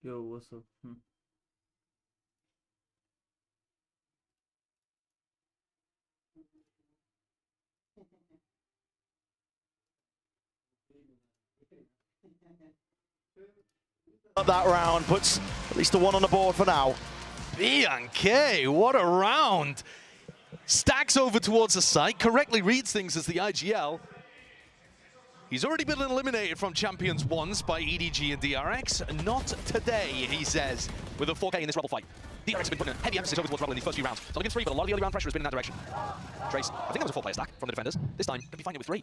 Yo, what's up? That round puts at least a one on the board for now. BNK, what a round. Stacks over towards the site, correctly reads things as the IGL. He's already been eliminated from Champions once by EDG and DRX. Not today, he says, with a 4K in this Rebel fight. DRX has been putting a heavy emphasis over towards Rebel in these first few rounds. So against 3, but a lot of the early round pressure has been in that direction. Trace, I think that was a 4-player stack from the defenders. This time, going to be finding it with 3.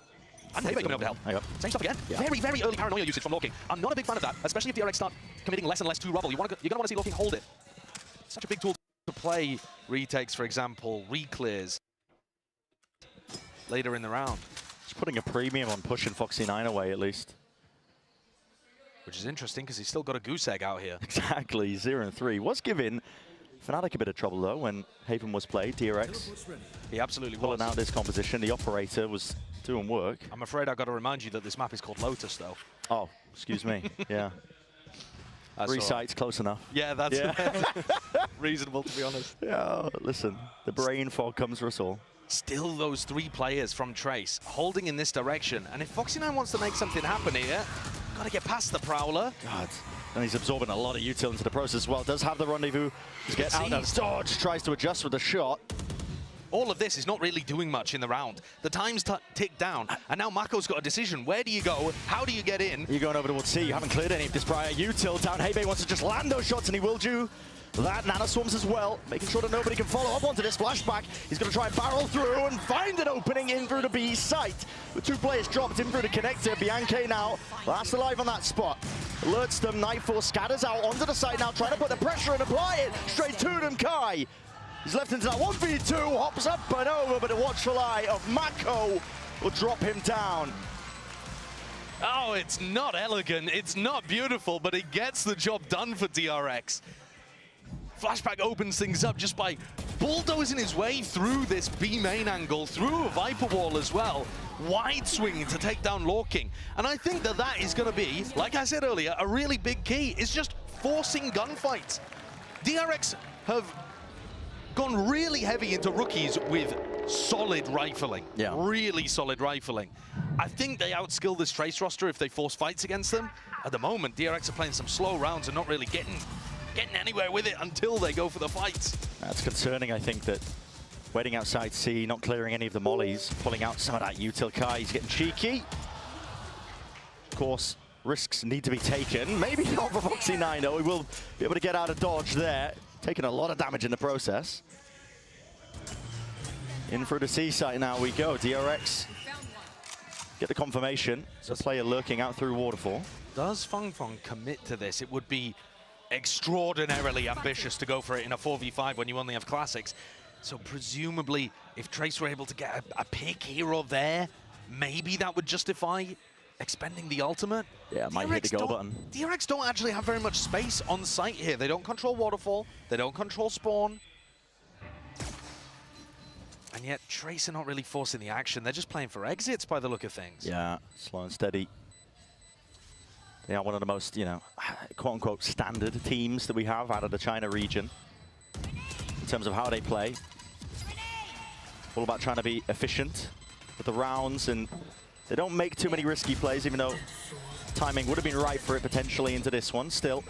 And Hebe coming over to help. Same stuff again. Yeah. Very, very early paranoia usage from Lorking. I'm not a big fan of that, especially if DRX start committing less and less to Rebel. You're going to want to see Lorking hold it. Such a big tool to play retakes, for example, re-clears later in the round. He's putting a premium on pushing Foxy9 away, at least. Which is interesting, because he's still got a goose egg out here. Exactly, 0-3. Was giving Fnatic a bit of trouble, though, when Haven was played, DRX. He absolutely was. Pulling out this composition, the operator was doing work. I'm afraid I've got to remind you that this map is called Lotus, though. Oh, excuse me, yeah. 3 sites, close enough. Yeah, that's reasonable, to be honest. Yeah, listen, the brain fog comes for us all. Still those 3 players from Trace holding in this direction. And if Foxy9 wants to make something happen here, got to get past the Prowler. God. And he's absorbing a lot of util into the process as well. Does have the rendezvous. Just get out of dodge. Tries to adjust with the shot. All of this is not really doing much in the round. The time's ticked down, and now Mako's got a decision. Where do you go? How do you get in? You're going over towards C. You haven't cleared any of this prior util down. Hebe wants to just land those shots, and he will do that. Nanoswarms as well, making sure that nobody can follow up onto this flashback. He's going to try and barrel through and find an opening in through the B site. With 2 players dropped in through the connector. BNK now last alive on that spot. Alerts them. Nightfall scatters out onto the site now, trying to put the pressure and apply it straight to them. Kai. He's left into that 1v2, hops up and over, but the watchful eye of Mako will drop him down. Oh, it's not elegant, it's not beautiful, but it gets the job done for DRX. Flashback opens things up just by bulldozing his way through this B main angle, through a Viper wall as well. Wide swinging to take down Lorking. And I think that that is going to be, like I said earlier, a really big key. It's just forcing gunfights. DRX have gone really heavy into rookies with solid rifling. Yeah. Really solid rifling. I think they outskill this Trace roster if they force fights against them. At the moment, DRX are playing some slow rounds and not really getting anywhere with it until they go for the fights. That's concerning, I think, that waiting outside C, not clearing any of the mollies, pulling out some of that util. Kai, he's getting cheeky. Of course, risks need to be taken. Maybe not for Foxy9, though. He will be able to get out of dodge there. Taking a lot of damage in the process. In through the C site now we go. DRX get the confirmation. So player lurking out through Waterfall. Does Feng commit to this? It would be extraordinarily ambitious to go for it in a 4v5 when you only have classics. So presumably, if Trace were able to get a pick here or there, maybe that would justify expending the ultimate. Yeah, might hit the go button. DRX don't actually have very much space on site here. They don't control Waterfall. They don't control Spawn. And yet, Trace are not really forcing the action. They're just playing for exits by the look of things. Yeah, slow and steady. They are one of the most, you know, quote-unquote standard teams that we have out of the China region in terms of how they play. All about trying to be efficient with the rounds, and they don't make too many risky plays, even though timing would have been right for it potentially into this one. Still,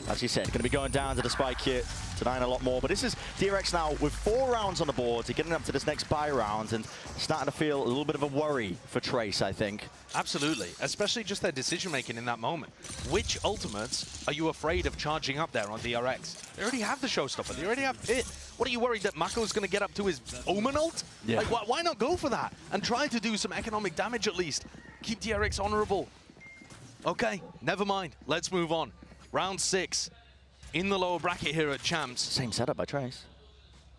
as you said, going to be going down to the spike here tonight a lot more. But this is DRX now with 4 rounds on the board. They're getting up to this next buy round and starting to feel a little bit of a worry for Trace, I think. Absolutely, especially just their decision-making in that moment. Which ultimates are you afraid of charging up there on DRX? They already have the showstopper. They already have Pit. What are you worried that Mako's going to get up to his Omen ult? Yeah. Like, why not go for that and try to do some economic damage at least? Keep DRX honorable. Okay, never mind. Let's move on. Round 6 in the lower bracket here at Champs. Same setup by Trace.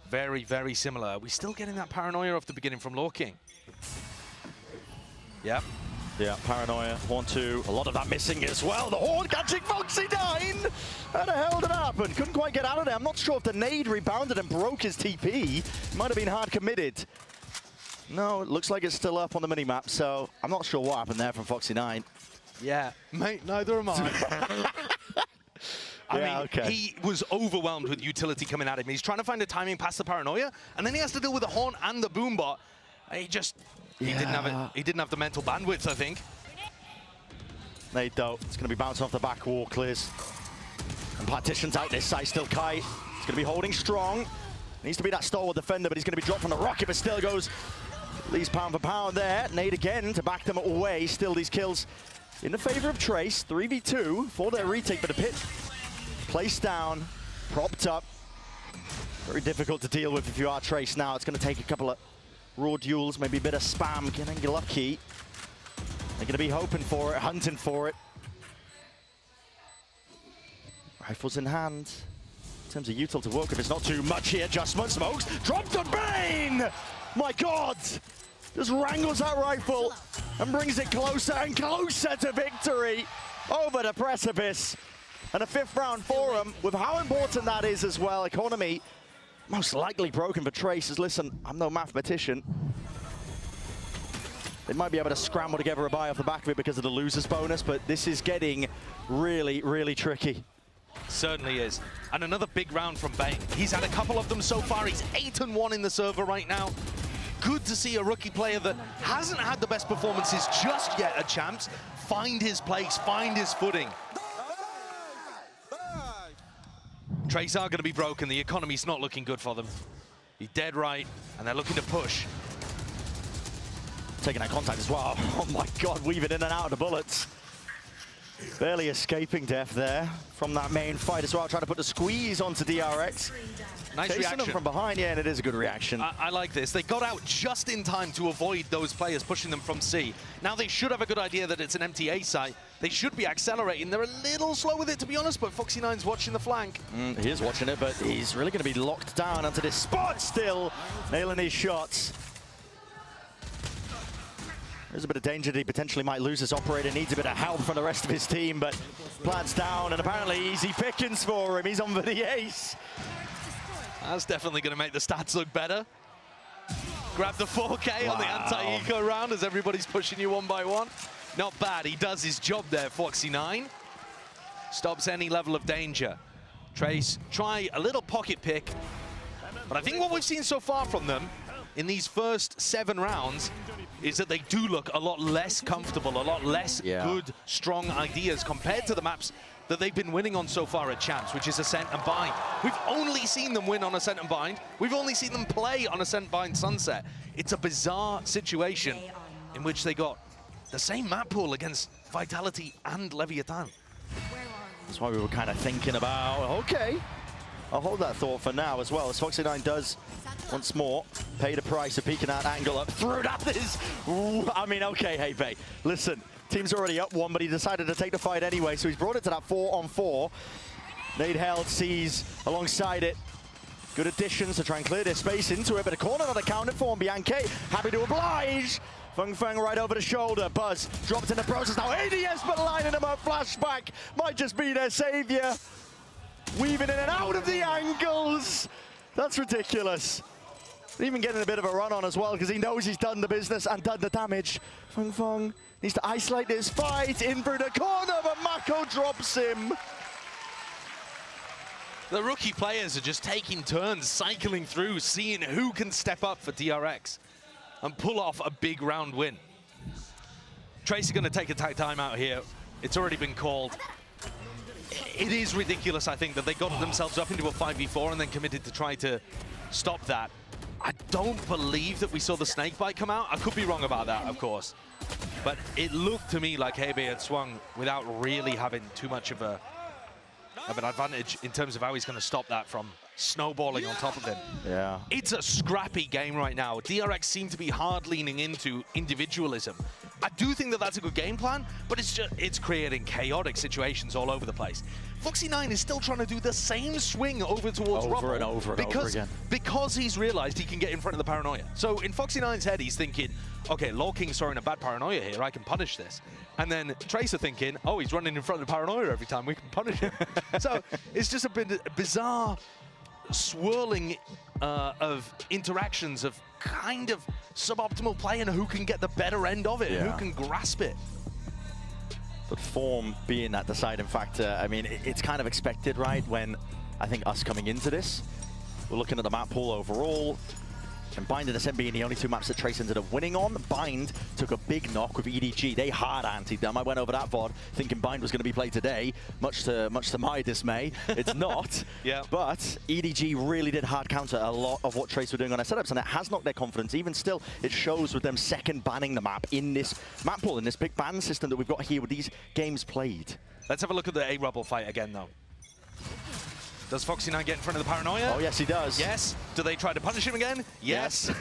Very, very similar. Are we still getting that paranoia off the beginning from Lorking? Yep. Yeah, paranoia, 1-2, a lot of that missing as well. The Horn catching Foxy9! How the hell did that happen? Couldn't quite get out of there. I'm not sure if the nade rebounded and broke his TP. Might have been hard committed. No, it looks like it's still up on the minimap, so I'm not sure what happened there from Foxy9. Yeah, mate, neither am I. I mean, he was overwhelmed with utility coming at him. He's trying to find a timing past the paranoia, and then he has to deal with the horn and the boombot. He didn't have it. He didn't have the mental bandwidth, I think. Nade though, it's going to be bouncing off the back wall, clears. And Partition's out this side, still Kite. He's going to be holding strong. Needs to be that stalwart defender, but he's going to be dropped from the rocket, but still goes at least pound for pound there. Nade again to back them away. Still these kills in the favor of Trace. 3v2 for their retake, but a pit placed down, propped up. Very difficult to deal with if you are Trace now. It's going to take a couple of raw duels, maybe a bit of spam, getting lucky. They're going to be hoping for it, hunting for it. Rifles in hand. In terms of util to work with, it's not too much here. Adjustment, smokes, drop the Bane! My God! Just wrangles that rifle and brings it closer and closer to victory over the precipice. And a 5th round for him, with how important that is as well. Economy most likely broken for Trace. Listen, I'm no mathematician. They might be able to scramble together a buy off the back of it because of the loser's bonus, but this is getting really, really tricky. Certainly is. And another big round from Bane. He's had a couple of them so far. He's 8-1 in the server right now. Good to see a rookie player that hasn't had the best performances just yet at Champs find his place, find his footing. Trace are going to be broken. The economy's not looking good for them. He's dead right, and they're looking to push. Taking that contact as well. Oh my God, weaving in and out of the bullets. Barely escaping death there from that main fight as well. Trying to put the squeeze onto DRX. Nice Chasing reaction them from behind, yeah, and it is a good reaction. I like this. They got out just in time to avoid those players pushing them from C. Now they should have a good idea that it's an MTA site. They should be accelerating. They're a little slow with it, to be honest, but Foxy9's watching the flank. He is watching it, but he's really going to be locked down onto this spot still, nailing his shots. There's a bit of danger that he potentially might lose this operator. Needs a bit of help from the rest of his team, but Plaid's down, and apparently easy pickings for him. He's on for the ace. That's definitely going to make the stats look better. Grab the 4K on the anti-eco round as everybody's pushing you one by one. Not bad. He does his job there, Foxy9. Stops any level of danger. Trace, try a little pocket pick. But I think what we've seen so far from them in these first 7 rounds is that they do look a lot less comfortable, a lot less good, strong ideas compared to the maps that they've been winning on so far at Champs, which is Ascent and Bind. We've only seen them win on Ascent and Bind. We've only seen them play on Ascent, Bind, Sunset. It's a bizarre situation in which they got the same map pool against Vitality and Leviathan. That's why we were kind of thinking about, okay, I'll hold that thought for now as well, as Foxy9 does once more pay the price of peeking that angle up through that is. I mean, okay, hey, Bay, listen, team's already up 1, but he decided to take the fight anyway, so he's brought it to that 4-on-4. Nade held, sees alongside it. Good additions to try and clear their space into it, but a corner not accounted for, and Bianchi happy to oblige. Feng Feng right over the shoulder. Buzz dropped in the process now. ADS but lining him up. Flashback might just be their savior. Weaving in and out of the angles. That's ridiculous. Even getting a bit of a run on as well because he knows he's done the business and done the damage. Feng Feng needs to isolate this fight in through the corner, but Mako drops him. The rookie players are just taking turns, cycling through, seeing who can step up for DRX and pull off a big round win. Trace are going to take a timeout here. It's already been called. It is ridiculous, I think, that they got themselves up into a 5v4 and then committed to try to stop that. I don't believe that we saw the snake bite come out. I could be wrong about that, of course. But it looked to me like Hebe had swung without really having too much of an advantage in terms of how he's going to stop that from snowballing on top of him. Yeah. It's a scrappy game right now. DRX seem to be hard leaning into individualism. I do think that that's a good game plan, but it's creating chaotic situations all over the place. Foxy9 is still trying to do the same swing over towards Rubble. Over and over again. Because he's realized he can get in front of the paranoia. So in Foxy9's head, he's thinking, okay, Lol King's throwing a bad paranoia here, I can punish this. And then Tracer thinking, oh, he's running in front of the paranoia every time, we can punish him. So it's just a bit bizarre swirling of interactions of kind of suboptimal play and who can get the better end of it, who can grasp it. But form being that deciding factor, I mean, it's kind of expected, right? When I think us coming into this, we're looking at the map pool overall. And Bind and SM being the only two maps that Trace ended up winning on. Bind took a big knock with EDG. They hard antied them. I went over that VOD thinking Bind was going to be played today, much to my dismay. It's not. Yeah. But EDG really did hard counter a lot of what Trace were doing on their setups, and it has knocked their confidence. Even still, it shows with them second banning the map in this map pool, in this big ban system that we've got here with these games played. Let's have a look at the A-Rubble fight again, though. Does Foxy9 get in front of the Paranoia? Oh, yes, he does. Yes. Do they try to punish him again? Yes.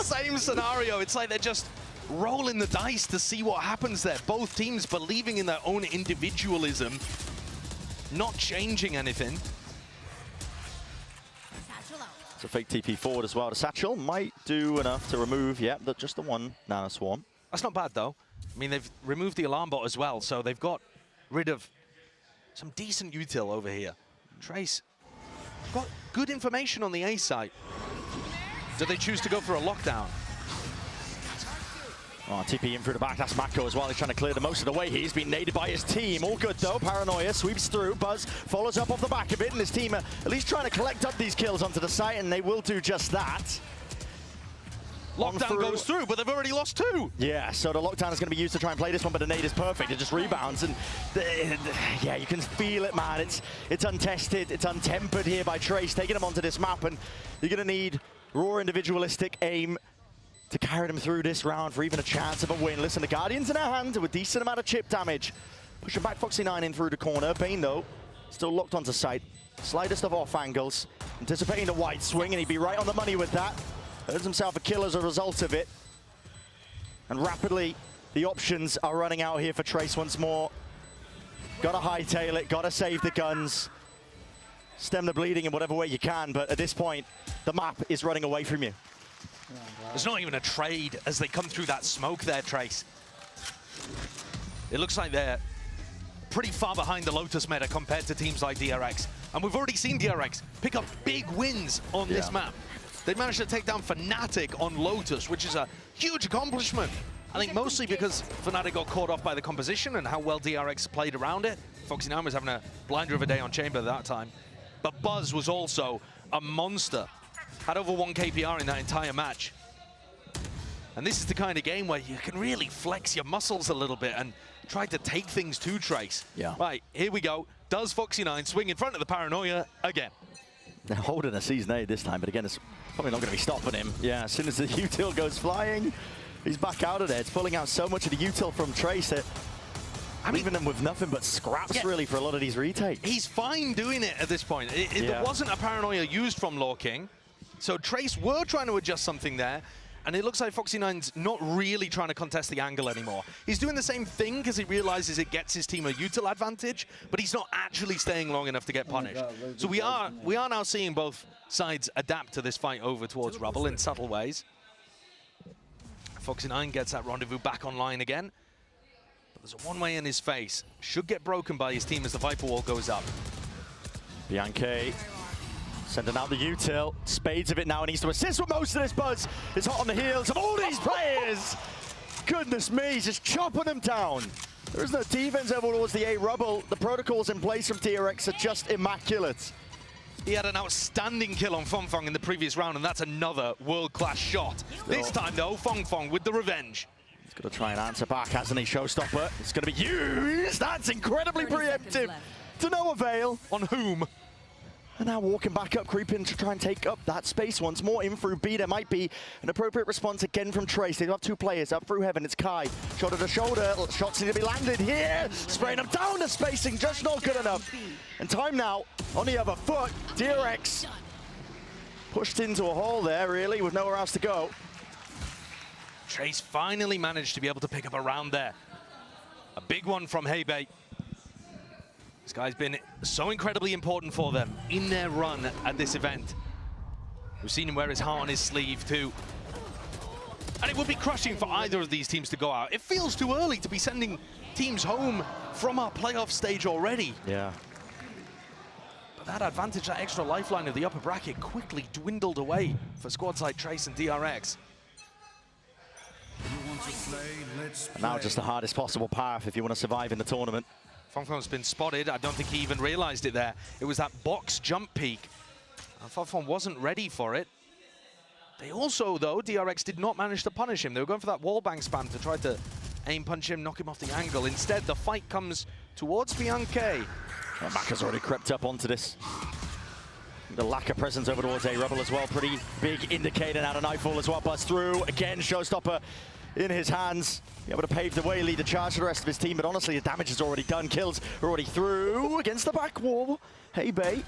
Same scenario. It's like they're just rolling the dice to see what happens there. Both teams believing in their own individualism, not changing anything. It's a fake TP forward as well. The Satchel might do enough to remove, just the one Nano Swarm. That's not bad, though. I mean, they've removed the alarm bot as well, so they've got rid of some decent util over here. Trace got good information on the A site. Do they choose to go for a lockdown? Oh, TP in through the back. That's Mako as well. He's trying to clear the most of the way. He's been naded by his team. All good, though. Paranoia sweeps through. Buzz follows up off the back of it, and his team are at least trying to collect up these kills onto the site, and they will do just that. Lockdown goes through, but they've already lost 2. Yeah, so the lockdown is going to be used to try and play this one, but the nade is perfect. It just rebounds, and yeah, you can feel it, man. It's untested, it's untempered here by Trace, taking him onto this map, and you're going to need raw individualistic aim to carry them through this round for even a chance of a win. Listen, the Guardian's in our hand with a decent amount of chip damage. Pushing back Foxy9 in through the corner. Bane, though, still locked onto sight. Slightest of off angles, anticipating the wide swing, and he'd be right on the money with that. Earns himself a kill as a result of it. And rapidly, the options are running out here for Trace once more. Gotta hightail it, gotta save the guns. Stem the bleeding in whatever way you can, but at this point, the map is running away from you. There's not even a trade as they come through that smoke there, Trace. It looks like they're pretty far behind the Lotus meta compared to teams like DRX. And we've already seen DRX pick up big wins on this map. They managed to take down Fnatic on Lotus, which is a huge accomplishment. I think mostly because Fnatic got caught off by the composition and how well DRX played around it. Foxy9 was having a blinder of a day on Chamber that time. But Buzz was also a monster. Had over 1 KPR in that entire match. And this is the kind of game where you can really flex your muscles a little bit and try to take things to Trace. Yeah. Right, here we go. Does Foxy9 swing in front of the Paranoia again? They're holding a Season 8 this time, but again, it's probably not going to be stopping him. Yeah, as soon as the util goes flying, he's back out of there. It's pulling out so much of the util from Trace that leaving them with nothing but scraps, really, for a lot of these retakes. He's fine doing it at this point. There wasn't a Paranoia used from Law King, so Trace were trying to adjust something there, and it looks like Foxy9's not really trying to contest the angle anymore. He's doing the same thing because he realizes it gets his team a util advantage, but he's not actually staying long enough to get punished. So we are now seeing both sides adapt to this fight over towards Rubble in subtle ways. Foxy9 gets that rendezvous back online again. But there's a one-way in his face. Should get broken by his team as the Viper Wall goes up. Bianchi sending out the util. Spades of it now, and needs to assist with most of this. Buzz is hot on the heels of all these players. Goodness me, he's just chopping them down. There is no defense over towards the A-Rubble. The protocols in place from DRX are just immaculate. He had an outstanding kill on Fong in the previous round, and that's another world-class shot. This time, though, Fong with the revenge. He's going to try and answer back, hasn't he, Showstopper? It's going to be used. That's incredibly preemptive. To no avail. On whom? And now walking back up, creeping to try and take up that space once more. In through B, there might be an appropriate response again from Trace. They do have 2 players up through heaven. It's Kai, shoulder to shoulder. Shots need to be landed here. Spraying them down, the spacing just not good enough. And time now on the other foot. DRX pushed into a hole there, really, with nowhere else to go. Trace finally managed to be able to pick up a round there. A big one from Heybei. This guy's been so incredibly important for them in their run at this event. We've seen him wear his heart on his sleeve too. And it would be crushing for either of these teams to go out. It feels too early to be sending teams home from our playoff stage already. Yeah. But that advantage, that extra lifeline of the upper bracket quickly dwindled away for squads like Trace and DRX. And now just the hardest possible path if you want to survive in the tournament. Fongfong's been spotted. I don't think he even realized it there. It was that box jump peak. And Fongfong wasn't ready for it. They also, though, DRX did not manage to punish him. They were going for that wallbang spam to try to aim punch him, knock him off the angle. Instead, the fight comes towards Bianca. Well, Maka's already crept up onto this. The lack of presence over towards A-Rebel as well. Pretty big indicator now to Nightfall as well. Bust through. Again, Showstopper in his hands. Be able to pave the way, lead the charge to the rest of his team. But honestly, the damage is already done. Kills are already through against the back wall. Hey, Bay.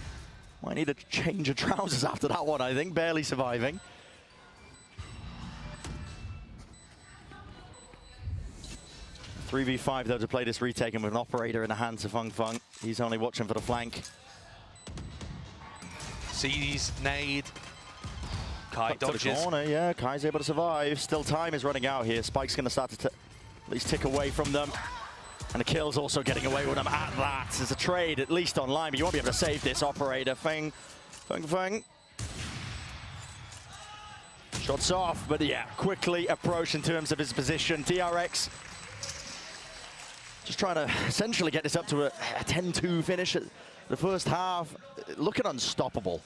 Might need a change of trousers after that one, I think. Barely surviving. 3v5 though to play this retake, and with an operator in the hands of Fongfong. He's only watching for the flank. Sees nade. Kai dodges. To the corner, yeah, Kai's able to survive. Still time is running out here. Spike's going to start to at least tick away from them. And the kill's also getting away with them at that. There's a trade, at least online, but you won't be able to save this operator. Feng. Shots off, but yeah, quickly approach in terms of his position. DRX just trying to essentially get this up to a 10-2 finish at the first half. Looking unstoppable.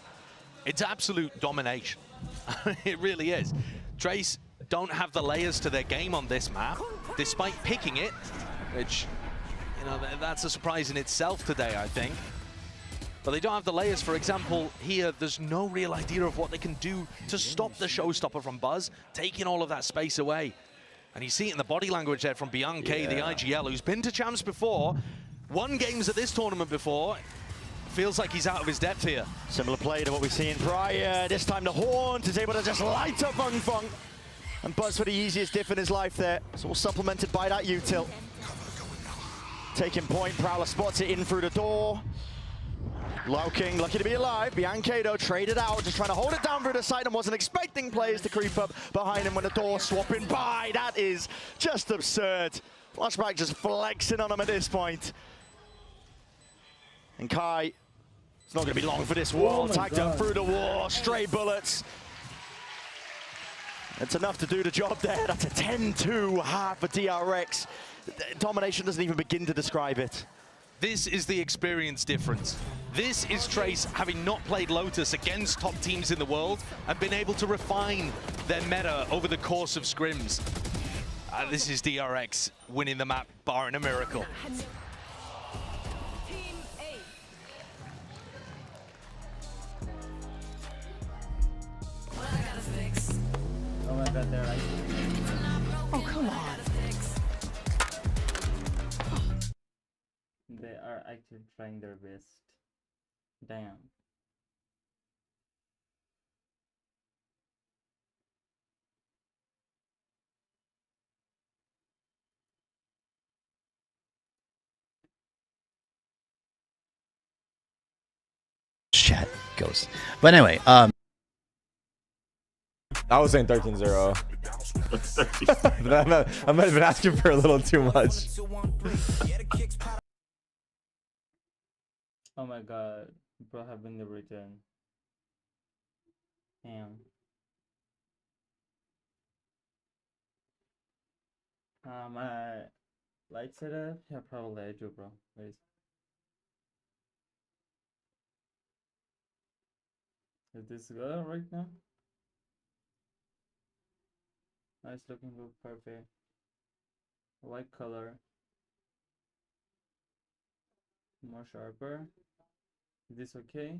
It's absolute domination. It really is. Trace don't have the layers to their game on this map, despite picking it, which, you know, that's a surprise in itself today, I think. But they don't have the layers. For example, here, there's no real idea of what they can do to stop the Showstopper from Buzz, taking all of that space away. And you see it in the body language there from Bianca, the IGL, who's been to champs before, won games at this tournament before. Feels like he's out of his depth here. Similar play to what we've seen prior. This time the Haunt is able to just light up Fongfong. And Buzz for the easiest diff in his life there. It's all supplemented by that util. Taking point, Prowler spots it in through the door. King, lucky to be alive. Bianca though traded out, just trying to hold it down through the side and wasn't expecting players to creep up behind him when the door swapping by. That is just absurd. Flashback just flexing on him at this point. And Kai, it's not going to be long for this wall. Tagged up through the wall, stray bullets. It's enough to do the job there. That's a 10-2 half for DRX. Domination doesn't even begin to describe it. This is the experience difference. This is Trace having not played Lotus against top teams in the world and been able to refine their meta over the course of scrims. This is DRX winning the map, barring a miracle. Oh my god, they're like... Oh, come on. They are actually trying their best. Damn. Chat goes. But anyway, I was saying 13-0. I might have been asking for a little too much. Oh my god, bro, having the return. Damn. My light setup? Yeah, probably I do, bro. Wait. Is this good right now? Nice looking, good, perfect. White color. More sharper. Is this okay?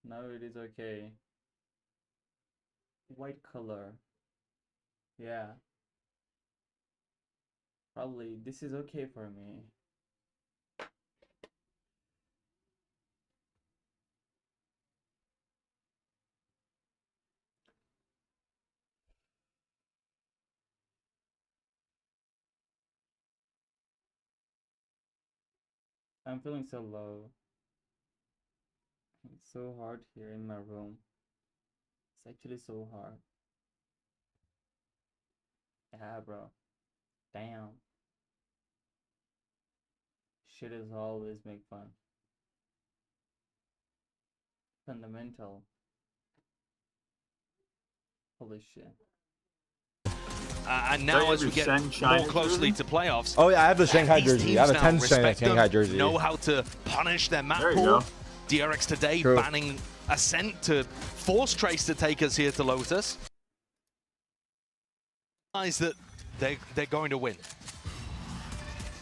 Now it is okay. White color. Yeah. Probably this is okay for me. I'm feeling so low. It's so hard here in my room. It's actually so hard. Yeah, bro. Damn. Shit is always make fun. Fundamental. Holy shit. And now as we get more closely to playoffs, Oh yeah, I have the Shanghai these jersey. I have a teams now 10 respect Shanghai them, jersey. know how to punish their map There you pool. go. DRX today True. banning Ascent to force Trace to take us here to Lotus. Realize that they're going to win.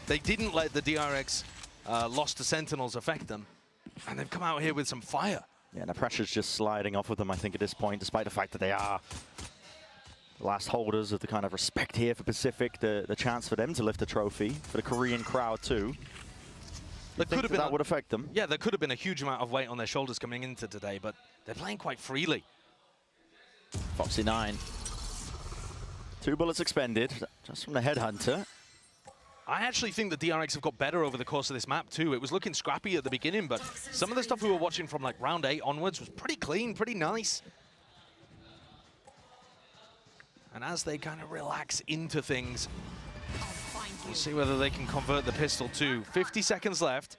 They didn't let the DRX loss to Sentinels affect them, and they've come out here with some fire. Yeah, the pressure's just sliding off of them, I think, at this point, despite the fact that they are the last holders of the kind of respect here for Pacific, the chance for them to lift a trophy, for the Korean crowd too. That would affect them. Yeah, there could have been a huge amount of weight on their shoulders coming into today, but they're playing quite freely. Foxy9. 2 bullets expended, just from the Headhunter. I actually think the DRX have got better over the course of this map too. It was looking scrappy at the beginning, but some of the stuff we were watching from like round 8 onwards was pretty clean, pretty nice. And as they kind of relax into things, we'll see whether they can convert the pistol too. 50 seconds left,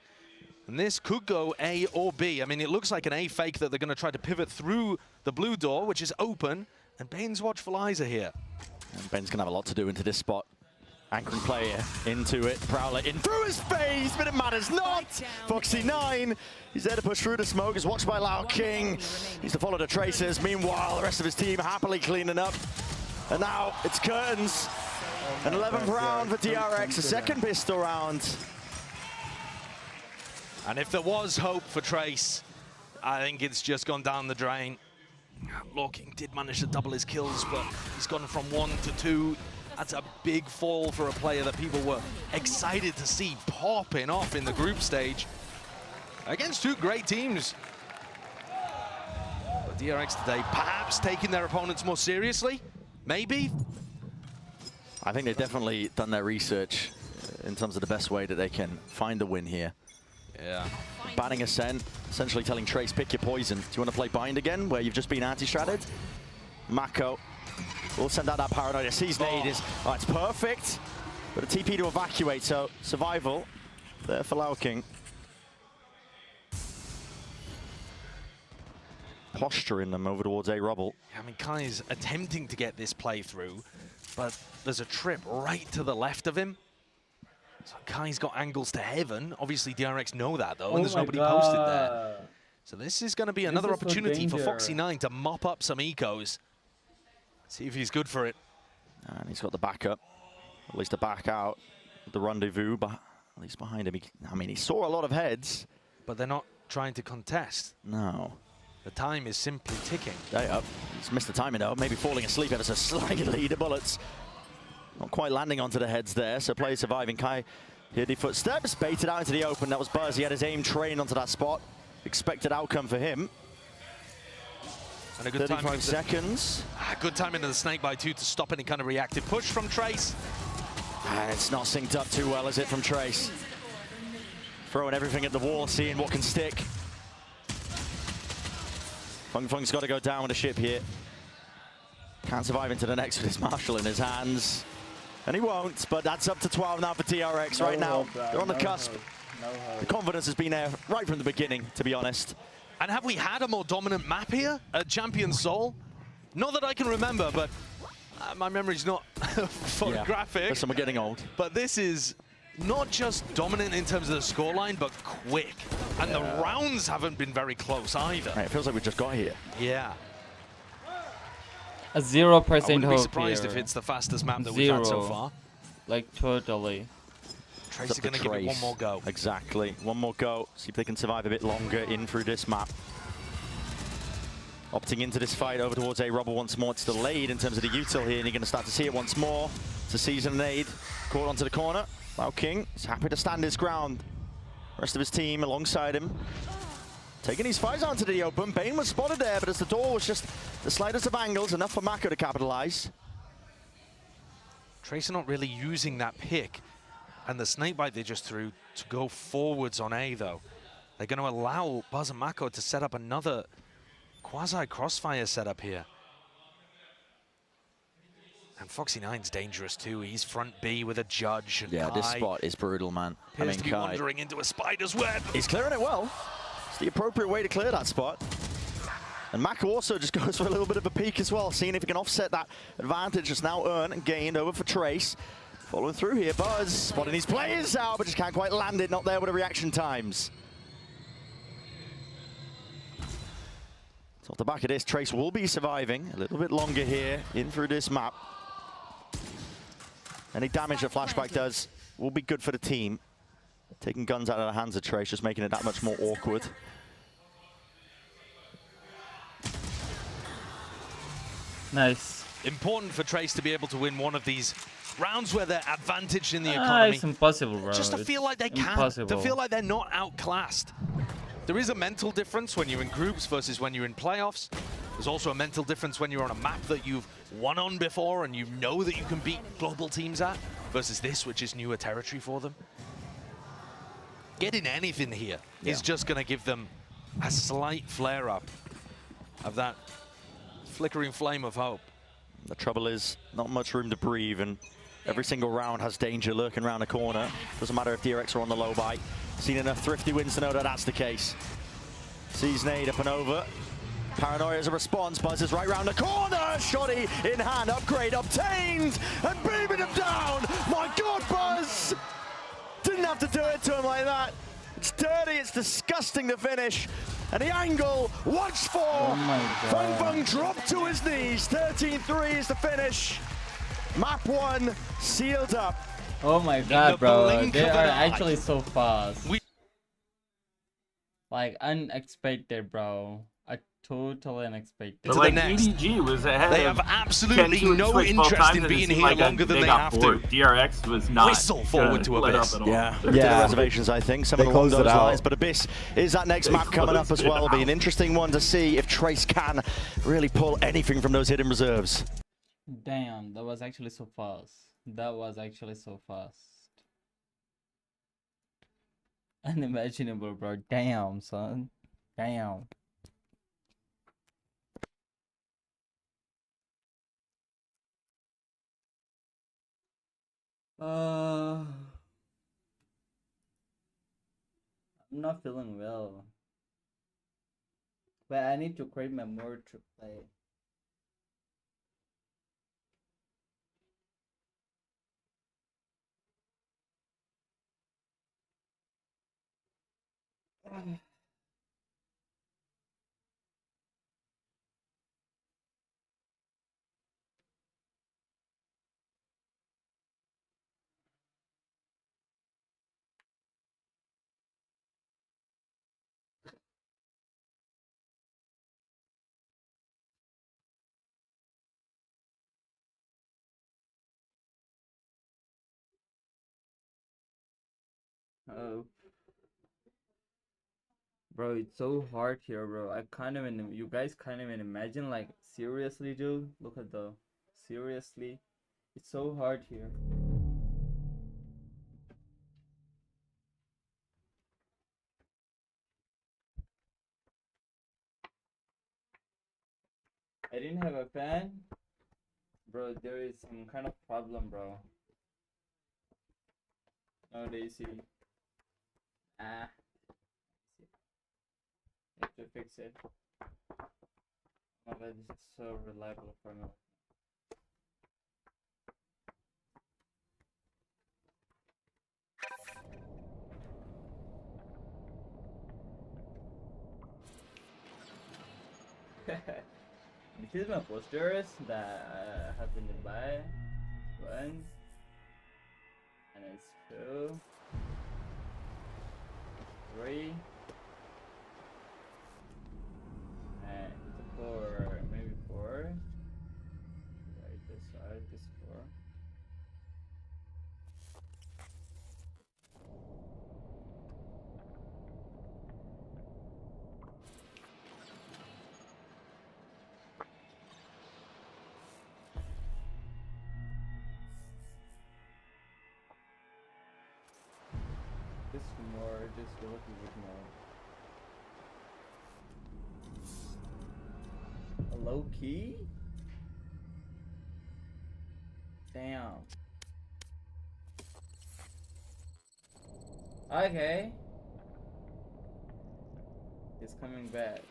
and this could go A or B. I mean, it looks like an A fake that they're going to try to pivot through the blue door, which is open, and Bane's watchful eyes are here. And Ben's going to have a lot to do into this spot. Anchoring player into it, Prowler in through his face, but it matters not. Foxy9, he's there to push through the smoke, is watched by Lao King. He's to follow the tracers. Meanwhile, the rest of his team happily cleaning up. And now it's curtains. An 11th round for DRX, a second pistol round. And if there was hope for Trace, I think it's just gone down the drain. Law King did manage to double his kills, but he's gone from 1 to 2. That's a big fall for a player that people were excited to see popping off in the group stage against 2 great teams. But DRX today perhaps taking their opponents more seriously, maybe. I think they've definitely done their research in terms of the best way that they can find the win here. Yeah. Banning Ascent, essentially telling Trace, pick your poison. Do you want to play Bind again, where you've just been anti-stratted? Mako will send out that paranoia. Sees nade is, oh, it's perfect. But a TP to evacuate, so survival there for Lao King. Posturing them over towards A Rubble. I mean, Kai's attempting to get this play through, but there's a trip right to the left of him. So Kai's got angles to heaven. Obviously, DRX know that, though, and there's nobody posted there. So this is going to be another opportunity for Foxy9 to mop up some ecos. See if he's good for it. And he's got the backup, at least to back out the rendezvous, but at least behind him. I mean, he saw a lot of heads. But they're not trying to contest. No. The time is simply ticking. Day up. He's missed the timing though. Maybe falling asleep ever so slightly. The bullets not quite landing onto the heads there. So player surviving. Kai heard the footsteps, baited out into the open. That was Buzz. He had his aim trained onto that spot. Expected outcome for him. And a good 35 seconds. Good time into the snakebite too to stop any kind of reactive push from Trace. And it's not synced up too well, is it, from Trace? Throwing everything at the wall, seeing what can stick. Fung Fung's got to go down with a ship here. Can't survive into the next with his Marshall in his hands. And he won't, but that's up to 12 now for DRX right now. They're on the cusp. The confidence has been there right from the beginning, to be honest. And have we had a more dominant map here at Champion Seoul? Not that I can remember, but my memory's not photographic. Yeah. Listen, we're getting old. But this is not just dominant in terms of the scoreline, but quick. And the rounds haven't been very close either. Right, it feels like we just got here. Yeah. A 0% hope I wouldn't be surprised here. if it's the fastest map that we've had so far. Like, totally. Trace are going to give it one more go. Exactly. One more go. See if they can survive a bit longer in through this map. Opting into this fight over towards A Rubble once more. It's delayed in terms of the util here, and you're going to start to see it once more. It's a season nade. Caught onto the corner. Lao King is happy to stand his ground. Rest of his team alongside him. Taking these fights onto the open. Bane was spotted there, but as the door was just the slightest of angles, enough for Mako to capitalize. Trace are not really using that pick. And the snakebite they just threw to go forwards on A, though. They're going to allow Buzz and Mako to set up another quasi-crossfire setup here. And Foxy9's dangerous, too. He's front B with a judge. And Yeah, Kai this spot is brutal, man. appears to be wandering into a spider's web. He's clearing it well. It's the appropriate way to clear that spot. And Mako also just goes for a little bit of a peek as well, seeing if he can offset that advantage that's now earned and gained over for Trace. Following through here, Buzz spotting his players out, but just can't quite land it, not there with the reaction times. So off the back of this, Trace will be surviving a little bit longer here, in through this map. Any damage that Flashback does will be good for the team. Taking guns out of the hands of Trace, just making it that much more awkward. Nice. Important for Trace to be able to win one of these rounds where they're advantaged in the economy. It's impossible, bro. Just to feel like they can, to feel like they're not outclassed. There is a mental difference when you're in groups versus when you're in playoffs. There's also a mental difference when you're on a map that you've won on before and you know that you can beat global teams at, versus this, which is newer territory for them. Getting anything here is just going to give them a slight flare-up of that flickering flame of hope. The trouble is, not much room to breathe, and every single round has danger lurking around the corner. Doesn't matter if DRX are on the low buy. Seen enough thrifty wins to know that that's the case. Sees nade up and over. Paranoia as a response. Buzz is right round the corner. Shoddy in hand. Upgrade obtained. And beaming him down. My God, Buzz! Didn't have to do it to him like that. It's dirty. It's disgusting to finish. And the angle, once for. Oh my God. Fung dropped to his knees. 13-3 is the finish. Map 1 sealed up. Oh my God, bro. blink They of are an eye. actually so fast. Like, unexpected, bro. Totally unexpected. But To like the next. EDG was ahead. They of have absolutely Ken no like 12 interest times, in and it being seemed here like longer than they they got have bored. to. DRX was not Whistle forward to let up Abyss. at all. Yeah. Bit of reservations, I think. Some They of them along closed it those out. lines, but Abyss is that next They map coming up closed as it well. Be an out. interesting one to see if Trace can really pull anything from those hidden reserves. Damn, that was actually so fast. That was actually so fast. Unimaginable, bro. Damn, son. Damn. I'm not feeling well. But I need to create my mood to play. Oh, bro, it's so hard here, bro. I can't even. You guys can't even imagine. Like, seriously, dude. Look at the. Seriously, it's so hard here. I didn't have a fan, bro. There is some kind of problem, bro. No, they see. Ah. Have to fix it. Oh, but this is so reliable for me. This is my posters that I have been to buy. One. And it's 2. 3. And 4. Maybe 4. Right this side, this 4. Just more, just a little bit more. A low key? Damn. Okay. It's coming back.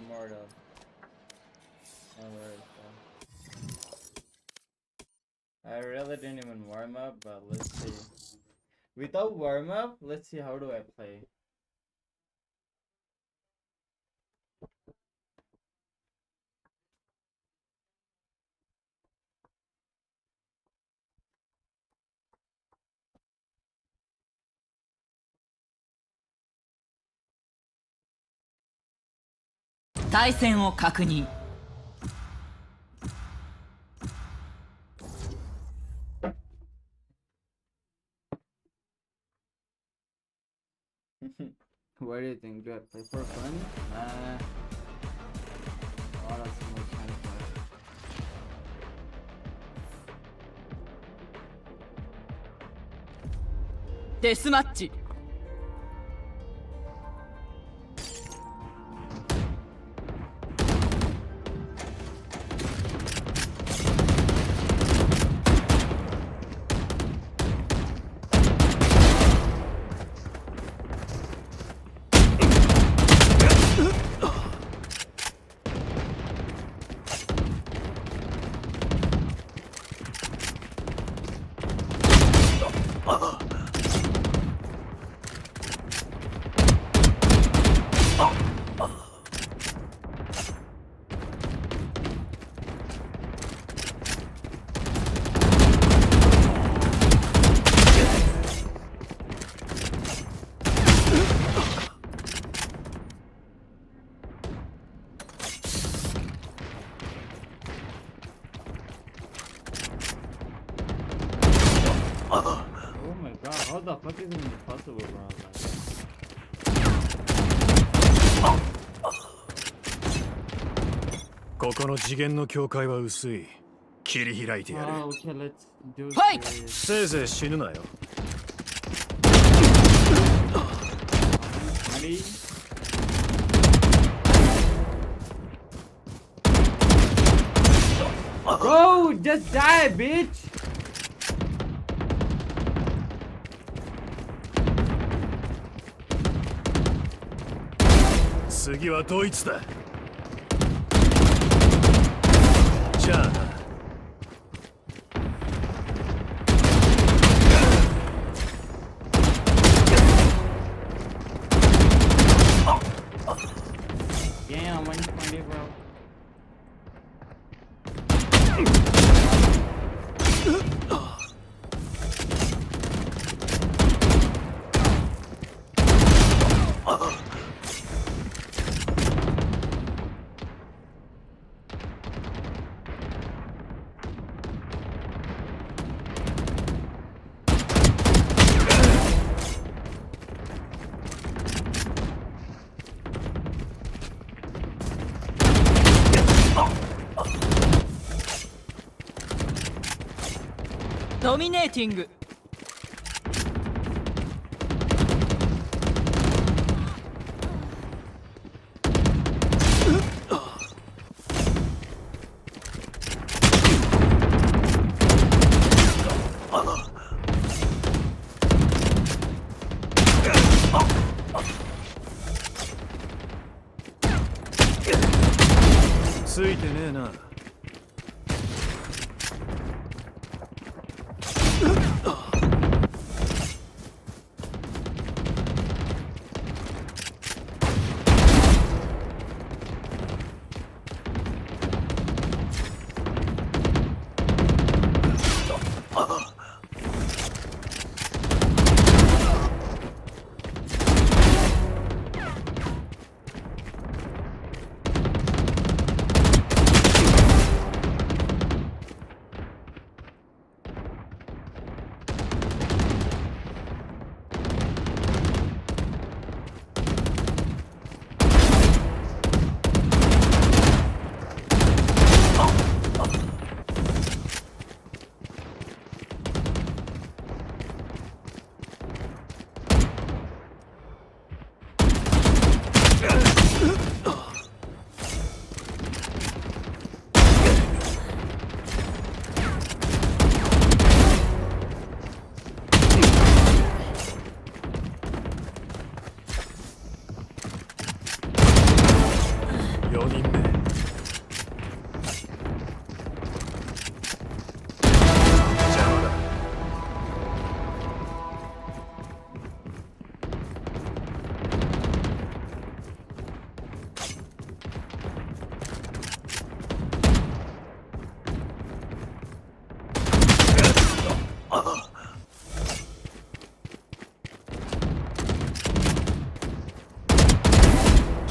More though. Alright, I really didn't even warm up, but let's see. Without warm up, let's see how do I play. What do you think? Do I play for fun? Nah. Oh, that's so much kind of fun. Deathmatch. Oh my god, how the fuck is it possible, bro? Oh, okay, let's do it. Fight! Serious. Ready? Bro, just die, bitch! Damn, 120, bro. Dominating.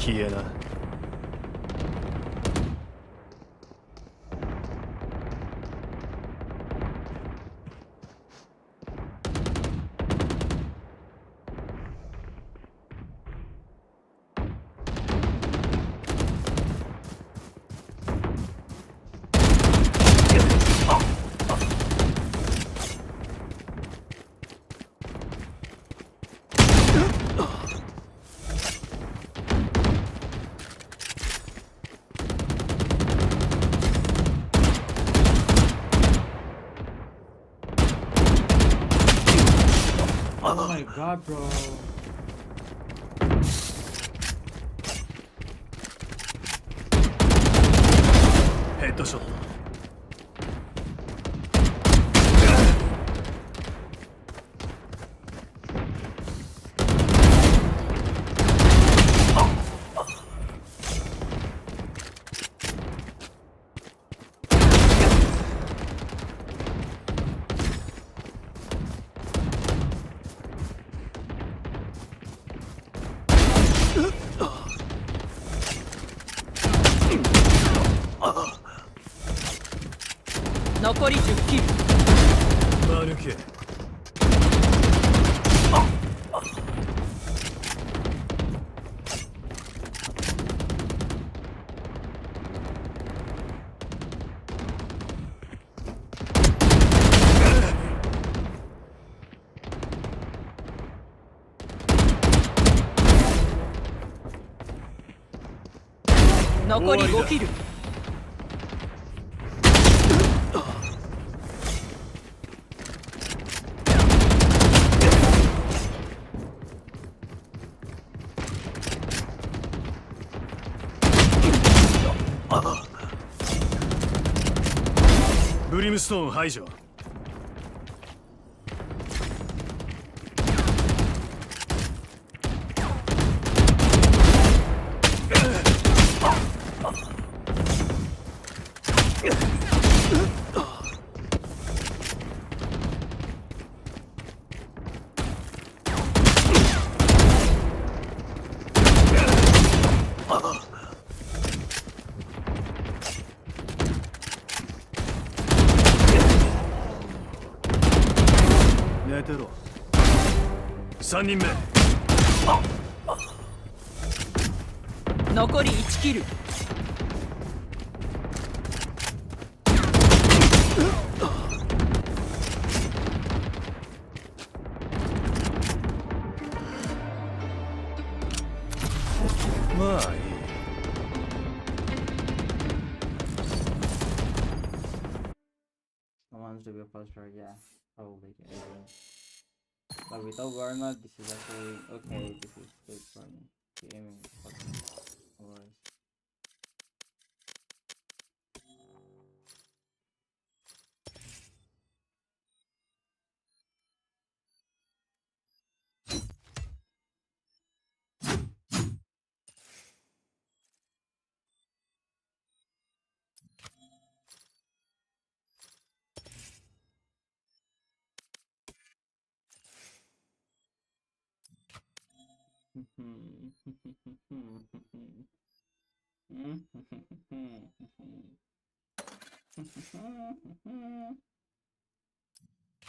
消えな。Oh my god, bro. Headshot.残り10キル。間抜け。残り5キル。ブリムストーン排除。寝てろ。3人目。残り1キル。まあいい。Someone's to be a poster, yeah. Probably. But without Warnock, this is actually okay. This is good for me. Gaming is fucking worse.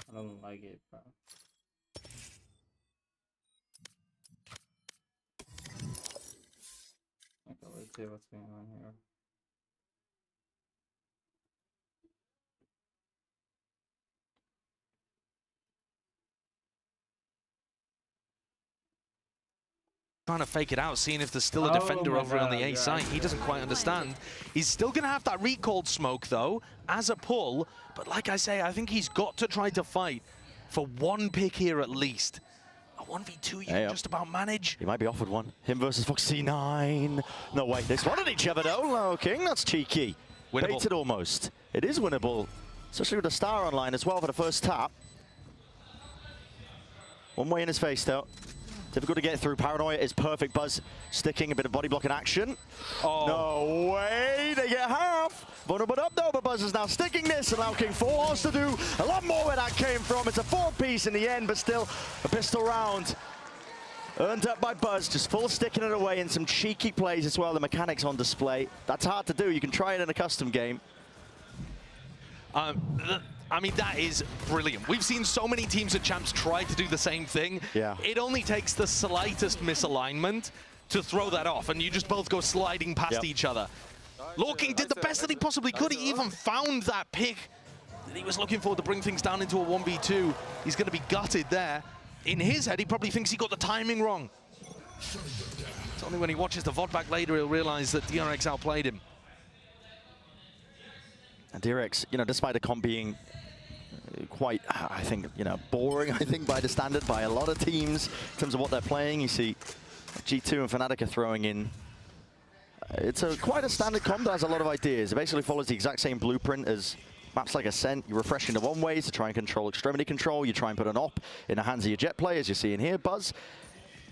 I don't like it, bro. Okay, let's see what's going on here. Trying to fake it out, seeing if there's still a defender over on the A site. He doesn't quite understand. He's still going to have that recalled smoke, though, as a pull. But like I say, I think he's got to try to fight for one pick here at least. A 1v2 you can just about manage. He might be offered one. Him versus Foxy9. No way. They spotted each other, though. Low King, that's cheeky. Winnable. Baited almost. It is winnable, especially with the star online as well for the first tap. One way in his face, though. Difficult to get through. Paranoia is perfect. Buzz sticking a bit of body blocking action. Oh. No way. They get half. Vulnerable up though, but Buzz is now sticking this. Allow King 4 wants to do a lot more where that came from. It's a 4-piece in the end, but still a pistol round Earned up by Buzz, just full sticking it away, and some cheeky plays as well. The mechanics on display. That's hard to do. You can try it in a custom game. I mean, that is brilliant. We've seen so many teams at Champs try to do the same thing. Yeah. It only takes the slightest misalignment to throw that off, and you just both go sliding past each other. Lorking did the best that he possibly could. He even found that pick that he was looking for to bring things down into a 1v2. He's going to be gutted there. In his head, he probably thinks he got the timing wrong. It's only when he watches the VOD back later he'll realize that DRX outplayed him. And DRX, you know, despite the comp being quite, I think, you know, boring, I think, by the standard, by a lot of teams in terms of what they're playing. You see G2 and Fnatic are throwing in. It's quite a standard comp that has a lot of ideas. It basically follows the exact same blueprint as maps like Ascent. You refresh into one way to try and control extremity control. You try and put an op in the hands of your jet player, as you see in here. Buzz,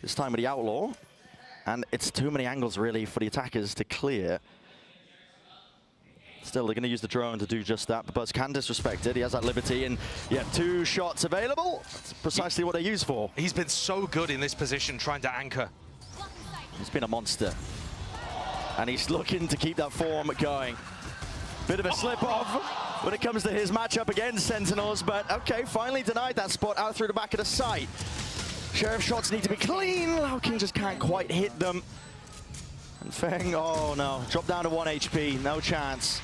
this time with the Outlaw. And it's too many angles, really, for the attackers to clear. Still, they're going to use the drone to do just that, but Buzz can disrespect it. He has that liberty, and yeah, 2 shots available. That's precisely what they're used for. He's been so good in this position, trying to anchor. He's been a monster. And he's looking to keep that form going. Bit of a slip-off when it comes to his matchup against Sentinels, but okay, finally denied that spot out through the back of the site. Sheriff shots need to be clean. Lorking just can't quite hit them. And Feng, oh no, dropped down to 1 HP, no chance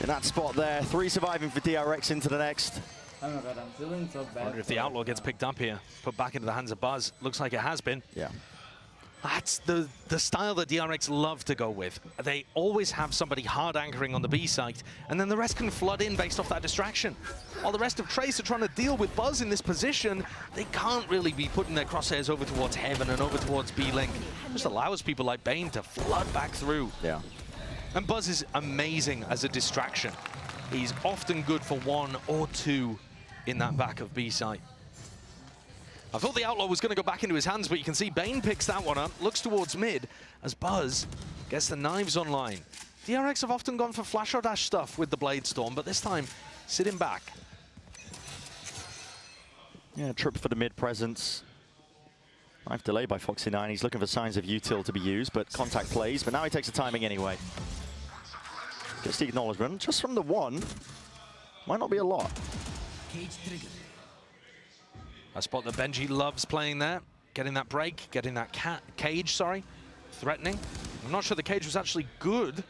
in that spot there. 3 surviving for DRX into the next. Oh my god, I'm feeling so bad. I wonder if the Outlaw gets picked up here, put back into the hands of Buzz. Looks like it has been. Yeah. That's the style that DRX love to go with. They always have somebody hard anchoring on the B site, and then the rest can flood in based off that distraction. While the rest of Trace are trying to deal with Buzz in this position, they can't really be putting their crosshairs over towards Heaven and over towards B-Link. Just allows people like Bane to flood back through. Yeah. And Buzz is amazing as a distraction. He's often good for 1 or 2 in that back of B site. I thought the Outlaw was going to go back into his hands, but you can see Bane picks that one up, looks towards mid, as Buzz gets the knives online. DRX have often gone for flash or dash stuff with the Blade Storm, but this time, sitting back. Yeah, trip for the mid presence. Knife delay by Foxy9. He's looking for signs of util to be used, but contact plays, but now he takes the timing anyway. Gets the acknowledgement, just from the 1. Might not be a lot. A spot that Benji loves playing there, getting that break, getting that cage, sorry, threatening. I'm not sure the cage was actually good.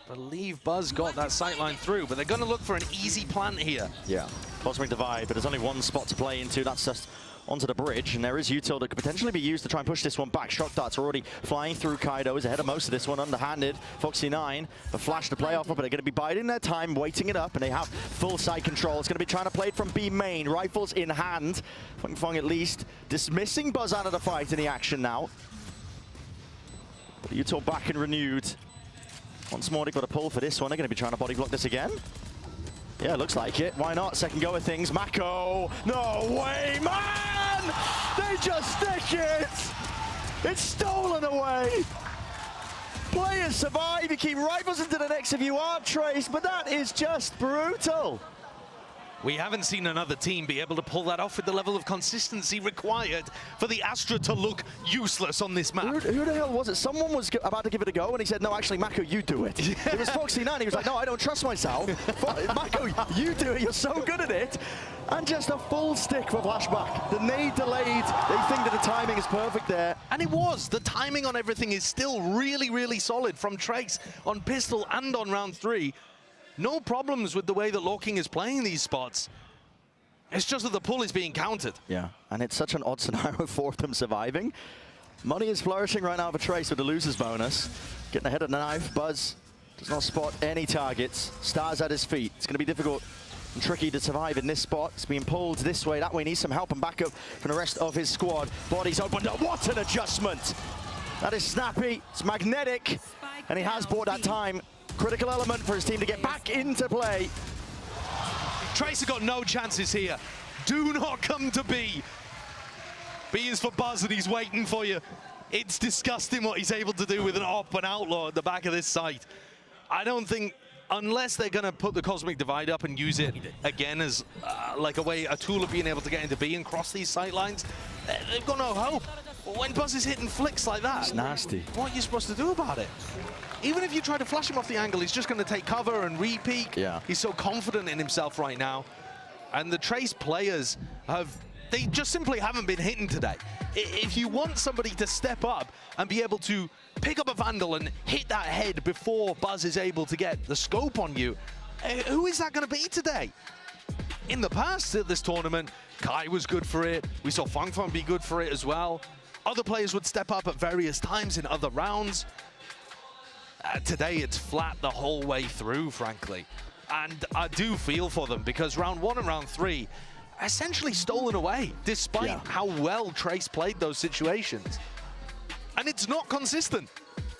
I believe Buzz got that sightline through, but they're going to look for an easy plant here. Yeah, Cosmic Divide, but there's only 1 spot to play into. That's just onto the bridge, and there is util that could potentially be used to try and push this one back. Shock darts are already flying through. Kaido is ahead of most of this one, underhanded. Foxy9, a flash to play off of, but they're going to be biding their time, waiting it up, and they have full side control. It's going to be trying to play it from B main, rifles in hand. Feng at least dismissing Buzz out of the fight in the action now. But util back and renewed. Once more, they've got a pull for this one. They're going to be trying to body block this again. Yeah, looks like it. Why not? Second go of things. Mako! No way, man! They just stick it! It's stolen away! Players survive. You keep rifles into the necks if you are Trace, but that is just brutal. We haven't seen another team be able to pull that off with the level of consistency required for the Astra to look useless on this map. Who the hell was it? Someone was about to give it a go, and he said, no, actually, Mako, you do it. It was Foxy9. He was like, no, I don't trust myself. Mako, you do it. You're so good at it. And just a full stick for flashback. The nade delayed. They think that the timing is perfect there. And it was. The timing on everything is still really, really solid from Trace on pistol and on round 3. No problems with the way that Lorking is playing these spots. It's just that the pull is being countered. Yeah, and it's such an odd scenario for them surviving. Money is flourishing right now for Trace with the loser's bonus. Getting ahead of the knife. Buzz does not spot any targets. Stars at his feet. It's going to be difficult and tricky to survive in this spot. It's being pulled this way, that way. Needs some help and backup from the rest of his squad. Body's opened up. What an adjustment! That is snappy. It's magnetic. And he has bought that time. Critical element for his team to get back into play. Trace has got no chances here. Do not come to B. B is for Buzz and he's waiting for you. It's disgusting what he's able to do with an op and Outlaw at the back of this site. I don't think, unless they're going to put the Cosmic Divide up and use it again as like a tool of being able to get into B and cross these sight lines, they've got no hope. But when Buzz is hitting flicks like that, It's nasty. what are you supposed to do about it? Even if you try to flash him off the angle, he's just going to take cover and re-peek. Yeah. He's so confident in himself right now. And the Trace players they just simply haven't been hitting today. If you want somebody to step up and be able to pick up a Vandal and hit that head before Buzz is able to get the scope on you, who is that going to be today? In the past at this tournament, Kai was good for it. We saw Fang Fang be good for it as well. Other players would step up at various times in other rounds. Today, it's flat the whole way through, frankly. And I do feel for them because round 1 and round 3 essentially stolen away, despite how well Trace played those situations. And it's not consistent.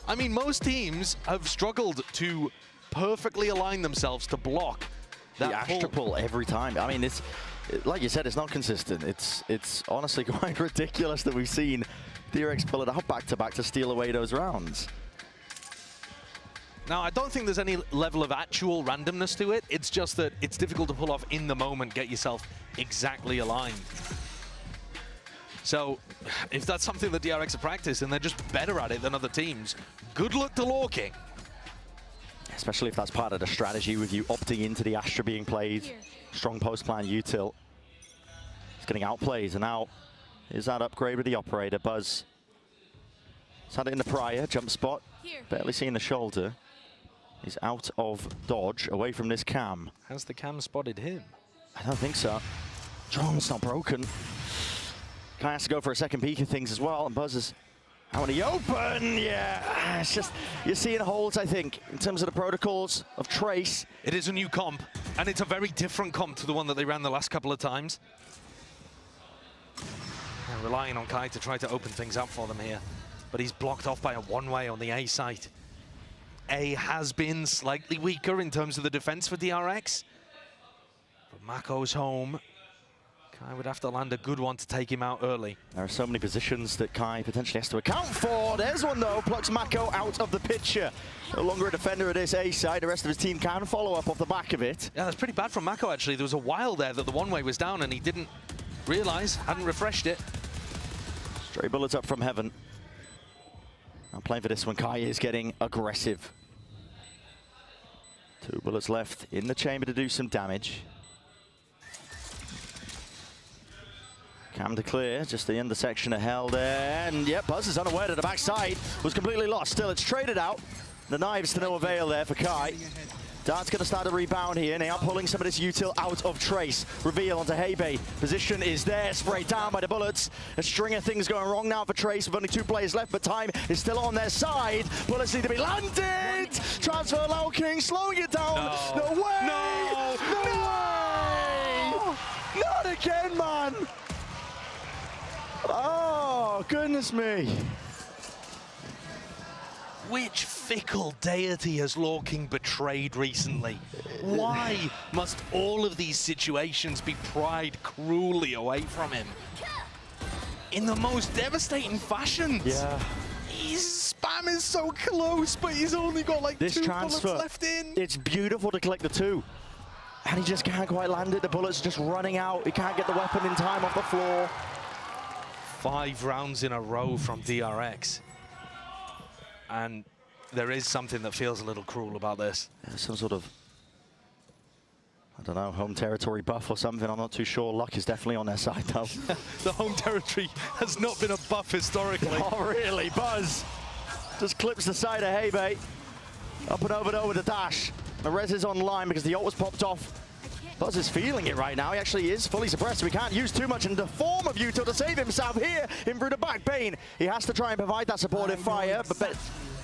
I mean, most teams have struggled to perfectly align themselves to block that The Astra pull every time. I mean, it's like you said, it's not consistent. It's honestly quite ridiculous that we've seen DRX pull it out back-to-back to steal away those rounds. Now, I don't think there's any level of actual randomness to it. It's just that it's difficult to pull off in the moment, get yourself exactly aligned. So, if that's something that DRX have practiced and they're just better at it than other teams, good luck to Lorking. Especially if that's part of the strategy with you opting into the Astra being played. Strong post-plan util. It's getting outplayed, and now is that upgrade with the operator. Buzz has had it in the prior, jump spot. Barely seeing the shoulder. He's out of dodge, away from this cam. Has the cam spotted him? I don't think so. Drone's not broken. Kai has to go for a second peek of things as well, and Buzz is out in the open. Yeah, it's just, you're seeing holds, I think, in terms of the protocols of Trace. It is a new comp, and it's a very different comp to the one that they ran the last couple of times. They're relying on Kai to try to open things up for them here, but he's blocked off by a one-way on the A site. A has been slightly weaker in terms of the defense for DRX, but Mako's home. Kai would have to land a good one to take him out early. There are so many positions that Kai potentially has to account for. There's one though, plucks Mako out of the picture. No longer a defender at this A side. The rest of his team can follow up off the back of it. Yeah, that's pretty bad from Mako actually. There was a while there that the one-way was down and he didn't realize, hadn't refreshed it. Stray bullets up from heaven. I'm playing for this one. Kai is getting aggressive. 2 bullets left in the chamber to do some damage. Cam to clear, just the intersection of hell there. And yep, Buzz is unaware that the backside was completely lost. Still, it's traded out. The knives to no avail there for Kai. Dart's going to start a rebound here, and they are pulling some of this util out of Trace. Reveal onto Hebei. Position is there, sprayed down by the bullets. A string of things going wrong now for Trace with only 2 players left, but time is still on their side. Bullets need to be landed! Transfer Lowking, slowing it down. No way! No way! Not again, man! Oh, goodness me. Which fickle deity has Lorking betrayed recently? Why must all of these situations be pried cruelly away from him? In the most devastating fashions. Yeah. His spam is so close, but he's only got like This 2 transfer, bullets left in. It's beautiful to collect the 2. And he just can't quite land it. The bullet's just running out. He can't get the weapon in time off the floor. 5 rounds in a row from DRX. And there is something that feels a little cruel about this. There's some sort of, I don't know, home territory buff or something. I'm not too sure. Luck is definitely on their side, though. The home territory has not been a buff historically. Oh, really? Buzz just clips the side of Hebei. Up and over there with the dash. The res is online because the ult was popped off. Buzz is feeling it right now. He actually is fully suppressed, so he can't use too much in the form of util to save himself here in through the back. Bane, he has to try and provide that supportive fire, but at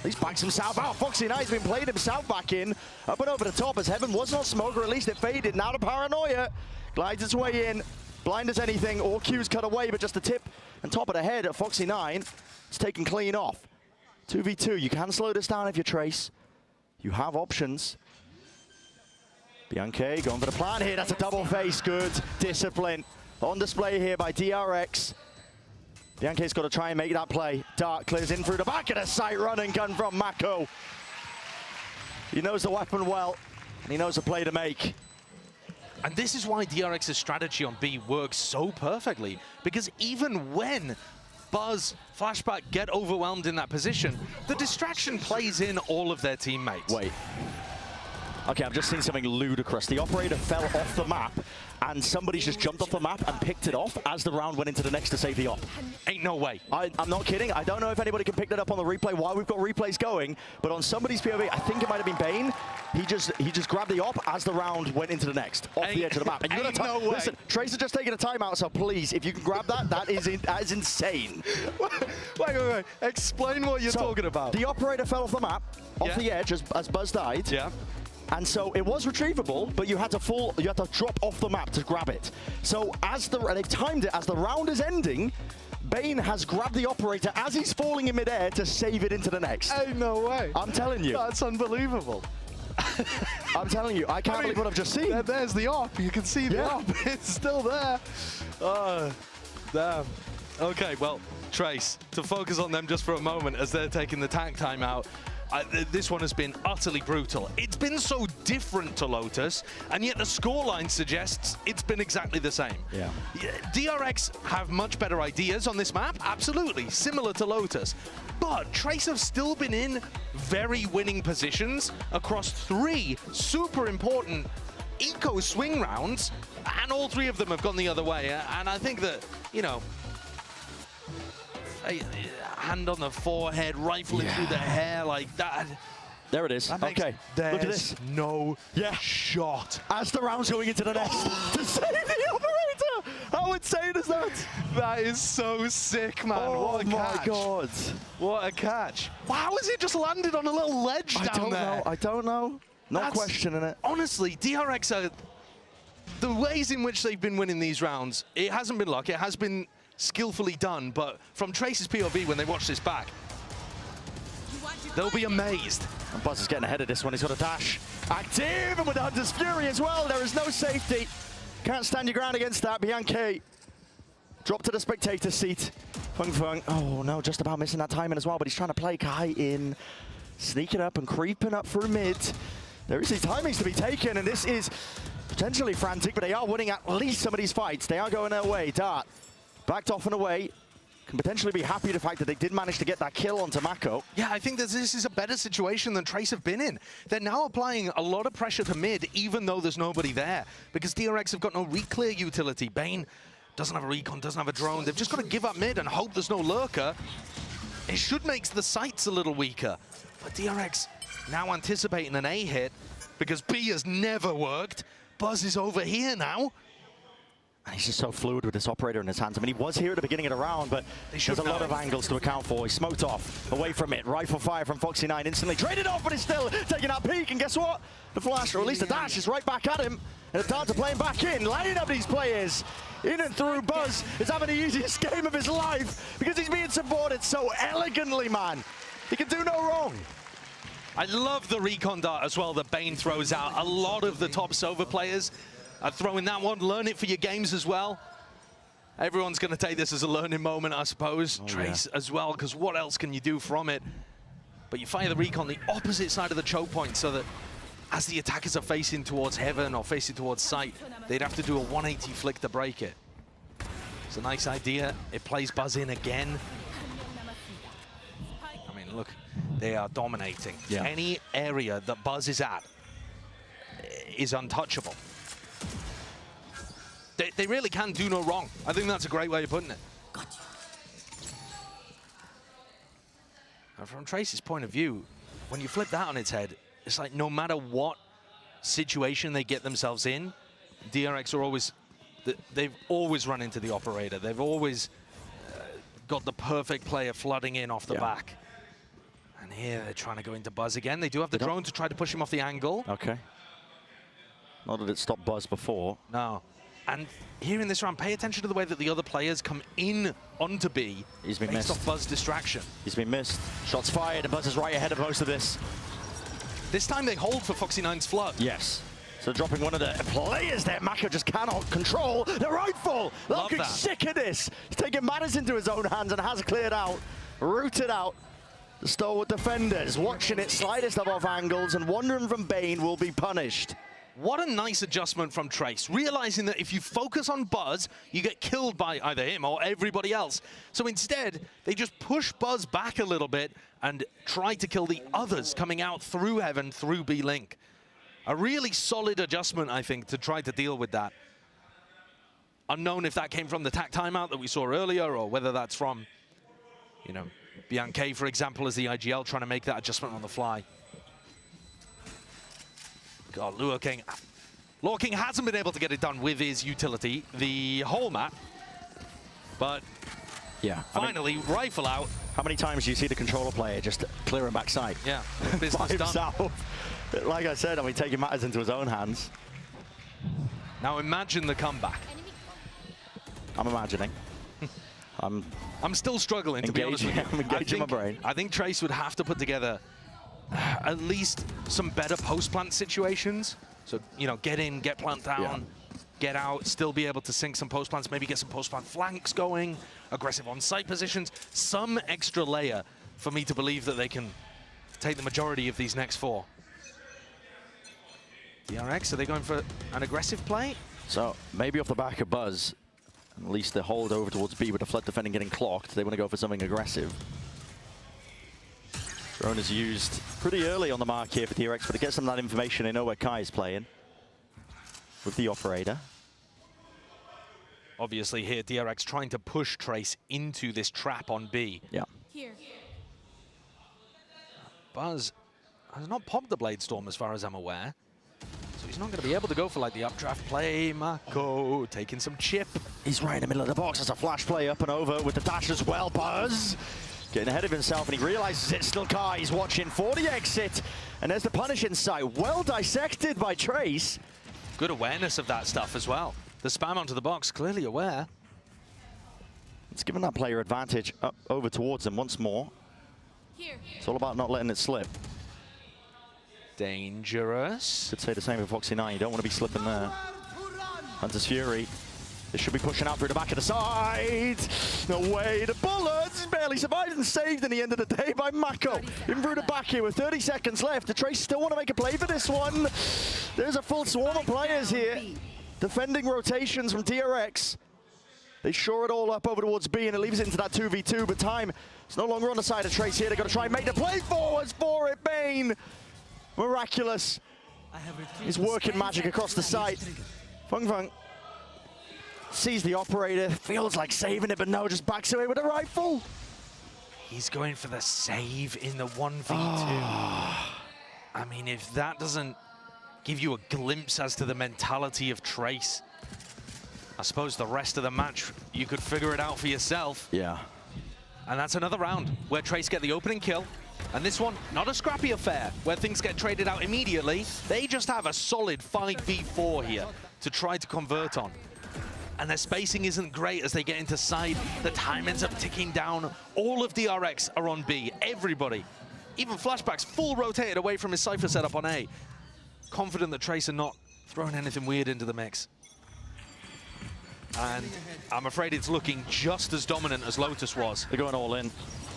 least backs himself out. Foxy Knight's been playing himself back in. Up and over the top as Heaven was not smoke, or at least it faded. Now the paranoia glides its way in. Blind as anything, all Q's cut away, but just the tip and top of the head at Foxy 9. It's taken clean off. 2v2, you can slow this down if you Trace. You have options. Bianchi going for the plan here. That's a double face. Good discipline on display here by DRX. Bianchi's got to try and make that play. Dart clears in through the back of the sight. Run and gun from Mako. He knows the weapon well, and he knows the play to make. And this is why DRX's strategy on B works so perfectly, because even when Buzz, Flashback get overwhelmed in that position, the distraction plays in all of their teammates. Wait. Okay, I've just seen something ludicrous. The operator fell off the map, and somebody just jumped off the map and picked it off as the round went into the next to save the op. Ain't no way. I'm not kidding. I don't know if anybody can pick that up on the replay while we've got replays going, but on somebody's POV, I think it might have been Bane. He just grabbed the op as the round went into the next, off the edge of the map. And you ain't no way. Listen, Tracer just taking a timeout, so please, if you can grab that, that is insane. Wait. Explain what you're talking about. The operator fell off the map, off Yeah. the edge as Buzz died. Yeah. And so it was retrievable, but you had to drop off the map to grab it. So they've timed it as the round is ending. Bane has grabbed the operator as he's falling in midair to save it into the next. Ain't no way. I'm telling you. That's unbelievable. I'm telling you, I can't believe what I've just seen. There's the op. You can see the op. It's still there. Oh, damn. Okay, well, Trace, to focus on them just for a moment as they're taking the tank timeout. This one has been utterly brutal. It's been so different to Lotus, and yet the scoreline suggests it's been exactly the same. Yeah. DRX have much better ideas on this map, absolutely, similar to Lotus. But Trace have still been in very winning positions across 3 super important eco swing rounds, and all 3 of them have gone the other way. And I think that, you know, a hand on the forehead, rifling through the hair like that. There it is. Okay, look at this. No shot. As the round's going into the next to save the operator. How insane is that? That is so sick, man. Oh what a my catch. God. What a catch. Wow, has it just landed on a little ledge down there? I don't know. Not That's- questioning it. Honestly, DRX are... The ways in which they've been winning these rounds, it hasn't been luck, it has been skillfully done, but from Trace's POV, when they watch this back, they'll be amazed. And Buzz is getting ahead of this one. He's got a dash. Active, and with the Hunter's Fury as well. There is no safety. Can't stand your ground against that. Bianchi drop to the spectator seat. Feng. Oh no, just about missing that timing as well, but he's trying to play Kai in. Sneaking up and creeping up through mid. There is these timings to be taken, and this is potentially frantic, but they are winning at least some of these fights. They are going their way. Dart backed off and away. Can potentially be happy the fact that they did manage to get that kill onto Mako. Yeah, I think that this is a better situation than Trace have been in. They're now applying a lot of pressure to mid, even though there's nobody there, because DRX have got no re-clear utility. Bane doesn't have a recon, doesn't have a drone. They've just got to give up mid and hope there's no lurker. It should make the sights a little weaker. But DRX now anticipating an A hit, because B has never worked. Buzz is over here now. And he's just so fluid with this operator in his hands. I mean, he was here at the beginning of the round, but there's a lot of angles to account for. He smoked off, away from it. Rifle fire from Foxy9 instantly. Traded off, but he's still taking that peek. And guess what? The flash, or at least the dash, is right back at him. And the Darts are playing back in, lining up these players. In and through. Buzz is having the easiest game of his life because he's being supported so elegantly, man. He can do no wrong. I love the recon dart as well that Bane throws out. A lot of the top Sova players are throwing that one. Learn it for your games as well. Everyone's going to take this as a learning moment, I suppose. Trace as well, because what else can you do from it? But you fire the recon the opposite side of the choke point so that as the attackers are facing towards heaven or facing towards sight, they'd have to do a 180 flick to break it. It's a nice idea. It plays Buzz in again. I mean, look, they are dominating. Yeah. Any area that Buzz is at is untouchable. They really can do no wrong. I think that's a great way of putting it. And from Trace's point of view, when you flip that on its head, it's like no matter what situation they get themselves in, DRX are always, they've always run into the operator. They've always got the perfect player flooding in off the back. And here they're trying to go into Buzz again. They do have the drone to try to push him off the angle. Okay. Not that it stopped Buzz before. No. And here in this round, pay attention to the way that the other players come in onto B. He's been based missed. off Buzz distraction. He's been missed. Shots fired, and Buzz is right ahead of most of this. This time they hold for Foxy9's flood. Yes. So dropping one of the players there, Mako just cannot control the rifle. Looking sick of this. He's taking matters into his own hands and has cleared out, rooted out. The stalwart defenders watching it slightest of off angles and wandering from Bane will be punished. What a nice adjustment from Trace, realizing that if you focus on Buzz, you get killed by either him or everybody else. So instead, they just push Buzz back a little bit and try to kill the others coming out through Heaven, through B-Link. A really solid adjustment, I think, to try to deal with that. Unknown if that came from the TAC timeout that we saw earlier, or whether that's from, you know, Bianchi, for example, as the IGL trying to make that adjustment on the fly. God, Lure King hasn't been able to get it done with his utility the whole map, but yeah, finally, rifle out. How many times do you see the controller player just clearing backside? Yeah, business by done. himself. Like I said, I mean, taking matters into his own hands. Now imagine the comeback. I'm imagining. I'm still struggling, to be honest with you. I'm engaging my brain. I think Trace would have to put together at least some better post-plant situations. So, you know, get in, get plant down, get out, still be able to sync some post-plants, maybe get some post-plant flanks going, aggressive on-site positions, some extra layer for me to believe that they can take the majority of these next 4. DRX, are they going for an aggressive play? So maybe off the back of Buzz, at least they hold over towards B with the flood defending getting clocked. They want to go for something aggressive. Drone is used pretty early on the mark here for DRX, but to get some of that information, they know where Kai is playing with the operator. Obviously here, DRX trying to push Trace into this trap on B. Yeah. Here. Buzz has not popped the Blade Storm as far as I'm aware. So he's not going to be able to go for like the updraft play. Mako taking some chip. He's right in the middle of the box. There's a flash play up and over with the dash as well. Buzz getting ahead of himself, and he realizes it's still Kai. He's watching for the exit, and there's the punish in sight. Well dissected by Trace. Good awareness of that stuff as well. The spam onto the box, clearly aware. It's given that player advantage up over towards him once more. Here. It's all about not letting it slip. Dangerous. Could say the same for Foxy9. You don't want to be slipping there. Hunter's Fury. They should be pushing out through the back of the side. No way, the bullets barely survived and saved in the end of the day by Mako. In through the back here with 30 seconds left. The Trace still want to make a play for this one. There's a full swarm of players here. Defending rotations from DRX. They shore it all up over towards B, and it leaves it into that 2v2, but time is no longer on the side of Trace here. They've got to try and make the play forwards for it. Bane, miraculous. He's working magic across the site. Fung Fung sees the operator, feels like saving it, but no, just backs away with a rifle. He's going for the save in the 1v2. I mean, if that doesn't give you a glimpse as to the mentality of Trace, I suppose the rest of the match, you could figure it out for yourself. Yeah. And that's another round where Trace get the opening kill. And this one, not a scrappy affair where things get traded out immediately. They just have a solid 5v4 here to try to convert on. And their spacing isn't great as they get into side. The time ends up ticking down. All of DRX are on B, everybody. Even Flashback's full rotated away from his Cypher setup on A. Confident that Trace are not throwing anything weird into the mix. And I'm afraid it's looking just as dominant as Lotus was. They're going all in.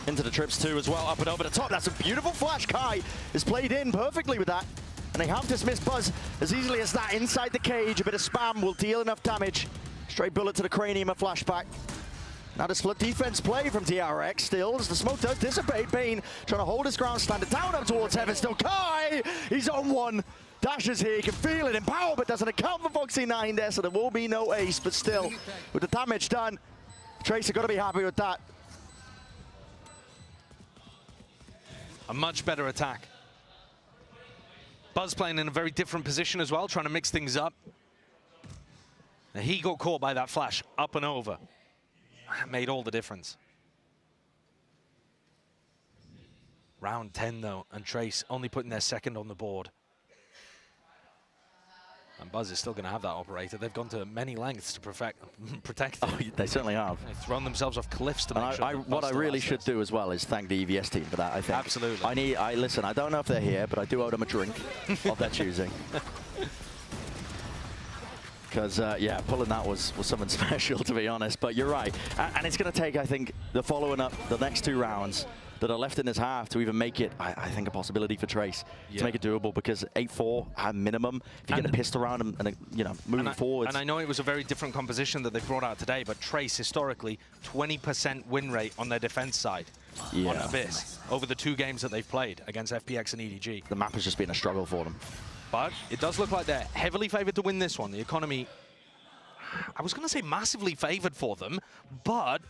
Into the trips too as well, up and over the top. That's a beautiful flash. Kai is played in perfectly with that. And they have dismissed Buzz as easily as that inside the cage. A bit of spam will deal enough damage. Straight bullet to the cranium of Flashback. Now this flood defense play from DRX still as the smoke does dissipate. Bane trying to hold his ground, stand it down up towards Heaven. Still Kai, he's on one. Dashes here, you can feel it in power, but doesn't account for Foxy9 there, so there will be no ace. But still, with the damage done, Trace have got to be happy with that. A much better attack. Buzz playing in a very different position as well, trying to mix things up. Now he got caught by that flash, up and over. That made all the difference. Round 10 though, and Trace only putting their second on the board. And Buzz is still going to have that operator. They've gone to many lengths to protect them. Oh, they certainly have. They've thrown themselves off cliffs to make sure. What I really should do as well is thank the EVS team for that, I think. Absolutely. Listen, I don't know if they're here, but I do owe them a drink of their choosing. Because, yeah, pulling that was something special, to be honest. But you're right. And it's going to take, I think, the following up, the next 2 rounds, that are left in this half to even make it, I think, a possibility for Trace to make it doable, because 8-4 at minimum, if you get pissed around and you know, moving forward. And I know it was a very different composition that they brought out today, but Trace, historically, 20% win rate on their defense side on Abyss over the 2 games that they've played against FPX and EDG. The map has just been a struggle for them. But it does look like they're heavily favored to win this one. The economy, I was going to say massively favored for them, but,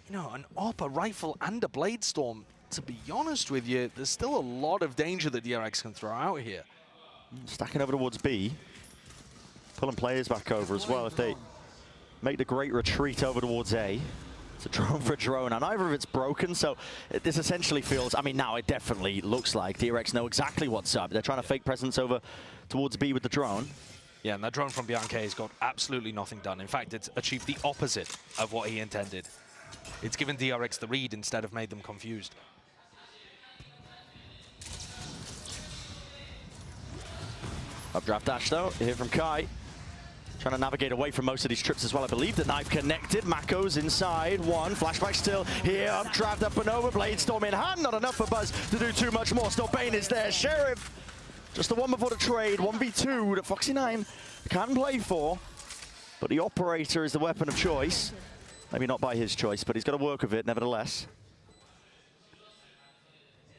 you know, an AWP, a rifle, and a Blade Storm, to be honest with you, there's still a lot of danger that DRX can throw out here. Stacking over towards B, pulling players back over as well. If they make the great retreat over towards A, it's a drone for a drone, and neither of it's broken, so this essentially feels, I mean, now it definitely looks like DRX know exactly what's up. They're trying to fake presence over towards B with the drone. Yeah, and that drone from Bianca has got absolutely nothing done. In fact, it's achieved the opposite of what he intended. It's given DRX the read instead of made them confused. Updraft dash though, here from Kai. Trying to navigate away from most of these trips as well. I believe the knife connected. Mako's inside one. Flashback still here. Updraft up and over. Blade Storm in hand. Not enough for Buzz to do too much more. Still Bane is there. Sheriff. Just the one before the trade. 1v2 that Foxy9 can play for. But the operator is the weapon of choice. Maybe not by his choice, but he's got to work with it nevertheless.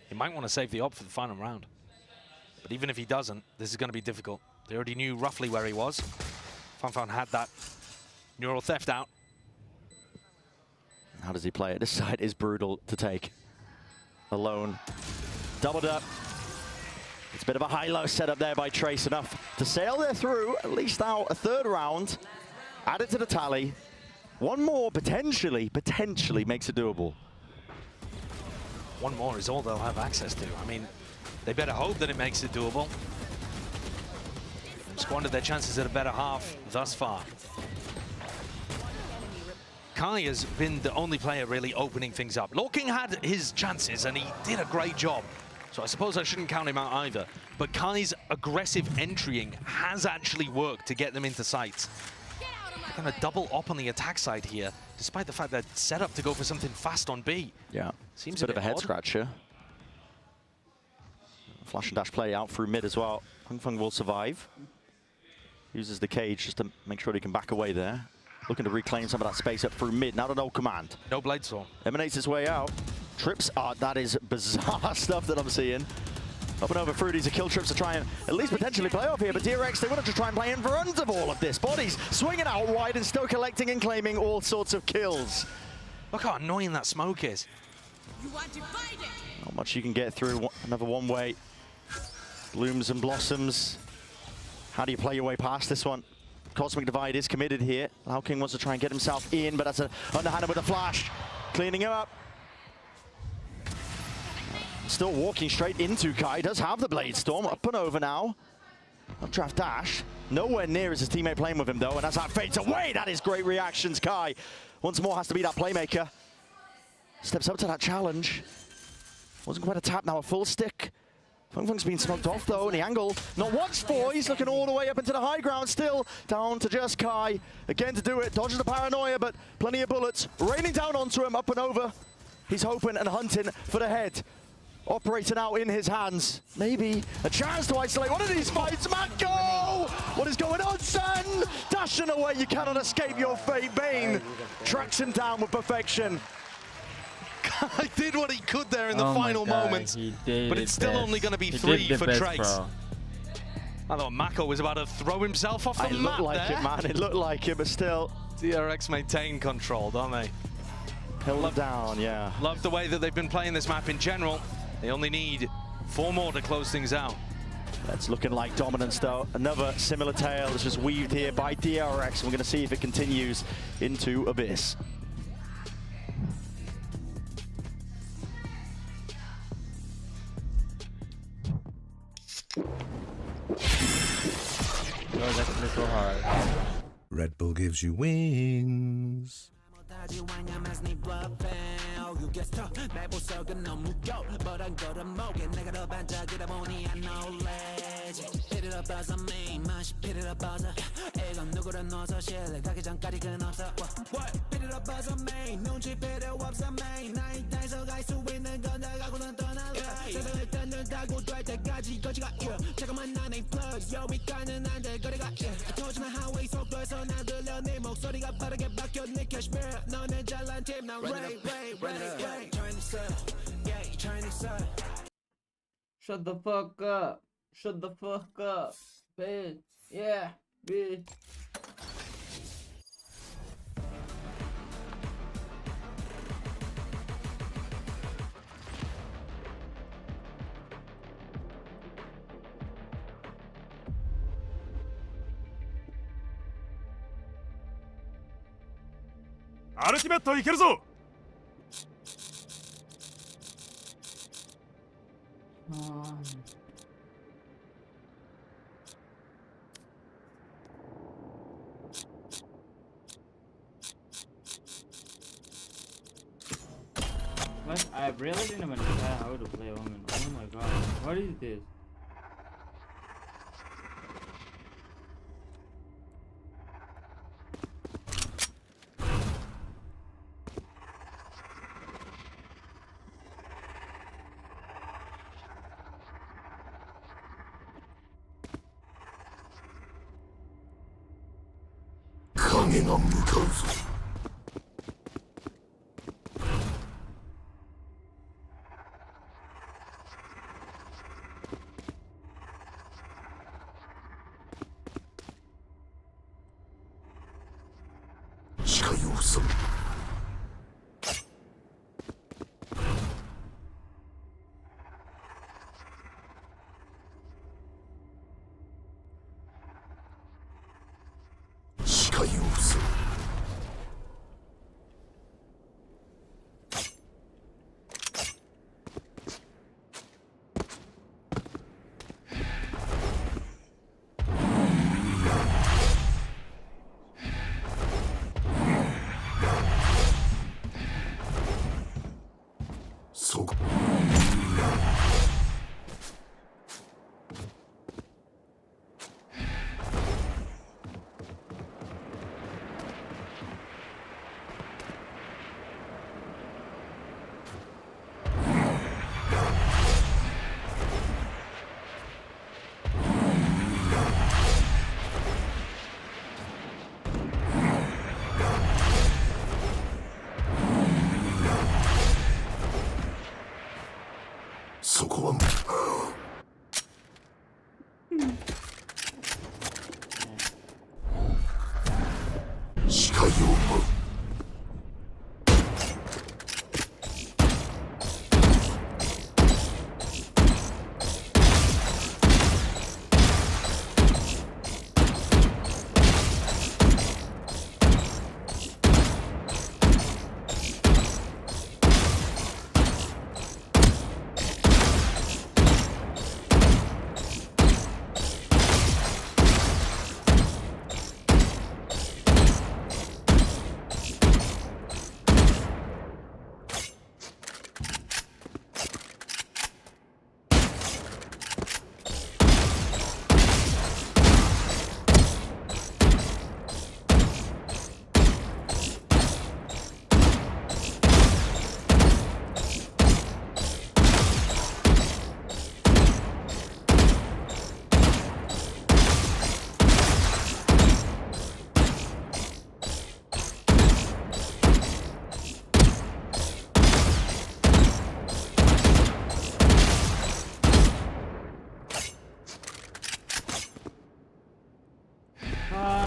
He might want to save the op for the final round. But even if he doesn't, this is going to be difficult. They already knew roughly where he was. Fanfan had that neural theft out. How does he play it? This side is brutal to take. Alone. Doubled up. It's a bit of a high-low setup there by Trace. Enough to sail there through, at least out a 3rd round. Add it to the tally. One more, potentially makes it doable. One more is all they'll have access to. I mean, they better hope that it makes it doable. Squandered their chances at a better half thus far. Kai has been the only player really opening things up. Lorking had his chances and he did a great job. So I suppose I shouldn't count him out either. But Kai's aggressive entrying has actually worked to get them into sights. They're going to double up on the attack side here, despite the fact they're set up to go for something fast on B. Yeah, seems a bit of a head odd. scratcher. Flash and dash play out through mid as well. Feng will survive. Uses the cage just to make sure he can back away there. Looking to reclaim some of that space up through mid. Now to no command. No Blade Storm. Emanates his way out. Trips. That is bizarre stuff that I'm seeing. Up and over Fruity's a kill trips to try and at least potentially play off here. But DRX, they wanted to try and play in front of all of this. Bodies swinging out wide and still collecting and claiming all sorts of kills. Look how annoying that smoke is. Not much you can get through. Another one-way. Blooms and blossoms. How do you play your way past this one? Cosmic Divide is committed here. Lao King wants to try and get himself in, but that's an underhanded with a flash. Cleaning him up. Still walking straight into Kai. Does have the Blade Storm. Up and over now. Updraft dash. Nowhere near is his teammate playing with him, though. And as that fades away, that is great reactions. Kai once more has to be that playmaker. Steps up to that challenge. Wasn't quite a tap, now a full stick. Feng's been smoked off though, and the angle not watched for. He's looking all the way up into the high ground still. Down to just Kai. Again to do it, dodges the paranoia, but plenty of bullets raining down onto him, up and over. He's hoping and hunting for the head. Operating out in his hands. Maybe a chance to isolate one of these fights. Mako! What is going on, son? Dashing away, you cannot escape your fate. Bane tracks him down with perfection. Kai did what he could there in the final moments, but it's still only going to be 3 for Trace. I thought Mako was about to throw himself off the map. It looked like there. it, man. It looked like it, but still. DRX maintain control, don't they? Held down, yeah. Love the way that they've been playing this map in general. They only need 4 more to close things out. That's looking like dominance, though. Another similar tale is just weaved here by DRX. We're going to see if it continues into Abyss. Oh, that's so hard. Red Bull gives you wings. Shut the fuck up. Shut the fuck up. Bitch. Yeah, bitch. What? I really didn't understand how to play Omen. Oh my god. What is this?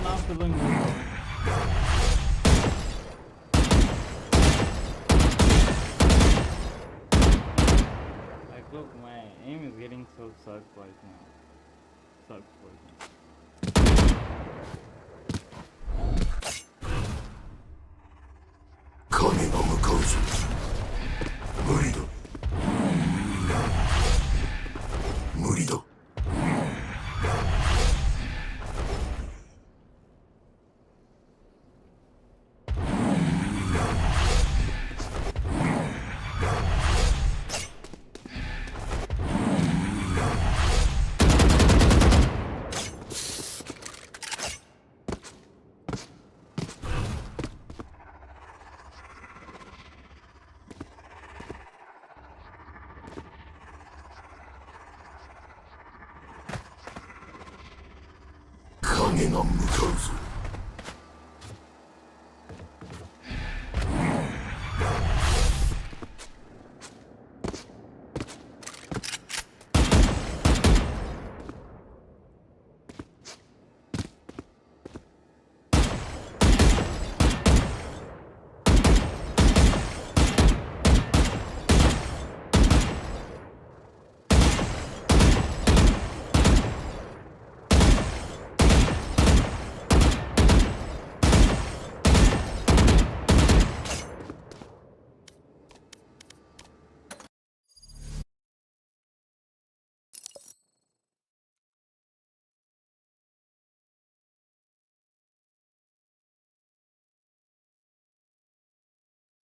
Not feeling good. Like, look, my aim is getting so sucked right now. Sucks right now.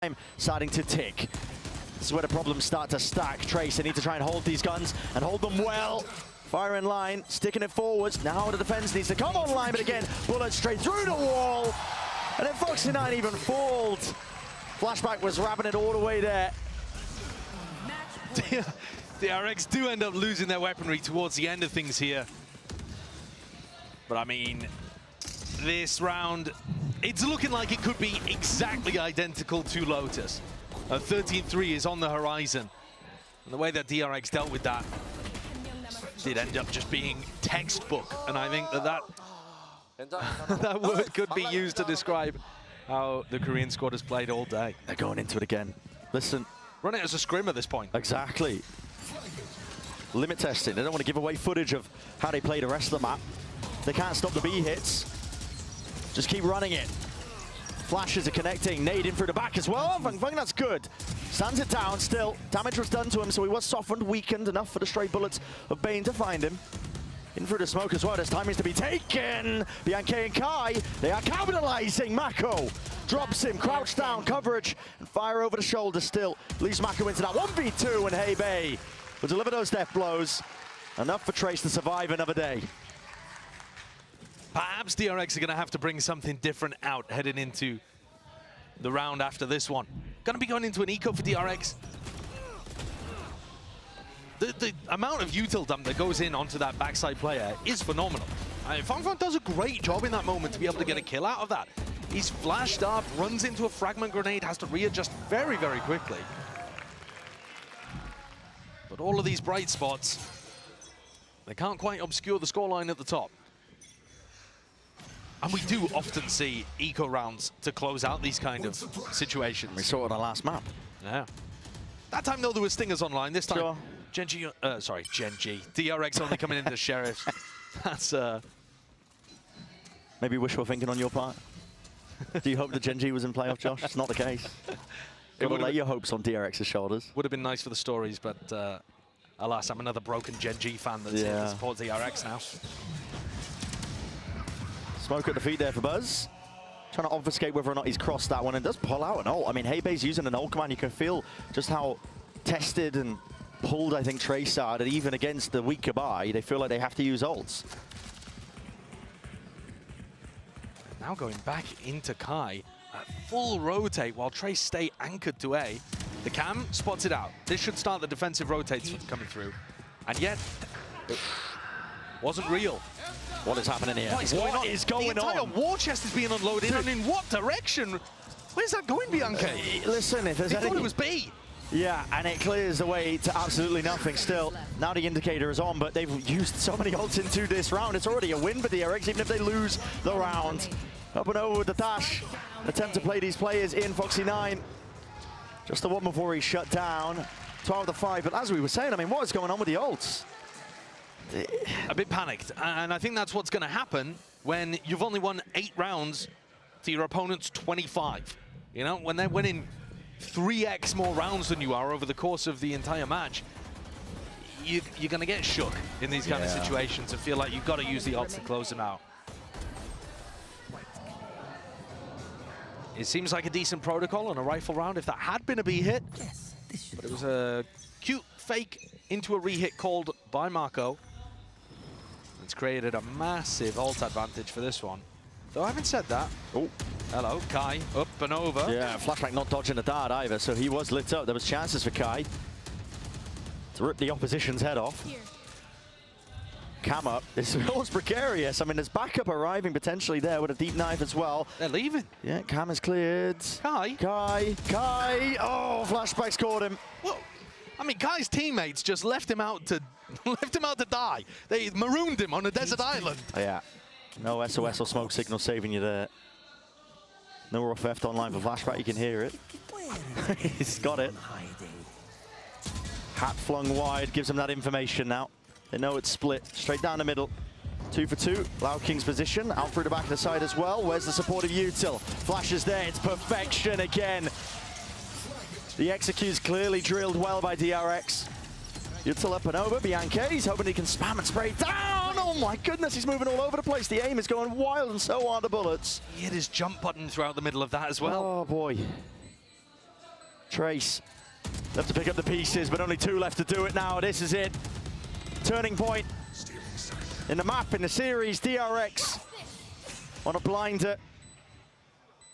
Time starting to tick. This is where the problems start to stack. Trace, they need to try and hold these guns and hold them well. Fire in line, sticking it forwards. Now the defense needs to come online, but again, bullet straight through the wall. And then Foxy9 even fooled. Flashback was wrapping it all the way there. DRX do end up losing their weaponry towards the end of things here. But I mean, this round, it's looking like it could be exactly identical to Lotus. 13-3 is on the horizon. And the way that DRX dealt with that did end up just being textbook. And I think that that word could be used to describe how the Korean squad has played all day. They're going into it again. Listen. Run it as a scrim at this point. Exactly. Limit testing. They don't want to give away footage of how they play the rest of the map. They can't stop the B hits. Just keep running it. Flashes are connecting. Nade in through the back as well. Fang, that's good. Stands it down still. Damage was done to him, so he was softened, weakened enough for the stray bullets of Bane to find him. In through the smoke as well. There's timings to be taken. Bianca and Kai, they are capitalizing. Mako drops him, crouch down, coverage, and fire over the shoulder still. Leaves Mako into that 1v2, and Heibei will deliver those death blows. Enough for Trace to survive another day. Perhaps DRX are going to have to bring something different out heading into the round after this one. Going to be going into an eco for DRX. The amount of util dump that goes in onto that backside player is phenomenal. Fang does a great job in that moment to be able to get a kill out of that. He's flashed up, runs into a fragment grenade, has to readjust very, very quickly. But all of these bright spots, they can't quite obscure the scoreline at the top. And we do often see eco rounds to close out these kind of situations. We saw it on the last map. Yeah. That time, though, there were Stingers online. This time, sure. Genji, DRX only coming into the Sheriffs. That's, Maybe wishful thinking on your part. Do you hope that Genji was in playoff, Josh? It's not the case. Gotta lay your hopes on DRX's shoulders. Would have been nice for the stories, but alas, I'm another broken Genji fan that's here to support DRX now. Smoke at the feet there for Buzz. Trying to obfuscate whether or not he's crossed that one and does pull out an ult. I mean, Heibei's using an ult command. You can feel just how tested and pulled, I think, Trace are, that even against the weaker buy, they feel like they have to use ults. Now going back into Kai, full rotate while Trace stay anchored to A. The cam spots it out. This should start the defensive rotates coming through. And yet, it wasn't real. What is happening here? What is going on? The entire war chest is being unloaded, and in what direction? Where's that going, Bianca? Listen, if there's I thought it was B. Yeah, and it clears the way to absolutely nothing still. Now the indicator is on, but they've used so many ults into this round. It's already a win for DRX, even if they lose the round. Up and over with the dash. Attempt to play these players in Foxy9. Just the one before he's shut down. 12-5, but as we were saying, I mean, what is going on with the ults? A bit panicked, and I think that's what's going to happen when you've only won 8 rounds to your opponent's 25. You know, when they're winning 3x more rounds than you are over the course of the entire match, you're going to get shook in these kind of situations and feel like you've got to use the ults to close them out. It seems like a decent protocol on a rifle round if that had been a B hit, but it was a cute fake into a re-hit called by Mako. It's created a massive ult advantage for this one. Though having said that, oh, hello, Kai, up and over. Yeah, Flashback not dodging the dart either, so he was lit up. There was chances for Kai to rip the opposition's head off. Cam up. This feels precarious. I mean, there's backup arriving potentially there with a deep knife as well. They're leaving. Yeah, Cam is cleared. Kai. Oh, flashbacks caught him. Well, I mean, Kai's teammates just left him out to die. They marooned him on a desert island. Oh, yeah. No SOS or smoke signal saving you there. No rough F online for flashback. You can hear it. He's got it. Hat flung wide gives him that information now. They know it's split. Straight down the middle. 2 for 2. Lau King's position. Out through the back of the side as well. Where's the support of Util? Flash is there. It's perfection again. The execute's clearly drilled well by DRX. Util up and over. Bianca, he's hoping he can spam and spray down. Oh my goodness, he's moving all over the place. The aim is going wild and so are the bullets. He hit his jump button throughout the middle of that as well. Oh boy. Trace. Have to pick up the pieces, but only 2 left to do it now. This is it. Turning point in the map, in the series. DRX on a blinder.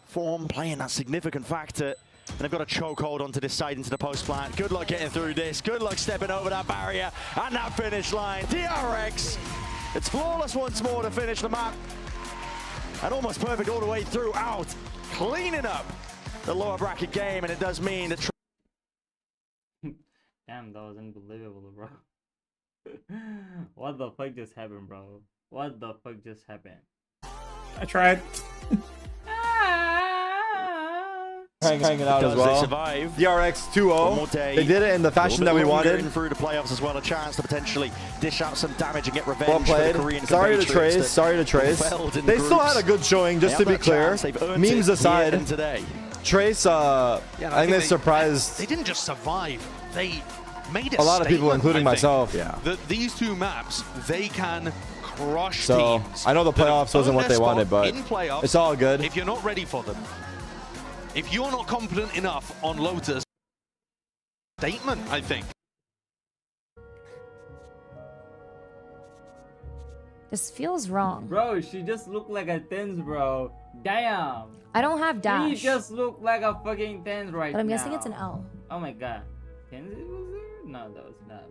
Form playing that significant factor. And they've got a chokehold onto this side into the post plant. Good luck getting through this. Good luck stepping over that barrier and that finish line. DRX, it's flawless once more to finish the map. And almost perfect all the way throughout. Cleaning up the lower bracket game, and it does mean that... Damn, that was unbelievable, bro. What the fuck just happened, bro? What the fuck just happened? I tried. Hanging out as well. They survive. DRX 2-0. They did it in the fashion that we wanted. Through the playoffs as well, a chance to potentially dish out some damage and get revenge. Well played. For the Korean Sorry to Trace. Sorry to Trace. They still had a good showing, just to be clear. Memes aside, today. Trace, I think they surprised. They didn't just survive. They made it a lot of people, including myself. Yeah. These 2 maps, they can crush so, teams. I know the playoffs wasn't what they wanted, but in playoffs, it's all good. If you're not ready for them, if you're not confident enough on Lotus, statement, I think. This feels wrong. Bro, she just looked like a tens, bro. Damn. I don't have dash. She just looked like a fucking tens right now. But I'm guessing it's an L. Oh my god. Tens was there? No, that was not.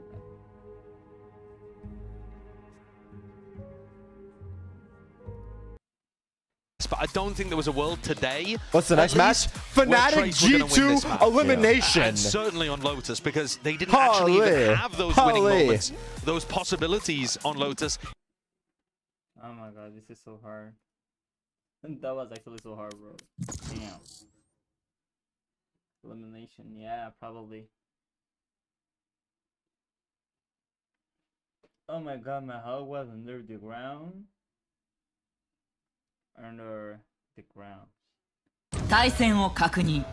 But I don't think there was a world today. What's the next match? Fnatic G2 elimination. And certainly on Lotus, because they didn't actually even have those winning moments, those possibilities on Lotus. Oh my god, this is so hard. That was actually so hard, bro. Damn. Elimination, yeah, probably. Oh my god, my heart was under the ground. Under the ground. 対戦を確認。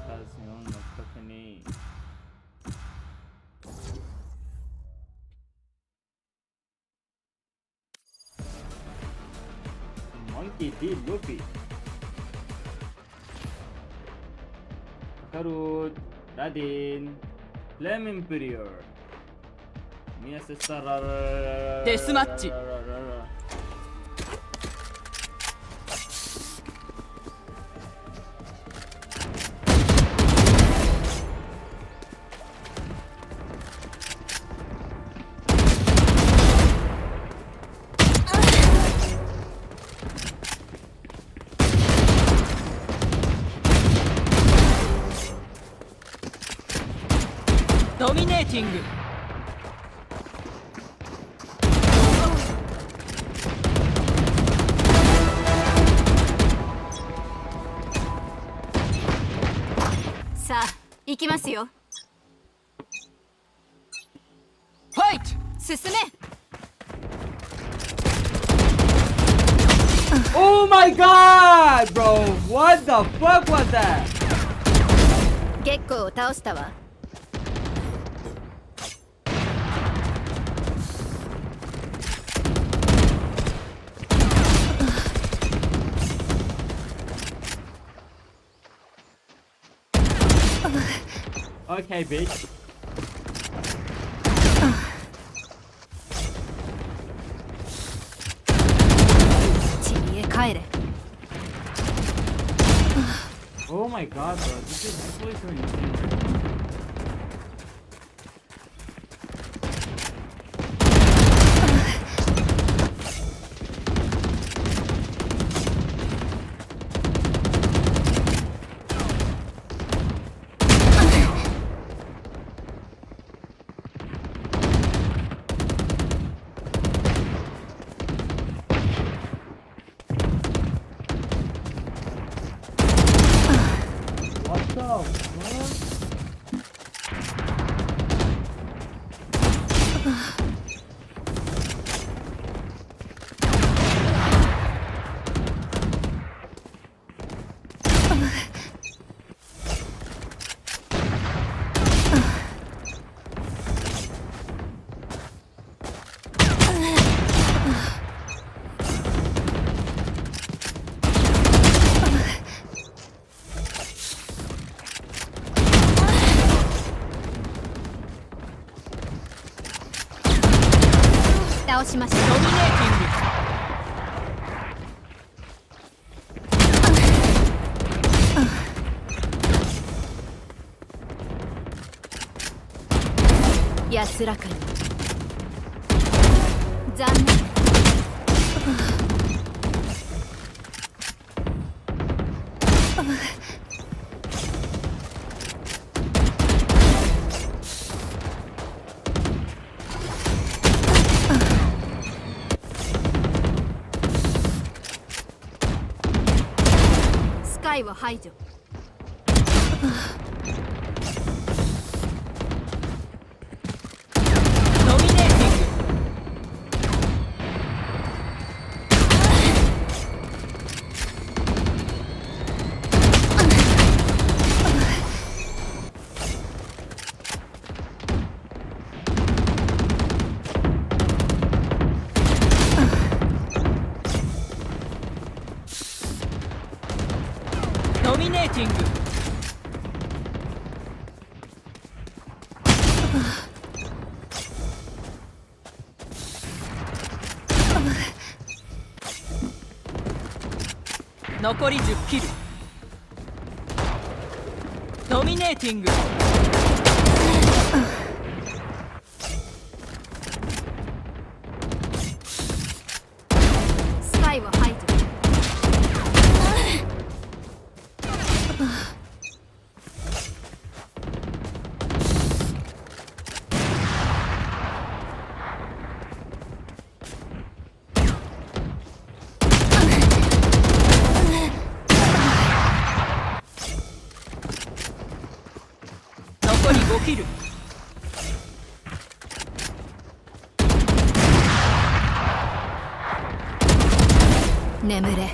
Monkey D. Luffy. Kakarut, Radin, Flame Imperior. Deathmatch. ドミネーティング。さあ、行きますよ。ファイト。進め。Oh my god, bro! What the fuck was that? 月光を倒したわ。Okay, bitch. Oh my god, bro. This is actually so insane. 倒しましドミネーティング安らかに残念スカイは排除ドミネーティングドミネーティング残り10キルドミネーティングスカイは排除残り5キル眠れ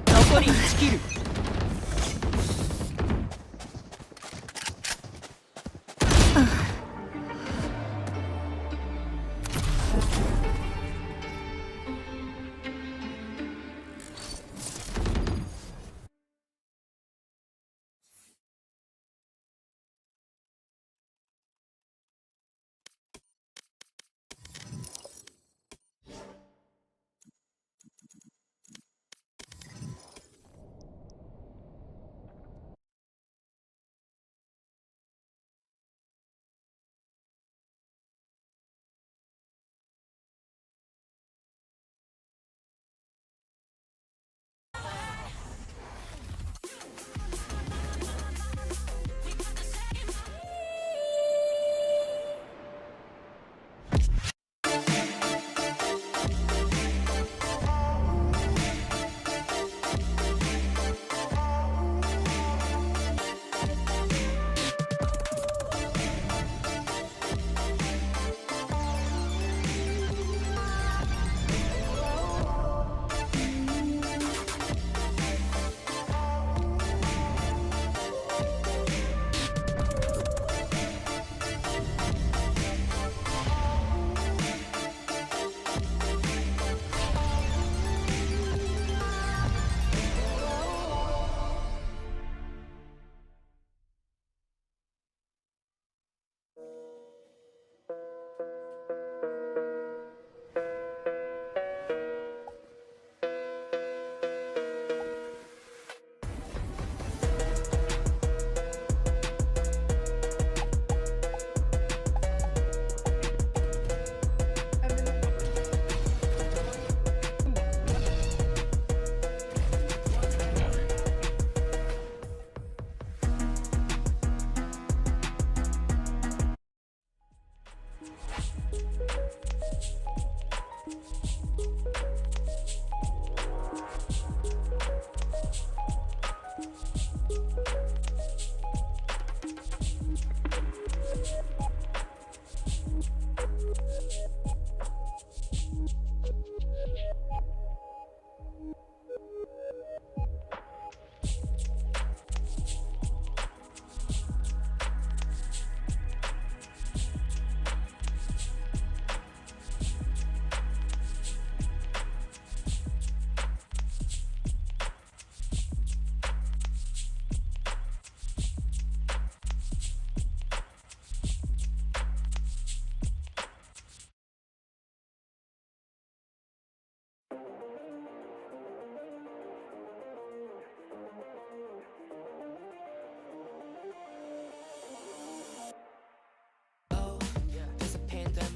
残り1キル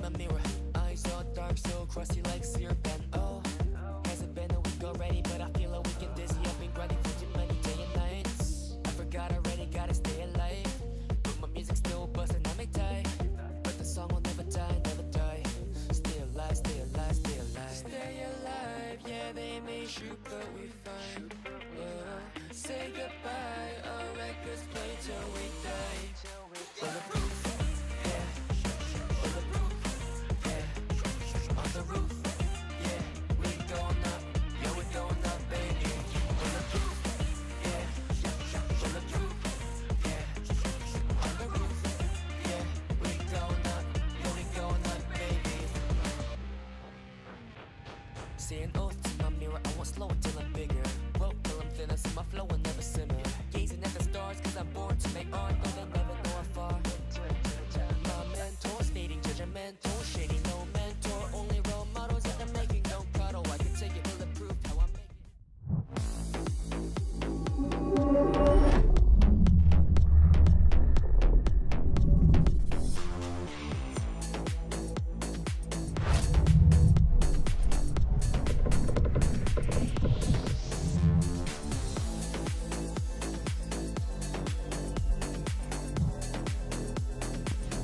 my mirror. Eyes all dark, so crusty like syrup. And oh, hasn't been a week already, but I feel a weekend dizzy. I've been grinding for too many day and nights. I forgot already, gotta stay alive. But my music's still busting, I may die, but the song will never die, never die. Stay alive, stay alive, stay alive. Stay alive, yeah, they may shoot, but we fine. Say goodbye, our records play till we die. On the roof, yeah. On the roof, yeah. On the roof, yeah. We going up, yeah, we going up, baby. On the roof, yeah. On the roof, yeah. On the roof, yeah. We going up, yeah, we going up, baby. Saying oath to my mirror, I won't slow it till I'm bigger. Broke till I'm thinner, so my flow will never simmer. Gazing at the stars, cause I'm born to make art, though they'll never know I'm far. My mentor, stating judgmental, shady, no mentor. Only role models that I'm making, don't cuddle. I can take it, bulletproof, how I make it.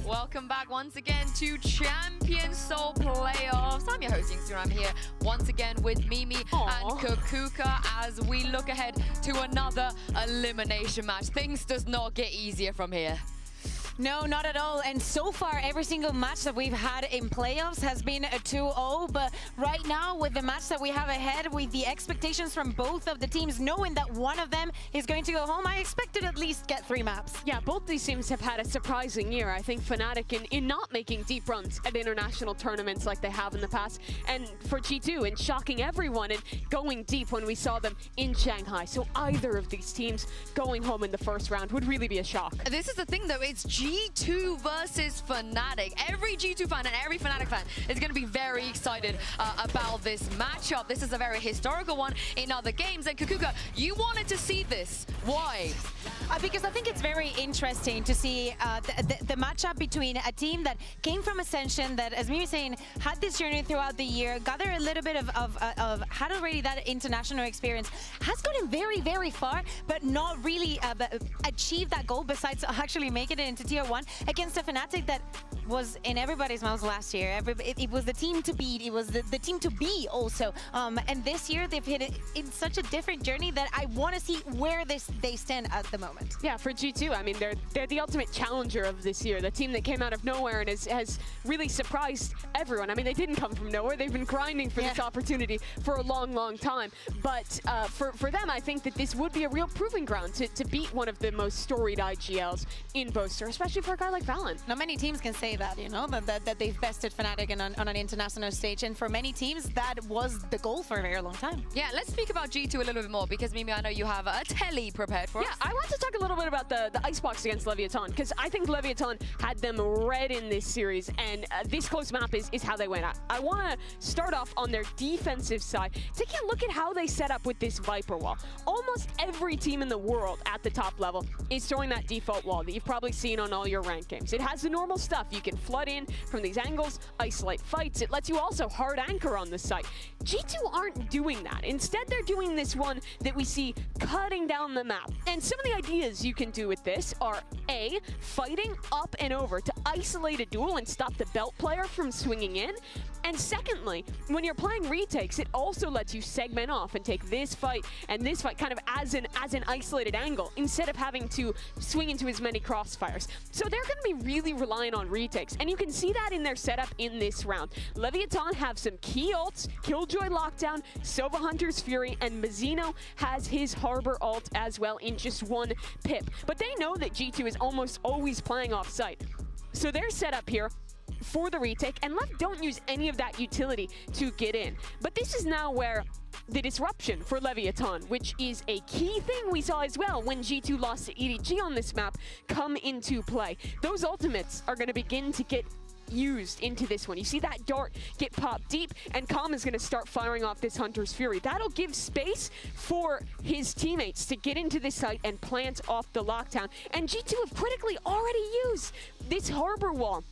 Welcome back once again to Champion Seoul Playoffs. I'm your host, Yingsu, and I'm here once again with Mimi and Kakuka as we look ahead to another elimination match. Things does not get easier from here. No, not at all. And so far, every single match that we've had in playoffs has been a 2-0. But right now, with the match that we have ahead, with the expectations from both of the teams, knowing that one of them is going to go home, I expect to at least get 3 maps. Yeah, both these teams have had a surprising year. I think Fnatic in not making deep runs at international tournaments like they have in the past. And for G2 in shocking everyone and going deep when we saw them in Shanghai. So either of these teams going home in the first round would really be a shock. This is the thing, though. It's G2 versus Fnatic. Every G2 fan and every Fnatic fan is going to be very excited about this matchup. This is a very historical one in other games. And Kakuka, you wanted to see this. Why? Because I think it's very interesting to see the matchup between a team that came from Ascension, that, as Mimi was saying, had this journey throughout the year, gathered a little bit of had already that international experience, has gotten very, very far, but not really achieved that goal besides actually making it into Tier 1 against a Fnatic that was in everybody's mouths last year. It was the team to beat. It was the team to be also. And this year they've hit it in such a different journey that I want to see where they stand at the moment. Yeah, for G2, I mean, they're the ultimate challenger of this year. The team that came out of nowhere and has really surprised everyone. I mean, they didn't come from nowhere. They've been grinding for this opportunity for a long, long time. But for them, I think that this would be a real proving ground to beat one of the most storied IGLs in Boaster, especially for a guy like Valen. Not many teams can say that, you know, that they've bested Fnatic on an international stage. And for many teams, that was the goal for a very long time. Yeah, let's speak about G2 a little bit more because, Mimi, I know you have a telly prepared for us. Yeah, I want to talk a little bit about the Icebox against Leviathan because I think Leviathan had them red in this series, and this close map is how they went. I want to start off on their defensive side, taking a look at how they set up with this Viper wall. Almost every team in the world at the top level is throwing that default wall that you've probably seen on all your ranked games. It has the normal stuff. You can flood in from these angles, isolate fights. It lets you also hard anchor on the site. G2 aren't doing that. Instead, they're doing this one that we see cutting down the map. And some of the ideas you can do with this are A, fighting up and over to isolate a duel and stop the belt player from swinging in. And secondly, when you're playing retakes, it also lets you segment off and take this fight and this fight kind of as an isolated angle instead of having to swing into as many crossfires. So they're going to be really relying on retakes, and you can see that in their setup in this round. Leviathan have some key ults, Killjoy Lockdown, Sova Hunter's Fury, and Mazzino has his Harbor ult as well in just 1 pip. But they know that G2 is almost always playing off site. So they're set up here for the retake, and Lev don't use any of that utility to get in. But this is now where the disruption for Leviathan, which is a key thing we saw as well when G2 lost to EDG on this map, come into play. Those ultimates are going to begin to get used into this one. You see that dart get popped deep, and Calm is going to start firing off this Hunter's Fury. That'll give space for his teammates to get into this site and plant off the lockdown. And G2 have critically already used this Harbor wall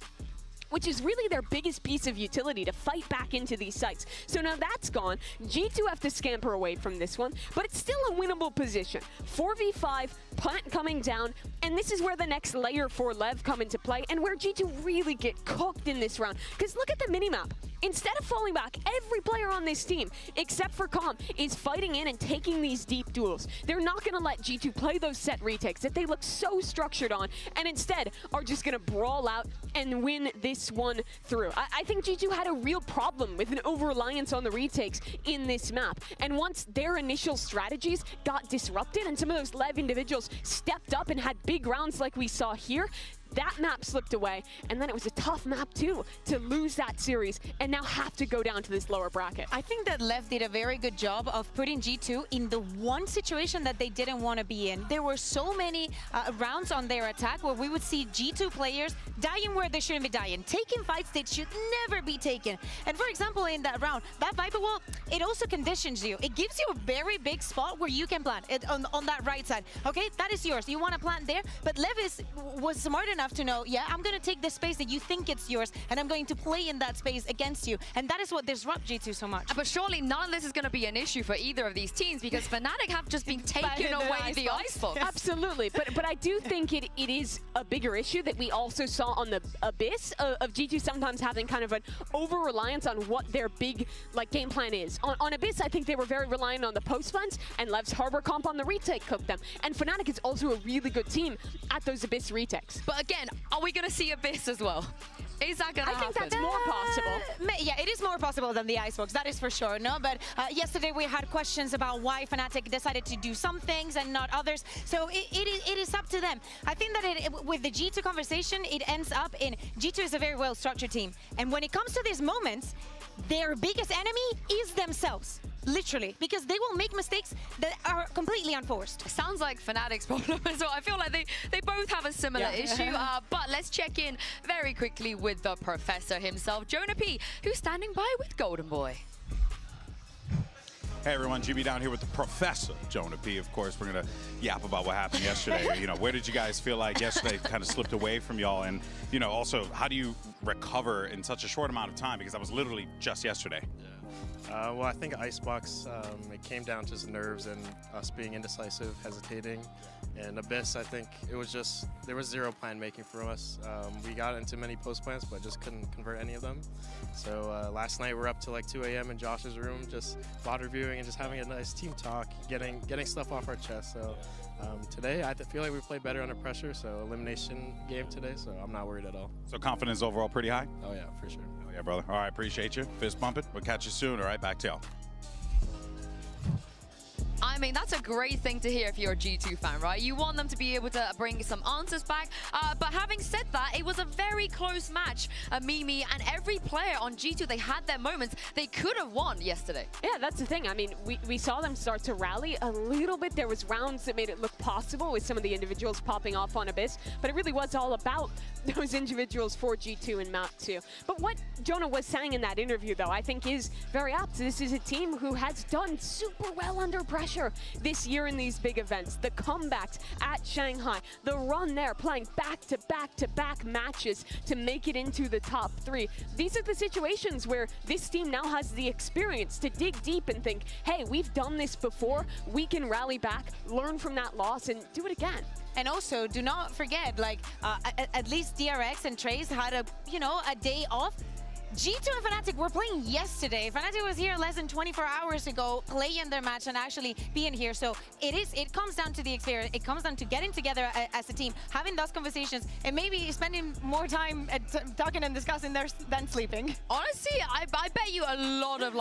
which is really their biggest piece of utility to fight back into these sites. So now that's gone. G2 have to scamper away from this one, but it's still a winnable position. 4v5, plant coming down, and this is where the next layer for Lev come into play, and where G2 really get cooked in this round. Because look at the minimap. Instead of falling back, every player on this team, except for Calm, is fighting in and taking these deep duels. They're not going to let G2 play those set retakes that they look so structured on, and instead are just going to brawl out and win this one through. I think G2 had a real problem with an over-reliance on the retakes in this map. And once their initial strategies got disrupted and some of those Lev individuals stepped up and had big rounds like we saw here, that map slipped away, and then it was a tough map too to lose that series and now have to go down to this lower bracket. I think that Lev did a very good job of putting G2 in the one situation that they didn't want to be in. There were so many rounds on their attack where we would see G2 players dying where they shouldn't be dying, taking fights that should never be taken. And for example, in that round, that Viper wall, it also conditions you. It gives you a very big spot where you can plant it on that right side. Okay, that is yours. You want to plant there, but Lev was smart enough to know, yeah, I'm going to take the space that you think it's yours, and I'm going to play in that space against you. And that is what disrupts G2 so much. But surely none of this is going to be an issue for either of these teams, because Fnatic have just been taking away the Icebox. Absolutely, but I do think it is a bigger issue that we also saw on the Abyss of G2 sometimes having kind of an over-reliance on what their big game plan is. On Abyss, I think they were very reliant on the post plans, and Lev's Harbor comp on the retake cooked them. And Fnatic is also a really good team at those Abyss retakes. But again, are we going to see Abyss as well? Is that going to happen? I think that's more possible. Yeah, it is more possible than the Icebox, that is for sure, no? But yesterday we had questions about why Fnatic decided to do some things and not others, so it is up to them. I think that with the G2 conversation, it ends up in G2 is a very well-structured team, and when it comes to these moments, their biggest enemy is themselves. Literally, because they will make mistakes that are completely unforced. Sounds like Fnatic's problem as well. I feel like they both have a similar issue. But let's check in very quickly with the professor himself, Jonah P, who's standing by with Golden Boy. Hey everyone, GB down here with the Professor, Jonah P. Of course, we're gonna yap about what happened yesterday. Where did you guys feel like yesterday kind of slipped away from y'all? And, also, how do you recover in such a short amount of time? Because that was literally just yesterday. Well, I think Icebox, it came down to some nerves and us being indecisive, hesitating. And Abyss, I think it was just, there was zero plan making for us. We got into many post plans, but just couldn't convert any of them. So last night we're up to like 2 a.m. in Josh's room, just VOD reviewing and just having a nice team talk, getting stuff off our chest. So today I feel like we played better under pressure, so elimination game today, so I'm not worried at all. So confidence overall pretty high? Oh yeah, for sure. Oh yeah, brother. All right, appreciate you. Fist bumping. We'll catch you soon. All right, back to y'all. I mean, that's a great thing to hear if you're a G2 fan, right? You want them to be able to bring some answers back. But having said that, it was a very close match. Mimi and every player on G2, they had their moments. They could have won yesterday. Yeah, that's the thing. I mean, we saw them start to rally a little bit. There was rounds that made it look possible with some of the individuals popping off on Abyss. But it really was all about those individuals for G2 and Map 2. But what Jonah was saying in that interview, though, I think is very apt. This is a team who has done super well under pressure this year in these big events. The comebacks at Shanghai, the run there, playing back-to-back-to-back matches to make it into the top 3. These are the situations where this team now has the experience to dig deep and think, hey, we've done this before, we can rally back, learn from that loss, and do it again. And also, do not forget, at least DRX and Trace had a day off. G2 and Fnatic were playing yesterday. Fnatic was here less than 24 hours ago, playing their match and actually being here. So it comes down to the experience. It comes down to getting together as a team, having those conversations, and maybe spending more time talking and discussing than sleeping. Honestly, I bet you a lot of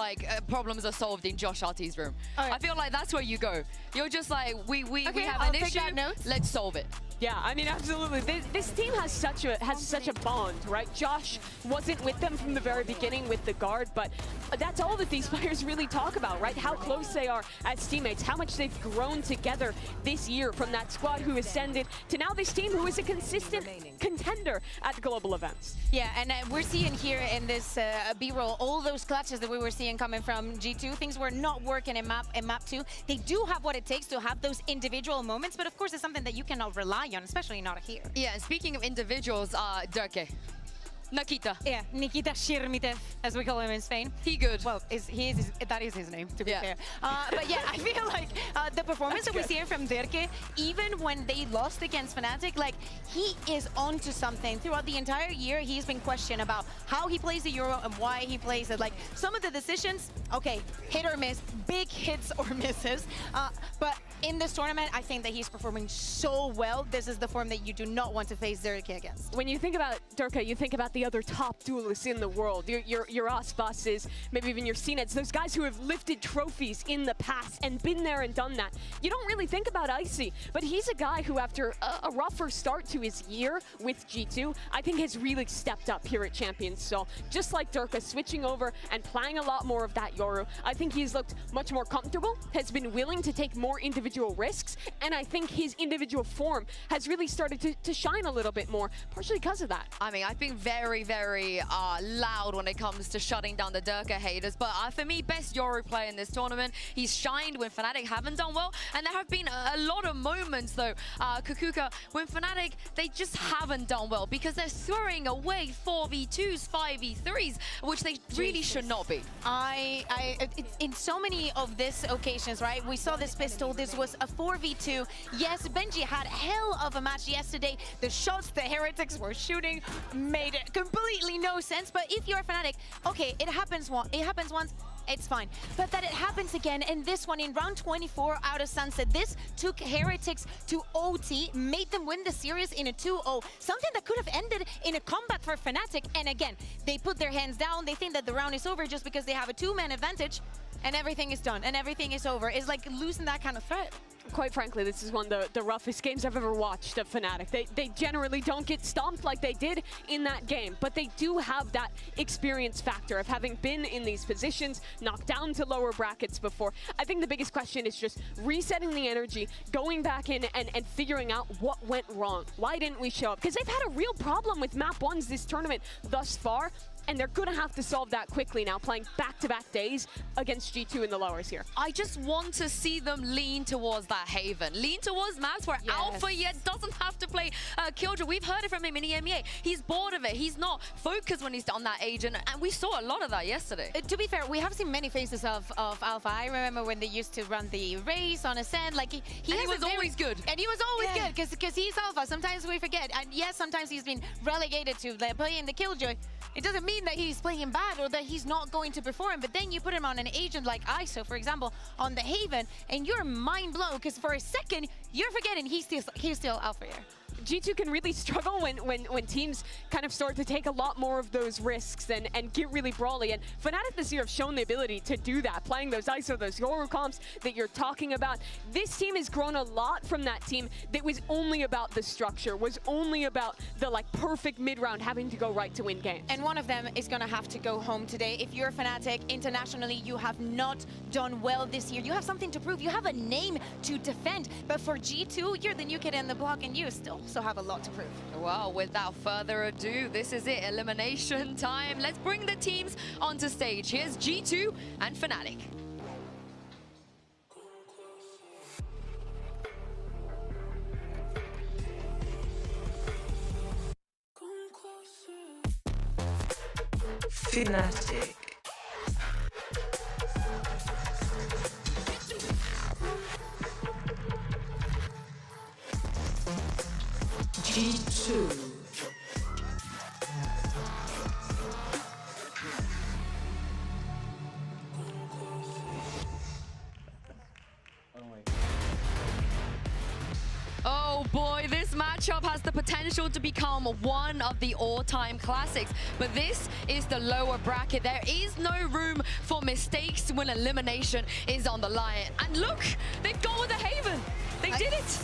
problems are solved in Josh RT's room. Right. I feel like that's where you go. You're just like, we have an issue, let's solve it. Yeah, I mean, absolutely. This team has such a bond, right? Josh wasn't with them from the very beginning with the guard, but that's all that these players really talk about, right? How close they are as teammates, how much they've grown together this year from that squad who ascended to now this team who is a consistent contender at global events. Yeah, and we're seeing here in this B-roll all those clutches that we were seeing coming from G2. Things were not working in map 2. They do have what it takes to have those individual moments, but of course it's something that you cannot rely on, especially not here. Yeah, and speaking of individuals, Dirke. Nikita. Yeah, Nikita Shirmitev, as we call him in Spain. He good. Well, that is his name, to be fair. But yeah, I feel like the performance that we see here from Dirke, even when they lost against Fnatic, like, he is onto something. Throughout the entire year, he's been questioned about how he plays the Euro and why he plays it. Like, some of the decisions, okay, hit or miss, big hits or misses. But in this tournament, I think that he's performing so well. This is the form that you do not want to face Dirke against. When you think about Dirke, you think about the other top duelists in the world. Your Aspases, maybe even your CNEDs, those guys who have lifted trophies in the past and been there and done that. You don't really think about Icy, but he's a guy who, after a rougher start to his year with G2, I think has really stepped up here at Champions Seoul. Just like Dirke, switching over and playing a lot more of that Yoru. I think he's looked much more comfortable, has been willing to take more individual risks, and I think his individual form has really started to shine a little bit more, partially because of that. I mean, I've been very, very loud when it comes to shutting down the Dirke haters, but for me, best Yoru player in this tournament. He's shined when Fnatic haven't done well, and there have been a lot of moments, though, Kukuka, when Fnatic, they just haven't done well because they're throwing away 4v2s, 5v3s, which they really should not be. In so many of these occasions, right, we saw this pistol, this was a 4v2. Yes, Benji had hell of a match yesterday. The shots the Heretics were shooting made completely no sense, but if you're Fnatic, okay, it happens once, it's fine. But that it happens again, and this one in round 24 out of Sunset, this took Heretics to OT, made them win the series in a 2-0, something that could have ended in a comeback for Fnatic, and again, they put their hands down, they think that the round is over just because they have a 2-man advantage, and everything is done, and everything is over. It's like losing that kind of threat. Quite frankly, this is one of the roughest games I've ever watched of Fnatic. They generally don't get stomped like they did in that game, but they do have that experience factor of having been in these positions, knocked down to lower brackets before. I think the biggest question is just resetting the energy, going back in and figuring out what went wrong. Why didn't we show up? Because they've had a real problem with map ones this tournament thus far, and they're going to have to solve that quickly now, playing back-to-back days against G2 in the lowers here. I just want to see them lean towards that Haven. Lean towards maps where Alpha yet doesn't have to play Killjoy. We've heard it from him in EMEA. He's bored of it. He's not focused when he's on that agent, and we saw a lot of that yesterday. To be fair, we have seen many faces of Alpha. I remember when they used to run the race on Ascend. Like he was always good. And he was always good because he's Alpha. Sometimes we forget. And yes, sometimes he's been relegated to playing the Killjoy. It doesn't mean that he's playing bad or that he's not going to perform, but then you put him on an agent like ISO, for example, on the Haven, and you're mind blown because for a second, you're forgetting he's still Alpha here. G2 can really struggle when teams kind of start to take a lot more of those risks and get really brawly. And Fnatic this year have shown the ability to do that, playing those ISO, those Yoru comps that you're talking about. This team has grown a lot from that team that was only about the structure, was only about the perfect mid-round having to go right to win games. And one of them is going to have to go home today. If you're Fnatic, internationally, you have not done well this year. You have something to prove. You have a name to defend. But for G2, you're the new kid in the block and you still have a lot to prove. Well, without further ado, this is it. Elimination time. Let's bring the teams onto stage. Here's G2 and Fnatic. Fnatic. G2. Oh boy, this matchup has the potential to become one of the all-time classics. But this is the lower bracket. There is no room for mistakes when elimination is on the line. And look, they've gone with the Haven. They did it.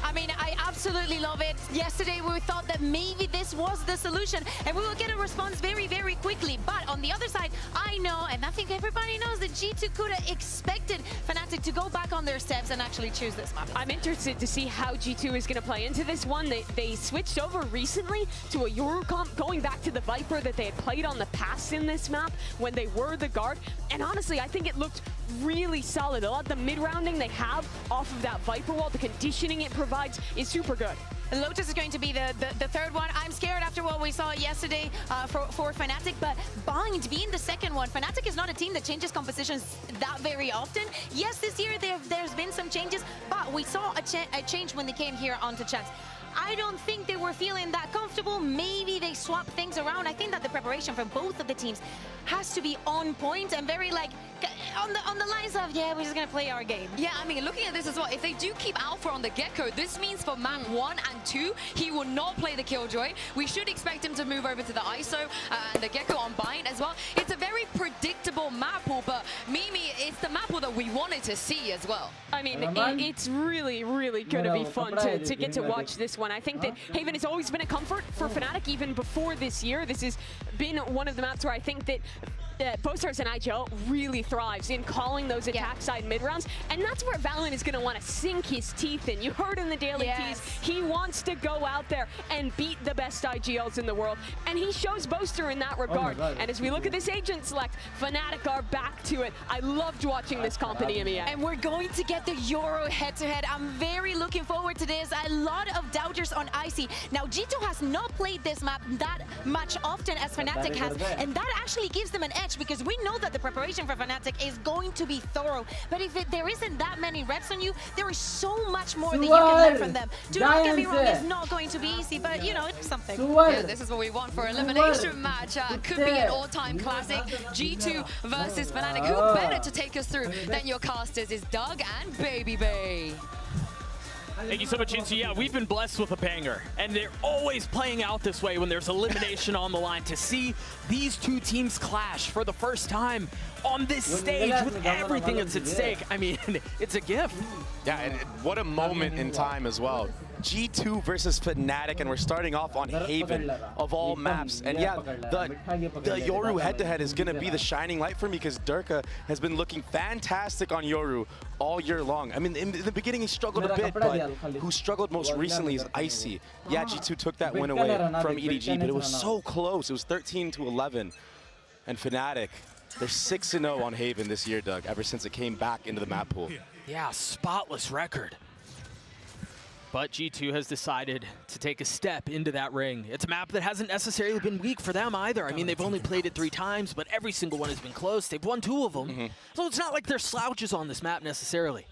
I mean, I absolutely love it. Yesterday, we thought that maybe this was the solution, and we will get a response very, very quickly. But on the other side, I know, and I think everybody knows, that G2 could have expected Fnatic to go back on their steps and actually choose this map. I'm interested to see how G2 is going to play into this one. They switched over recently to a Yoru comp, going back to the Viper that they had played on the past in this map when they were the guard. And honestly, I think it looked really solid. A lot of the mid-rounding they have off of that Viper wall, the conditioning it provides is super good. Lotus is going to be the third one. I'm scared after what we saw yesterday for Fnatic, but Bind being the second one. Fnatic is not a team that changes compositions that very often. Yes, this year there's been some changes, but we saw a change when they came here onto Chance. I don't think they were feeling that comfortable. Maybe they swapped things around. I think that the preparation for both of the teams has to be on point and very like on the lines of, yeah, we're just gonna play our game. Yeah, I mean, looking at this as well, if they do keep Alpha on the get-go, this means for map 1 and 2, he will not play the Killjoy. We should expect him to move over to the ISO and the Gecko on Bind as well. It's a very predictable map pool, but Mimi, it's the map pool that we wanted to see as well. I mean, it's really, really going to be fun to get to watch this one. I think that Haven has always been a comfort for Fnatic, even before this year. This has been one of the maps where I think that Boasters and IGL really thrives in calling those attack side mid rounds, and that's where Valorant is going to want to sink his teeth in. You heard in the daily tease, he wants to go out there and beat the best IGLs in the world, and he shows Boaster in that regard. And as we look at this agent select, Fnatic are back to it. I loved watching this comp in EMEA. And we're going to get the Euro head-to-head. I'm very looking forward to this. A lot of doubters on Icy. Now, G2 has not played this map that much often as Fnatic has, and that actually gives them an edge because we know that the preparation for Fnatic is going to be thorough. But if there isn't that many reps on you, there is so much more that you can learn from them. Do not get me wrong, it's not going to be easy, but you know, it's something. Yeah, this is what we want for elimination match. Could be an all-time classic. G2 versus Fnatic. Who better to take us through than your casters is Doug and Baby Bay. Thank you so much, Insu. Yeah, we've been blessed with a banger, and they're always playing out this way when there's elimination on the line. To see these two teams clash for the first time on this stage with everything that's at stake, I mean, it's a gift. Yeah, and what a moment in time as well. G2 versus Fnatic, and we're starting off on Haven of all maps. And yeah, the Yoru head-to-head is going to be the shining light for me because Durka has been looking fantastic on Yoru all year long. I mean, in the beginning he struggled a bit, but who struggled most recently is Icy. Yeah, G2 took that win away from EDG, but it was so close. It was 13-11. And Fnatic, they're 6-0 on Haven this year, Doug, ever since it came back into the map pool. Yeah, spotless record. But G2 has decided to take a step into that ring. It's a map that hasn't necessarily been weak for them either. I mean, they've only played it 3 times, but every single one has been close. They've won 2 of them. So it's not like they're slouches on this map necessarily.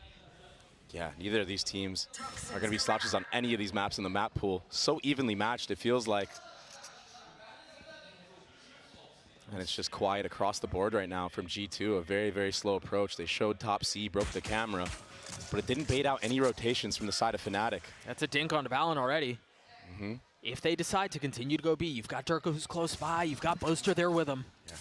Yeah, neither of these teams are going to be slouches on any of these maps in the map pool. So evenly matched, it feels like. And it's just quiet across the board right now from G2. A very, very slow approach. They showed top C, broke the camera, but it didn't bait out any rotations from the side of Fnatic. That's a dink on Valen already. If they decide to continue to go B, you've got Durka who's close by, you've got Boaster there with him. Yeah.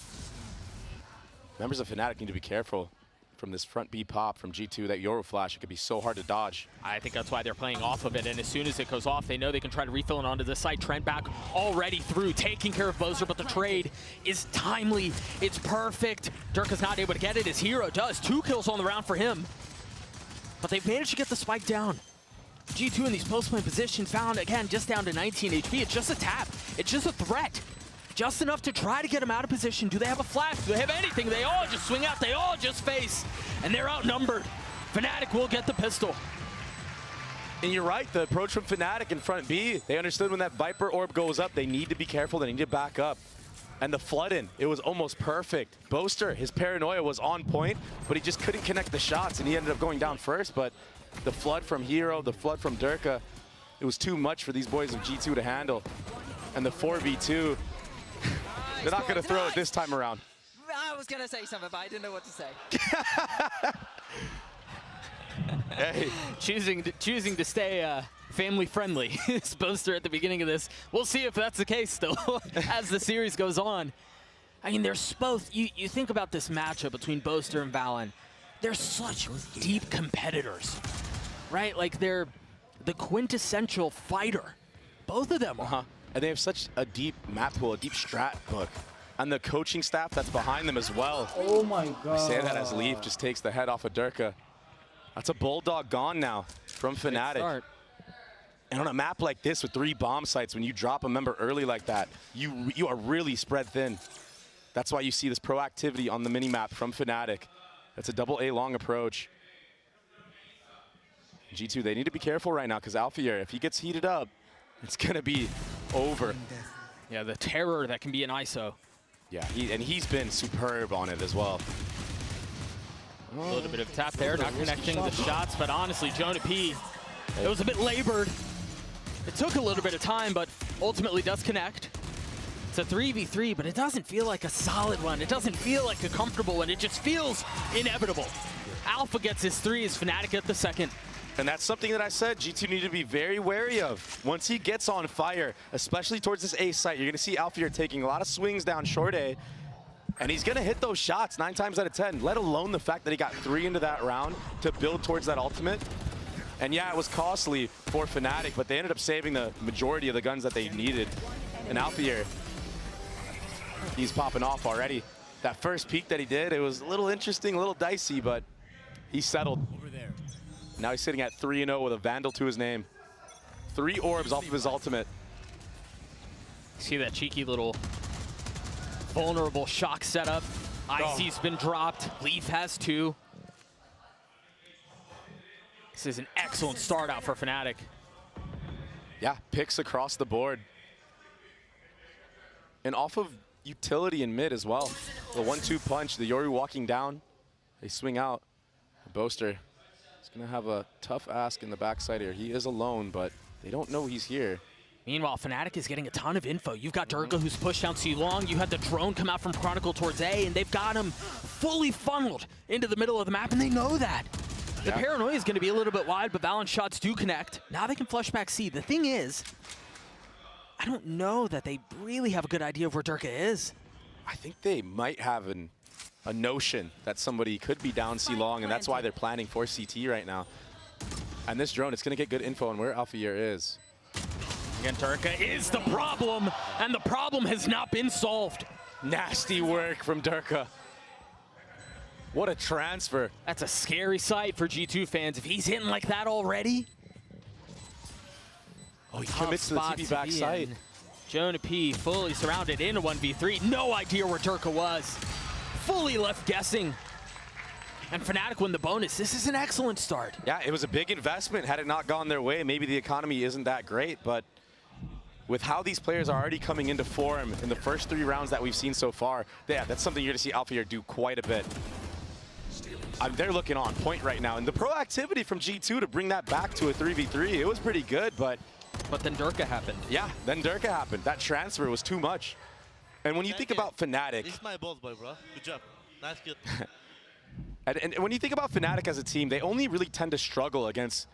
Members of Fnatic need to be careful from this front B pop from G2. That Yoru flash, it could be so hard to dodge. I think that's why they're playing off of it, and as soon as it goes off, they know they can try to refill it onto the site. Trent back already through, taking care of Boaster, but the trade is timely. It's perfect. Durka's not able to get it. His hero does. 2 kills on the round for him. But they've managed to get the spike down. G2 in these post-play positions found, again, just down to 19 HP. It's just a tap. It's just a threat. Just enough to try to get him out of position. Do they have a flash? Do they have anything? They all just swing out. They all just face. And they're outnumbered. Fnatic will get the pistol. And you're right, the approach from Fnatic in front B, they understood when that Viper orb goes up, they need to be careful, they need to back up. And the flood in, it was almost perfect. Boaster, his paranoia was on point, but he just couldn't connect the shots, and he ended up going down first. But the flood from Hero, the flood from Durka, it was too much for these boys of G2 to handle. And the 4v2, they're not going to throw it this time around. I was going to say something, but I didn't know what to say. Hey. Choosing to stay family friendly is Boaster at the beginning of this. We'll see if that's the case though as the series goes on. I mean, there's both. You think about this matchup between Boaster and Valen. They're such deep competitors, right? Like they're the quintessential fighter. Both of them. And they have such a deep map pool, a deep strat book. And the coaching staff that's behind them as well. Oh my god. I say that as Leaf just takes the head off of Durka. That's a Bulldog gone now from Fnatic. And on a map like this with 3 bomb sites, when you drop a member early like that, you are really spread thin. That's why you see this proactivity on the minimap from Fnatic. That's a double A long approach. G2, they need to be careful right now because Alphier, if he gets heated up, it's going to be over. Yeah, the terror that can be an ISO. Yeah, he's been superb on it as well. A little bit of tap there, not connecting the shots, but honestly, Jonah P, it was a bit labored. It took a little bit of time, but ultimately does connect. It's a 3v3, but it doesn't feel like a solid one. It doesn't feel like a comfortable one. It just feels inevitable. Alpha gets his 3, is Fnatic at the second. And that's something that I said G2 need to be very wary of. Once he gets on fire, especially towards this A site, you're going to see Alpha taking a lot of swings down short A. And he's going to hit those shots 9 times out of 10, let alone the fact that he got 3 into that round to build towards that ultimate. And yeah, it was costly for Fnatic, but they ended up saving the majority of the guns that they needed. And Alpha, he's popping off already. That first peek that he did, it was a little interesting, a little dicey, but he settled. Now he's sitting at 3-0 with a Vandal to his name. 3 orbs off of his ultimate. See that cheeky little vulnerable shock setup. IC's been dropped. Leaf has 2. This is an excellent start out for Fnatic. Yeah, picks across the board. And off of utility in mid as well. The 1-2 punch, the Yoru walking down. They swing out. The Boaster is going to have a tough ask in the backside here. He is alone, but they don't know he's here. Meanwhile, Fnatic is getting a ton of info. You've got Durga who's pushed down C long. You had the drone come out from Chronicle towards A, and they've got him fully funneled into the middle of the map, and they know that. The paranoia is going to be a little bit wide, but Valorant shots do connect. Now they can flush back C. The thing is, I don't know that they really have a good idea of where Durga is. I think they might have a notion that somebody could be down C long, and that's why they're planning for CT right now. And this drone, it's going to get good info on where Alpha is. Again, Durga is the problem, and the problem has not been solved. Nasty work from Durga. What a transfer. That's a scary sight for G2 fans. If he's hitting like that already. Oh, he commits to the TP backside. Jonah P fully surrounded in a 1v3. No idea where Durga was. Fully left guessing. And Fnatic win the bonus. This is an excellent start. Yeah, it was a big investment. Had it not gone their way, maybe the economy isn't that great, but with how these players are already coming into form in the first 3 rounds that we've seen so far, yeah, that's something you're going to see Alpha do quite a bit. They're looking on point right now. And the proactivity from G2 to bring that back to a 3v3, it was pretty good, but then Durga happened. Yeah, then Durga happened. That transfer was too much. And when you think about Fnatic... It's my balls, boy, bro. Good job. Nice kid. and when you think about Fnatic as a team, they only really tend to struggle against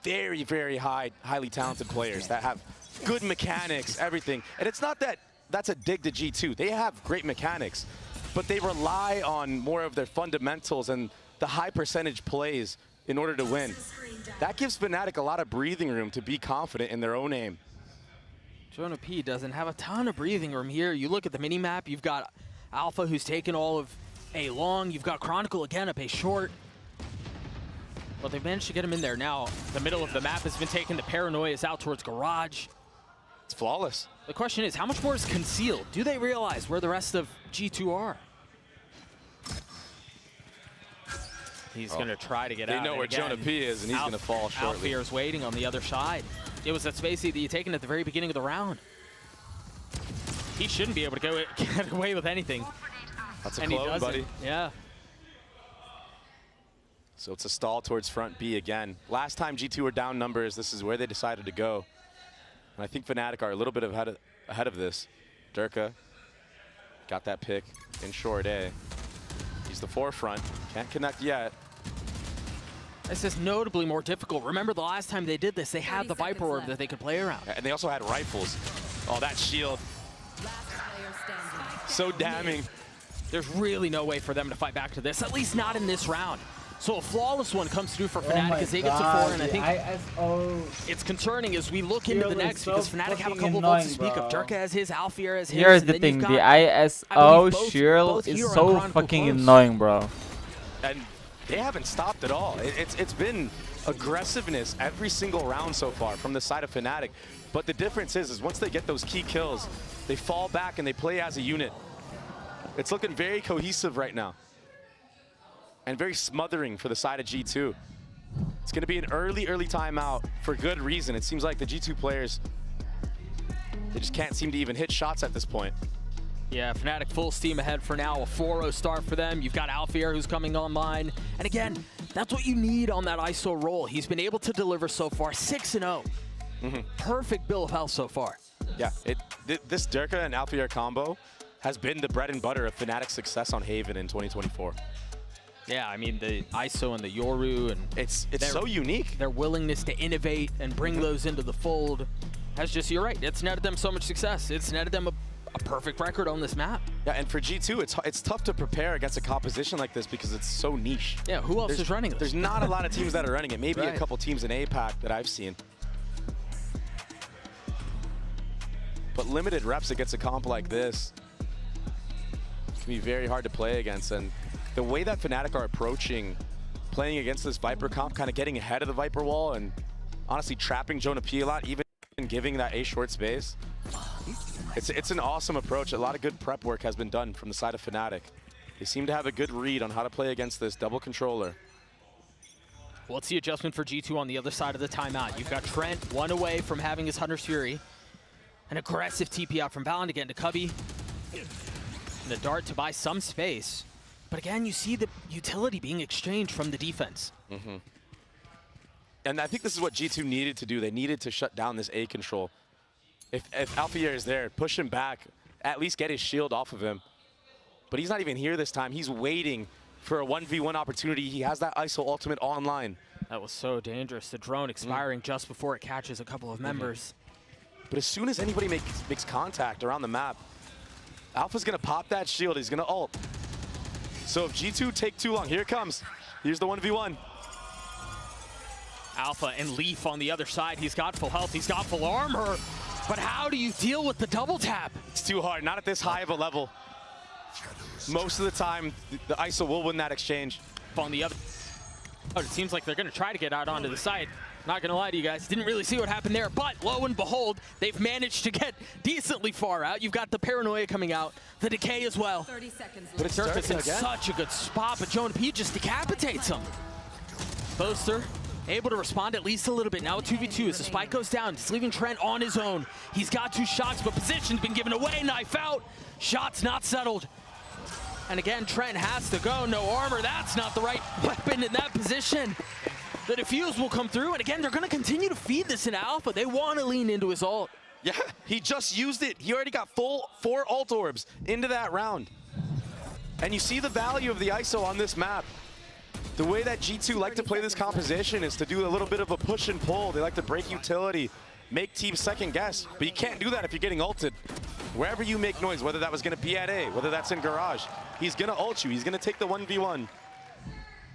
very, very highly talented players that have good mechanics, everything. And it's not that that's a dig to G2. They have great mechanics, but they rely on more of their fundamentals and the high percentage plays in order to win. That gives Fnatic a lot of breathing room to be confident in their own aim. Jonah P doesn't have a ton of breathing room here. You look at the mini-map, you've got Alpha who's taken all of A long, you've got Chronicle again up A short. But they've managed to get him in there now. The middle of the map has been taken, the paranoia is out towards Garage. It's flawless. The question is, how much more is concealed? Do they realize where the rest of G2 are? He's going to try to get out. They know where Jonah P is, and he's going to fall shortly. Alfier's waiting on the other side. It was that spacey that you taken at the very beginning of the round. He shouldn't be able to get away with anything. That's a clone, buddy. Yeah. So it's a stall towards front B again. Last time G2 were down numbers, this is where they decided to go. And I think Fnatic are a little bit ahead of this. Durga got that pick in short A. He's the forefront. Can't connect yet. This is notably more difficult. Remember the last time they did this, they had the Viper Orb that they could play around. And they also had rifles. Oh, that shield. So damning. There's really no way for them to fight back to this, at least not in this round. So a flawless one comes through for Fnatic as they get to 4, and I think it's concerning as we look into the next because Fnatic have a couple of votes to speak of. Durga has his, Alfier has his. Here's the thing, the ISO shield is so fucking annoying, bro. And they haven't stopped at all. It's been aggressiveness every single round so far from the side of Fnatic. But the difference is once they get those key kills, they fall back and they play as a unit. It's looking very cohesive right now. And very smothering for the side of G2. It's going to be an early timeout for good reason. It seems like the G2 players, they just can't seem to even hit shots at this point. Yeah, Fnatic full steam ahead for now. A 4-0 start for them. You've got Alfier who's coming online. And again, that's what you need on that ISO role. He's been able to deliver so far, 6-0. Perfect bill of health so far. Yeah, this Durka and Alfier combo has been the bread and butter of Fnatic's success on Haven in 2024. Yeah, I mean, the ISO and the Yoru, and it's so unique. Their willingness to innovate and bring those into the fold has just, you're right, it's netted them so much success. It's netted them a perfect record on this map. Yeah, and for G2, it's tough to prepare against a composition like this because it's so niche. Yeah, who else is running this? There's not a lot of teams that are running it. Maybe Right. a couple teams in APAC that I've seen. But limited reps against a comp like this can be very hard to play against. And the way that Fnatic are approaching playing against this Viper comp, kind of getting ahead of the Viper wall and honestly trapping Jonah P a lot, even giving that A short space. It's an awesome approach. A lot of good prep work has been done from the side of Fnatic. They seem to have a good read on how to play against this double controller. What's the adjustment for G2 on the other side of the timeout? You've got Trent, one away from having his Hunter's Fury. An aggressive TP out from Valorant again to Cubby. And the dart to buy some space. But again, you see the utility being exchanged from the defense. And I think this is what G2 needed to do. They needed to shut down this A control. If Alfier is there, push him back, at least get his shield off of him. But he's not even here this time. He's waiting for a 1v1 opportunity. He has that ISO ultimate online. That was so dangerous. The drone expiring just before it catches a couple of members. But as soon as anybody makes contact around the map, Alpha's going to pop that shield. He's going to ult. So if G2 take too long, here it comes. Here's the 1v1. Alpha and Leaf on the other side. He's got full health. He's got full armor. But how do you deal with the double tap? It's too hard. Not at this high of a level. Most of the time, the ISO will win that exchange. On the other. Oh, it seems like they're going to try to get out onto the side. Not going to lie to you guys. Didn't really see what happened there. But lo and behold, they've managed to get decently far out. You've got the Paranoia coming out. The Decay as well. 30 seconds But it's Durka's in such a good spot. But Jonah P just decapitates him. Boaster able to respond at least a little bit. Now a 2v2 as the spike goes down. It's leaving Trent on his own. He's got 2 shots, but position's been given away. Knife out. Shots not settled. And again, Trent has to go. No armor. That's not the right weapon in that position. The defuse will come through. And again, they're going to continue to feed this in Alpha. They want to lean into his ult. Yeah, he just used it. He already got full 4 ult orbs into that round. And you see the value of the ISO on this map. The way that G2 like to play this composition is to do a little bit of a push and pull. They like to break utility, make teams second guess. But you can't do that if you're getting ulted. Wherever you make noise, whether that was going to be at A, whether that's in garage, he's going to ult you. He's going to take the 1v1.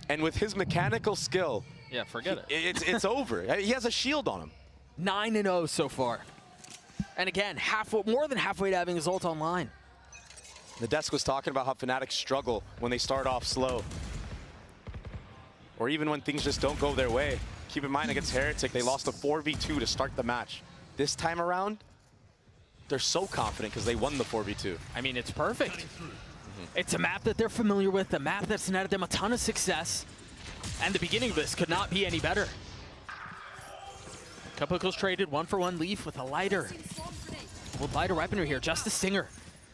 And with his mechanical skill, yeah, forget it. It's over. He has a shield on him. 9-0 so far. And again, more than halfway to having his ult online. The desk was talking about how Fnatic struggle when they start off slow. Or even when things just don't go their way. Keep in mind against Heretic, they lost a 4v2 to start the match. This time around, they're so confident because they won the 4v2. I mean, it's perfect. It's a map that they're familiar with, a map that's netted them a ton of success. And the beginning of this could not be any better. Kupiko's traded 1-for-1 Leaf with a lighter. We'll lighter weaponry here, just a Stinger.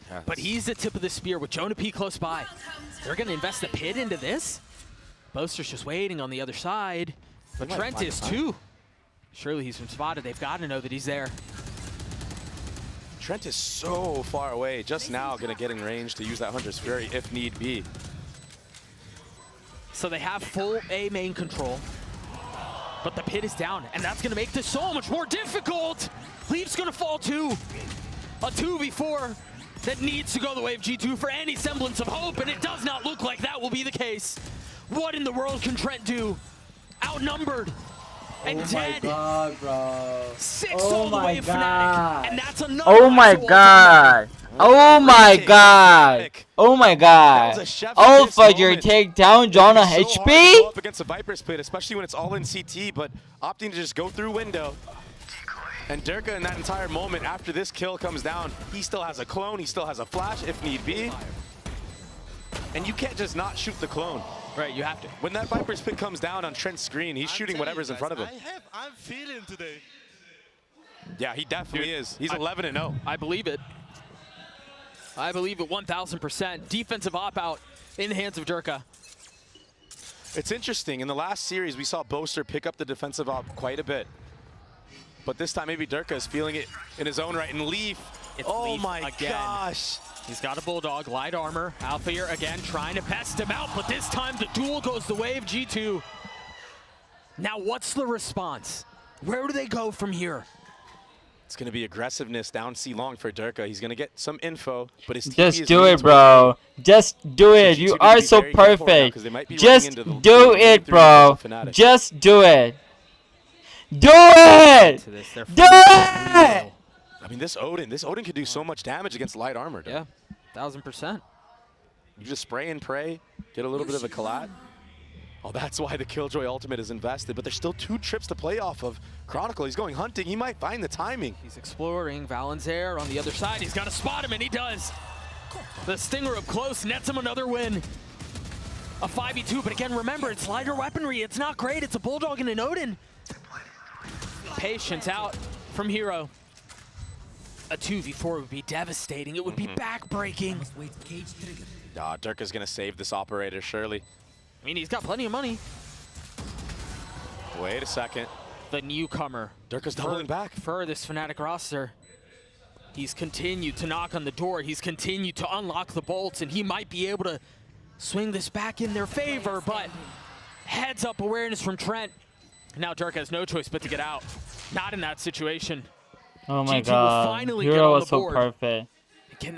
Yes. But he's the tip of the spear with Jonah P close by. They're going to invest the pit into this? Boaster's just waiting on the other side. But Trent is too. Surely he's been spotted. They've got to know that he's there. Trent is so far away. Just now going to get in range to use that Hunter's Fury if need be. So they have full A main control. But the pit is down. And that's going to make this so much more difficult. Leaf's going to fall too. A 2v4 that needs to go the way of G2 for any semblance of hope. And it does not look like that will be the case. What in the world can Trent do? Outnumbered and dead. Oh my god, bro. 6 oh all the way of Fnatic. And that's another. Oh my god. Oh my god. Oh my god. Alpha, your takedown, Jonah HP? Up against a Viper's pit, especially when it's all in CT, but opting to just go through window. And Durka in that entire moment after this kill comes down, he still has a clone, he still has a flash if need be. And you can't just not shoot the clone. Right, you have to. When that Viper's pick comes down on Trent's screen, he's shooting whatever's in front of him. I'm feeling today. Yeah, he definitely is. He's 11-0. I believe it. I believe it 1,000%. Defensive op-out in the hands of Durka. It's interesting. In the last series, we saw Boaster pick up the defensive op quite a bit. But this time, maybe Durka is feeling it in his own right. And Leaf, oh my gosh. He's got a Bulldog, light armor. Alpha here again trying to pest him out, but this time the duel goes the way of G2. Now what's the response? Where do they go from here? It's going to be aggressiveness down C long for Durka. He's going to get some info, but his Just do it, bro. Just do it. You are so perfect. Just do it, bro. Just do it. Do it! Do it! I mean, this Odin could do so much damage against light armor. Yeah, 1,000%. You just spray and pray, get a little bit of a collat. Oh, that's why the Killjoy ultimate is invested, but there's still 2 trips to play off of. Chronicle, he's going hunting. He might find the timing. He's exploring. Valenzair on the other side. He's got to spot him, and he does. The Stinger up close nets him another win. A 5v2, but again, remember, it's lighter weaponry. It's not great. It's a Bulldog and an Odin. Patience out from Hero. A 2v4 would be devastating. It would be backbreaking. Durka's going to save this operator, surely. I mean, he's got plenty of money. Wait a second. The newcomer. Durka's doubling back. For this Fnatic roster. He's continued to knock on the door. He's continued to unlock the bolts, and he might be able to swing this back in their favor, but heads up awareness from Trent. Now Durka has no choice but to get out. Not in that situation. Oh my G2 god. will finally Hero get on was the so board. perfect.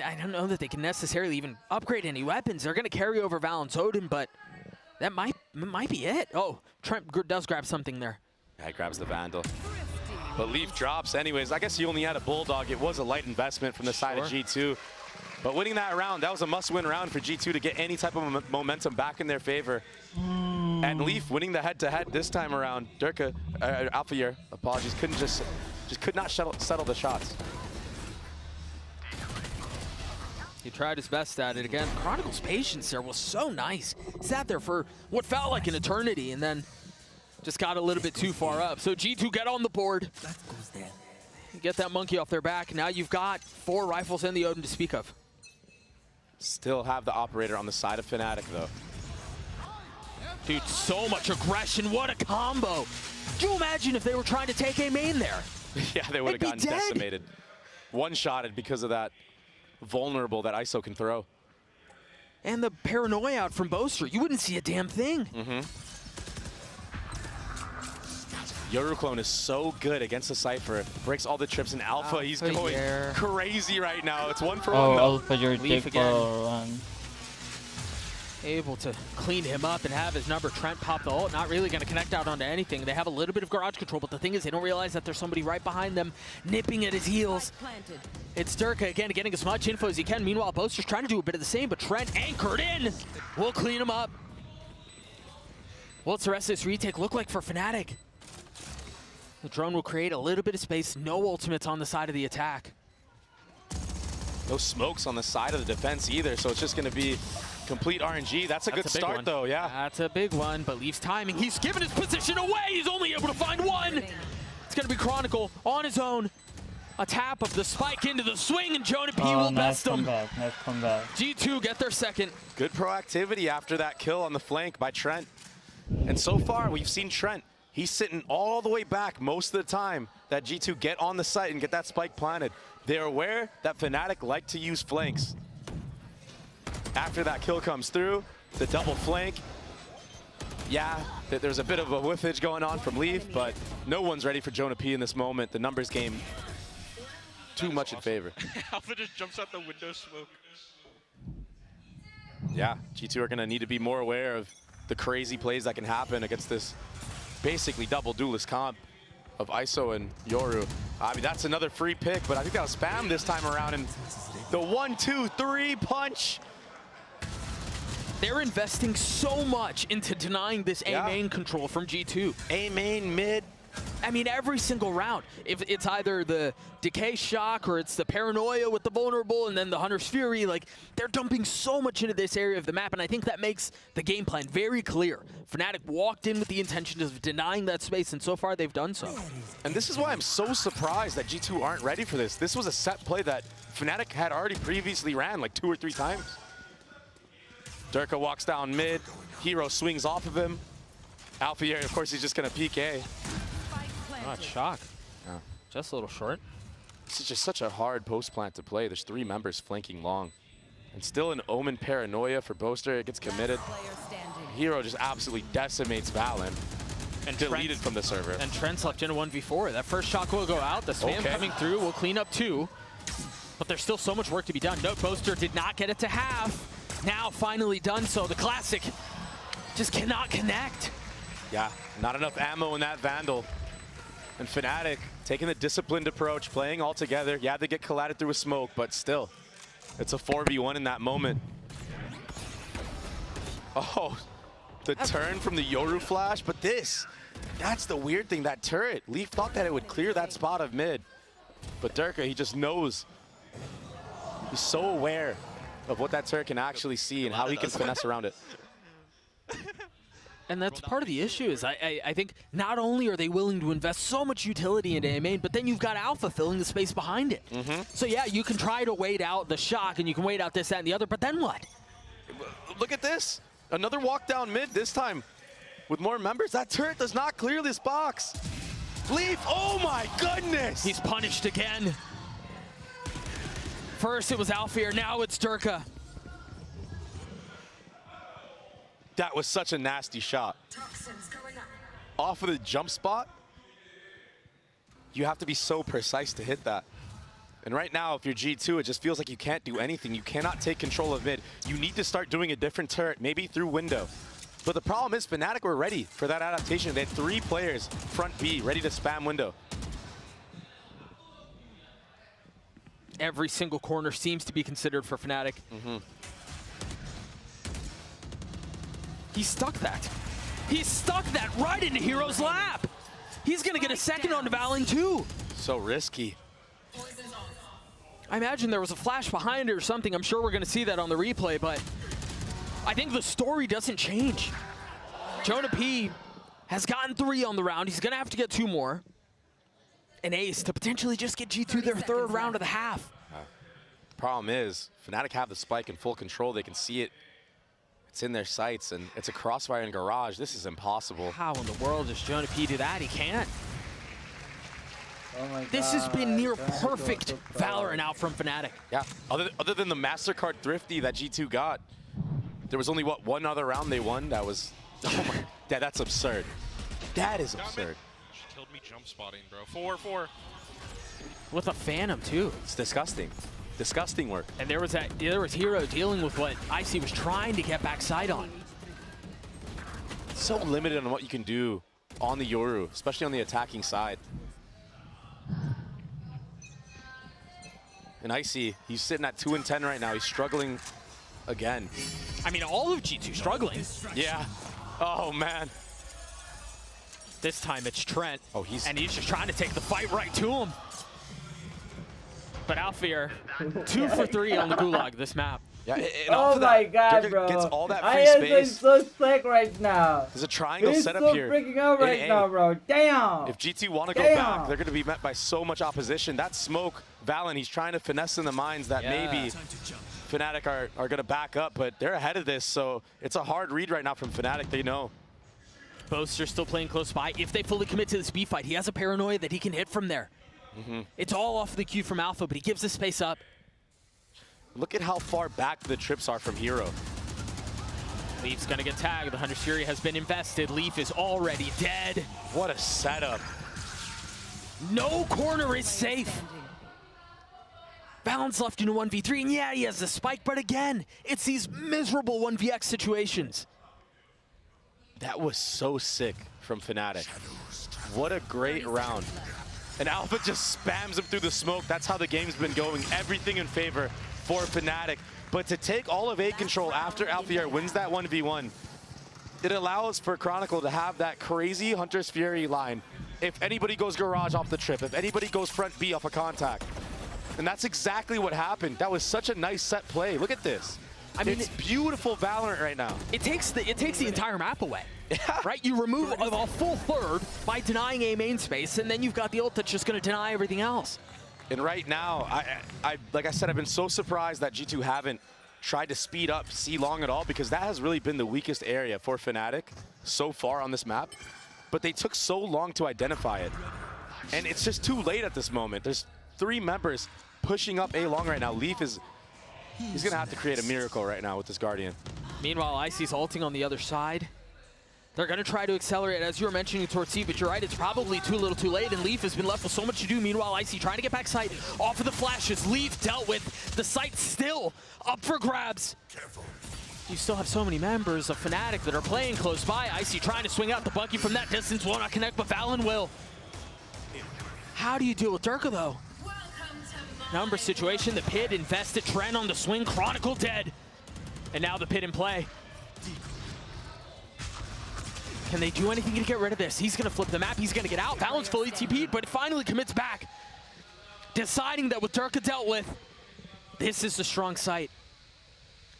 I don't know that they can necessarily even upgrade any weapons. They're going to carry over Valence Odin, but that might be it. Oh, Trent does grab something there. Yeah, he grabs the Vandal. But Leaf drops anyways. I guess he only had a Bulldog. It was a light investment from the side of G2. But winning that round, that was a must-win round for G2 to get any type of momentum back in their favor. And Leaf winning the head-to-head this time around. Durka, Alpha Year, apologies, could not settle the shots. He tried his best at it again. Chronicle's patience there was so nice. Sat there for what felt like an eternity and then just got a little bit too far up. So G2 get on the board. Get that monkey off their back. Now you've got 4 rifles and the Odin to speak of. Still have the operator on the side of Fnatic though. Dude, so much aggression. What a combo. Could you imagine if they were trying to take a main there? Yeah, they would have gotten decimated. One-shotted because of that vulnerable that ISO can throw. And the paranoia out from Boaster. You wouldn't see a damn thing. Yoru clone is so good against the Cypher. Breaks all the trips in Alpha. He's going crazy right now. It's 1 for 1 though. Alpha, you're Leaf dick again. for one. Able to clean him up and have his number. Trent pop the ult. Not really going to connect out onto anything. They have a little bit of garage control, but the thing is they don't realize that there's somebody right behind them nipping at his heels. It's Durka again getting as much info as he can. Meanwhile, Boaster's trying to do a bit of the same, but Trent anchored in. We'll clean him up. What's the rest of this retake look like for Fnatic? The drone will create a little bit of space. No ultimates on the side of the attack. No smokes on the side of the defense either, so it's just going to be complete RNG. That's a good start though, yeah. That's a big one, but Leaf's timing. He's given his position away. He's only able to find one. It's going to be Chronicle on his own. A tap of the spike into the swing, and Jonah P will best him. Nice comeback. G2 get their second. Good proactivity after that kill on the flank by Trent. And so far, we've seen Trent. He's sitting all the way back most of the time that G2 get on the site and get that spike planted. They're aware that Fnatic like to use flanks. After that kill comes through, the double flank. Yeah, there's a bit of a whiffage going on from Leaf, but no one's ready for Jonah P in this moment. The numbers game too much in favor. Alpha just jumps out the window smoke. Yeah, G2 are going to need to be more aware of the crazy plays that can happen against this basically double duelist comp of ISO and Yoru. I mean, that's another free pick, but I think that was spam this time around. And the 1-2-3 punch. They're investing so much into denying this A main control from G2. A main mid, I mean, every single round, if it's either the Decay Shock or it's the Paranoia with the Vulnerable and then the Hunter's Fury, like, they're dumping so much into this area of the map, and I think that makes the game plan very clear. Fnatic walked in with the intention of denying that space, and so far they've done so. And this is why I'm so surprised that G2 aren't ready for this. This was a set play that Fnatic had already previously ran like 2 or 3 times. Durka walks down mid, Hero swings off of him. Alfier, of course, he's just gonna peek A. Not shock. Oh, just a little short. This is just such a hard post plant to play. There's 3 members flanking long. And still an Omen Paranoia for Boaster. It gets committed. Hero just absolutely decimates Valen. And deleted from the server. And Trent's left in a 1v4. That first shock will go out. The spam coming through will clean up 2. But there's still so much work to be done. Note Boaster did not get it to half. Now finally done so. The Classic just cannot connect. Yeah, not enough ammo in that Vandal. And Fnatic taking the disciplined approach, playing all together. Yeah, they get collided through a smoke, but still, it's a 4v1 in that moment. Oh, the turn from the Yoru flash, but that's the weird thing, that turret. Leaf thought that it would clear that spot of mid, but Durka, he just knows. He's so aware of what that turret can actually see and how he can finesse around it. And that's part of the issue is I think not only are they willing to invest so much utility into A main, but then you've got Alpha filling the space behind it. So yeah, you can try to wait out the shock and you can wait out this, that, and the other, but then what? Look at this. Another walk down mid, this time with more members. That turret does not clear this box. Leaf, oh my goodness! He's punished again. First it was Alfier, now it's Durka. That was such a nasty shot. Off of the jump spot, you have to be so precise to hit that. And right now, if you're G2, it just feels like you can't do anything. You cannot take control of mid. You need to start doing a different turret, maybe through window. But the problem is Fnatic were ready for that adaptation. They had 3 players front B ready to spam window. Every single corner seems to be considered for Fnatic. He stuck that. He stuck that right into Hero's lap. He's gonna get a second on Valen too. So risky. I imagine there was a flash behind it or something. I'm sure we're gonna see that on the replay, but I think the story doesn't change. Jonah P has gotten 3 on the round. He's gonna have to get 2 more. An ace to potentially just get G2 their 3rd round of the half. Problem is, Fnatic have the spike in full control. They can see it. It's in their sights, and it's a crossfire in garage. This is impossible. How in the world does Jonah P do that? He can't. Oh my God. This has been near perfect Valorant out from Fnatic. Yeah, other than the MasterCard Thrifty that G2 got, there was only, what, 1 other round they won? That was, oh my, yeah, that's absurd. That is absurd. She killed me jump spotting, bro. 4-4. With a Phantom, too. It's disgusting. Disgusting work. And there was Hero dealing with what Icy was trying to get backside on. So limited on what you can do on the Yoru, especially on the attacking side. And Icy, he's sitting at 2 and 10 right now. He's struggling again. I mean, all of G2 struggling. Yeah. Oh, man. This time it's Trent. Oh, he's just trying to take the fight right to him. But Alfier, 2 for 3 on the Gulag this map. Yeah, and oh my God, Durka bro! gets all that I free am space. so sick right now. There's a triangle He's set up so here. freaking out right now, bro. Damn. If G2 want to go back, they're going to be met by so much opposition. That smoke, Valen, he's trying to finesse in the minds that maybe Fnatic are going to back up, but they're ahead of this, so it's a hard read right now from Fnatic. They know. Boaster still playing close by. If they fully commit to this B fight, he has a Paranoia that he can hit from there. It's all off the cue from Alpha, but he gives the space up. Look at how far back the trips are from Hero. Leaf's gonna get tagged. The Hunter's Fury has been invested. Leaf is already dead. What a setup. No corner is safe. Valen's left in a 1v3, and yeah, he has the spike, but again, it's these miserable 1vx situations. That was so sick from Fnatic. What a great round. And Alpha just spams him through the smoke. That's how the game's been going. Everything in favor for Fnatic. But to take all of A control after Alfier wins that 1v1, it allows for Chronicle to have that crazy Hunter's Fury line if anybody goes garage off the trip, if anybody goes front B off a contact. And that's exactly what happened. That was such a nice set play. Look at this. I mean, it's beautiful Valorant right now. It takes the entire map away, right? You remove a full third by denying A main space, and then you've got the ult that's just going to deny everything else. And right now, like I said, I've been so surprised that G2 haven't tried to speed up C long at all, because that has really been the weakest area for Fnatic so far on this map. But they took so long to identify it. And it's just too late at this moment. There's 3 members pushing up A long right now. Leaf is... He's going to have to create a miracle right now with this Guardian. Meanwhile, Icy's ulting on the other side. They're going to try to accelerate, as you were mentioning, towards C, but you're right, it's probably too little too late, and Leaf has been left with so much to do. Meanwhile, Icy trying to get back sight off of the flashes. Leaf dealt with. The site still up for grabs. Careful. You still have so many members of Fnatic that are playing close by. Icy trying to swing out the Bucky from that distance. Will not connect, but Valen will. How do you deal with Durka, though? Number situation, the pit invested, Trent on the swing, Chronicle dead. And now the pit in play. Can they do anything to get rid of this? He's gonna flip the map, he's gonna get out. Valen's fully TP'd, but finally commits back. Deciding that with Durka dealt with, this is a strong site.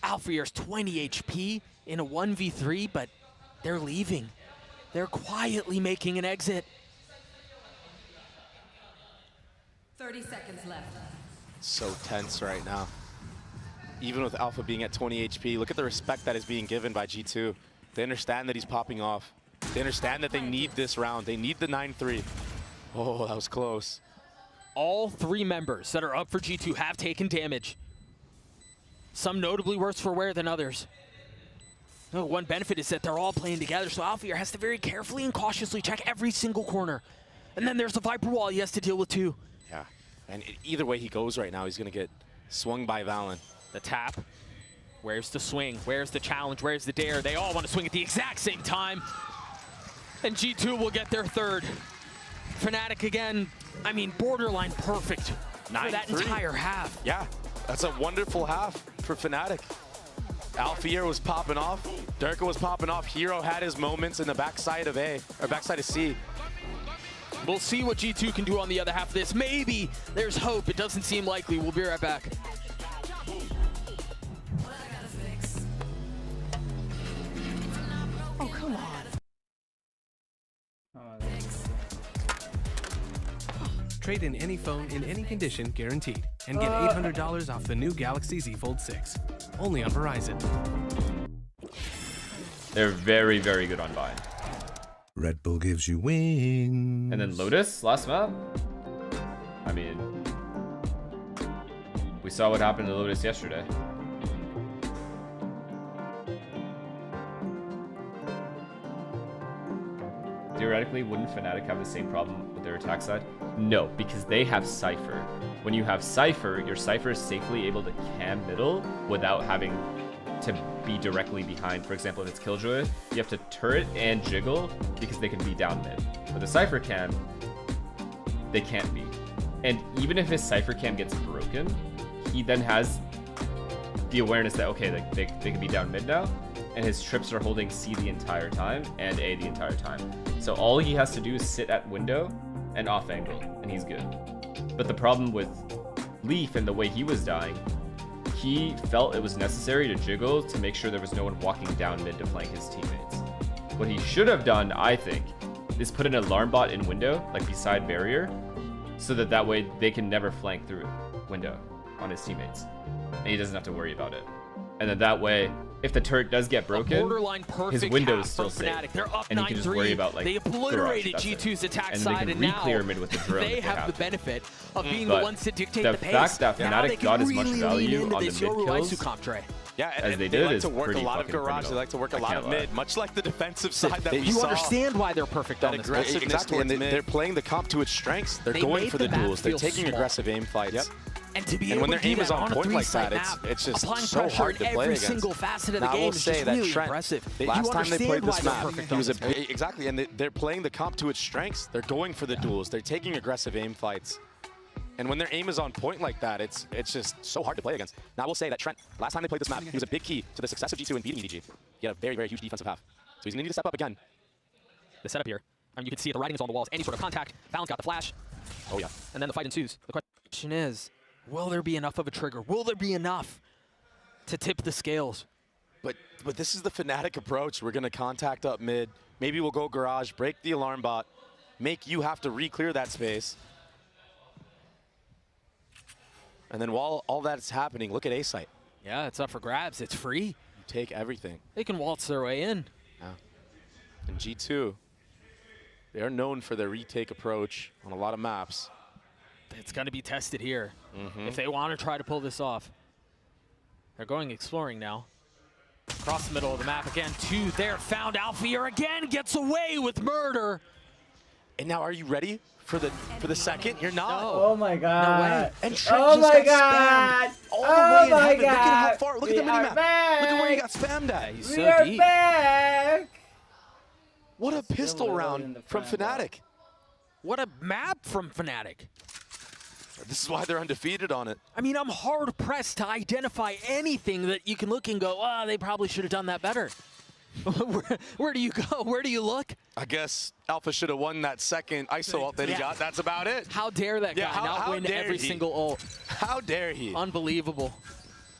Alfier's 20 HP in a 1v3, but they're leaving. They're quietly making an exit. 30 seconds left. So tense right now. Even with Alpha being at 20 HP, look at the respect that is being given by G2. They understand that he's popping off. They understand that they need this round. They need the 9-3. Oh, that was close. All 3 members that are up for G2 have taken damage. Some notably worse for wear than others. No, one benefit is that they're all playing together, so Alfier has to very carefully and cautiously check every single corner. And then there's the Viper wall he has to deal with too. Yeah, and either way he goes right now, he's gonna get swung by Valen. The tap. Where's the swing? Where's the challenge? Where's the dare? They all want to swing at the exact same time. And G2 will get their third. Fnatic again, I mean, borderline perfect for that entire half. Yeah, that's a wonderful half for Fnatic. Alfier was popping off. Durka was popping off. Hero had his moments in the backside of A, or backside of C. We'll see what G2 can do on the other half of this. Maybe there's hope. It doesn't seem likely. We'll be right back. Oh, come on. Trade in any phone in any condition guaranteed and get $800 off the new Galaxy Z Fold 6. Only on Verizon. They're very, very good on buy. Red Bull gives you wings. And then Lotus, last map. I mean, we saw what happened to Lotus yesterday. Theoretically, wouldn't Fnatic have the same problem with their attack side? No, because they have Cypher. When you have Cypher, your Cypher is safely able to cam middle without having to be directly behind. For example, if it's Killjoy, you have to turret and jiggle because they can be down mid. But the Cypher cam, they can't be. And even if his Cypher cam gets broken, he then has the awareness that, okay, they can be down mid now, and his trips are holding C the entire time and A the entire time. So all he has to do is sit at window and off angle, and he's good. But the problem with Leaf and the way he was dying, he felt it was necessary to jiggle to make sure there was no one walking down mid to flank his teammates. What he should have done, I think, is put an alarm bot in window, like beside barrier, so that way they can never flank through window on his teammates. And he doesn't have to worry about it. And then that way, if the turret does get broken, his window is still safe. They're up and he can just worry about, like, they obliterated garage, G2's attack and side, they can re-clear mid with the drone. They have the benefit of being but the ones to dictate the the pace. fact that Now Fnatic got as much value on the mid kills yeah, as they they did like is to work a pretty lot of fucking garage. criminal. They like to work a I lot can't of lie. mid, much like the defensive side that we you saw. understand why they're perfect on this map. Exactly, and they're playing the comp to its strengths. They're going made for the map duels. They're feel taking small. aggressive aim fights. Yep. And to be And able when their to do aim is that on a point like three-side that, map, it's just applying so pressure hard to in play every against. single facet of the Now, I game will is say just that really Trent, impressive. last You time they played understand why this they're map, perfect he on was this map. exactly, and they're playing the comp to its strengths. They're going for the duels. They're taking aggressive aim fights. And when their aim is on point like that, it's just so hard to play against. Now, I will say that Trent, last time they played this map, he was a big key to the success of G2 in beating EDG. He had a very, very huge defensive half. So he's going to need to step up again. The setup here I mean, you can see it, the writing is on the walls. Any sort of contact. Balance got the flash. Oh, yeah. And then the fight ensues. The question is, will there be enough of a trigger? Will there be enough to tip the scales? But this is the Fnatic approach. We're going to contact up mid. Maybe we'll go garage, break the alarm bot, make you have to re-clear that space. And then while all that's happening, look at A-Site. Yeah, it's up for grabs. It's free. You take everything. They can waltz their way in. Yeah. And G2, they are known for their retake approach on a lot of maps. It's going to be tested here. If they want to try to pull this off. They're going exploring now. Across the middle of the map again. 2 there. Found Alfier again. Gets away with murder. And now are you ready for the second? You're not. No. Oh my god. No way. And Trent oh just my got god. spammed all the way in heaven. God. Look at how far. Look at the minimap. Back. Look at where he got spammed at. He's we so are deep. back. What a pistol round from Fnatic. What a map from Fnatic. This is why they're undefeated on it. I mean, I'm hard pressed to identify anything that you can look and go, oh, they probably should have done that better. Where do you go? Where do you look? I guess Alpha should have won that second ISO ult that he got. That's about it. How dare that guy not win every single ult? How dare he? Unbelievable.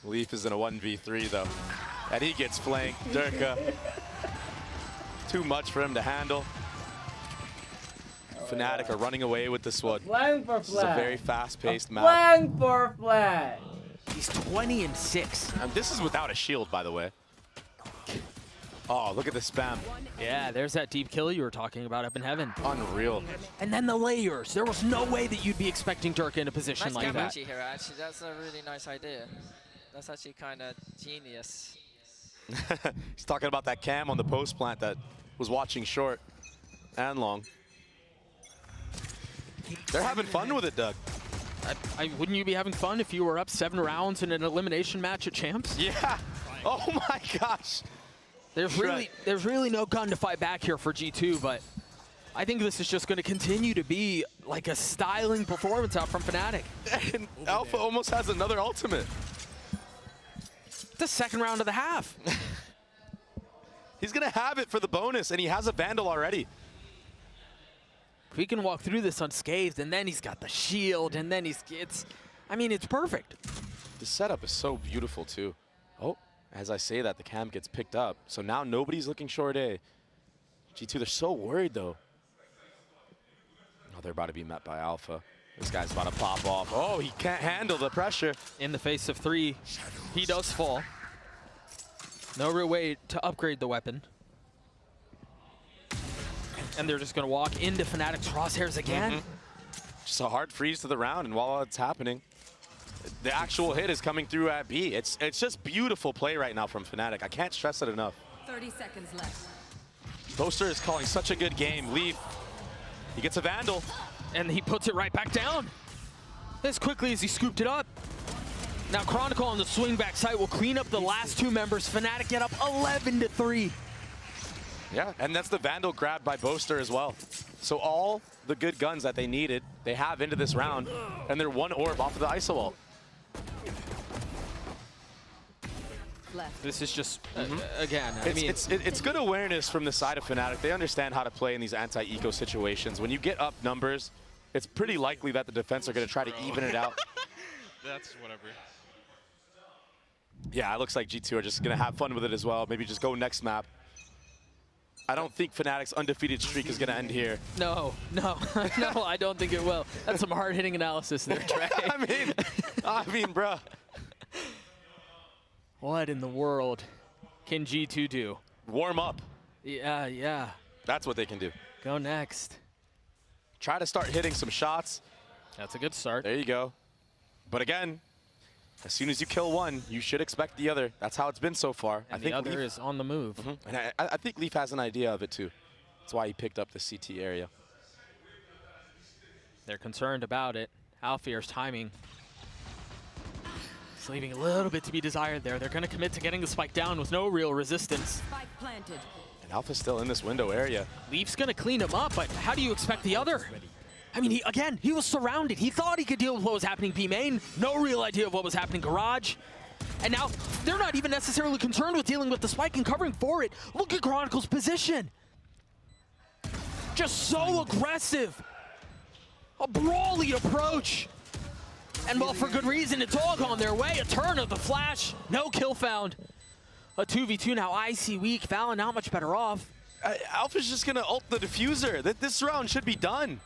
Leaf is in a 1v3 though. And he gets flanked. Durka. Too much for him to handle. Fnatic are running away with this one. Flank for This is a very fast-paced map. Flank for flag. He's 20-6. And this is without a shield, by the way. Oh, look at the spam. Yeah, there's that deep kill you were talking about up in heaven. Unreal. And then the layers. There was no way that you'd be expecting Durka in a position like that. Here, actually. That's a really nice idea. That's actually kind of genius. He's talking about that cam on the post plant that was watching short and long. They're having fun with it, Doug. Wouldn't you be having fun if you were up 7 rounds in an elimination match at Champs? Yeah. Oh my gosh. There's really no gun to fight back here for G2, but I think this is just going to continue to be like a styling performance out from Fnatic. And Alpha almost has another ultimate. The second round of the half. He's going to have it for the bonus, and he has a Vandal already. If we can walk through this unscathed, and then he's got the shield, and then I mean, it's perfect. The setup is so beautiful, too. Oh, as I say that, the cam gets picked up. So now nobody's looking short A. G2, they're so worried, though. Oh, they're about to be met by Alpha. This guy's about to pop off. Oh, he can't handle the pressure. In the face of 3, he does fall. No real way to upgrade the weapon. And they're just going to walk into Fnatic's crosshairs again. Just a hard freeze to the round, and while it's happening, the actual hit is coming through at B. It's just beautiful play right now from Fnatic. I can't stress it enough. 30 seconds left. Boaster is calling such a good game. Leaf, he gets a Vandal. And he puts it right back down as quickly as he scooped it up. Now Chronicle on the swing back side will clean up the last 2 members. Fnatic get up 11-3. Yeah, and that's the Vandal grabbed by Boaster as well. So all the good guns that they needed, they have into this round, and they're 1 orb off of the ISO ult. This is just, again, it's good awareness from the side of Fnatic. They understand how to play in these anti-eco situations. When you get up numbers, it's pretty likely that the defense are going to try to even it out. That's whatever. Yeah, it looks like G2 are just going to have fun with it as well. Maybe just go next map. I don't think Fnatic's undefeated streak is going to end here. No, no, no, I don't think it will. That's some hard-hitting analysis there, Trey. I mean, bruh. What in the world can G2 do? Warm up. Yeah, yeah. That's what they can do. Go next. Try to start hitting some shots. That's a good start. There you go. But again, as soon as you kill one, you should expect the other. That's how it's been so far. And I think the other is on the move. And I think Leaf has an idea of it too. That's why he picked up the CT area. They're concerned about it. Alfier's timing. It's leaving a little bit to be desired there. They're going to commit to getting the spike down with no real resistance. Spike planted. And Alpha's still in this window area. Leaf's going to clean him up, but how do you expect the other? I mean, he was surrounded. He thought he could deal with what was happening B main. No real idea of what was happening garage. And now they're not even necessarily concerned with dealing with the spike and covering for it. Look at Chronicle's position. just so aggressive. A brawly approach. And well, for good reason, it's all gone their way. A turn of the Flash, no kill found. A 2v2 now, Icy weak, Valen not much better off. Alpha's just gonna ult the diffuser. This round should be done.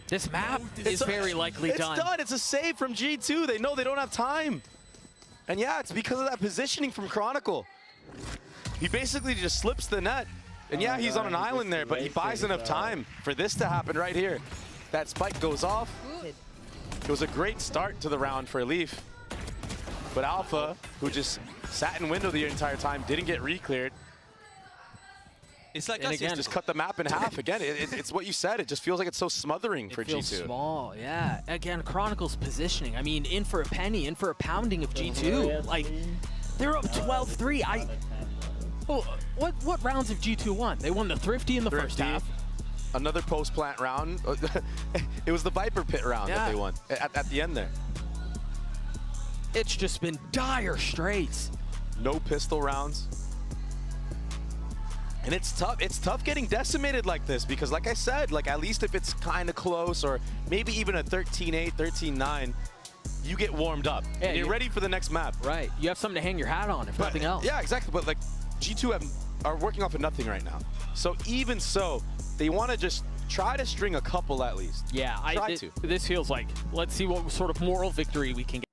This map is very likely done. It's done, it's a save from G2. They know they don't have time. And yeah, it's because of that positioning from Chronicle. He basically just slips the net. And yeah, he's on an island there, but he buys enough time for this to happen right here. That spike goes off. It was a great start to the round for Leaf. But Alpha, who just sat in window the entire time, didn't get re-cleared. It's like again, just cut the map in half. Again, it's what you said. It just feels like it's so smothering for It feels G2. small, yeah. Again, Chronicle's positioning. I mean, in for a penny, in for a pounding of G2. Like, they're up 12-3. What rounds have G2 won? They won the Thrifty in the first half. Another post-plant round. It was the Viper Pit round that they won at the end there. It's just been dire straits. No pistol rounds. And it's tough. It's tough getting decimated like this because, like I said, like at least if it's kind of close or maybe even a 13-8, 13-9, you get warmed up. Yeah, and you're ready for the next map. Right. You have something to hang your hat on, if nothing else. Yeah, exactly. But like G2 are working off of nothing right now. So even so, they want to just try to string a couple at least. Yeah, this feels like, let's see what sort of moral victory we can get.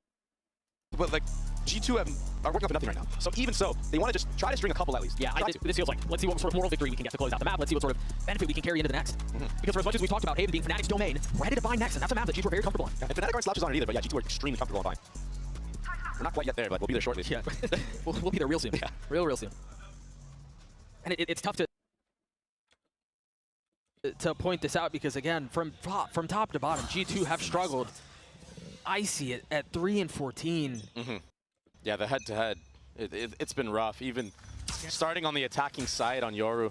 But like G2 are working off of nothing right now. So even so, they want to just try to string a couple at least. Yeah, this feels like, let's see what sort of moral victory we can get to close out the map. Let's see what sort of benefit we can carry into the next. Because for as much as we talked about Haven being Fnatic's domain, we're headed to Bind next, and that's a map that G2 are very comfortable on. And Fnatic aren't slouches on it either, but yeah, G2 are extremely comfortable on Bind. We're not quite yet there, but we'll be there shortly. Yeah, we'll be there real soon. Yeah, real soon. And it's tough to point this out because, again, from top to bottom, G2 have struggled. Icy at 3-14. Yeah, the head-to-head, it's been rough. Even starting on the attacking side on Yoru,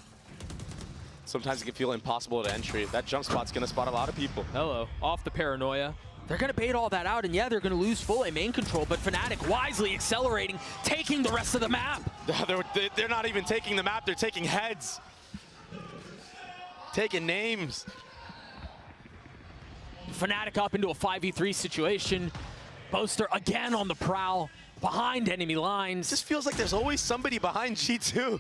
sometimes it can feel impossible to entry. That jump spot's going to spot a lot of people. Hello, off the paranoia. They're going to bait all that out, and yeah, they're going to lose full A main control, but Fnatic wisely accelerating, taking the rest of the map. They're not even taking the map, they're taking heads. Taking names. Fnatic up into a 5v3 situation. Boaster again on the prowl, behind enemy lines. It just feels like there's always somebody behind G2.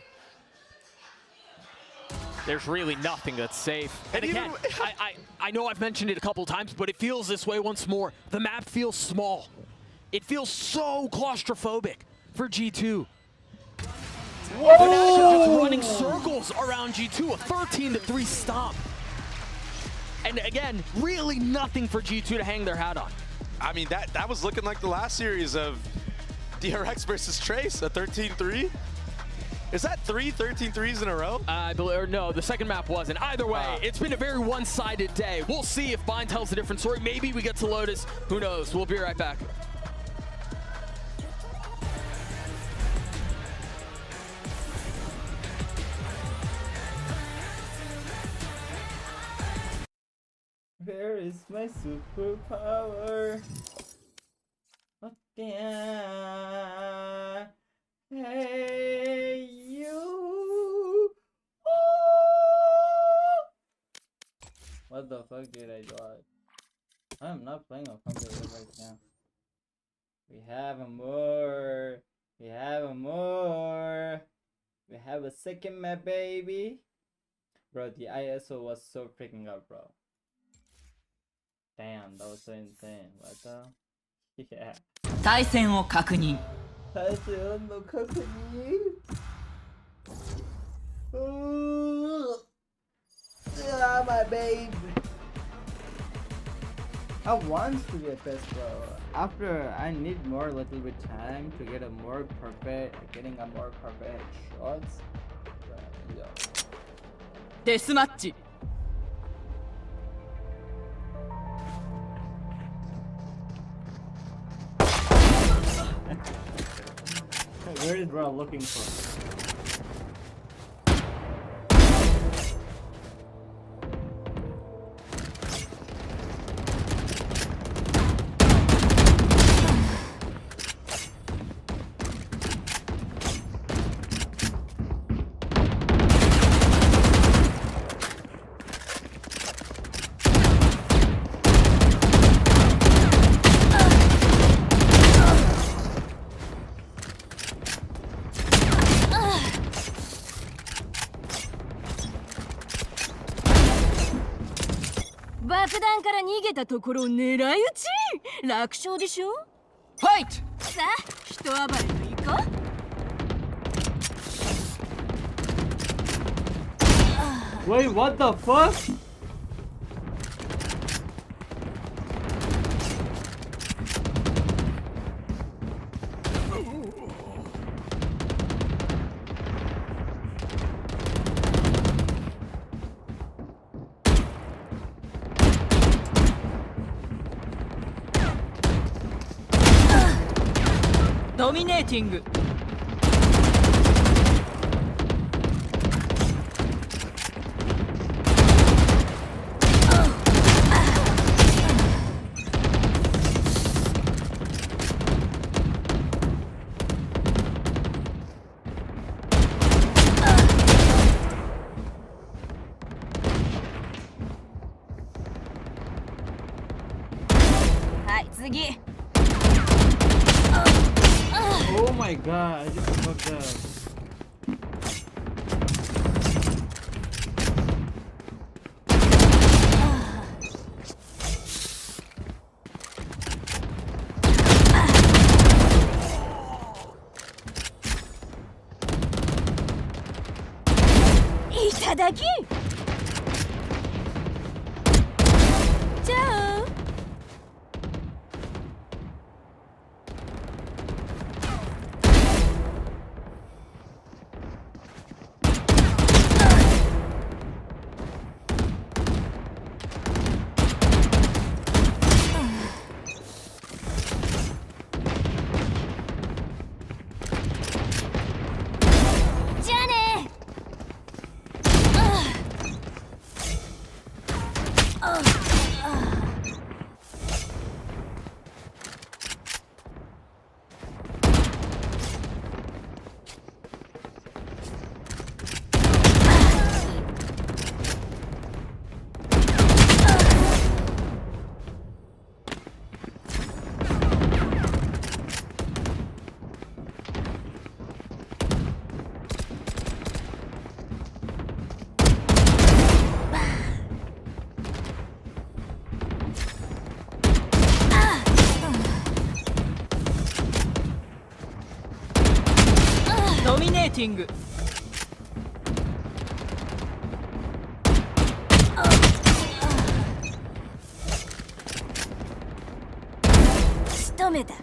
There's really nothing that's safe. And again, I know I've mentioned it a couple times, but it feels this way once more. The map feels small. It feels so claustrophobic for G2. Fnatic just running circles around G2, a 13-3 stomp. And again, really nothing for G2 to hang their hat on. I mean, that was looking like the last series of DRX versus Trace, a 13-3. Is that 3 13-3s in a row? I believe, or no, the second map wasn't. Either way, it's been a very one-sided day. We'll see if Bind tells a different story. Maybe we get to Lotus. Who knows? We'll be right back. Where is my superpower? What the hey you? Oh! What the fuck did I dodge? I'm not playing on computer right now. We have a more. We have a more. We have a second map, baby. Bro, the ISO was so freaking up, bro. Damn, that was so insane. What the? Yeah. 対戦を確認。対戦の確認。Ah, my babe. I want to get best, bro. After I need more little bit time to get a more perfect, getting a more perfect shots. Yo. デスマッチ。Where is bro looking for? 爆弾から逃げたところを狙い撃ち。楽勝でしょ。ファイト。さあ人暴れといこう。 Wait, what the fuck? Dominating. Oh my god, I just fucked up. Itadaki. Ciao. Dominating. Stometa.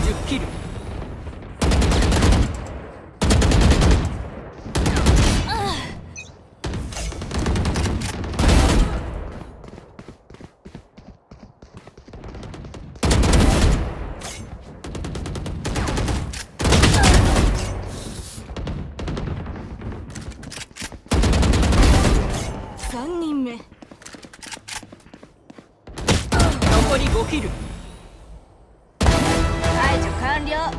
10キル3人目残り5キル解除完了ド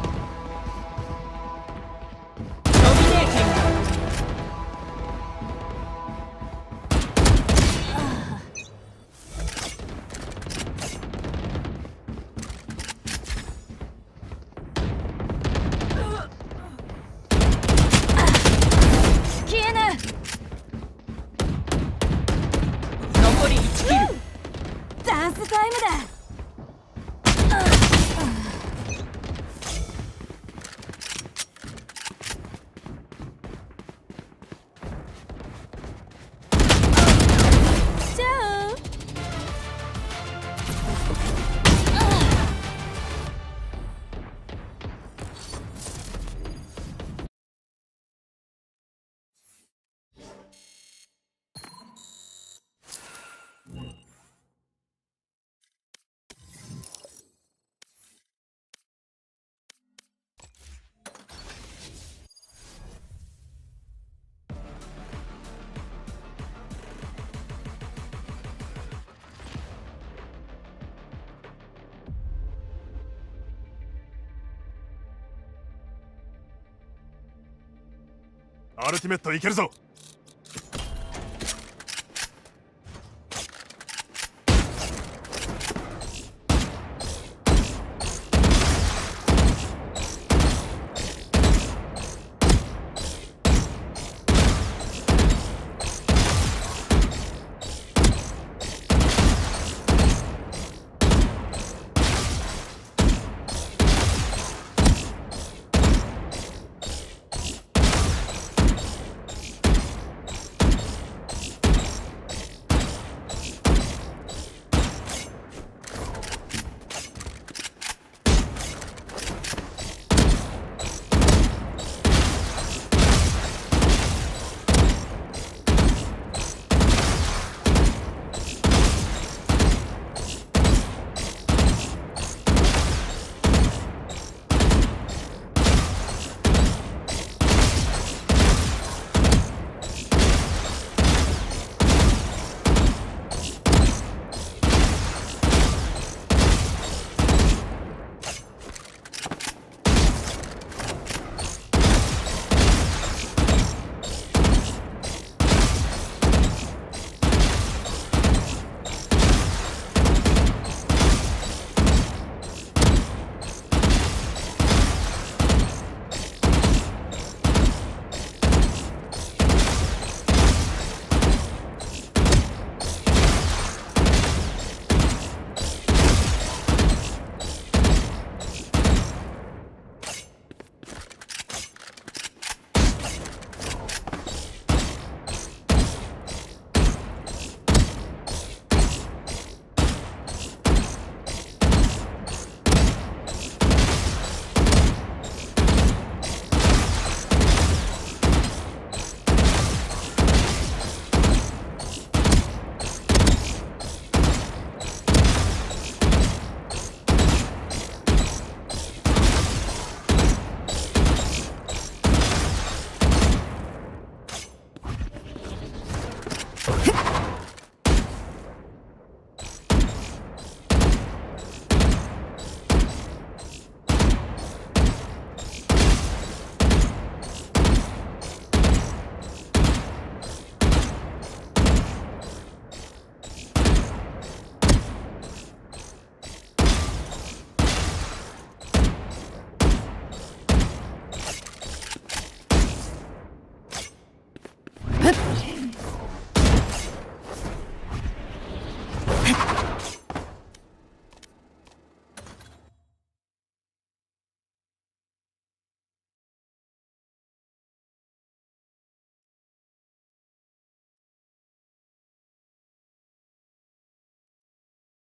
ミネーティング消えぬ残り1キルダンスタイムだじゃあアルティメットいけるぞ。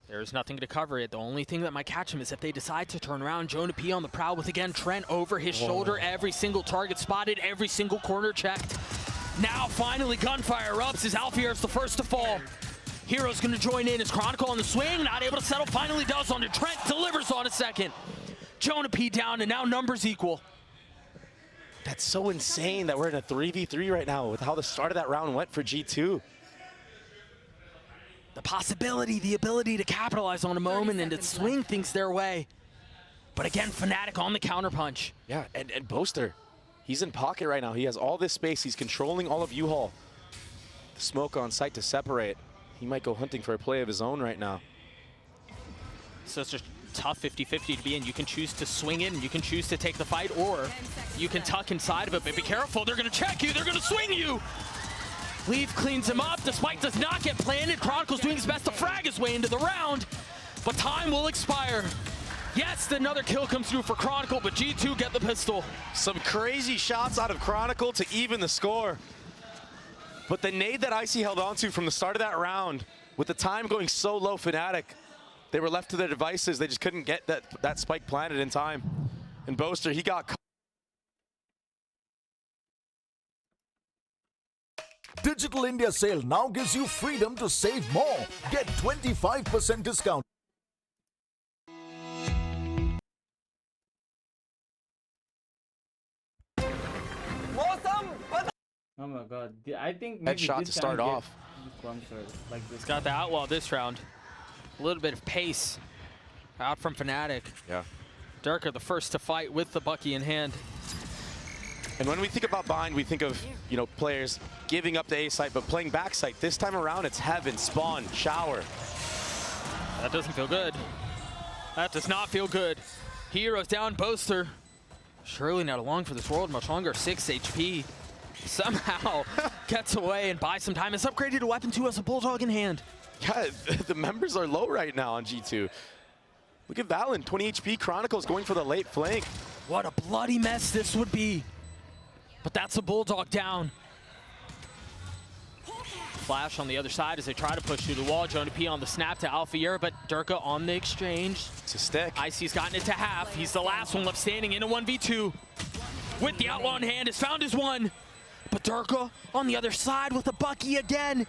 There's nothing to cover it. The only thing that might catch him is if they decide to turn around. Jonah P on the prowl with, again, Trent over his shoulder. Every single target spotted, every single corner checked. Now, finally, gunfire erupts as Alfier's the first to fall. Hero's going to join in as Chronicle on the swing. Not able to settle, finally does onto Trent. Delivers on a second. Jonah P down, and now numbers equal. That's so insane that we're in a 3v3 right now with how the start of that round went for G2. The possibility, the ability to capitalize on a moment and to swing things their way. But again, Fnatic on the counterpunch. Yeah, and Boaster, he's in pocket right now. He has all this space. He's controlling all of U-Haul. The smoke on site to separate. He might go hunting for a play of his own right now. So it's just tough 50-50 to be in. You can choose to swing in, you can choose to take the fight, or you can tuck inside of it. But be careful, they're going to check you, they're going to swing you. Leaf cleans him up. The spike does not get planted. Chronicle's doing his best to frag his way into the round, but time will expire. Yes, another kill comes through for Chronicle, but G2 get the pistol. Some crazy shots out of Chronicle to even the score. But the nade that Icy held onto from the start of that round, with the time going so low, Fnatic, they were left to their devices. They just couldn't get that spike planted in time. And Boaster, he got caught. Digital India sale now gives you freedom to save more. Get 25% discount. Oh my god, I think maybe Headshot to start off. Like It's got the Outlaw this round. A little bit of pace out from Fnatic. Yeah. Durka the first to fight with the Bucky in hand. And when we think about Bind, we think of, you know, players giving up the A site, but playing back site. This time around, it's Heaven, Spawn, Shower. That doesn't feel good. That does not feel good. Heroes down, Boaster. Surely not along for this world much longer. 6 HP. Somehow gets away and buys some time. It's upgraded to Weapon 2 as a Bulldog in hand. Yeah, the members are low right now on G2. Look at Valen, 20 HP. Chronicle's going for the late flank. What a bloody mess this would be. But that's a Bulldog down. Flash on the other side as they try to push through the wall. Jonah P on the snap to Alfier, but Durka on the exchange. It's a stick. Icy's gotten it to half. He's the last one left standing in a 1v2. With the Outlaw in hand, has found his one. But Durka on the other side with the Bucky again.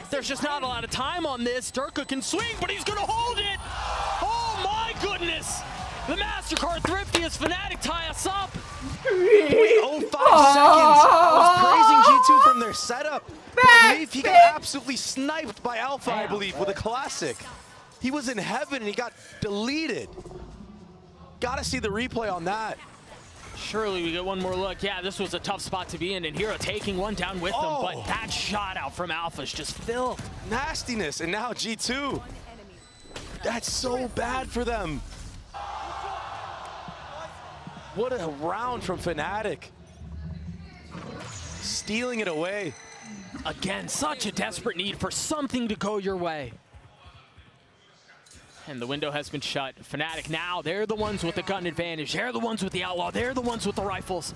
There's just not a lot of time on this. Durka can swing, but he's gonna hold it. Oh my goodness. The MasterCard Thrifty as Fnatic tie us up. 0.05 seconds. I was praising G2 from their setup. I believe he got absolutely sniped by Alpha, I believe, with a classic. He was in heaven and he got deleted. Gotta see the replay on that. Surely we get one more look. Yeah, this was a tough spot to be in, and Hero taking one down with them, but that shot out from Alpha is just filth. Nastiness, and now G2. That's so bad for them. What a round from Fnatic. Stealing it away. Again, such a desperate need for something to go your way. And the window has been shut. Fnatic now, they're the ones with the gun advantage. They're the ones with the Outlaw. They're the ones with the rifles.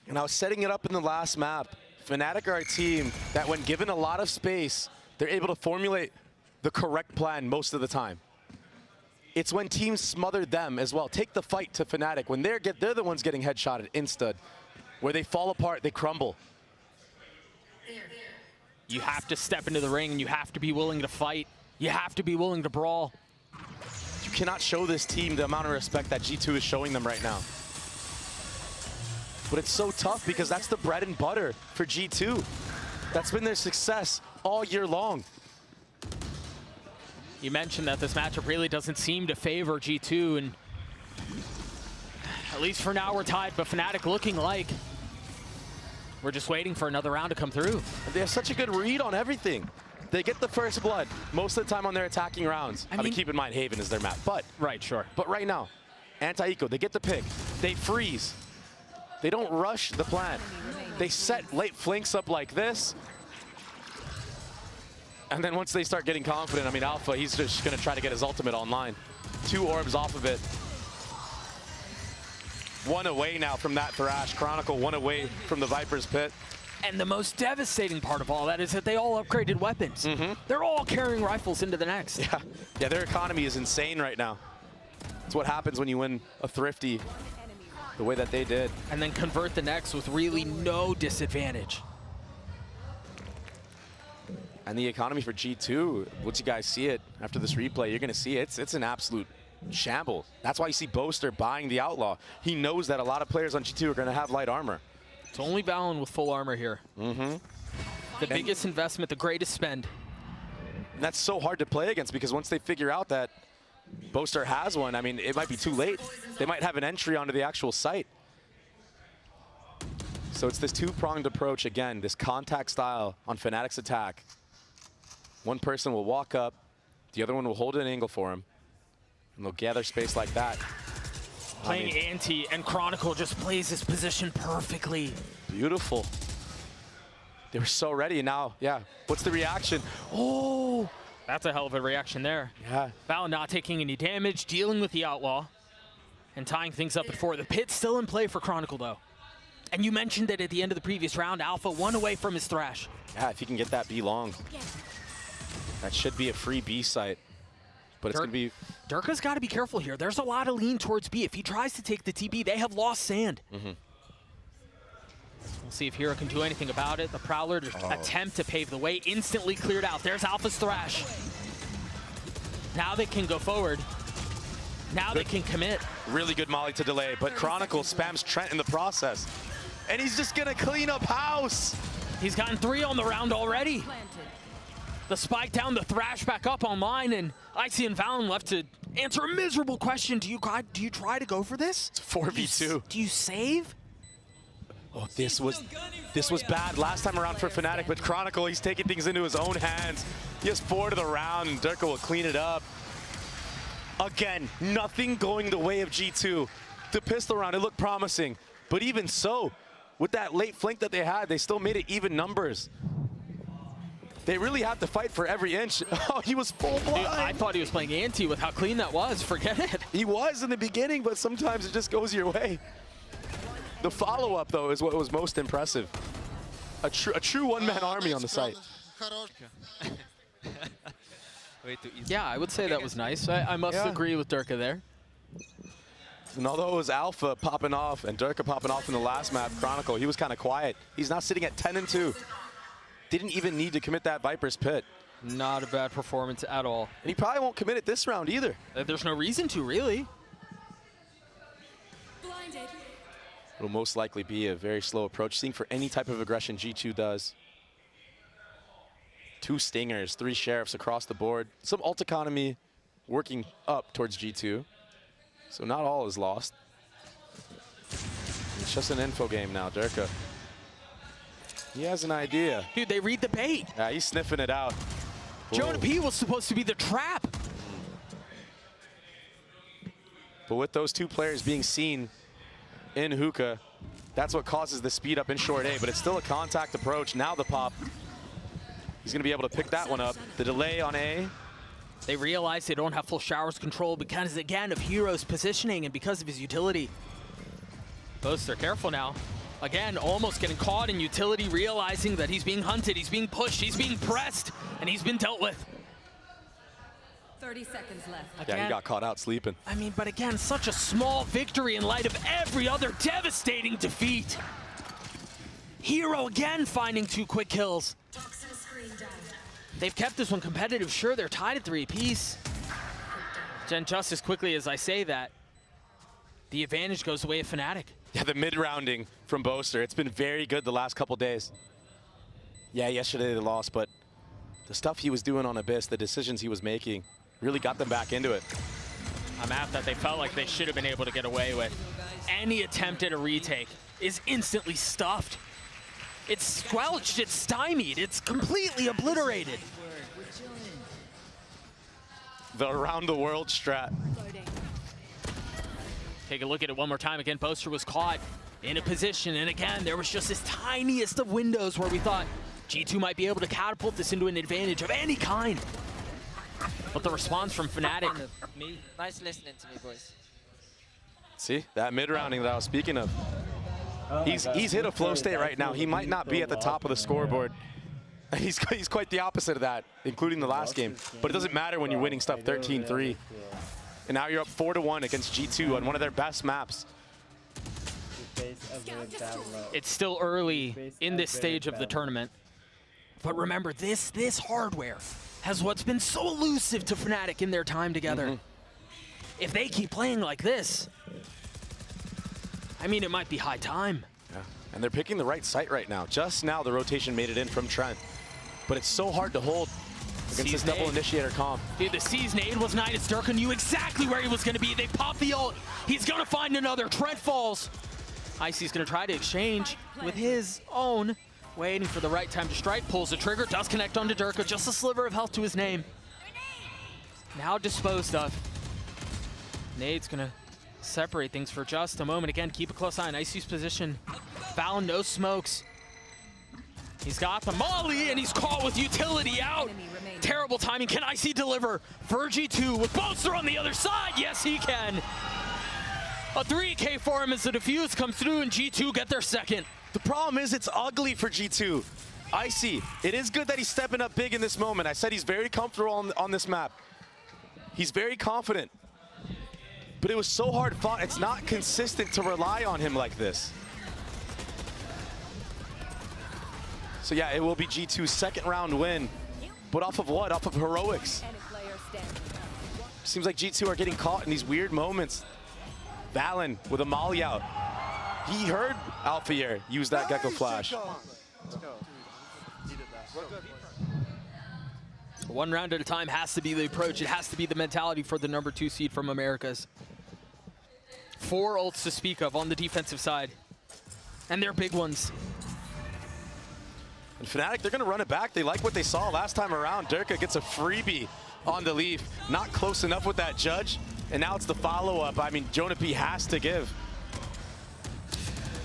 And I was setting it up in the last map. Fnatic are a team that when given a lot of space, they're able to formulate the correct plan most of the time. It's when teams smother them as well. Take the fight to Fnatic. When they're the ones getting headshotted instead, where they fall apart, they crumble. You have to step into the ring and you have to be willing to fight. You have to be willing to brawl. You cannot show this team the amount of respect that G2 is showing them right now. But it's so tough because that's the bread and butter for G2. That's been their success all year long. You mentioned that this matchup really doesn't seem to favor G2, and at least for now we're tied, but Fnatic looking like we're just waiting for another round to come through. They have such a good read on everything. They get the first blood most of the time on their attacking rounds. I mean, keep in mind Haven is their map, but right, sure. But right now, anti-eco, they get the pick, they freeze. They don't rush the plan. They set late flanks up like this. And then once they start getting confident, I mean, Alpha, he's just gonna try to get his ultimate online. 2 orbs off of it. 1 away now from that Thrash. Chronicle 1 away from the Viper's pit. And the most devastating part of all that is that they all upgraded weapons. They're all carrying rifles into the next. Yeah, their economy is insane right now. It's what happens when you win a thrifty the way that they did. And then convert the next with really no disadvantage. And the economy for G2, once you guys see it after this replay, you're going to see it's an absolute shambles. That's why you see Boaster buying the Outlaw. He knows that a lot of players on G2 are going to have light armor. It's only Valen with full armor here. The biggest investment, the greatest spend. And that's so hard to play against because once they figure out that Boaster has one, I mean, it might be too late. They might have an entry onto the actual site. So it's this two-pronged approach again, this contact style on Fnatic's attack. One person will walk up, the other one will hold an angle for him, and they'll gather space like that. Playing anti, and Chronicle just plays his position perfectly. Beautiful. They were so ready, and now, yeah, what's the reaction? Oh! That's a hell of a reaction there. Yeah. Valen not taking any damage, dealing with the Outlaw, and tying things up at 4. The pit's still in play for Chronicle, though. And you mentioned that at the end of the previous round, Alpha 1 away from his Thrash. Yeah, if he can get that B long. That should be a free B site. But it's going to be... Durka's got to be careful here. There's a lot of lean towards B. If he tries to take the TP, they have lost sand. We'll see if Hero can do anything about it. The Prowler attempt to pave the way, instantly cleared out. There's Alpha's Thrash. Now they can go forward. Now they can commit. Really good molly to delay, but Chronicle spams Trent in the process. And he's just going to clean up house. He's gotten 3 on the round already. The spike down, the Thrash back up online, and Icy and Valen left to answer a miserable question. Do you try to go for this? It's 4v2. Do you save? Oh, this was bad last time around for Fnatic, but Chronicle, he's taking things into his own hands. He has 4 to the round, and Durka will clean it up. Again, nothing going the way of G2. The pistol round, it looked promising, but even so, with that late flank that they had, they still made it even numbers. They really have to fight for every inch. Oh, he was full blind. Dude, I thought he was playing anti with how clean that was. Forget it. He was in the beginning, but sometimes it just goes your way. The follow-up, though, is what was most impressive. A true one-man army on the site. Yeah, I would say that was nice. I must agree with Durka there. And although it was Alpha popping off and Durka popping off in the last map, Chronicle, he was kind of quiet. He's now sitting at 10-2. Didn't even need to commit that Viper's Pit. Not a bad performance at all. And he probably won't commit it this round either. There's no reason to, really. It'll most likely be a very slow approach, seeing for any type of aggression G2 does. 2 Stingers, 3 Sheriffs across the board. Some ult economy working up towards G2. So not all is lost. It's just an info game now, Durka. He has an idea. Dude, they read the bait. Yeah, he's sniffing it out. Jonah P was supposed to be the trap. But with those 2 players being seen in hookah, that's what causes the speed up in short A, but it's still a contact approach. Now the pop. He's going to be able to pick that one up. The delay on A. They realize they don't have full showers control because, again, of Hero's positioning and because of his utility. Boaster, careful now. Again, almost getting caught in utility, realizing that he's being hunted, he's being pushed, he's being pressed, and he's been dealt with. 30 seconds left. Again, yeah, he got caught out sleeping. I mean, but again, such a small victory in light of every other devastating defeat. Hero again finding 2 quick kills. They've kept this one competitive. Sure, they're tied at 3 apiece. And just as quickly as I say that, the advantage goes away at Fnatic. Yeah, the mid-rounding from Boaster, it's been very good the last couple days. Yeah, yesterday they lost, but the stuff he was doing on Abyss, the decisions he was making, really got them back into it. A map that they felt like they should have been able to get away with. Any attempt at a retake is instantly stuffed. It's squelched, it's stymied, it's completely obliterated. The around-the-world strat. Take a look at it one more time. Again, Boaster was caught in a position, and again, there was just this tiniest of windows where we thought G2 might be able to catapult this into an advantage of any kind. But the response from Fnatic. Nice listening to me, boys. See, that mid-rounding that I was speaking of. He's hit a flow state right now. He might not be at the top of the scoreboard. He's quite the opposite of that, including the last game. But it doesn't matter when you're winning stuff 13-3. And now you're up 4-1 against G2 on one of their best maps. It's still early in this stage of the tournament. But remember, this hardware has what's been so elusive to Fnatic in their time together. If they keep playing like this, I mean, it might be high time. Yeah. And they're picking the right site right now. Just now the rotation made it in from Trent. But it's so hard to hold against this double initiator comp. Dude, the C's nade was nice. Durka knew exactly where he was going to be. They pop the ult. He's going to find another. Trent falls. Icy's going to try to exchange with his own. Waiting for the right time to strike. Pulls the trigger. Does connect onto Durka. Just a sliver of health to his name. Now disposed of. Nade's going to separate things for just a moment. Again, keep a close eye on Icy's position. Val, no smokes. He's got the molly, and he's caught with utility out. Terrible timing. Can Icy deliver for G2 with Boaster on the other side? Yes, he can. A 3K for him as the defuse comes through, and G2 get their second. The problem is it's ugly for G2. Icy, it is good that he's stepping up big in this moment. I said he's very comfortable on this map. He's very confident. But it was so hard fought. It's not consistent to rely on him like this. So yeah, it will be G2's second round win. But off of what? Off of heroics. Seems like G2 are getting caught in these weird moments. Valen with a molly out. He heard Alphayer use that Gecko flash. One round at a time has to be the approach. It has to be the mentality for the #2 seed from Americas. 4 ults to speak of on the defensive side. And they're big ones. And Fnatic, they're going to run it back. They like what they saw last time around. Durka gets a freebie on the leaf. Not close enough with that judge. And now it's the follow-up. I mean, Jonah P has to give.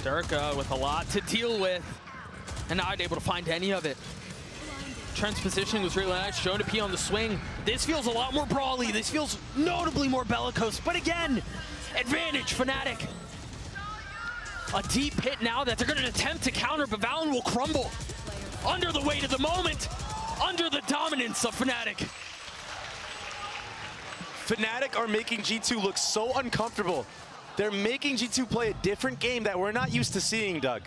Durka with a lot to deal with. And not able to find any of it. Trent's positioning was really nice. Jonah P on the swing. This feels a lot more brawly. This feels notably more bellicose. But again, advantage Fnatic. A deep hit now that they're going to attempt to counter, but Valen will crumble. Under the weight of the moment, under the dominance of Fnatic. Fnatic are making G2 look so uncomfortable. They're making G2 play a different game that we're not used to seeing, Doug.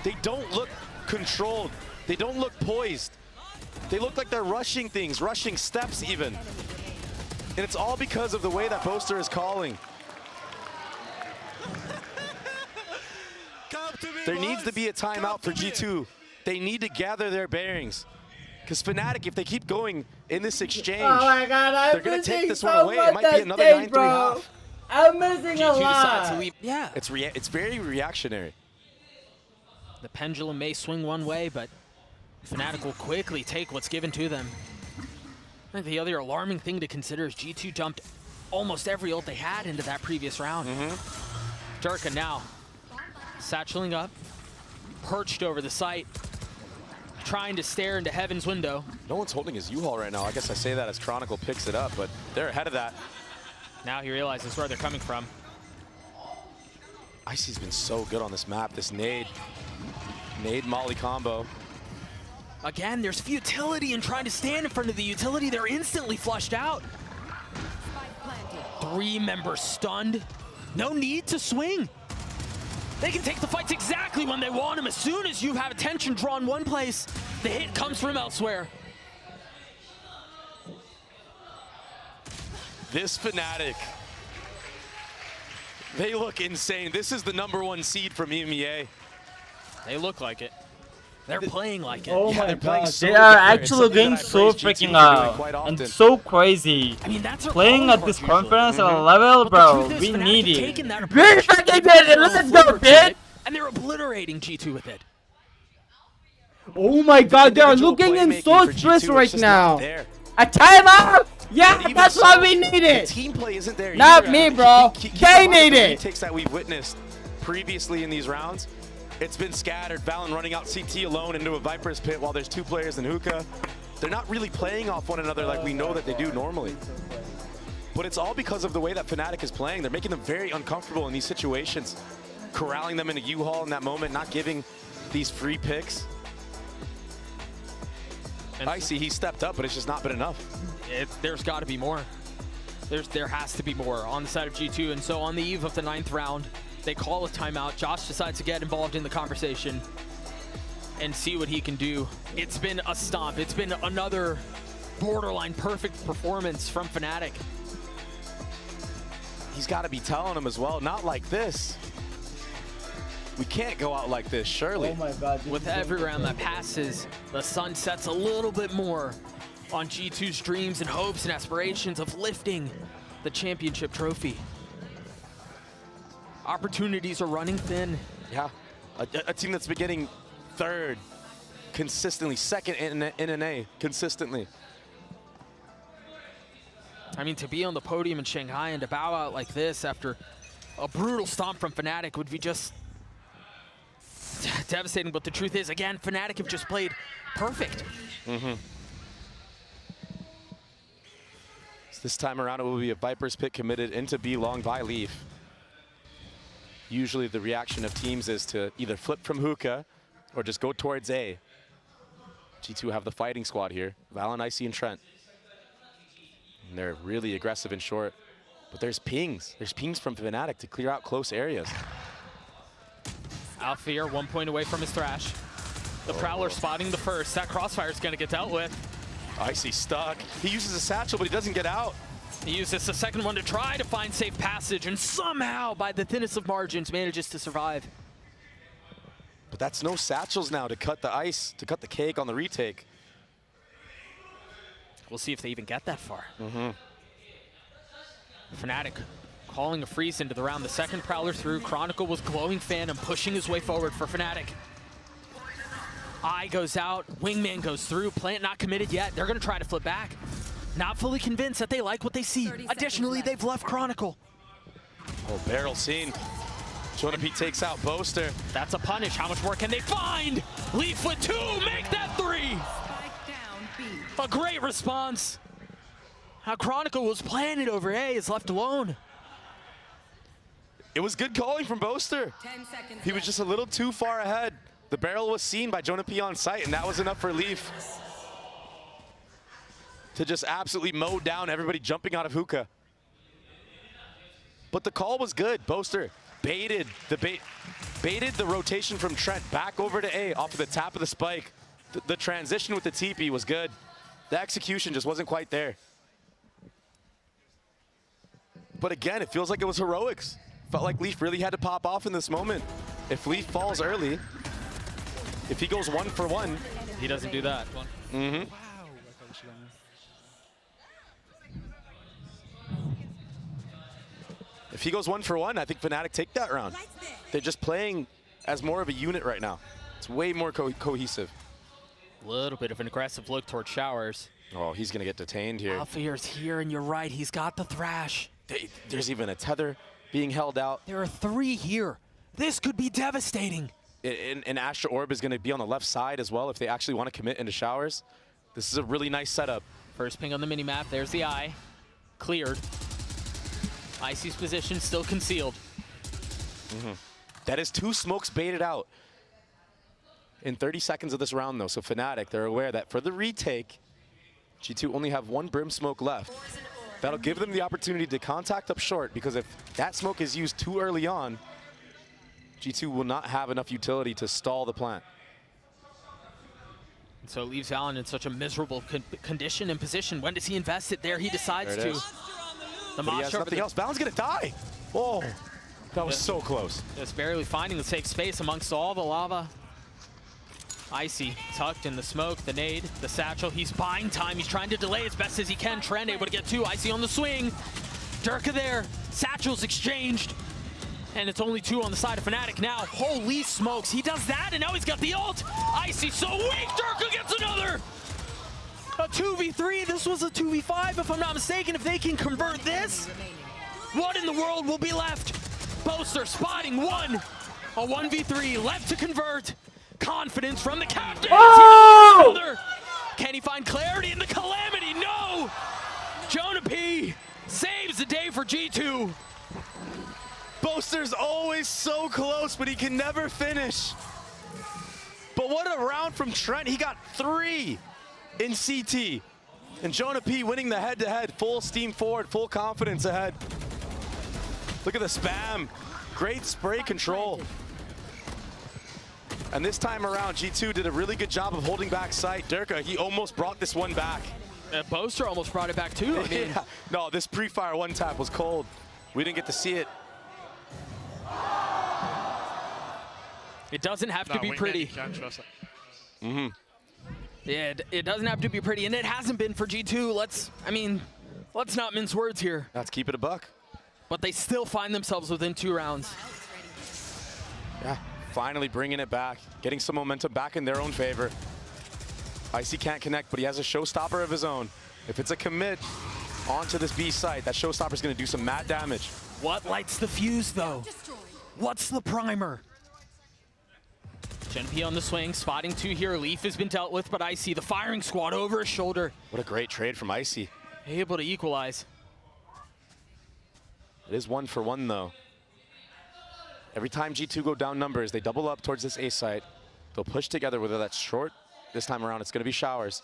They don't look controlled. They don't look poised. They look like they're rushing things, rushing steps even. And it's all because of the way that Boaster is calling. There needs to be a timeout for G2. They need to gather their bearings. Because Fnatic, if they keep going in this exchange, oh my God, they're going to take this one away. It might be another 9-3 half. I'm missing a lot. Yeah. It's very reactionary. The pendulum may swing one way, but Fnatic will quickly take what's given to them. I think the other alarming thing to consider is G2 dumped almost every ult they had into that previous round. Durka now satcheling up, perched over the site, trying to stare into heaven's window. No one's holding his U-Haul right now. I guess I say that as Chronicle picks it up, but they're ahead of that. Now he realizes where they're coming from. Icy's been so good on this map. This nade molly combo. Again, there's futility in trying to stand in front of the utility. They're instantly flushed out. 3 members stunned. No need to swing. They can take the fights exactly when they want them. As soon as you have attention drawn one place, the hit comes from elsewhere. This Fnatic, they look insane. This is the #1 seed from EMEA. They look like it. They're playing like it. Oh my God, they are actually getting so freaking out and so crazy. I mean, that's playing at this conference level, bro. We need it. We fucking did it. Let's go, bitch. And they're obliterating G2 with it. Oh my God, they are looking in so stressed right now. A timeout? Yeah, that's what we needed. Team play isn't there. Not me, bro. They need it. Retakes that we've witnessed previously in these rounds. It's been scattered. Valen running out CT alone into a Viper's pit while there's 2 players in hookah. They're not really playing off one another like we know that they do normally. But it's all because of the way that Fnatic is playing. They're making them very uncomfortable in these situations. corralling them in a U-Haul in that moment, not giving these free picks. And I see he stepped up, but it's just not been enough. There's got to be more. There has to be more on the side of G2. And so on the eve of the 9th round, they call a timeout. Josh decides to get involved in the conversation and see what he can do. It's been a stomp. It's been another borderline perfect performance from Fnatic. He's got to be telling him as well, not like this. We can't go out like this, surely. Oh my God. With every round that passes, the sun sets a little bit more on G2's dreams and hopes and aspirations of lifting the championship trophy. Opportunities are running thin. Yeah, a team that's been getting third consistently, second in an A consistently. I mean, to be on the podium in Shanghai and to bow out like this after a brutal stomp from Fnatic would be just devastating. But the truth is, again, Fnatic have just played perfect. So this time around, it will be a Viper's Pit committed into B long by Leaf. Usually the reaction of teams is to either flip from hookah or just go towards A. G2 have the fighting squad here. Valen, Icy, and Trent. And they're really aggressive and short. But there's pings. There's pings from Fnatic to clear out close areas. Alfear 1 point away from his Thrash. The Prowler spotting the first. That Crossfire is going to get dealt with. Icy stuck. He uses a satchel, but he doesn't get out. He uses the second one to try to find safe passage, and somehow, by the thinnest of margins, manages to survive. But that's no satchels now to cut the ice, to cut the cake on the retake. We'll see if they even get that far. Fnatic calling a freeze into the round. The second Prowler through. Chronicle was glowing Phantom, pushing his way forward for Fnatic. Eye goes out, Wingman goes through. Plant not committed yet. They're going to try to flip back. Not fully convinced that they like what they see. Additionally, they've left Chronicle. Oh, barrel scene. Jonah takes out Boaster. That's a punish. How much more can they find? Leaf with 2, make that 3. A great response. How Chronicle was planted over A is left alone. It was good calling from Boaster. He was just a little too far ahead. The barrel was seen by Jonah P on site, and that was enough for Leaf to just absolutely mow down everybody jumping out of hookah. But the call was good. Boaster baited the rotation from Trent back over to A off of the tap of the spike. The transition with the TP was good. The execution just wasn't quite there. But again, it feels like it was heroics. Felt like Leaf really had to pop off in this moment. If Leaf falls early, if he goes 1 for 1. He doesn't do that. If he goes 1 for 1, I think Fnatic take that round. They're just playing as more of a unit right now. It's way more cohesive. A little bit of an aggressive look towards Showers. Oh, he's going to get detained here. Alfear's here, and you're right. He's got the Thrash. There's even a tether being held out. There are 3 here. This could be devastating. And Astra Orb is going to be on the left side as well if they actually want to commit into Showers. This is a really nice setup. First ping on the minimap. There's the eye. Cleared. Icy's position still concealed. That is 2 smokes baited out in 30 seconds of this round, though. So Fnatic, they're aware that for the retake, G2 only have 1 Brim smoke left. That'll give them the opportunity to contact up short, because if that smoke is used too early on, G2 will not have enough utility to stall the plant. And so it leaves Valen in such a miserable condition and position. When does he invest it? There he decides to. The but he has nothing else. Valen's gonna die. Oh, that was so close. Just barely finding the safe space amongst all the lava. Icy tucked in the smoke, the nade, the satchel. He's buying time. He's trying to delay as best as he can. Trent able to get 2. Icy on the swing. Durka there. Satchels exchanged. And it's only 2 on the side of Fnatic now. Holy smokes. He does that, and now he's got the ult. Icy so weak. Durka gets another. A 2v3. This was a 2v5, if I'm not mistaken. If they can convert this, what in the world will be left? Boaster spotting 1. A 1v3 left to convert. Confidence from the captain. Oh! Can he find clarity in the calamity? No! Jonah P saves the day for G2. Boaster's always so close, but he can never finish. But what a round from Trent. He got 3 in CT. And Jonah P winning the head-to-head. Full steam forward, full confidence ahead. Look at the spam. Great spray control. And this time around, G2 did a really good job of holding back sight. Durka, he almost brought this one back. Boaster almost brought it back too. I mean, yeah. No, this pre-fire one tap was cold. We didn't get to see it. It doesn't have to be pretty. Yeah, it doesn't have to be pretty, and it hasn't been for G2. Let's not mince words here. Let's keep it a buck. But they still find themselves within 2 rounds. Yeah, finally bringing it back, getting some momentum back in their own favor. Icy can't connect, but he has a showstopper of his own. If it's a commit onto this B site, that showstopper's gonna do some mad damage. What lights the fuse, though? What's the primer? Gen P on the swing, spotting 2 here. Leaf has been dealt with, but Icy, the firing squad over his shoulder. What a great trade from Icy. Able to equalize. It is 1 for 1, though. Every time G2 go down numbers, they double up towards this A site. They'll push together, whether that's short. This time around, it's going to be showers.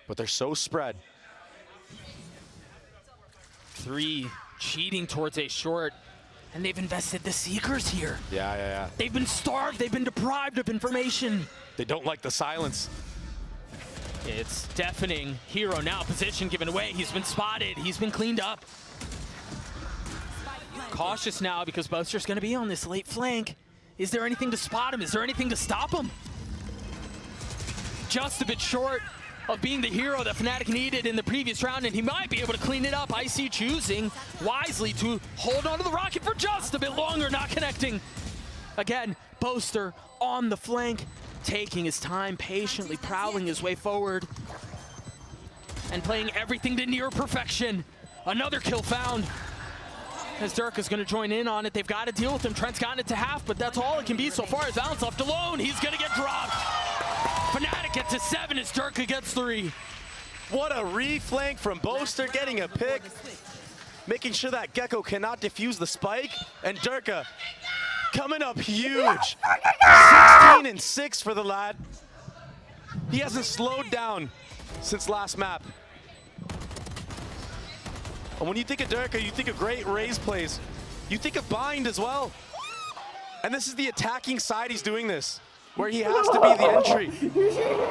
But they're so spread. 3 cheating towards a short, and they've invested the Seekers here. Yeah. They've been starved. They've been deprived of information. They don't like the silence. It's deafening. Hero now, position given away. He's been spotted. He's been cleaned up. Cautious now because Boaster's going to be on this late flank. Is there anything to spot him? Is there anything to stop him? Just a bit short of being the hero that Fnatic needed in the previous round, and he might be able to clean it up. Icy choosing wisely to hold onto the rocket for just a bit longer, not connecting. Again, Boaster on the flank, taking his time, patiently prowling his way forward, and playing everything to near perfection. Another kill found. As Durka's going to join in on it. They've got to deal with him. Trent's gotten it to half, but that's all it can be so far. As Valent's left alone, he's going to get dropped. Fnatic gets to 7 as Durka gets 3. What a reflank from Boaster, getting a pick. Making sure that Gecko cannot defuse the spike. And Durka coming up huge. 16 and 6 for the lad. He hasn't slowed down since last map. And when you think of Durka, you think of great raise plays. You think of bind as well. And this is the attacking side he's doing this, where he has to be the entry.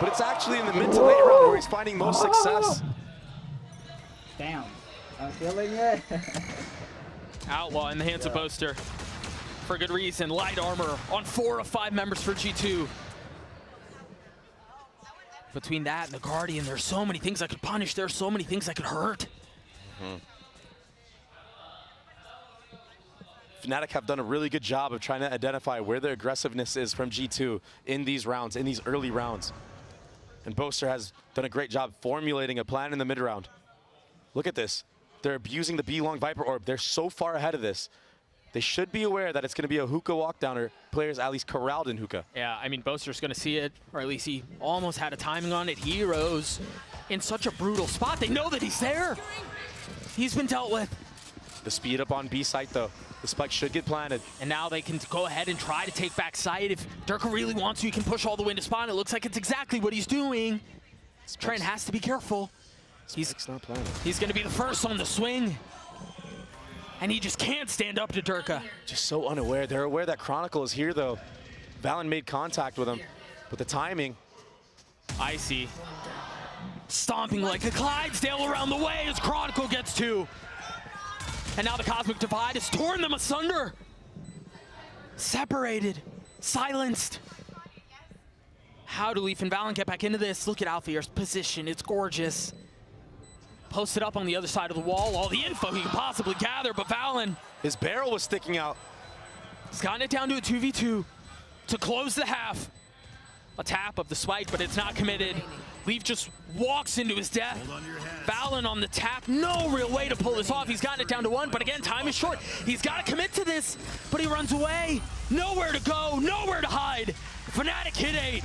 But it's actually in the mid to late round where he's finding most success. Damn, I'm feeling it. Outlaw in the hands of Boaster. For good reason, light armor on 4 of 5 members for G2. Between that and the Guardian, there's so many things that could punish. There's so many things that could hurt. Fnatic have done a really good job of trying to identify where the aggressiveness is from G2 in these rounds, in these early rounds. And Boaster has done a great job formulating a plan in the mid-round. Look at this. They're abusing the B-long Viper Orb. They're so far ahead of this. They should be aware that it's going to be a hookah walkdown, or players at least corralled in hookah. Yeah, I mean, Boaster's going to see it, or at least he almost had a timing on it. Heroes in such a brutal spot. They know that he's there. He's been dealt with. The speed up on B site, though. The spike should get planted. And now they can go ahead and try to take back sight. If Durka really wants to, he can push all the way to spawn. It looks like it's exactly what he's doing. Trent has to be careful. He's not planted. He's going to be the first on the swing. And he just can't stand up to Durka. Just so unaware. They're aware that Chronicle is here, though. Valen made contact with him, but the timing. Icy stomping like a Clydesdale around the way as Chronicle gets 2. And now the Cosmic Divide has torn them asunder. Separated, silenced. How do Leaf and Valen get back into this? Look at Alfear's position, it's gorgeous. Posted up on the other side of the wall, all the info he can possibly gather, but Valen. His barrel was sticking out. He's gotten it down to a 2v2 to close the half. A tap of the spike, but it's not committed. Leaf just walks into his death. Valen on the tap, no real way to pull this off. He's gotten it down to 1, but again, time is short. He's got to commit to this, but he runs away. Nowhere to go, nowhere to hide. Fnatic hit 8.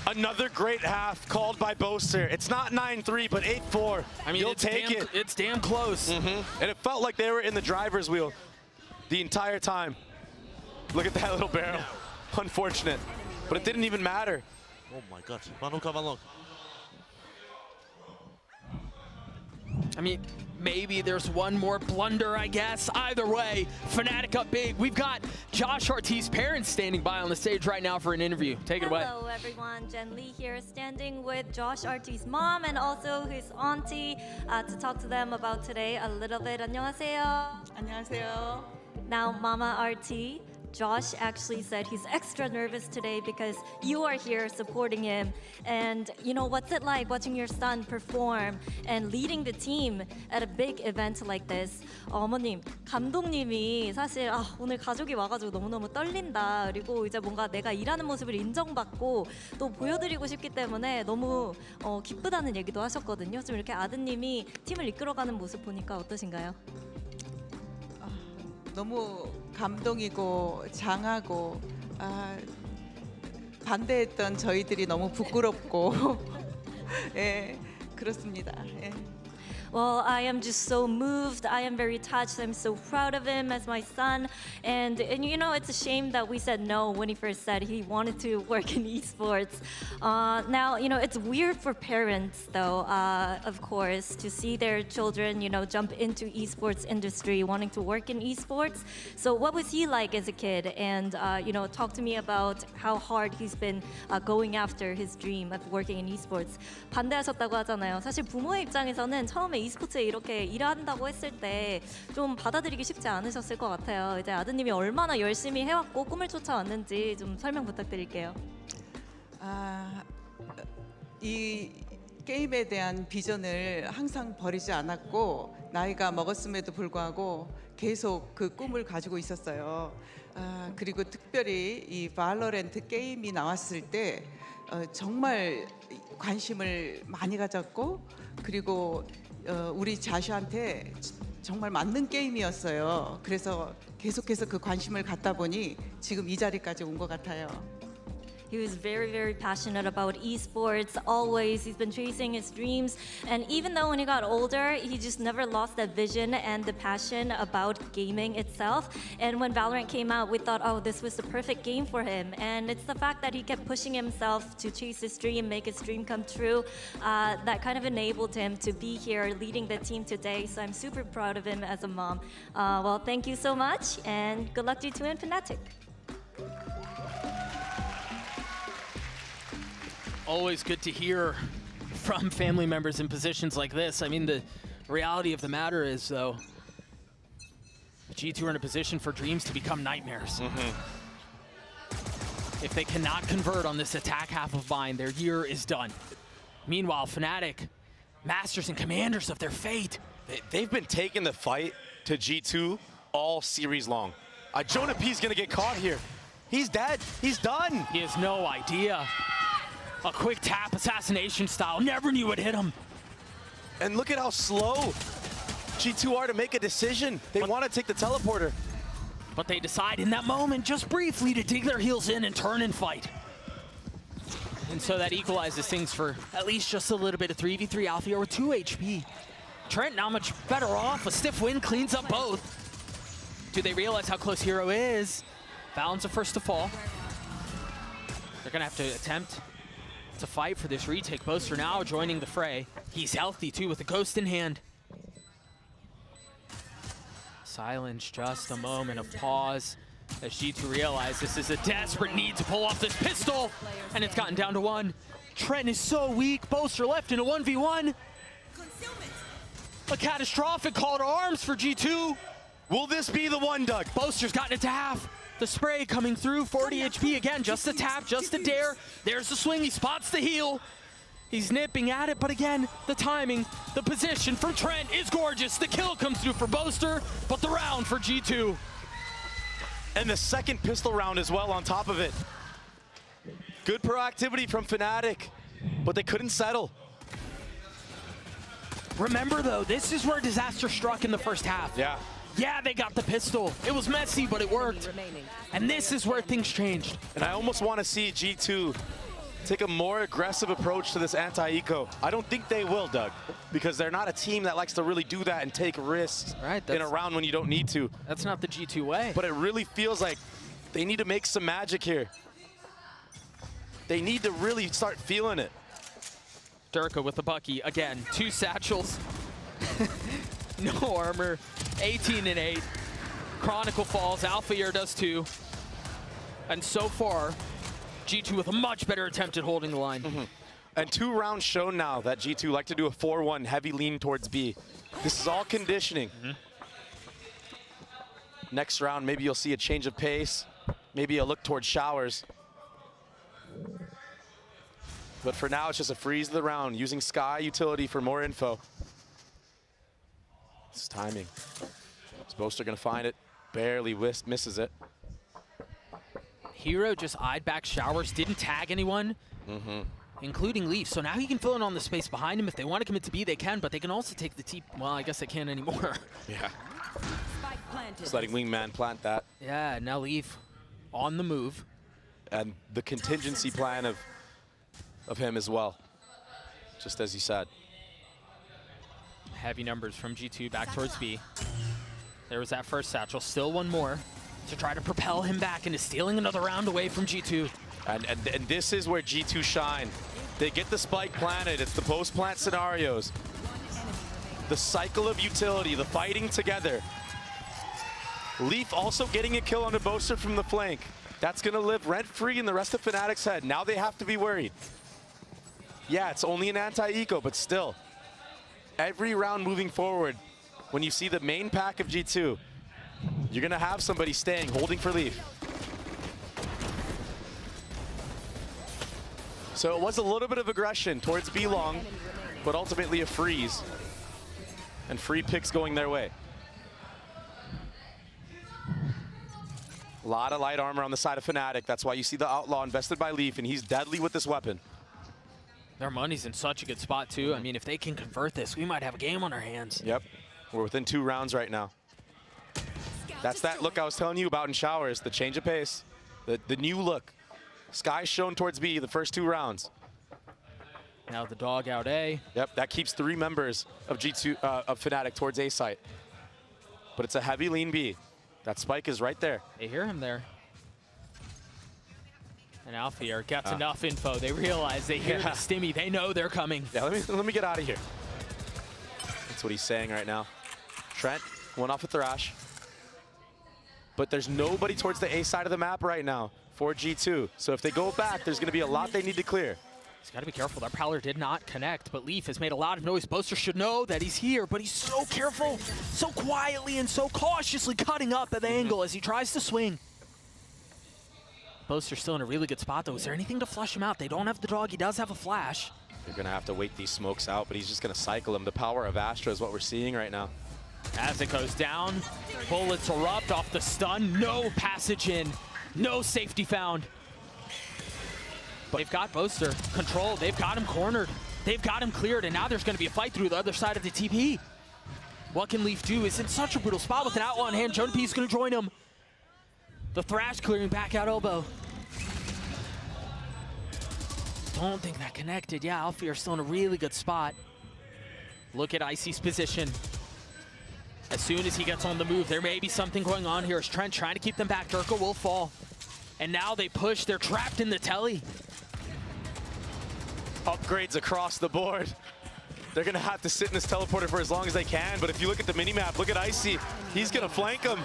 Another great half called by Boaster. It's not 9-3, but 8-4. I mean, you'll take it. It's damn close. And it felt like they were in the driver's wheel the entire time. Look at that little barrel. Unfortunate, but it didn't even matter. Oh my God, Manok. I mean, maybe there's one more blunder, I guess. Either way, Fnatic up big. We've got Josh Ortiz's parents standing by on the stage right now for an interview. Take it away. Hello, everyone. Jen Lee here, standing with Josh Ortiz's mom and also his auntie to talk to them about today a little bit. 안녕하세요. 안녕하세요. Now, Mama RT, Josh actually said he's extra nervous today because you are here supporting him. And you know, what's it like watching your son perform and leading the team at a big event like this? 어머님, 감독님이 사실 오늘 가족이 와가지고 너무너무 떨린다. 그리고 이제 뭔가 내가 일하는 모습을 인정받고 또 보여드리고 싶기 때문에 너무 기쁘다는 얘기도 하셨거든요. 좀 이렇게 아드님이 팀을 이끌어가는 모습 보니까 어떠신가요? 너무 감동이고 장하고 반대했던 저희들이 너무 부끄럽고 예, 그렇습니다. 예. Well, I am just so moved. I am very touched. I'm so proud of him as my son. And you know, it's a shame that we said no when he first said he wanted to work in esports. Now, you know, it's weird for parents, though, of course, to see their children, you know, jump into esports industry, wanting to work in esports. So what was he like as a kid? And, you know, talk to me about how hard he's been going after his dream of working in esports. 반대하셨다고 하잖아요. 사실 부모의 입장에서는 처음에 e스포츠에 이렇게 일한다고 했을 때 좀 받아들이기 쉽지 않으셨을 것 같아요. 이제 아드님이 얼마나 열심히 해왔고 꿈을 쫓아왔는지 좀 설명 부탁드릴게요. 이 게임에 대한 비전을 항상 버리지 않았고 나이가 먹었음에도 불구하고 계속 그 꿈을 가지고 있었어요. 그리고 특별히 이 발로란트 게임이 나왔을 때 정말 관심을 많이 가졌고 그리고 우리 자슈한테 정말 맞는 게임이었어요. 그래서 계속해서 그 관심을 갖다 보니 지금 이 자리까지 온 것 같아요. He was very, very passionate about esports. Always, he's been chasing his dreams. And even though when he got older, he just never lost that vision and the passion about gaming itself. And when Valorant came out, we thought, oh, this was the perfect game for him. And it's the fact that he kept pushing himself to chase his dream, make his dream come true, that kind of enabled him to be here leading the team today. So I'm super proud of him as a mom. Well, thank you so much, and good luck to you two in Fnatic. Always good to hear from family members in positions like this. I mean, the reality of the matter is, though, G2 are in a position for dreams to become nightmares. If they cannot convert on this attack half of Bind, their year is done. Meanwhile, Fnatic, masters and commanders of their fate. They've been taking the fight to G2 all series long. Jonah P's gonna get caught here. He's dead. He's done. He has no idea. A quick tap, assassination style. Never knew it hit him. And look at how slow G2 are to make a decision. They want to take the teleporter. But they decide in that moment, just briefly, to dig their heels in and turn and fight. And so that equalizes things for at least just a little bit of 3v3 Althea with 2 HP. Trent not much better off. A stiff win cleans up both. Do they realize how close Hero is? Valorant's the first to fall. They're gonna have to attempt to fight for this retake. Boaster now joining the fray. He's healthy too with a ghost in hand. Silence, just a moment of pause as G2 realize this is a desperate need to pull off this pistol, and it's gotten down to 1. Trent is so weak. Boaster left in a 1v1. A catastrophic call to arms for G2. Will this be the one, Doug? Boaster's gotten it to half. The spray coming through, 40 HP again, just a tap, just a dare. There's the swing, he spots the heal. He's nipping at it, but again, the timing, the position from Trent is gorgeous. The kill comes through for Boaster, but the round for G2. And the second pistol round as well on top of it. Good proactivity from Fnatic, but they couldn't settle. Remember though, this is where disaster struck in the first half. Yeah, they got the pistol. It was messy, but it worked. And this is where things changed. And I almost want to see G2 take a more aggressive approach to this anti-eco? I don't think they will, Doug, because they're not a team that likes to really do that and take risks in a round when you don't need to. That's not the G2 way. But it really feels like they need to make some magic here. They need to really start feeling it. Durka with the Bucky again. 2 satchels. No armor. 18 and 8. Chronicle falls. Alpha Air does too. And so far, G2 with a much better attempt at holding the line. And 2 rounds shown now that G2 like to do a 4-1 heavy lean towards B. This is all conditioning. Next round, maybe you'll see a change of pace. Maybe a look towards showers. But for now, it's just a freeze of the round, using Sky utility for more info. It's timing. Is Boaster gonna find it? Barely misses it. Hero just eyed back showers, didn't tag anyone, including Leaf. So now he can fill in on the space behind him. If they want to commit to B, they can, but they can also take the T. Well, I guess they can't anymore. Yeah. Just letting Wingman plant that. Yeah, now Leaf on the move. And the contingency plan of him as well, just as you said. Heavy numbers from G2 back towards B. There was that first satchel, still one more to try to propel him back into stealing another round away from G2. And this is where G2 shine. They get the spike planted. It's the post-plant scenarios. The cycle of utility, the fighting together. Leaf also getting a kill on a Boaster from the flank. That's gonna live rent-free in the rest of Fnatic's head. Now they have to be worried. Yeah, it's only an anti-eco, but still. Every round moving forward, when you see the main pack of G2, you're gonna have somebody staying, holding for Leaf. So it was a little bit of aggression towards B long, but ultimately a freeze. And free picks going their way. A lot of light armor on the side of Fnatic. That's why you see the Outlaw invested by Leaf, and he's deadly with this weapon. Their money's in such a good spot, too. I mean, if they can convert this, we might have a game on our hands. Yep. We're within 2 rounds right now. That's that look I was telling you about in showers, the change of pace, the new look. Sky's shown towards B the first 2 rounds. Now the dog out A. Yep, that keeps 3 members of G2 of Fnatic towards A site. But it's a heavy lean B. That spike is right there. They hear him there. And Alpha Air gets enough info. They realize they hear the stimmy. They know they're coming. Yeah, let me get out of here. That's what he's saying right now. Trent went off a Thrash. But there's nobody towards the A side of the map right now for G2. So if they go back, there's going to be a lot they need to clear. He's got to be careful. That Prowler did not connect, but Leaf has made a lot of noise. Boaster should know that he's here, but he's so careful, so quietly and so cautiously cutting up at the angle as he tries to swing. Boaster's still in a really good spot, though. Is there anything to flush him out? They don't have the dog. He does have a flash. They're going to have to wait these smokes out, but he's just going to cycle them. The power of Astra is what we're seeing right now. As it goes down, bullets erupt off the stun. No passage in. No safety found. But they've got Boaster controlled. They've got him cornered. They've got him cleared, and now there's going to be a fight through the other side of the TP. What can Leaf do? He's in such a brutal spot with an Outlaw in hand. Jonah P is going to join him. The Thrash clearing back out elbow. Don't think that connected. Yeah, Alpha Air still in a really good spot. Look at Icy's position. As soon as he gets on the move, there may be something going on here. As Trent trying to keep them back. Durka will fall. And now they push. They're trapped in the telly. Upgrades across the board. They're going to have to sit in this teleporter for as long as they can. But if you look at the minimap, look at Icy. He's going to flank him.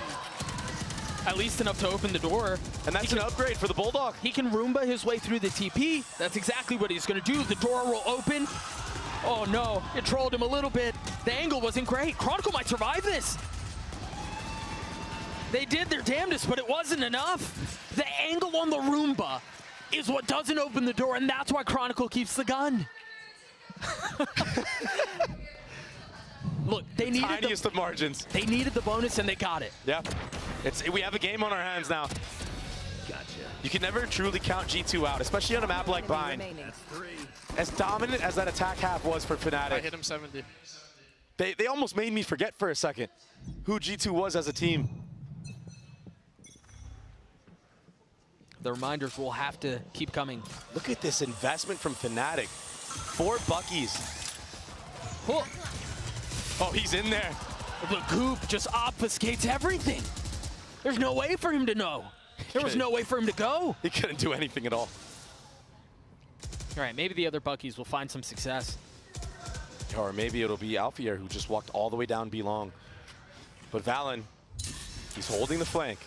At least enough to open the door. And that's an upgrade for the Bulldog. He can Roomba his way through the TP. That's exactly what he's going to do. The door will open. Oh no, it trolled him a little bit. The angle wasn't great. Chronicle might survive this. They did their damnedest, but it wasn't enough. The angle on the Roomba is what doesn't open the door, and that's why Chronicle keeps the gun. Look, they needed tiniest of margins. They needed the bonus, and they got it. Yeah, we have a game on our hands now. Gotcha. You can never truly count G2 out, especially on a map like Bind. As dominant as that attack half was for Fnatic. I hit him 70. They almost made me forget for a second who G2 was as a team. the reminders will have to keep coming. Look at this investment from Fnatic. 4 Buckies. Oh, he's in there. The goop just obfuscates everything. There's no way for him to know. There was no way for him to go. He couldn't do anything at all. All right, maybe the other Buckies will find some success. Or maybe it'll be Alfier who just walked all the way down B long. But Valen, he's holding the flank.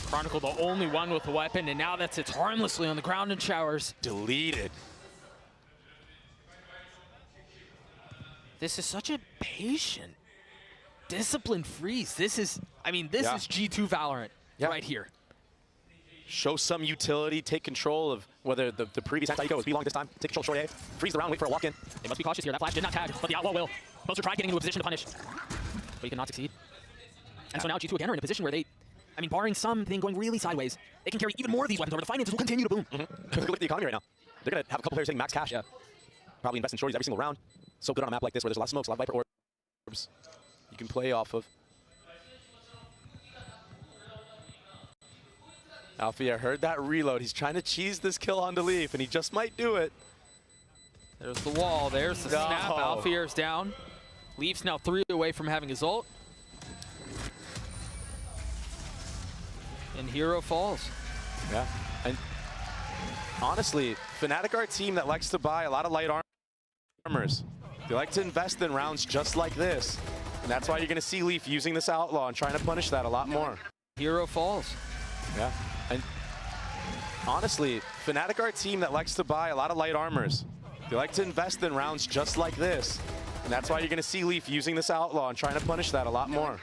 Chronicle the only one with a weapon, and now that sits harmlessly on the ground and showers. Deleted. This is such a patient, disciplined freeze. This is, I mean, this is G2 Valorant right here. Show some utility, take control of whether the previous anti-eco was B-long this time. Take control short A, freeze the round, wait for a walk-in. They must be cautious here. That flash did not tag, but the Outlaw will. Boaster tried getting into a position to punish, but he could not succeed. And so now G2 again are in a position where they, I mean, barring something going really sideways, they can carry even more of these weapons over. The finances will continue to boom. Look at the economy right now. They're going to have a couple players taking max cash. Probably invest in shorties every single round. So good on a map like this where there's a lot of smokes, a lot of Viper orbs you can play off of. Alfier heard that reload. He's trying to cheese this kill onto Leaf, and he just might do it. There's the wall. There's the snap. Alfier's down. Leaf's now 3 away from having his ult. And Hero falls. Yeah. And honestly, Fnatic are a team that likes to buy a lot of light armors. They like to invest in rounds just like this. And that's why you're going to see Leaf using this Outlaw and trying to punish that a lot more. Hero falls. Yeah. And honestly, Fnatic are a team that likes to buy a lot of light armors. They like to invest in rounds just like this. And that's why you're going to see Leaf using this Outlaw and trying to punish that a lot more.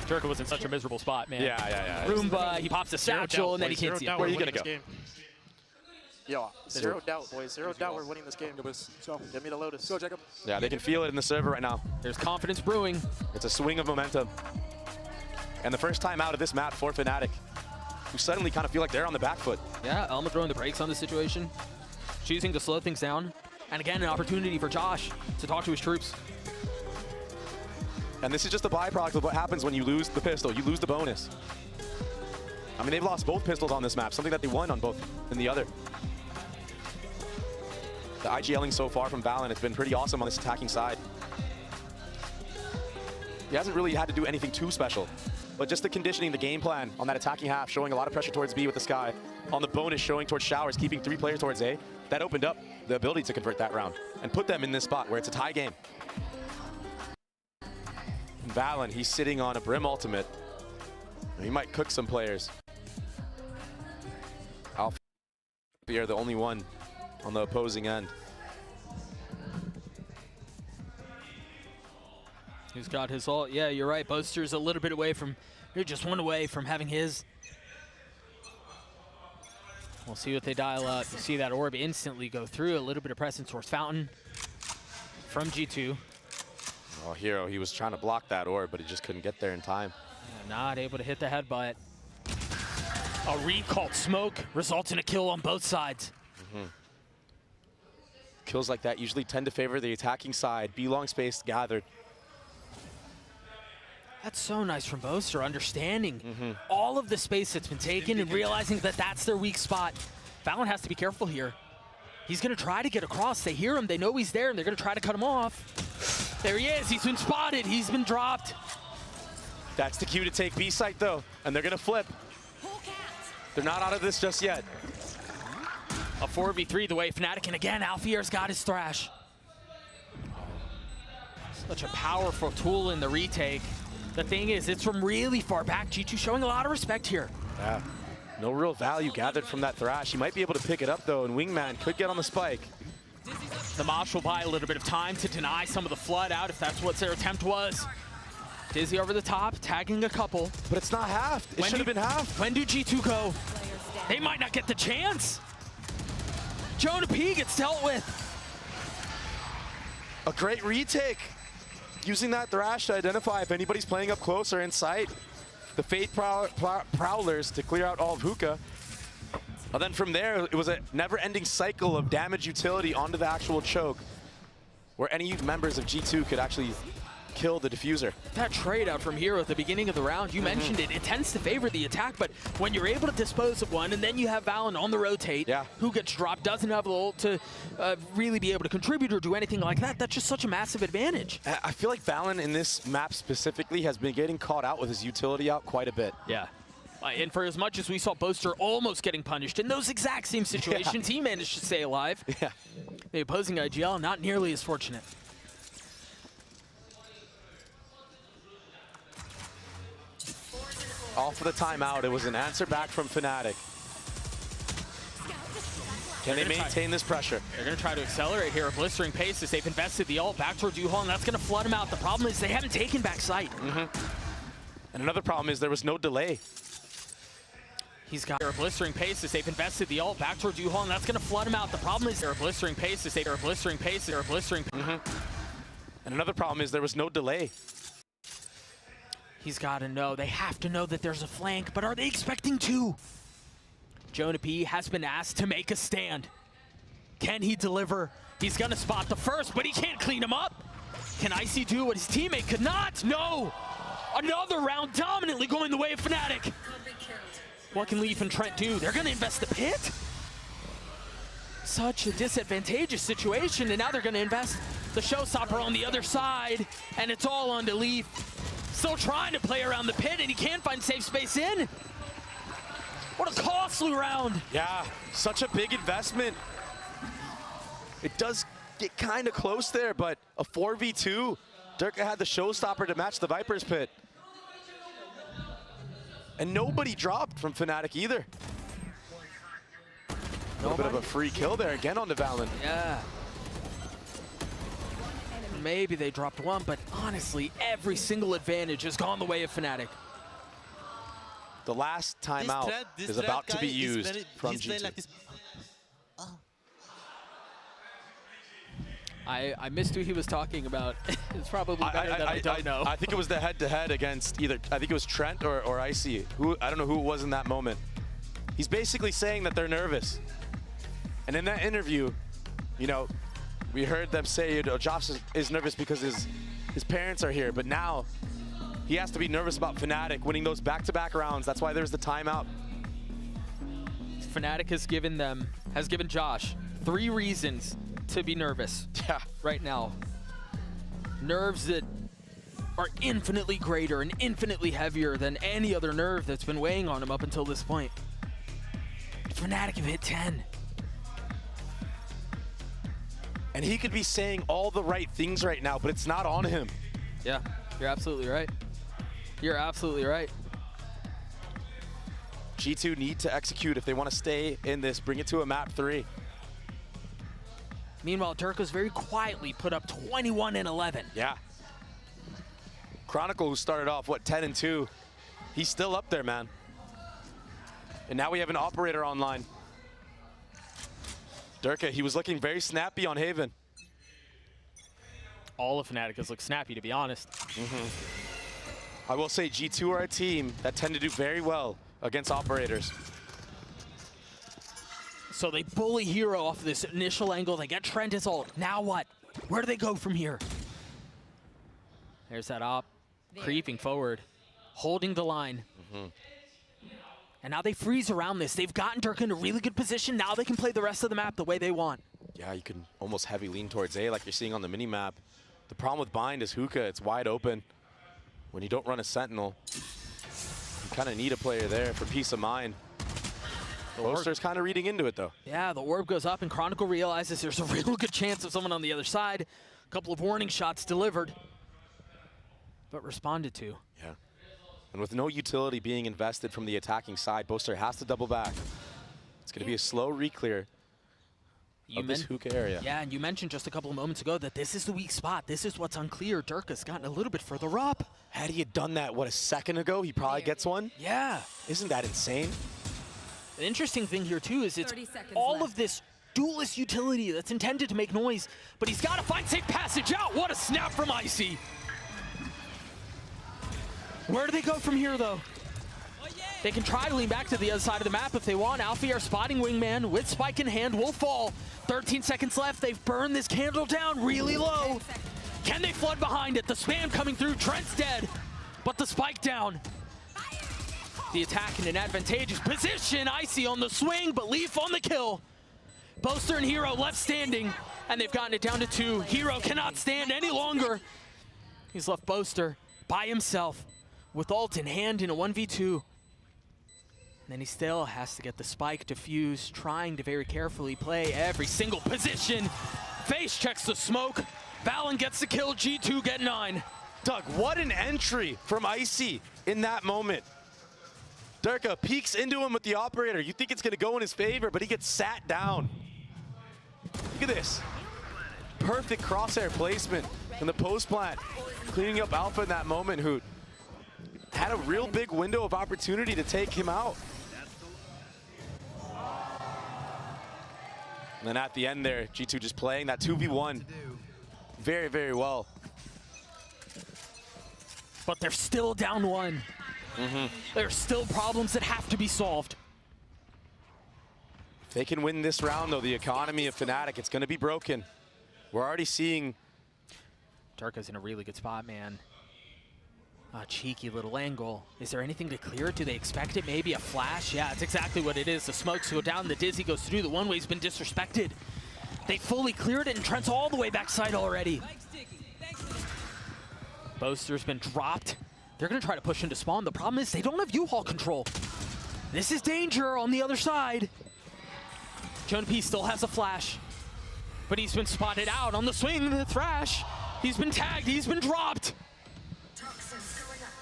Jerka was in such a miserable spot, man. Yeah. Roomba, he pops a satchel, and then he can't see it. Where are you going to go? Yo, zero doubt, boys. Zero doubt we're winning this game. So, give me the Lotus. Go, Jacob. Yeah, they can feel it in the server right now. There's confidence brewing. It's a swing of momentum. And the first time out of this map for Fnatic, who suddenly kind of feel like they're on the back foot. Yeah, Elma throwing the brakes on the situation, choosing to slow things down. And again, an opportunity for Josh to talk to his troops. And this is just a byproduct of what happens when you lose the pistol. You lose the bonus. I mean, they've lost both pistols on this map, something that they won on both in the other. The IGLing so far from Valen has been pretty awesome on this attacking side. He hasn't really had to do anything too special, but just the conditioning, the game plan on that attacking half, showing a lot of pressure towards B with the Sky, on the bonus showing towards Showers, keeping 3 players towards A, that opened up the ability to convert that round and put them in this spot where it's a tie game. And Valen, he's sitting on a Brim ultimate. He might cook some players. Alfier, the only one on the opposing end. Who's got his ult? Yeah, you're right. Boaster's a little bit away from, you're just 1 away from having his. We'll see what they dial up. You see that orb instantly go through. A little bit of pressing towards Fountain from G2. Oh, Hero, he was trying to block that orb, but he just couldn't get there in time. Yeah, not able to hit the headbutt. A recalled smoke results in a kill on both sides. Kills like that usually tend to favor the attacking side. B-long space gathered. That's so nice from Boaster, understanding all of the space that's been taken and realizing that that's their weak spot. Valen has to be careful here. He's going to try to get across. They hear him. They know he's there, and they're going to try to cut him off. There he is. He's been spotted. He's been dropped. That's the cue to take B site, though, and they're going to flip. They're not out of this just yet. A 4v3 the way Fnatic, and again, Alfier's got his thrash. Such a powerful tool in the retake. The thing is, it's from really far back. G2 showing a lot of respect here. Yeah, no real value gathered from that thrash. He might be able to pick it up, though, and Wingman could get on the spike. The Mosh will buy a little bit of time to deny some of the flood out, if that's what their attempt was. Dizzy over the top, tagging a couple. But it's not halved. It should have been halved. When do G2 go? They might not get the chance. Jonah P gets dealt with. A great retake. Using that thrash to identify if anybody's playing up close or in sight. The Fate Prowlers to clear out all of Hookah. And then from there, it was a never-ending cycle of damage utility onto the actual choke, where any members of G2 could actually kill the diffuser. That trade out from hero at the beginning of the round, you mentioned it, it tends to favor the attack, but when you're able to dispose of one and then you have Valen on the rotate, who gets dropped, doesn't have the ult to really be able to contribute or do anything like that, that's just such a massive advantage. I feel like Valen in this map specifically has been getting caught out with his utility out quite a bit. Yeah. And for as much as we saw Boaster almost getting punished in those exact same situations, he managed to stay alive. Yeah. The opposing IGL not nearly as fortunate. All for the timeout. It was an answer back from Fnatic. Can they maintain this pressure? They're going to try to accelerate here at blistering pace as they've invested the ult back towards U-Haul, and that's going to flood him out. The problem is they haven't taken back sight. And another problem is there was no delay. He's got a blistering pace as they've invested the ult back towards U-Haul, and that's going to flood him out. The problem is they're a blistering pace as they're a blistering pace, they're a blistering. And another problem is there was no delay. He's got to know, they have to know that there's a flank, but are they expecting two? Jonah P has been asked to make a stand. Can he deliver? He's going to spot the first, but he can't clean him up. Can Icy do what his teammate could not? No! Another round dominantly going the way of Fnatic. What can Leaf and Trent do? They're going to invest the pit? Such a disadvantageous situation, and now they're going to invest the showstopper on the other side, and it's all on to Leaf. Still trying to play around the pit, and he can't find safe space in. What a costly round. Yeah, such a big investment. It does get kind of close there, but a 4v2. Durka had the showstopper to match the Viper's pit. And nobody dropped from Fnatic either. A little bit of a free kill there again on the Valen. Yeah. Maybe they dropped one, but honestly, every single advantage has gone the way of Fnatic. The last timeout is about to be used from G2. Like this. I missed who he was talking about. It's probably better that I don't know. I think it was the head-to-head against either, I think it was Trent or Icy. I don't know who it was in that moment. He's basically saying that they're nervous. And in that interview, you know, we heard them say, you know, Josh is nervous because his parents are here, but now he has to be nervous about Fnatic winning those back-to-back rounds. That's why there's the timeout. Fnatic has given Josh 3 reasons to be nervous right now. Nerves that are infinitely greater and infinitely heavier than any other nerve that's been weighing on him up until this point. Fnatic have hit 10. And he could be saying all the right things right now, but it's not on him. Yeah, you're absolutely right. You're absolutely right. G2 need to execute if they want to stay in this, bring it to a map 3. Meanwhile, Durka's very quietly put up 21 and 11. Yeah. Chronicle, who started off, what, 10 and 2, he's still up there, man. And now we have an operator online. Durka, he was looking very snappy on Haven. All of Fnatic has looked snappy, to be honest. I will say G2 are a team that tend to do very well against operators. So they bully Hero off this initial angle. They get Trent his ult. Now what? Where do they go from here? There's that op creeping forward, holding the line. And now they freeze around this. They've gotten Durka in a really good position. Now they can play the rest of the map the way they want. Yeah, you can almost heavy lean towards A like you're seeing on the mini-map. The problem with Bind is Hookah, it's wide open. When you don't run a Sentinel, you kind of need a player there for peace of mind. Boaster's kind of reading into it, though. Yeah, the orb goes up, and Chronicle realizes there's a real good chance of someone on the other side. A couple of warning shots delivered, but responded to. Yeah. And with no utility being invested from the attacking side, Boaster has to double back. It's going to be a slow re-clear of this hookah area. Yeah, and you mentioned just a couple of moments ago that this is the weak spot. This is what's unclear. Durka's gotten a little bit further up. Had he had done that, what, a second ago, he probably gets one? Yeah. Isn't that insane? The interesting thing here, too, is it's all of this duelist utility that's intended to make noise, but he's got to find safe passage out. What a snap from Icy. Where do they go from here, though? They can try to lean back to the other side of the map if they want. Alfie, our spotting wingman, with spike in hand, will fall. 13 seconds left. They've burned this candle down really low. Can Can they flood behind it? The spam coming through. Trent's dead, but the spike down. The attack in an advantageous position. Icy on the swing, but Leaf on the kill. Boaster and Hero left standing, and they've gotten it down to 2. Hero cannot stand any longer. He's left Boaster by himself with ult in hand in a 1v2. And then he still has to get the spike defused, trying to very carefully play every single position. Face checks the smoke. Valen gets the kill, G2 get 9. Doug, what an entry from Icy in that moment. Durka peeks into him with the operator. You think it's going to go in his favor, but he gets sat down. Look at this. Perfect crosshair placement in the post plant. Cleaning up Alpha in that moment, who had a real big window of opportunity to take him out. And then at the end there, G2 just playing that 2v1 very, very well. But they're still down 1. There's still problems that have to be solved. If they can win this round, though, the economy of Fnatic, it's going to be broken. We're already seeing... Darka's in a really good spot, man. A cheeky little angle. Is there anything to clear it? Do they expect it? Maybe a flash? Yeah, it's exactly what it is. The smokes go down, the Dizzy goes through. The one-way's been disrespected. They fully cleared it, and Trent's all the way backside already. Boaster's been dropped. They're going to try to push into spawn. The problem is they don't have U-Haul control. This is danger on the other side. Jonah P still has a flash, but he's been spotted out on the swing, the Thrash. He's been tagged, he's been dropped.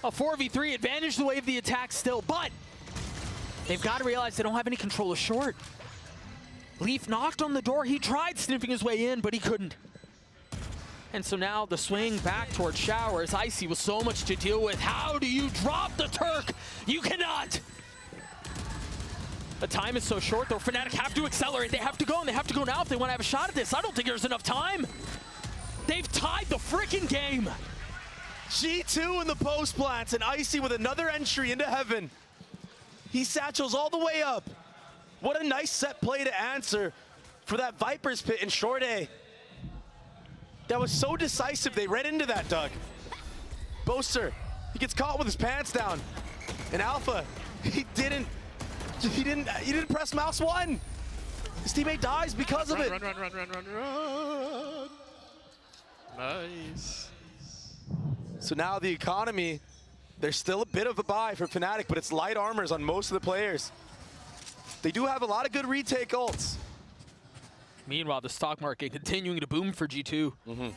A 4v3 advantage the way of the attack still, but they've got to realize they don't have any control of short. Leaf knocked on the door. He tried sniffing his way in, but he couldn't. And so now the swing back towards Showers. Icy with so much to deal with. How do you drop the Turk? You cannot. The time is so short, though. Fnatic have to accelerate. They have to go, and they have to go now if they want to have a shot at this. I don't think there's enough time. They've tied the freaking game. G2 in the post plants, and Icy with another entry into heaven. He satchels all the way up. What a nice set play to answer for that Viper's Pit in short A. That was so decisive. They ran into that, Doug. Boaster, he gets caught with his pants down. And Alpha, he didn't press mouse 1. His teammate dies because of it. Run. Nice. So now the economy, there's still a bit of a buy for Fnatic, but it's light armors on most of the players. They do have a lot of good retake ults. Meanwhile, the stock market continuing to boom for G2. And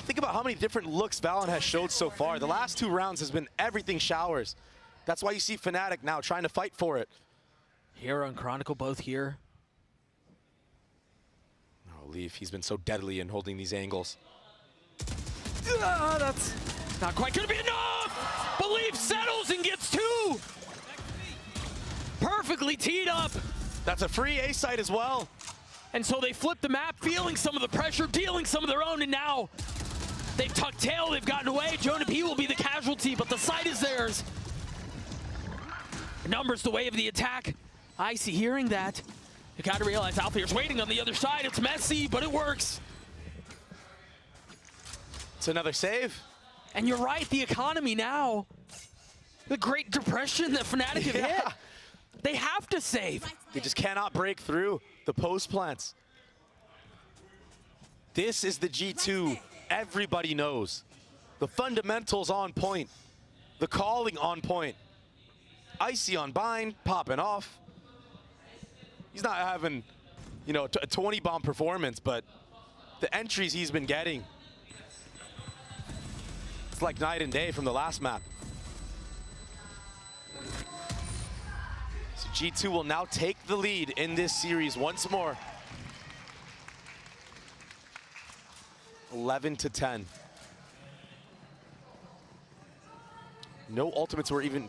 think about how many different looks Valorant has showed so far. The last 2 rounds has been everything Showers. That's why you see Fnatic now trying to fight for it. Hero and Chronicle both here. Oh, Leaf, he's been so deadly in holding these angles. That's not quite gonna be enough! But Leaf settles and gets 2! Perfectly teed up. That's a free A site as well. And so they flip the map, feeling some of the pressure, dealing some of their own, and now they've tucked tail, they've gotten away. Jonah P will be the casualty, but the site is theirs. Numbers the way of the attack. Icy hearing that. You gotta realize Alfier's waiting on the other side. It's messy, but it works. It's another save. And you're right, the economy now. The Great Depression that Fnatic have hit. They have to save. They just cannot break through the post plants. This is the G2 everybody knows. The fundamentals on point. The calling on point. Icy on bind, popping off. He's not having, you know, a 20 bomb performance, but the entries he's been getting, it's like night and day from the last map. So G2 will now take the lead in this series once more. 11-10. No ultimates were even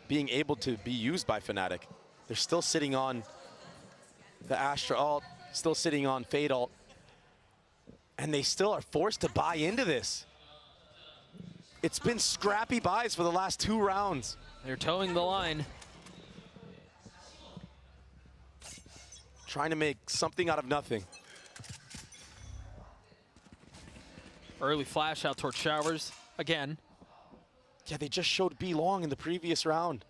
being able to be used by Fnatic. They're still sitting on the Astra ult, still sitting on Fade ult, and they still are forced to buy into this. It's been scrappy buys for the last 2 rounds. They're towing the line. Trying to make something out of nothing. Early flash out towards Showers again. Yeah, they just showed B long in the previous round.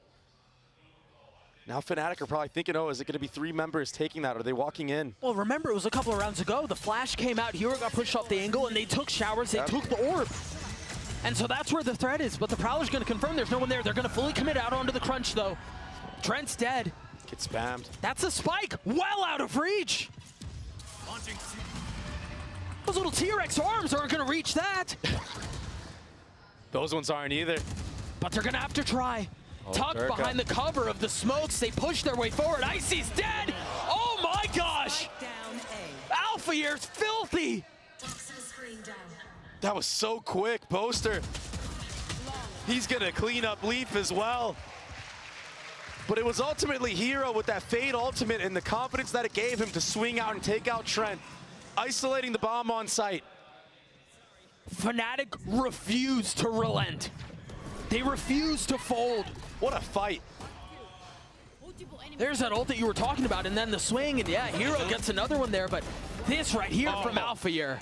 Now Fnatic are probably thinking, oh, is it going to be 3 members taking that? Are they walking in? Well, remember, it was a couple of rounds ago. The flash came out, Hero got pushed off the angle, and they took Showers, they took the orb. And so that's where the threat is, but the Prowler's going to confirm there's no one there. They're going to fully commit out onto the crunch, though. Trent's dead. Gets spammed. That's a spike, well out of reach. Those little DRX arms aren't going to reach that. Those ones aren't either. But they're going to have to try. Tucked behind the cover of the smokes, they push their way forward. Icy's dead. Oh my gosh. Alpha Year's filthy. That was so quick. Poster. He's going to clean up Leaf as well. But it was ultimately Hero with that Fade ultimate and the confidence that it gave him to swing out and take out Trent, isolating the bomb on site. Fnatic refused to relent. They refused to fold. What a fight. There's that ult that you were talking about, and then the swing, and yeah, Hero gets another one there, but this right here from Alpha Year.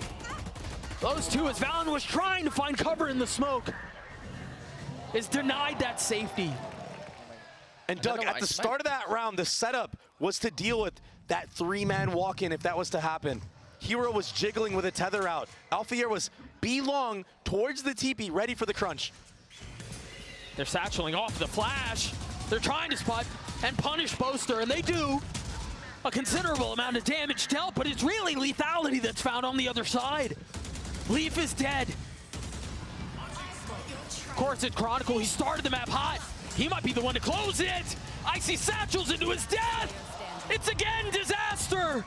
Those two, as Valen was trying to find cover in the smoke, is denied that safety. And Doug, at the start of that round, the setup was to deal with that 3-man walk-in if that was to happen. Hero was jiggling with a tether out. Alpha Year was B long towards the TP, ready for the crunch. They're satcheling off the flash. They're trying to spot and punish Boaster, and they do. A considerable amount of damage dealt, but it's really lethality that's found on the other side. Leaf is dead. Of course, it's Chronicle. He started the map hot. He might be the one to close it. Icy satchels into his death. It's again disaster.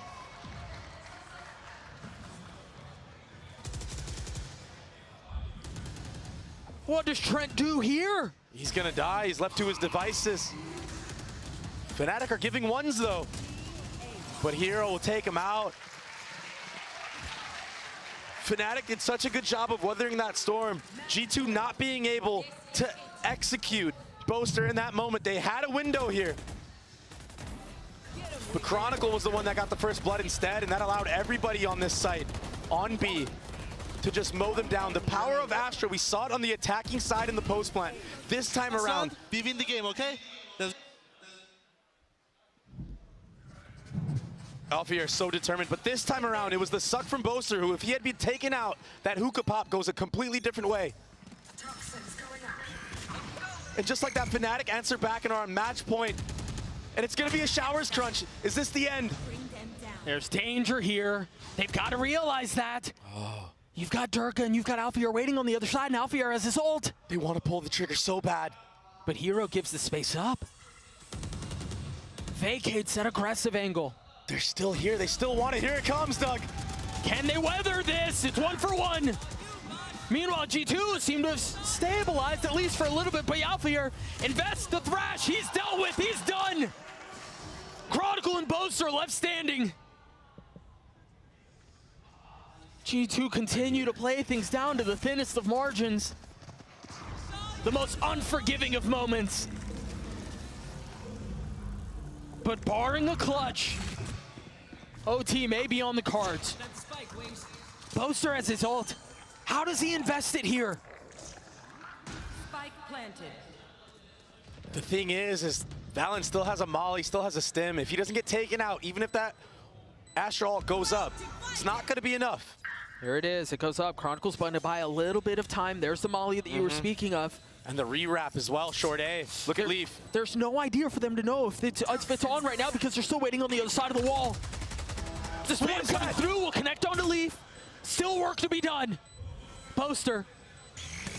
What does Trent do here? He's gonna die, he's left to his devices. Fnatic are giving ones though. But Hero will take him out. Fnatic did such a good job of weathering that storm. G2 not being able to execute Boaster in that moment. They had a window here. But Chronicle was the one that got the first blood instead, and that allowed everybody on this site, on B, to just mow them down. The power of Astra, we saw it on the attacking side in the post plant. This time around, we win the game, okay? Alpha Year is so determined, but this time around, it was the suck from Boaster, who, if he had been taken out, that hookah pop goes a completely different way. And just like that, Fnatic answer back and are on match point. And it's gonna be a Showers crunch. Is this the end? There's danger here. They've got to realize that. You've got Durka and you've got Alpha Year waiting on the other side, and Alpha Year has his ult. They want to pull the trigger so bad. But Hero gives the space up. Vacates that aggressive angle. They're still here. They still want it. Here it comes, Doug. Can they weather this? It's 1 for 1. Meanwhile, G2 seem to have stabilized, at least for a little bit, but Alpha Year invests the thrash. He's dealt with. He's done. Chronicle and Boaster left standing. G2 continue to play things down to the thinnest of margins. The most unforgiving of moments. But barring a clutch, OT may be on the cards. Boaster has his ult. How does he invest it here? Spike planted. The thing is Valen still has a molly, still has a stim. If he doesn't get taken out, even if that Astra ult goes up, it's not gonna be enough. There it is, it goes up. Chronicle's going to buy a little bit of time. There's the molly that you were speaking of. And the re-wrap as well, short A. Look at Leaf. There's no idea for them to know if it's on right now because they're still waiting on the other side of the wall. This one coming through will connect onto Leaf. Still work to be done. Boaster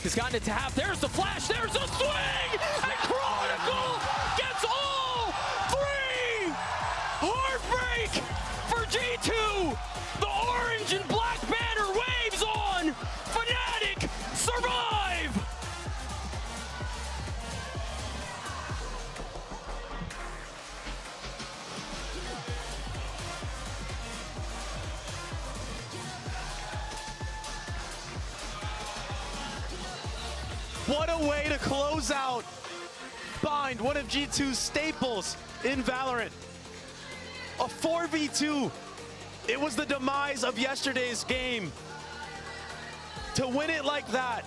has gotten it to half. There's the flash, there's the swing! And Chronicle gets all 3! Heartbreak for G2! The orange and black banner waves on! Fnatic survive! What a way to close out Bind, one of G2's staples in Valorant. A 4v2. It was the demise of yesterday's game. to win it like that.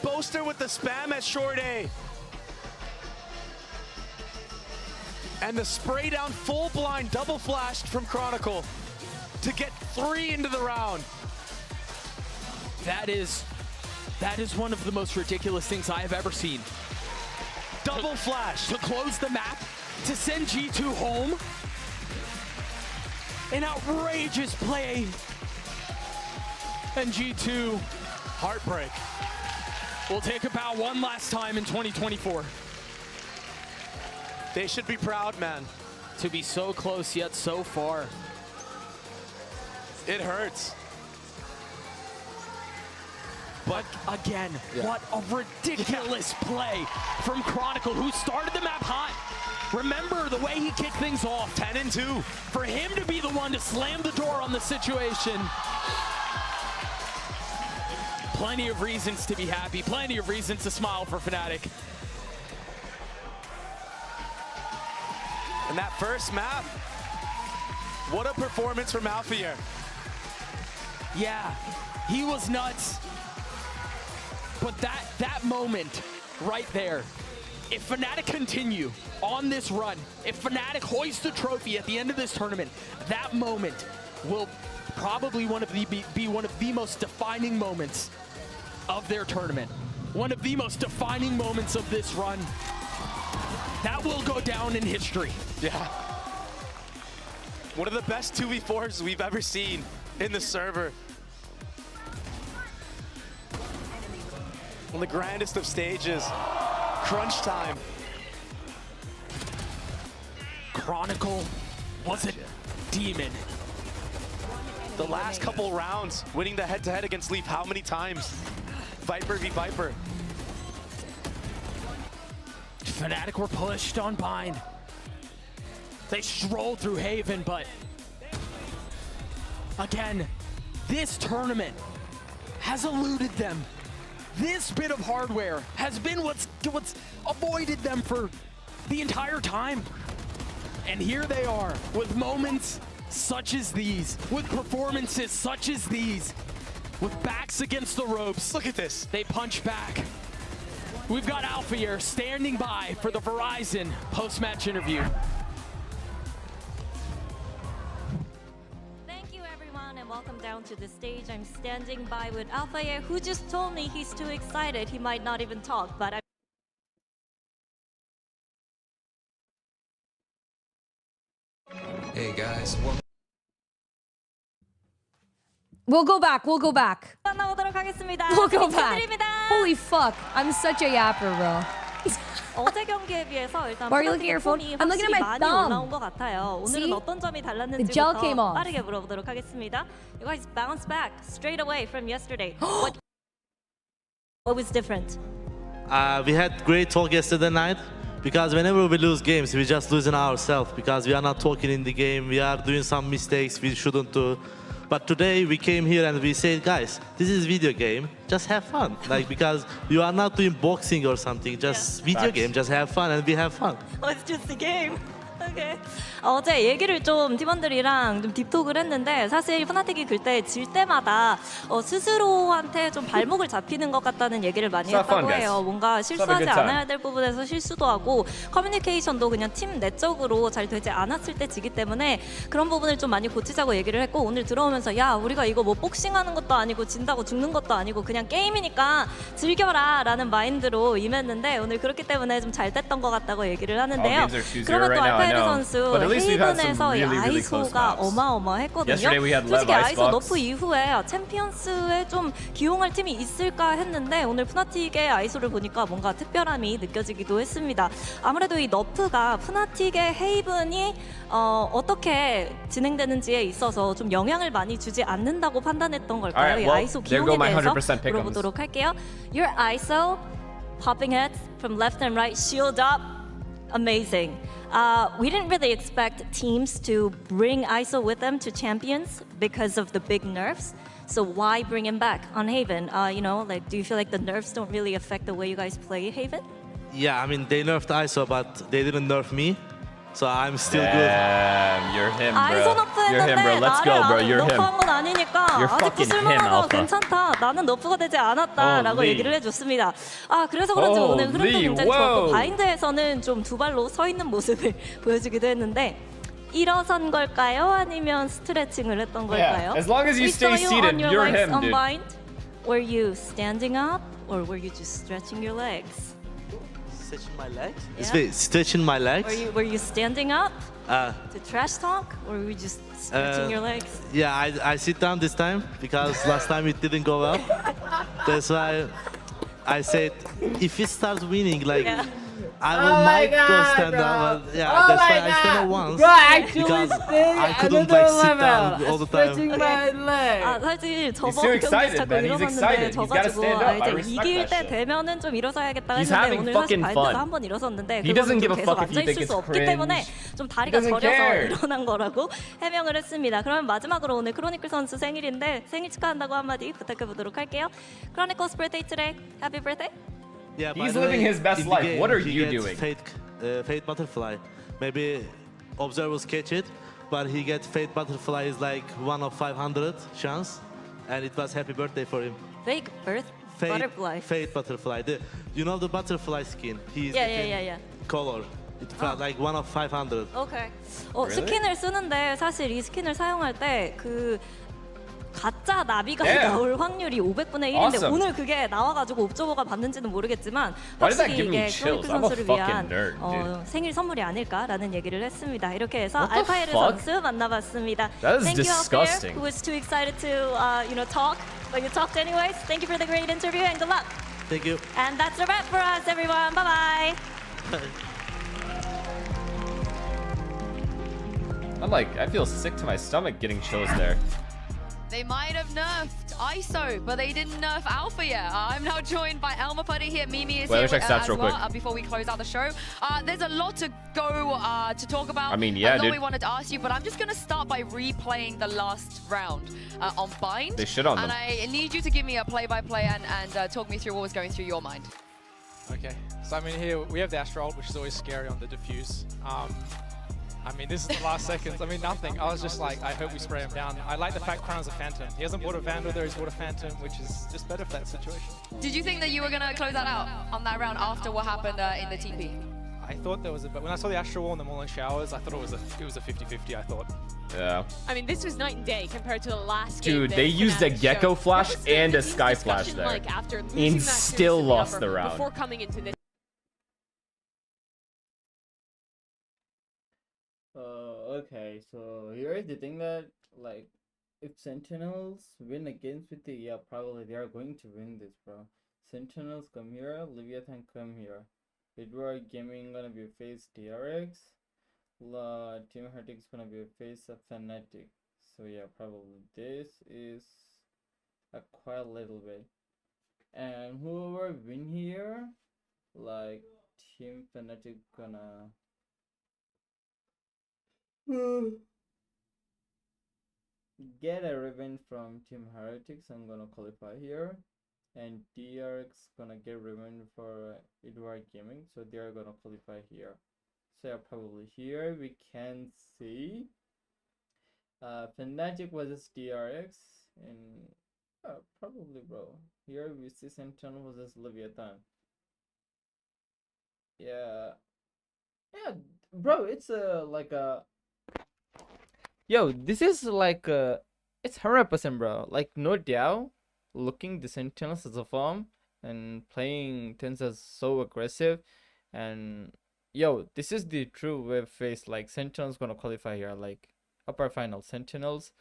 Boaster with the spam at short A. And the spray down full blind double flashed from Chronicle to get 3 into the round. That is one of the most ridiculous things I have ever seen. Double flash. To close the map, to send G2 home. An outrageous play. And G2, heartbreak. Will take a bow one last time in 2024. They should be proud, man. To be so close yet so far. It hurts. But again, what a ridiculous play from Chronicle, who started the map hot. Remember the way he kicked things off. 10-2. For him to be the one to slam the door on the situation. Plenty of reasons to be happy, plenty of reasons to smile for Fnatic. And that first map, what a performance from Alphier. Yeah, he was nuts. But that moment right there, if Fnatic continue on this run, if Fnatic hoist the trophy at the end of this tournament, that moment will probably be one of the most defining moments of their tournament. One of the most defining moments of this run. That will go down in history. Yeah. One of the best 2v4s we've ever seen in the server. On the grandest of stages. Crunch time. Chronicle was a demon. The last couple rounds, winning the head-to-head against Leaf how many times? Viper v Viper. Fnatic were pushed on bind. They strolled through Haven, but again, this tournament has eluded them. This bit of hardware has been what's avoided them for the entire time. And here they are with moments such as these, with performances such as these, with backs against the ropes. Look at this. They punch back. We've got Alphier standing by for the Verizon post-match interview. Thank you, everyone, and welcome down to the stage. I'm standing by with Alphier, who just told me he's too excited. He might not even talk, but Hey guys, We'll go back. We'll go back. 만나보도록 하겠습니다. We'll go back. 축하드립니다. Holy fuck. I'm such a yapper, bro. 어제 경기에 비해서 일단 Why are you looking at your phone? I'm looking at my 많이 thumb. 올라온 것 같아요. 오늘은 See? 어떤 점이 The gel 달랐는지부터 came off. 빠르게 물어보도록 하겠습니다. You guys bounced back straight away from yesterday. What was different? We had great talk yesterday night because whenever we lose games, we just losing ourselves because we are not talking in the game. We are doing some mistakes we shouldn't do. But today we came here and we said, guys, this is video game. Just have fun. Like because you are not doing boxing or something. Just video game. Just have fun and we have fun. Oh, it's just a game. Okay. 어제 얘기를 좀 팀원들이랑 좀 딥톡을 했는데 사실 푸나틱이 그때 질 때마다 스스로한테 좀 발목을 잡히는 것 같다는 얘기를 많이 했다고 해요. 뭔가 실수하지 않아야 될 부분에서 실수도 하고 커뮤니케이션도 그냥 팀 내적으로 잘 되지 않았을 때 지기 때문에 그런 부분을 좀 많이 고치자고 얘기를 했고 오늘 들어오면서 야 우리가 이거 뭐 복싱하는 것도 아니고 진다고 죽는 것도 아니고 그냥 게임이니까 즐겨라 라는 마인드로 임했는데 오늘 그렇기 때문에 좀 잘 됐던 것 같다고 얘기를 하는데요. 그러면 또 알파이드 선수 헤이븐에서 아이소가 어마어마했거든요. 솔직히 아이소 너프 이후에 챔피언스에 좀 기용할 팀이 있을까 했는데 오늘 푸나틱의 아이소를 보니까 뭔가 특별함이 느껴지기도 했습니다. 아무래도 이 너프가 푸나틱의 헤이븐이 어떻게 진행되는지에 있어서 좀 영향을 많이 주지 않는다고 판단했던 걸까요? 이 아이소 기용에 대해서 물어보도록 할게요. Your ISO popping heads from left and right, shield up, amazing. We didn't really expect teams to bring ISO with them to champions because of the big nerfs. So why bring him back on Haven? You know, like, do you feel like the nerfs don't really affect the way you guys play Haven? Yeah, I mean, they nerfed ISO, but they didn't nerf me. So I'm still Damn, you're him, 아이 bro. 손 오프 You're him, bro. 했는데 Let's go, bro. 나를 You're him. 너프한 건 아니니까 You're 아직도 fucking him, 쓸만하다. Alpha. 괜찮다. 나는 너프가 되지 않았다라고 Holy. 얘기를 해줬습니다. 아 그래서 그런지 오늘 흐름도 Holy, 굉장히 좋았고 whoa. 바인드에서는 좀 두 발로 서 있는 모습을 보여주기도 했는데 일어선 걸까요? 아니면 스트레칭을 했던 걸까요? As long as you We saw stay seated, on your you're legs him, on dude. bind. Were you standing up or were you just stretching your legs? Stretching my legs? Yeah. Stretching my legs? Were you standing up Uh, to trash talk or were you just stretching your legs? Yeah, I sit down this time because last time it didn't go well. That's why I said if it starts winning, like Yeah. I will might go stand up. But yeah, that's why I stand up once because I couldn't like sit down all the time. 아 사실 저번 too 경기에서 excited, 자꾸 man. He's 일어섰는데 excited. He's gotta 져가지고 stand up. I 이제 respect 이길 that 때 shit. 되면은 좀 일어서야겠다 He's 했는데 having 오늘 사실 fucking 바인드에서 fun. 한 번 일어섰는데 He doesn't 그거는 give 좀 a 계속 fuck if you 앉아 think 있을 it's 수 없기 때문에 cringe. 좀 다리가 doesn't 저려서 care. 일어난 거라고 해명을 했습니다. 그러면 마지막으로 오늘 크로니클 선수 생일인데 생일 축하한다고 한마디 부탁해 보도록 할게요. Chronicles birthday today. Happy birthday. Yeah, by He's the living way, his best in the life. game, What are he you gets doing? Fate butterfly. Maybe observers catch it, but he gets fate butterfly is like 1 of 500 chance, and it was happy birthday for him. Fake butterfly. Fate butterfly. You know the butterfly skin. He's Yeah. color. It felt like 1 of 500. 오케이. Really? 스킨을 쓰는데 사실 이 스킨을 사용할 때 그 가짜 나비가 Yeah. 나올 확률이 500분의 1인데 Awesome. 오늘 그게 나와가지고 옵저버가 받는지는 모르겠지만 Why does that 확실히 give me 이게 chills? 크로니클 I'm a 선수를 fucking 위한 nerd, dude. 생일 선물이 아닐까라는 얘기를 했습니다. 이렇게 해서 What the 알파에르 fuck? 선수 만나봤습니다. That is Thank you out there disgusting. who was too excited to talk, but you talked anyways. Thank you for the great interview and good luck. Thank you. And that's a wrap for us, everyone. Bye bye. I feel sick to my stomach getting chills there. They might have nerfed ISO, but they didn't nerf Alpha yet. I'm now joined by Elmer Putty here. Mimi is Wait, here let me check stats as real well quick. before we close out the show. There's a lot to go to talk about. I mean, yeah, a lot dude. we wanted to ask you, but I'm just going to start by replaying the last round on Bind. They shit on and them. I need you to give me a play-by-play and talk me through what was going through your mind. Okay, so I mean here we have the Astral, which is always scary on the diffuse. I mean, this is the last seconds. I mean, nothing. I was just like, I hope we spray him down. I like the fact Crown's a Phantom. He hasn't bought a Vandal there, he's bought a Phantom, which is just better for that situation. Did you think that you were going to close that out on that round after what happened in the TP? I thought there was a, but when I saw the Astral Wall and them all in showers, I thought it was a 50-50, I thought. Yeah. I mean, this was night and day compared to the last game. Dude, that they used a Fnatic Gecko showed. Flash What was the and a team's Sky Flash discussion there. like after losing And that still series to lost Upper the round. before coming into this? Okay, so here's the thing that, like, if Sentinels win against with the, yeah, probably they are going to win this, bro. Sentinels come here, Leviathan come here. Edward Gaming gonna be face DRX. Team Heretics gonna be face of Fnatic. So yeah, probably this is a quite little bit. And whoever win here, like Team Fnatic gonna get a revenge from Team Heretics. I'm gonna qualify here, and DRX gonna get revenge for Edward Gaming, so they're gonna qualify here. So yeah, probably here we can see Fnatic versus DRX, and probably, bro, here we see Sentinel versus Leviathan. Yeah, bro, it's like a yo, this is like it's 100%, bro. Like, no doubt, looking the Sentinels as a farm and playing Tens as so aggressive, and yo, this is the true wave face. Like, Sentinels gonna qualify here, like upper final Sentinels,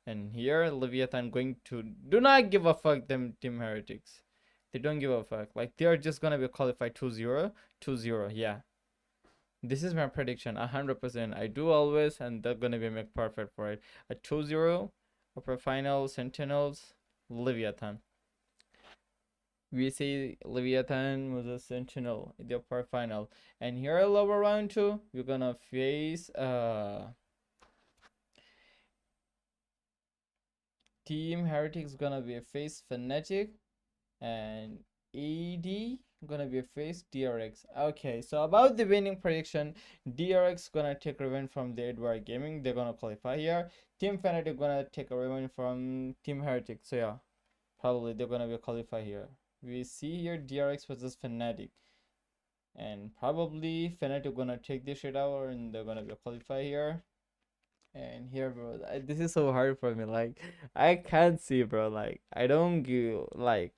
and here Leviathan going to do not give a fuck them Team Heretics. They don't give a fuck. Like, they are just gonna be qualified 2-0, 2-0. Yeah. This is my prediction, 100%. I do always, and they're gonna be make perfect for it. A 2-0, upper final, Sentinels, Leviathan. We see Leviathan was a Sentinel in the upper final. And here lower round 2, we're gonna face Team Heretics gonna be face Fnatic, and AD gonna be face DRX. Okay, so about the winning prediction, DRX gonna take revenge from the Edward Gaming. They're gonna qualify here. Team Fnatic gonna take a revenge from Team Heretic. So yeah, probably they're gonna be qualify here. We see here DRX versus Fnatic, and probably Fnatic gonna take this shit out, and they're gonna be qualify here. And here, bro, this is so hard for me. Like, I can't see, bro. Like, I don't give like.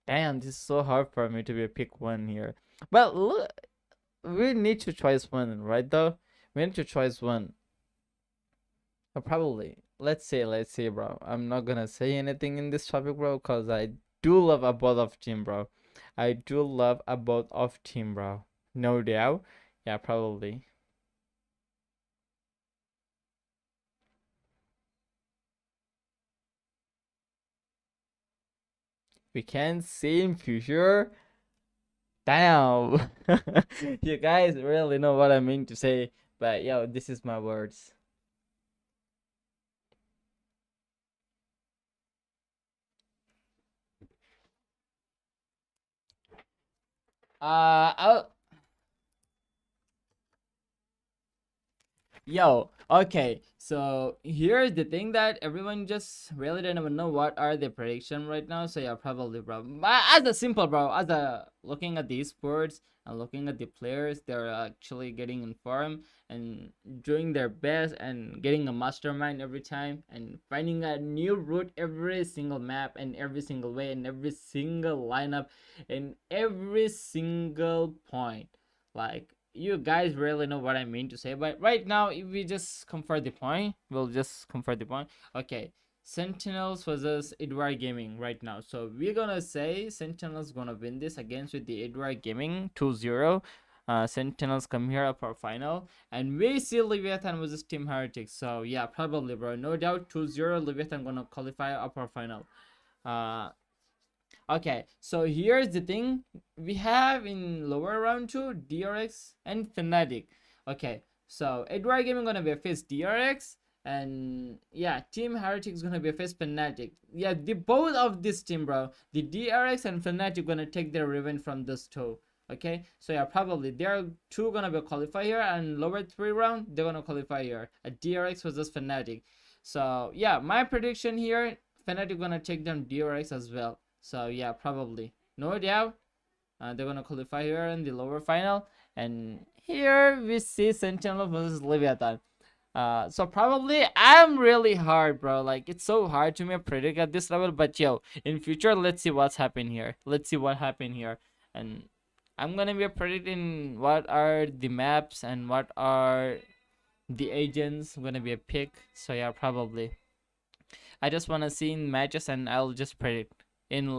Damn, this is so hard for me to be a pick one here. But look, we need to choose one, right? Though we need to choose one. Probably. Let's see, bro. I'm not gonna say anything in this topic, bro, cause I do love a both of team, bro. I do love a both of team, bro. No doubt. Yeah, probably. We can see in future. Damn. You guys really know what I mean to say, but yo, this is my words. Yo, okay, so here's the thing that everyone just really don't even know what are the prediction right now. So yeah, probably, bro. As a simple, bro, as a looking at the sports and looking at the players, they're actually getting informed and doing their best and getting a mastermind every time and finding a new route every single map and every single way and every single lineup and every single point. Like, you guys really know what I mean to say, but right now, if we just confirm the point, we'll just confirm the point. Okay, Sentinels versus Edward Gaming right now. So we're gonna say Sentinels gonna win this against with the Edward Gaming 2-0. Sentinels come here up our final, and we see Leviathan versus Team Heretics. So yeah, probably, bro, no doubt 2-0 Leviathan gonna qualify up our final. Okay, so here's the thing. We have in lower round 2 DRX and Fnatic. Okay, so Edward Gaming gonna be a face DRX, and yeah, Team Heretics gonna be a face Fnatic. Yeah, the both of this team, bro, the DRX and Fnatic gonna take their revenge from this two. Okay, so yeah, probably they're two gonna be qualify here, and lower 3 round they're gonna qualify here. A DRX versus Fnatic. So yeah, my prediction here, Fnatic gonna take down DRX as well. So yeah, probably, no doubt, they're gonna qualify here in the lower final. And here we see Sentinel versus Leviathan. So probably I'm really hard, bro. Like, it's so hard to me predict at this level. But yo, in future, let's see what's happening here. Let's see what happened here, and I'm gonna be predicting what are the maps and what are the agents. I'm gonna be a pick. So yeah, probably. I just wanna see in matches, and I'll just predict in my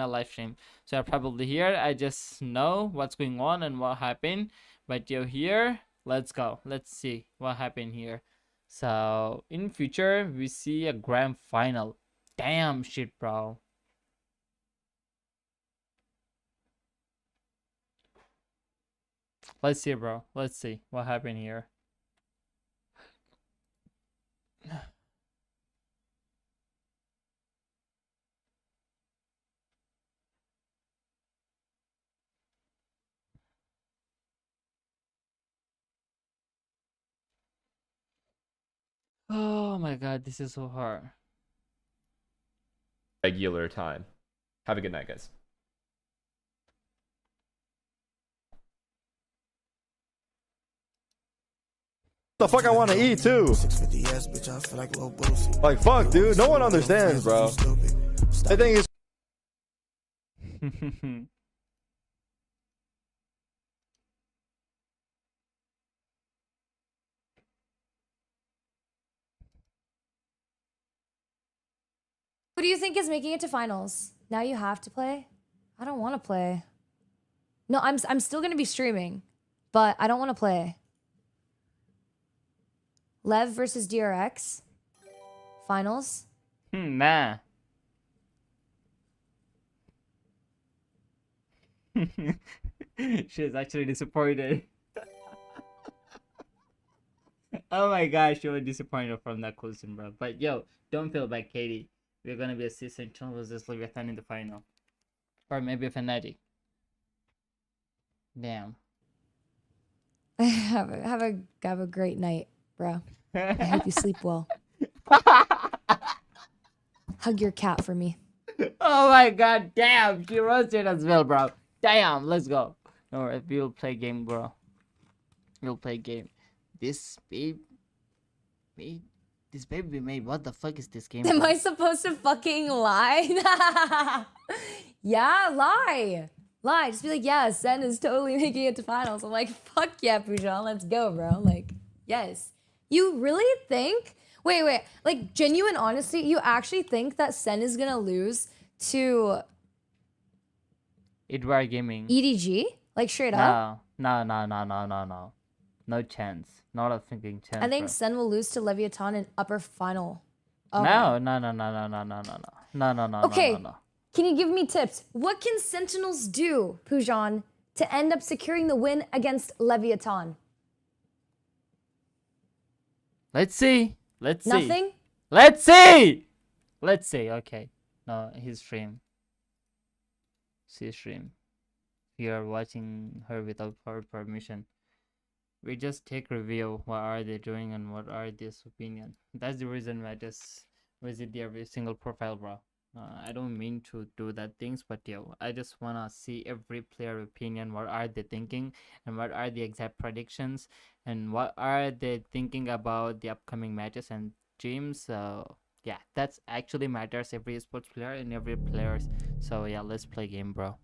live stream. So probably here I just know what's going on and what happened. But yo, here, let's go, let's see what happened here. So in future we see a grand final. Damn shit, bro. Let's see, bro, let's see what happened here. Oh my god, this is so hard. Regular time. Have a good night, guys. The fuck I want to eat too. Like, fuck, dude. No one understands, bro. I think it's Who do you think is making it to finals? Now you have to play? I don't want to play. No, I'm still going to be streaming, but I don't want to play. Lev versus DRX. Finals. Nah. She's actually disappointed. Oh my gosh, she was disappointed from that question, bro. But yo, don't feel bad, Katie. We're gonna be a Sentinel versus Leviathan in the final. Or maybe Fnatic. Damn. Have a great night, bro. I hope you sleep well. Hug your cat for me. Oh my god, damn, she roasted as well, bro. Damn, let's go. Alright, we'll play game, bro. We'll play game. This babe we made. What the fuck is this game? Am bro? I supposed to fucking lie? Yeah, lie. Lie. Just be like, yeah, Sen is totally making it to finals. I'm like, fuck yeah, Pujan, let's go, bro. Like, yes. You really think? Wait. Like, genuine honesty, you actually think that Sen is gonna lose to Edward Gaming. EDG? Like, straight up? No. No chance. Not a thinking chance. I think bro. Sen will lose to Leviathan in upper final. Oh. No. Okay. No. Can you give me tips? What can Sentinels do, Pujan, to end up securing the win against Leviathan? Let's see. Nothing? Let's see. Okay. No, his stream. See stream. We are watching her without her permission. We just take review. What are they doing and what are this opinion? That's the reason I just visit every single profile, bro. I don't mean to do that things, but yo, I just wanna see every player opinion. What are they thinking and what are the exact predictions and what are they thinking about the upcoming matches and streams. So yeah, that's actually matters every esports player and every players. So yeah, let's play game, bro.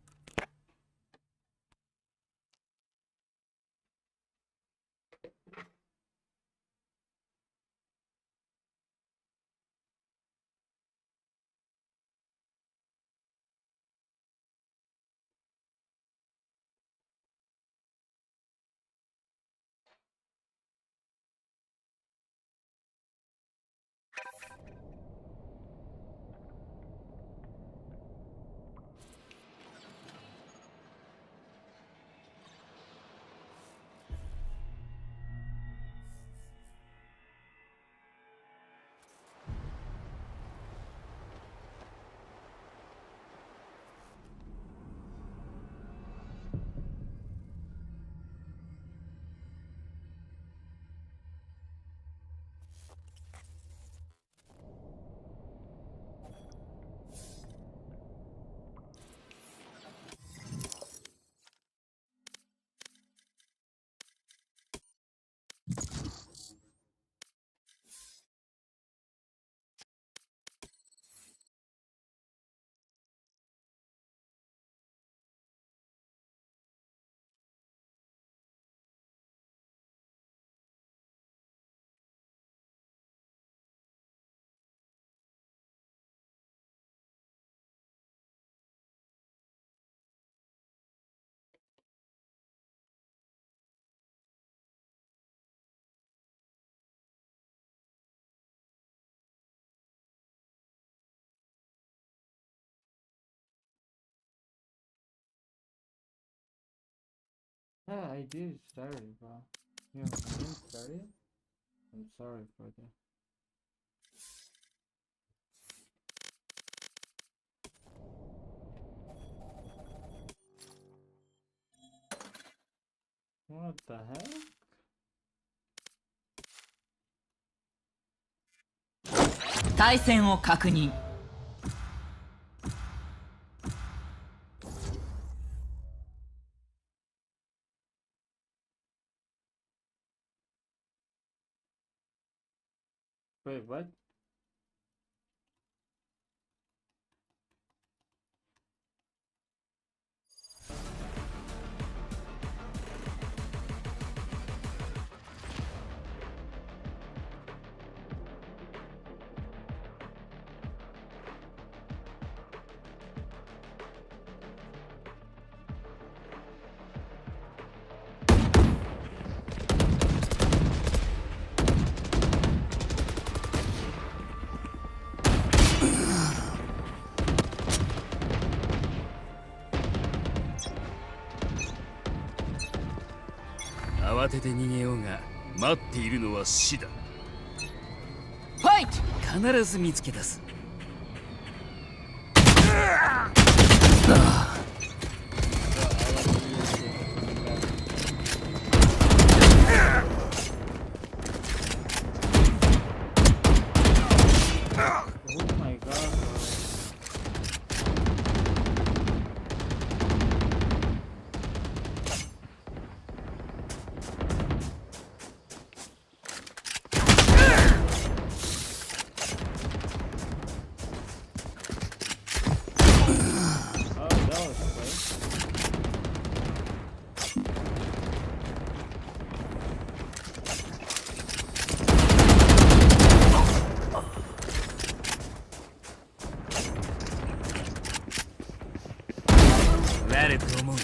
Yeah, I did start it, bro. Yeah, I didn't start it. I'm sorry for that. What the heck? 対戦を確認 Wait, what?慌てて逃げようが待っているのは死だ。ファイト。必ず見つけ出す。れと思うな。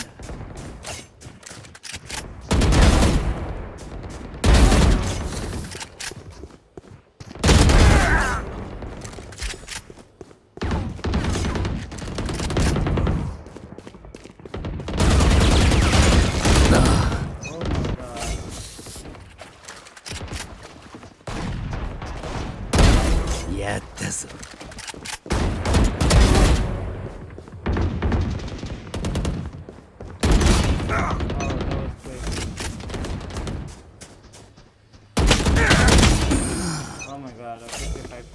やったぞ。Oh my god, okay, 55.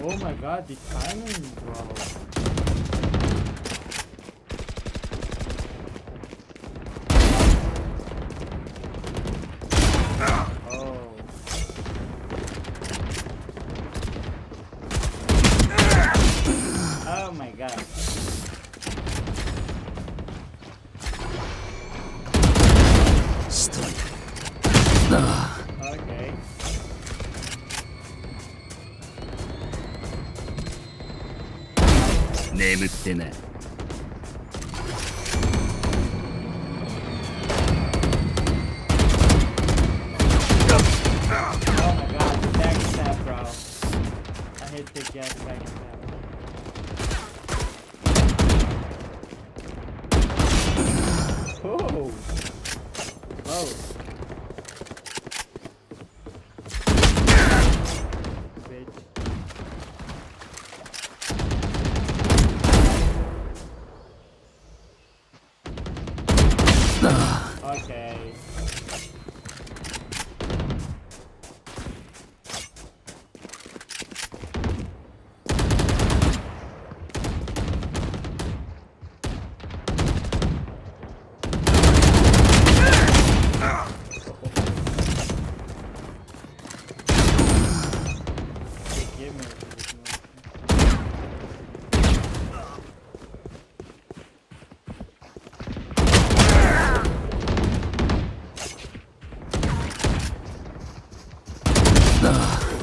Oh my god, the timing, bro. Oh. Oh my god. Okay. 眠ってな。Oh my god, the backstab, bro. I hate the gas backstab. Oh. Oh. Bitch. Okay. Give me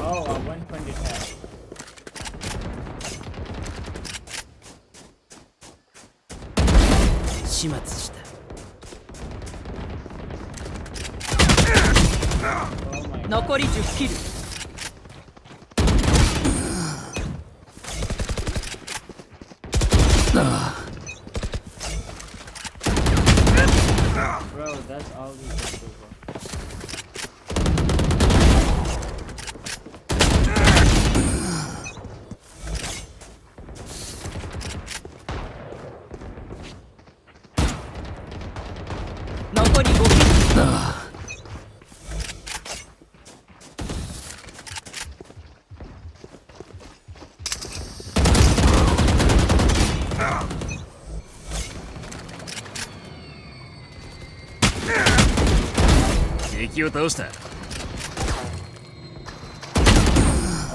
Oh, 120 tap. Oh my god. 残り10キル。Bro, that's all we can do, bro.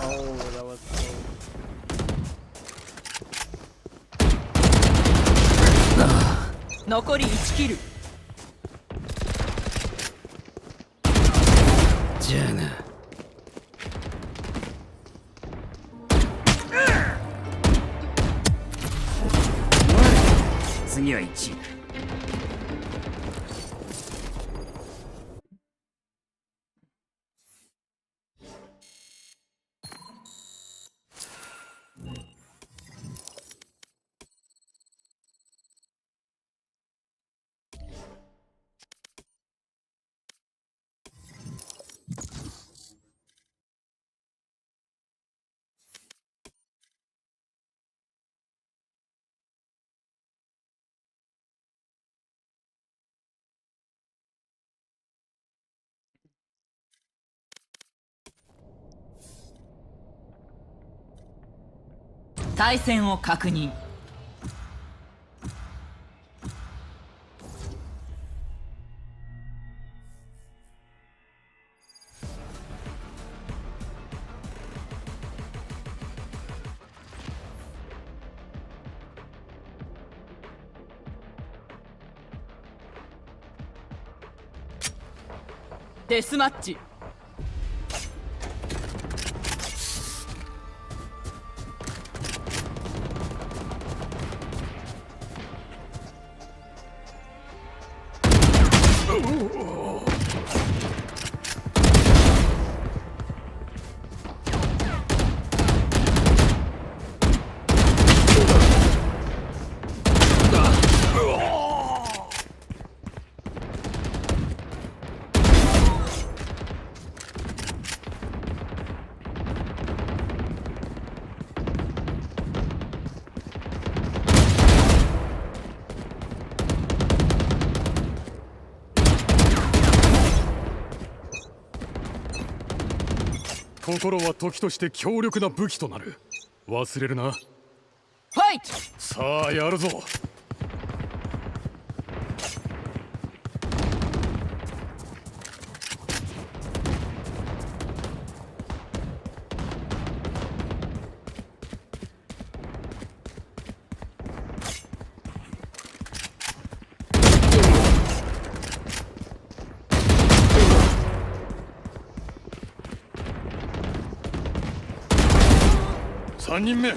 Oh, that was cool. "対戦を確認。デスマッチ。心は時として強力な武器となる。忘れるな。ファイト。さあやるぞ。3人目。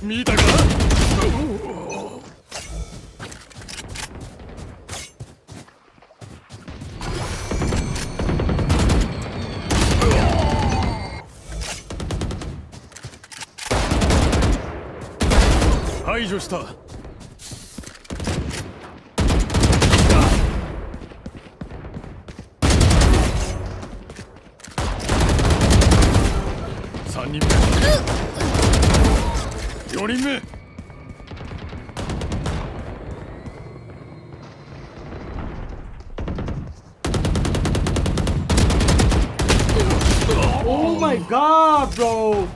見たか。排除した。3人目。4人目。Oh my god, bro!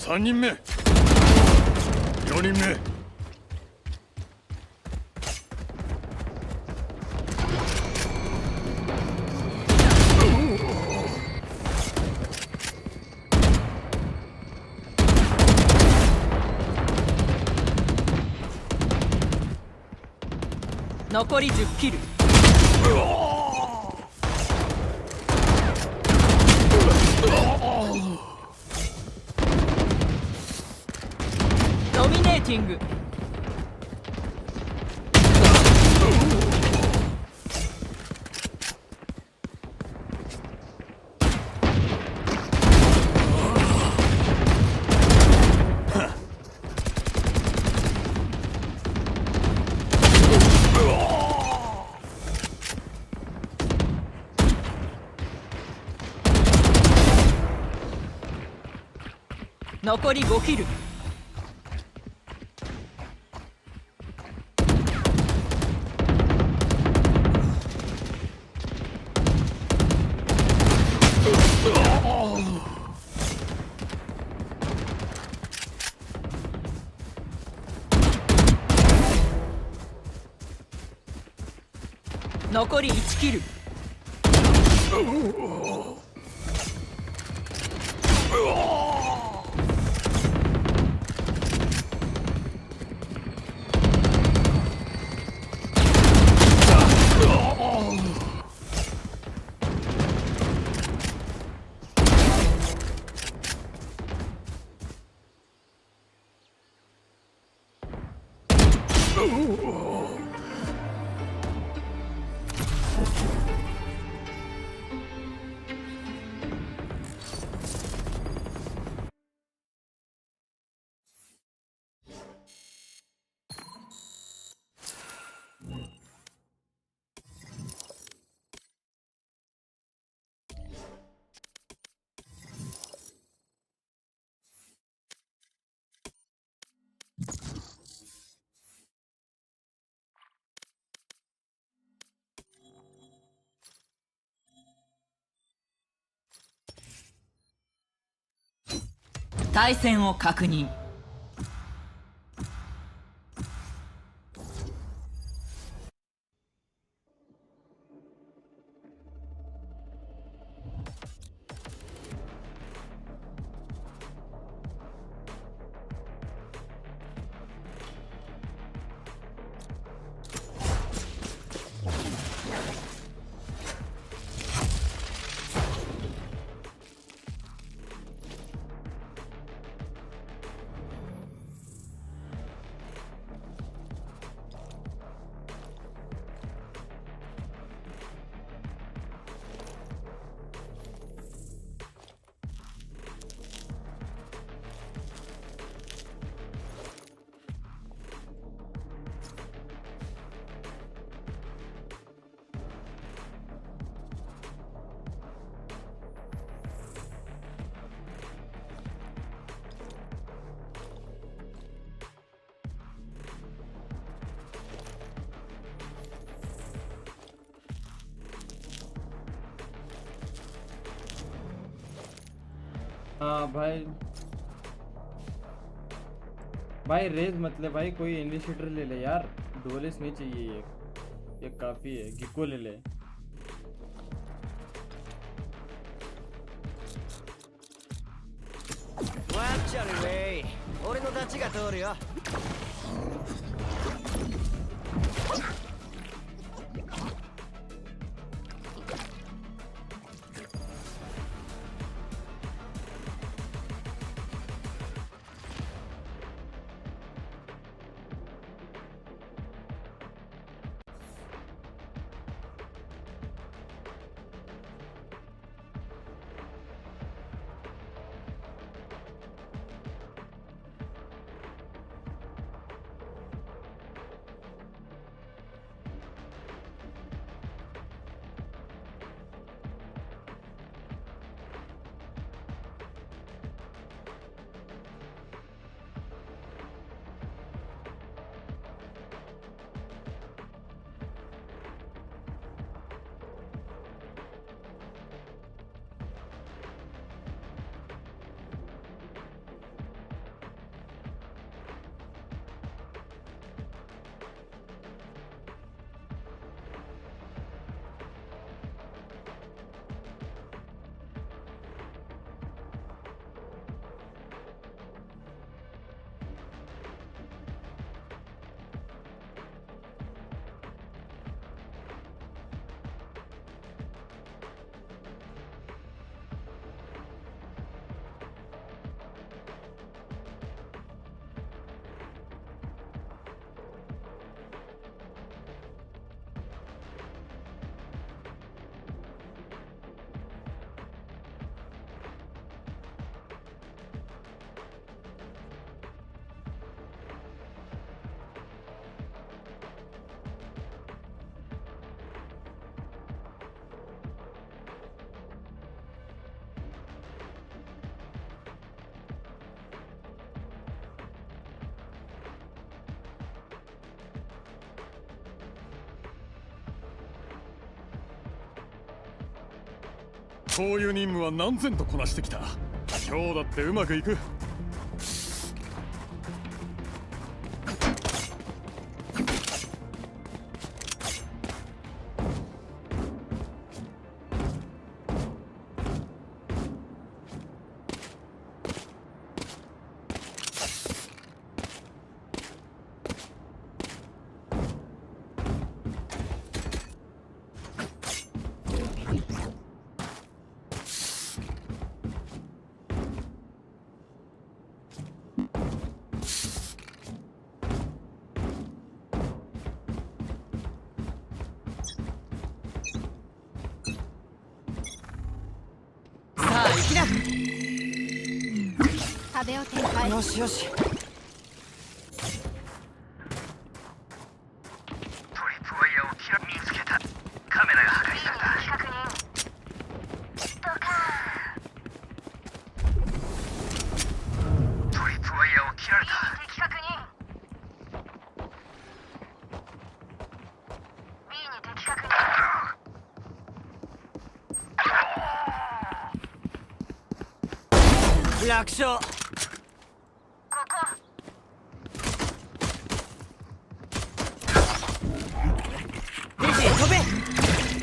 3人目4人目残り10キル。ドミネーティング。残り5キル。残り1キル。対戦を確認。हाँ भाई भाई raise मतलब भाई कोई initiator ले ले यार, dualist नहीं चाहिए, ये काफी है, गिको ले ले।俺のダチが通るよ。そういう任務は何千とこなしてきた。今日だってうまくいく。壁を展開。よしよし。楽勝。デジ飛べ。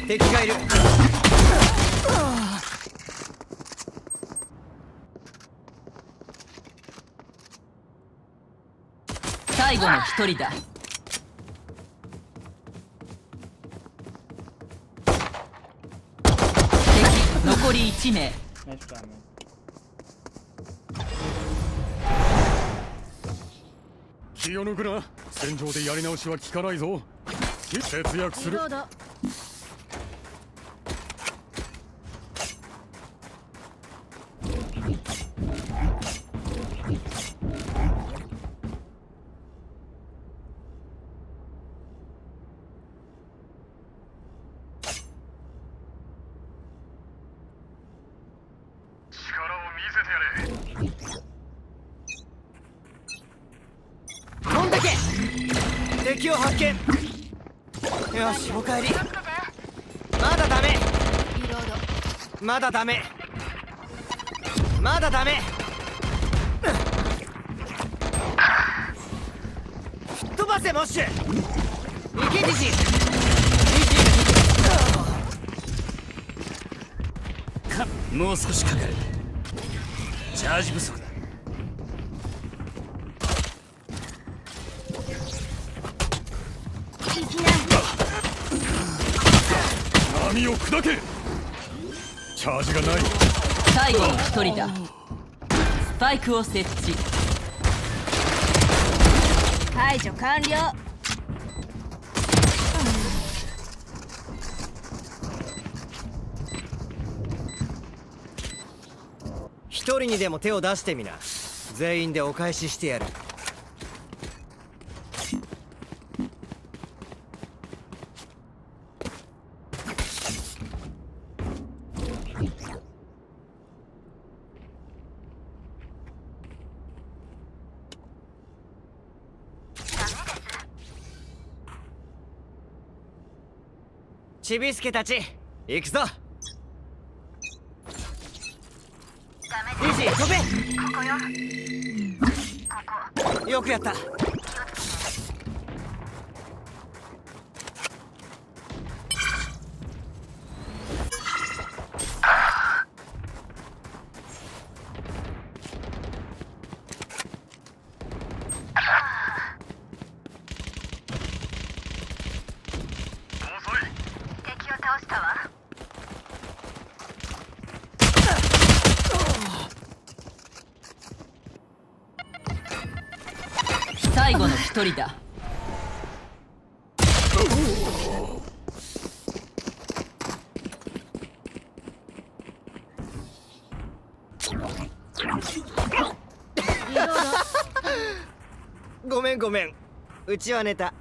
敵がいる。最後の一人だ。敵残り1名。気を抜くな。戦場でやり直しは効かないぞ。節約する。敵を発見。よし、おかえり。まだダメ。まだダメ。まだダメ。吹っ飛ばせモッシュ。行けディジ。もう少しかかる。チャージ不足だ。波を砕け。チャージがない。最後の一人だ。スパイクを設置。排除完了。一人にでも手を出してみな。全員でお返ししてやる。ちびすけたち、行くぞ。イジー飛べ。ここよ。ここ。よくやった。最後の一人だ。ごめんごめん。うちはネタ。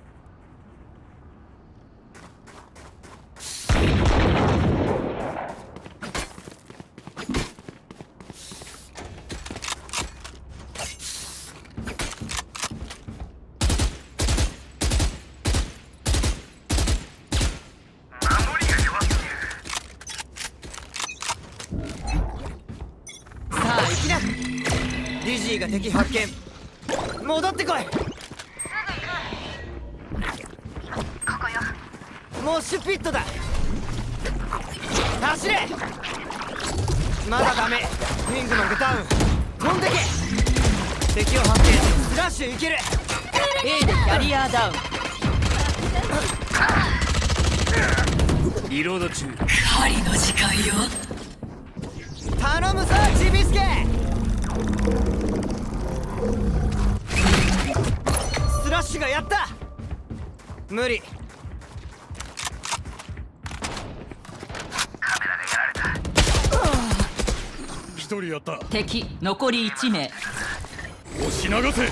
シーが敵発見。戻ってこい。モッシュピットだ。走れ。まだダメ。ウィングマンがダウン。飛んでけ。敵を発見。スラッシュいける。 A でキャリアダウン。リロード中。狩りの時間よ。頼むぞちびすけ。スラッシュがやった。無理。一人やった。敵残り1名。押し流せ。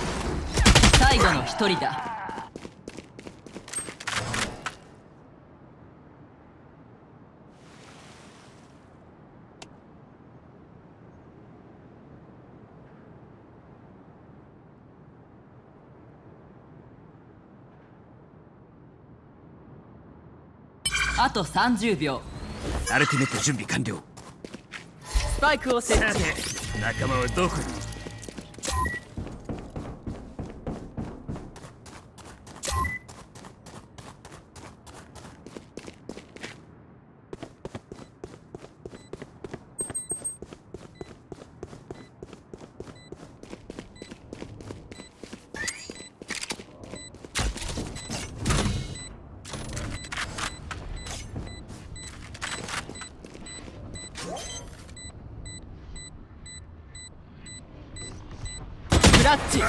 最後の1人だ。あと30秒。アルティメット準備完了。スパイクを設置。仲間はどこに。クラッチ。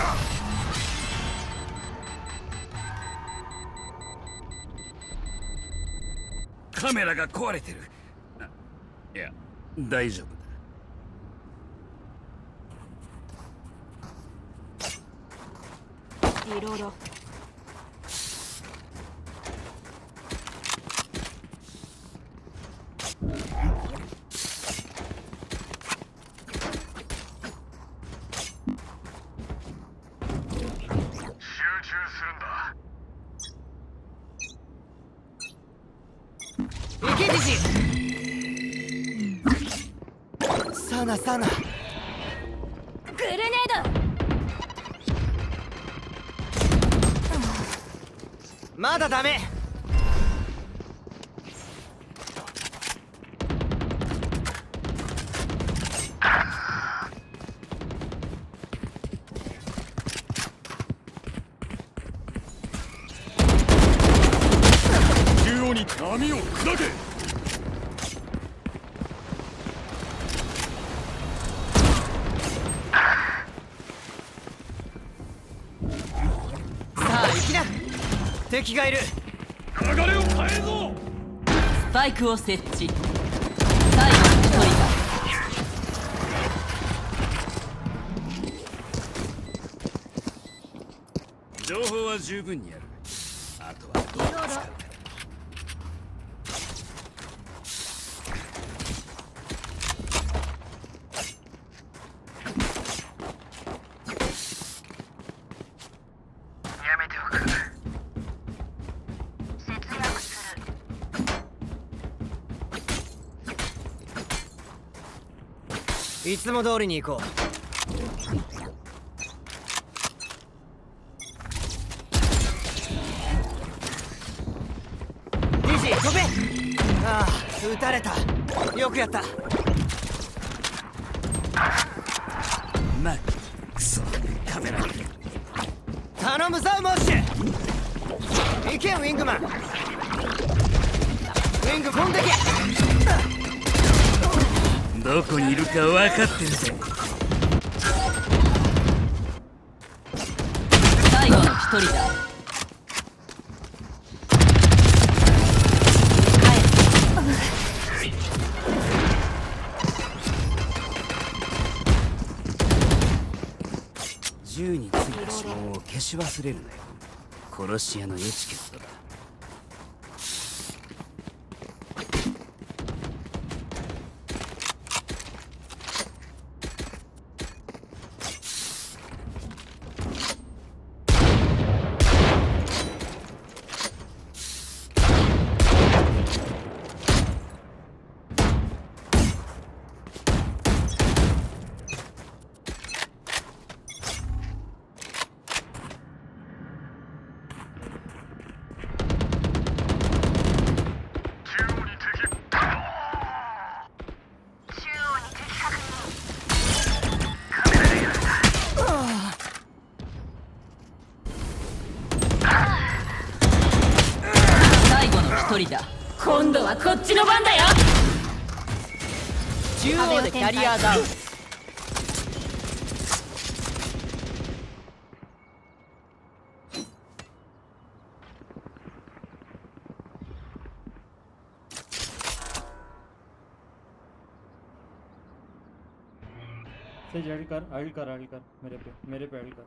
カメラが壊れてる。いや、大丈夫だ。リロード。いけじじ。サナサナ。グレネード。まだダメ。中央に波を砕け。さあ行きな。敵がいる。流れを変えるぞ。スパイクを設置。最後の1人だ。情報は十分にある。あとはどう使うか。やめておく。節約する。いつも通りに行こう。ディジ飛べ。ああ、撃たれた。よくやった。まあ、クソカメラ。頼むぞモッシュ。行けウィングマン。ウィング飛んでけ。どこにいるか分かってるぜ。最後の1人だ。銃についた指紋を消し忘れるなよ。殺し屋のエチケットだ。ちの番だよ。中央でキャリアダウン。से जड़ कर मेरे पे अड़ कर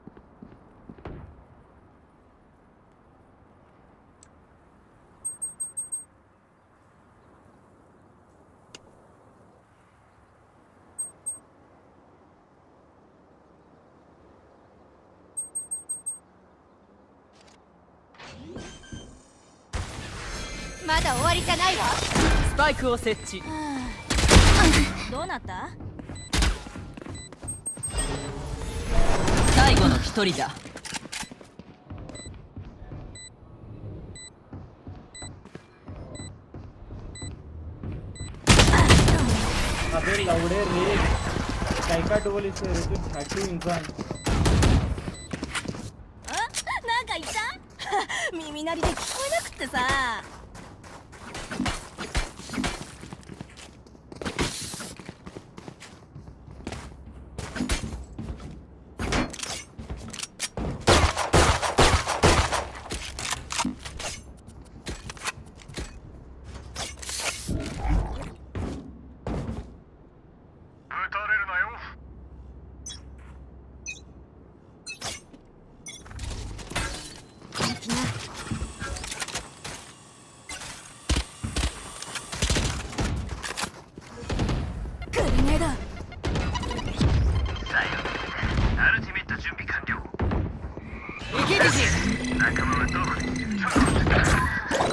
まだ終わりじゃないわ。スパイクを設置。どうなった？最後の一人だ。अबे लौड़े रे काय का डोल इसे रे तू छाटू इंसान なんかいた？耳鳴りで聞こえなくってさ。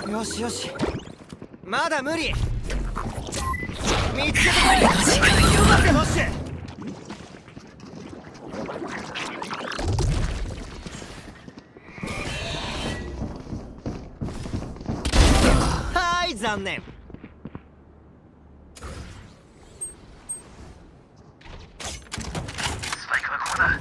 よしよし、まだ無理。見つけてこい。時間よがせまして。はい、残念。スパイクはここだ。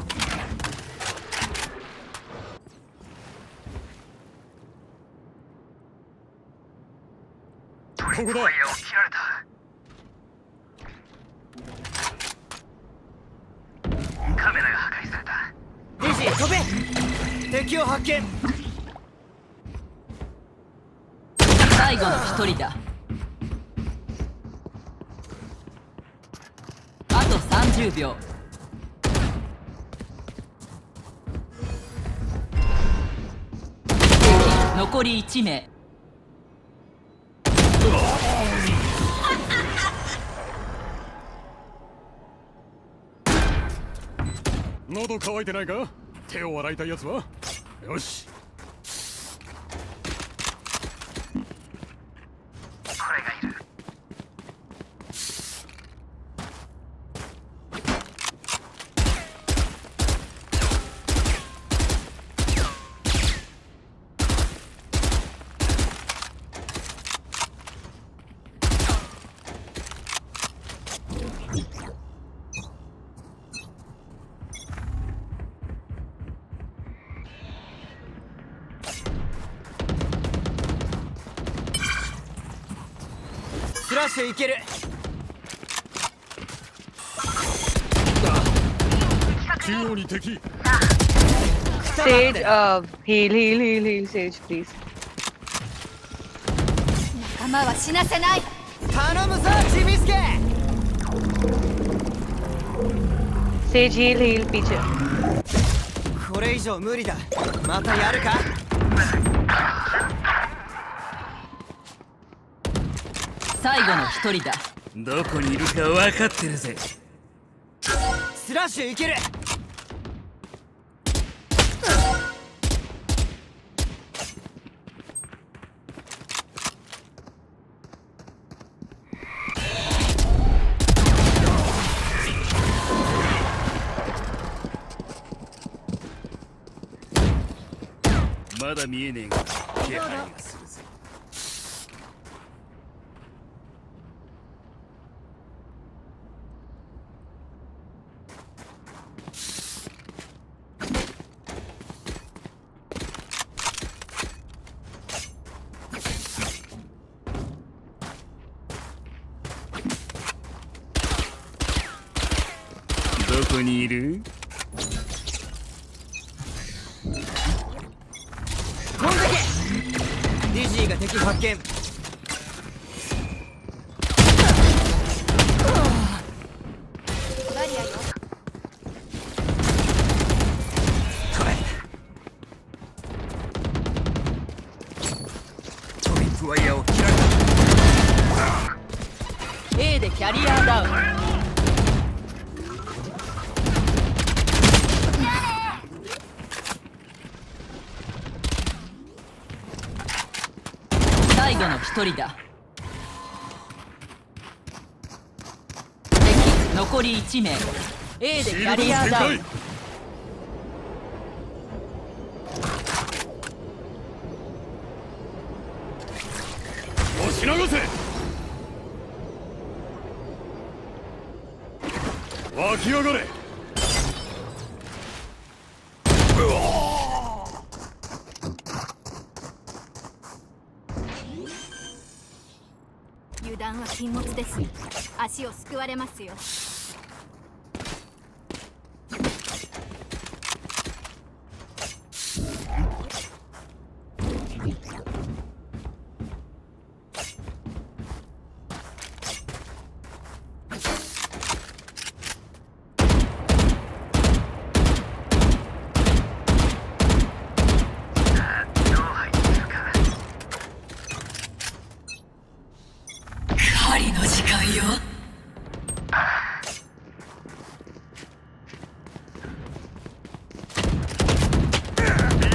ここだ。切られた。カメラが破壊された。ディジー飛べ。敵を発見。最後の一人だ。あと30秒。残り1名。喉乾いてないか？手を洗いたいやつは？よし。これがいる。スラッシュいける。中央に敵。Sage, heal, Sage, please. 仲間は死なせない。頼むぞ、ちびすけ。Sage, heal, पीछे. これ以上無理だ。またやるか。最後の一人だ。どこにいるか分かってるぜ。スラッシュいける。まだ見えねえが気配がするぜ。どこにいる？こんだけ。ディジーが敵発見。バリアよ。トリップワイヤーを切られた。 A でキャリアダウン。最後の一人だ。敵残り1名。A でキャリアダウン。押し流せ。湧き上がれ。油断は禁物です。足をすくわれますよ。狩りの時間よ。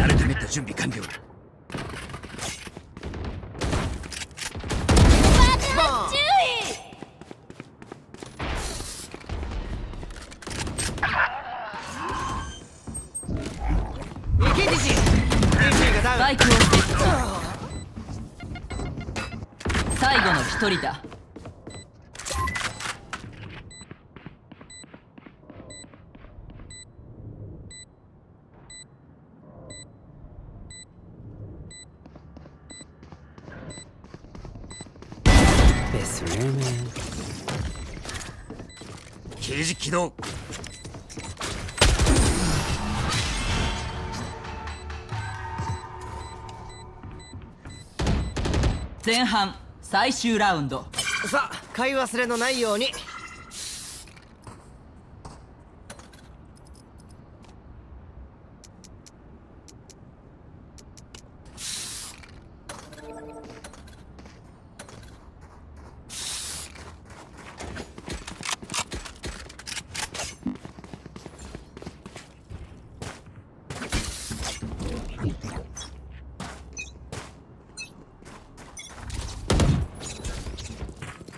アルティメット準備完了。行けディジー。ディジーがダウン。スパイクをセット。最後の一人だ。ですね。刑事起動。前半最終ラウンド。さあ買い忘れのないように。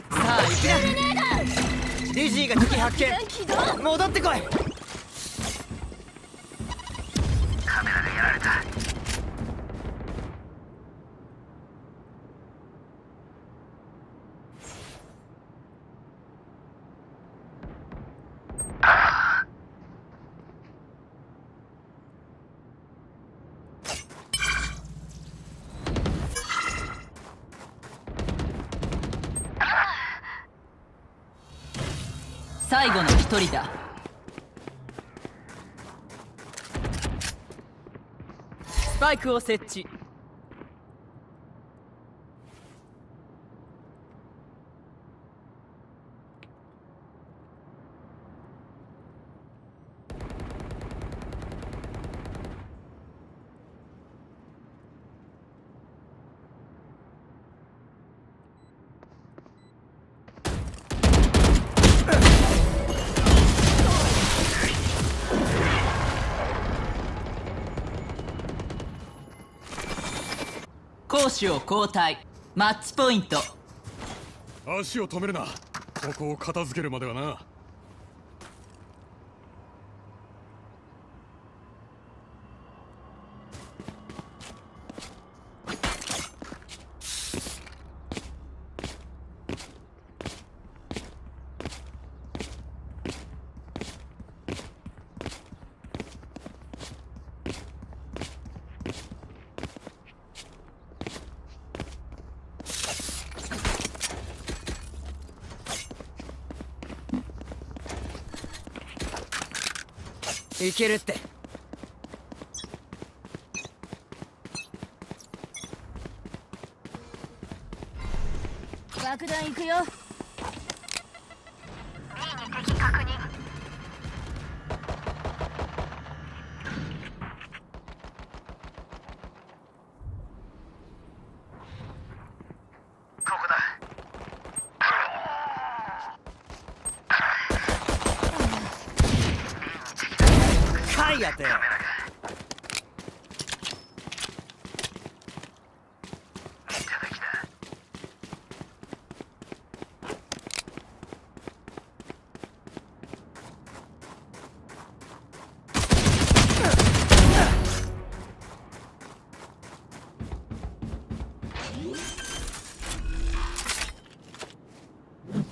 さあ行きな。ディジーが敵発見。戻ってこい。カメラがやられた。最後の一人だ。スパイクを設置。攻守を交代。マッチポイント。足を止めるな。ここを片付けるまではな。いけるって。爆弾行くよ。敵確認。ここだ。かいやて。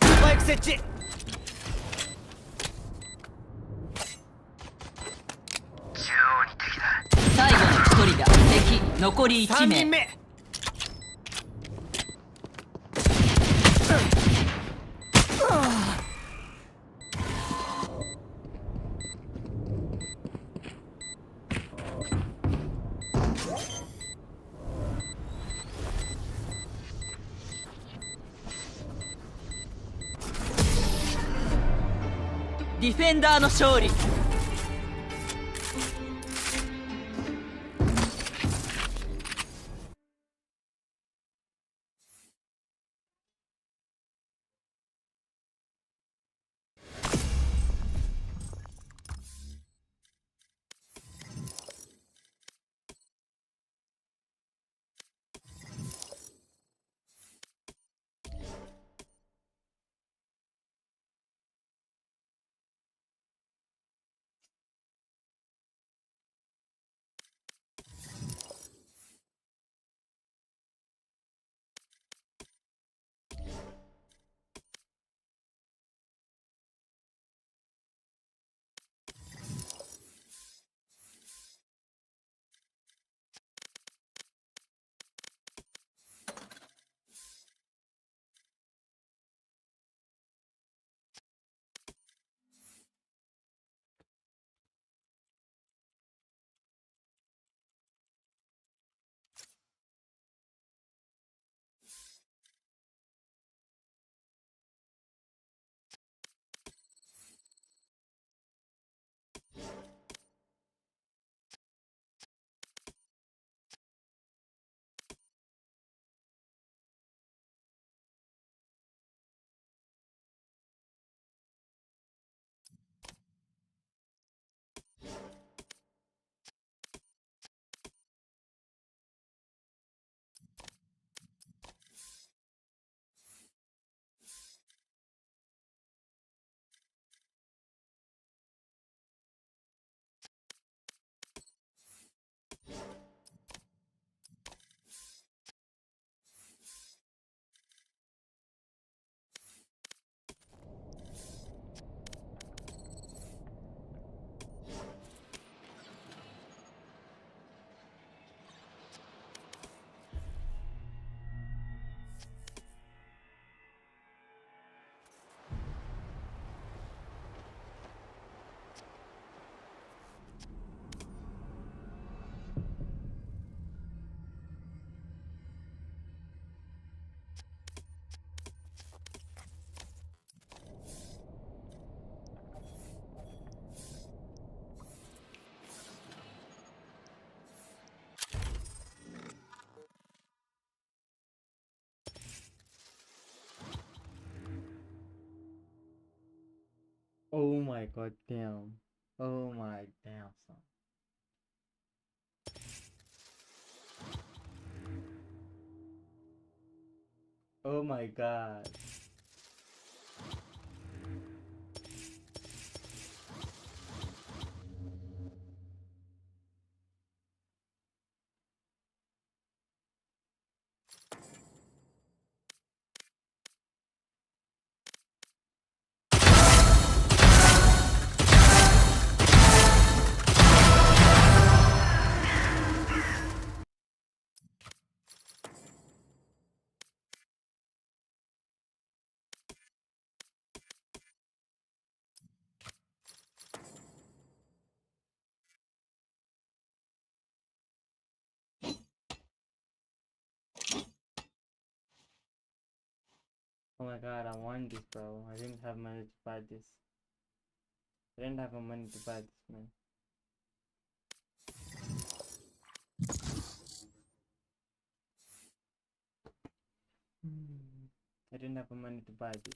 スパイク設置。最後の一人だ。敵残り1名。3人目。ディフェンダーの勝利。Oh my god, damn. Oh my damn, son. Oh my god. Oh my god, I want this, bro. I didn't have money to buy this. I didn't have money to buy this, man. I didn't have money to buy this.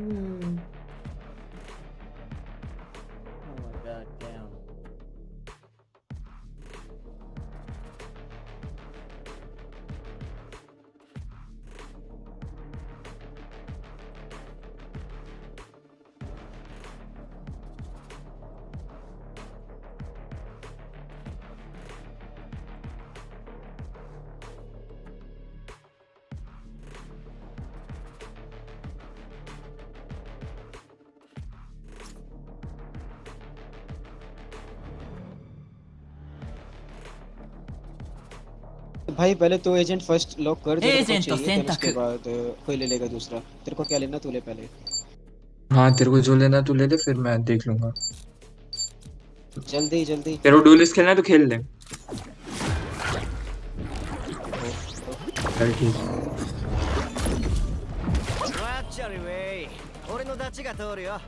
Oh my god, damn. भाई पहले तो agent first lock कर जो तेरे को चाहिए, फिर उसके बाद कोई ले लेगा दूसरा। तेरे को क्या लेना तू ले पहले। हाँ तेरे को जो लेना तू ले ले, फिर मैं देख लूंगा। जल्दी जल्दी। तेरे को डुएलिस्ट खेलना है तो खेल ले। चल ठीक है। ワッチャルウェイ、俺のダチが通るよ。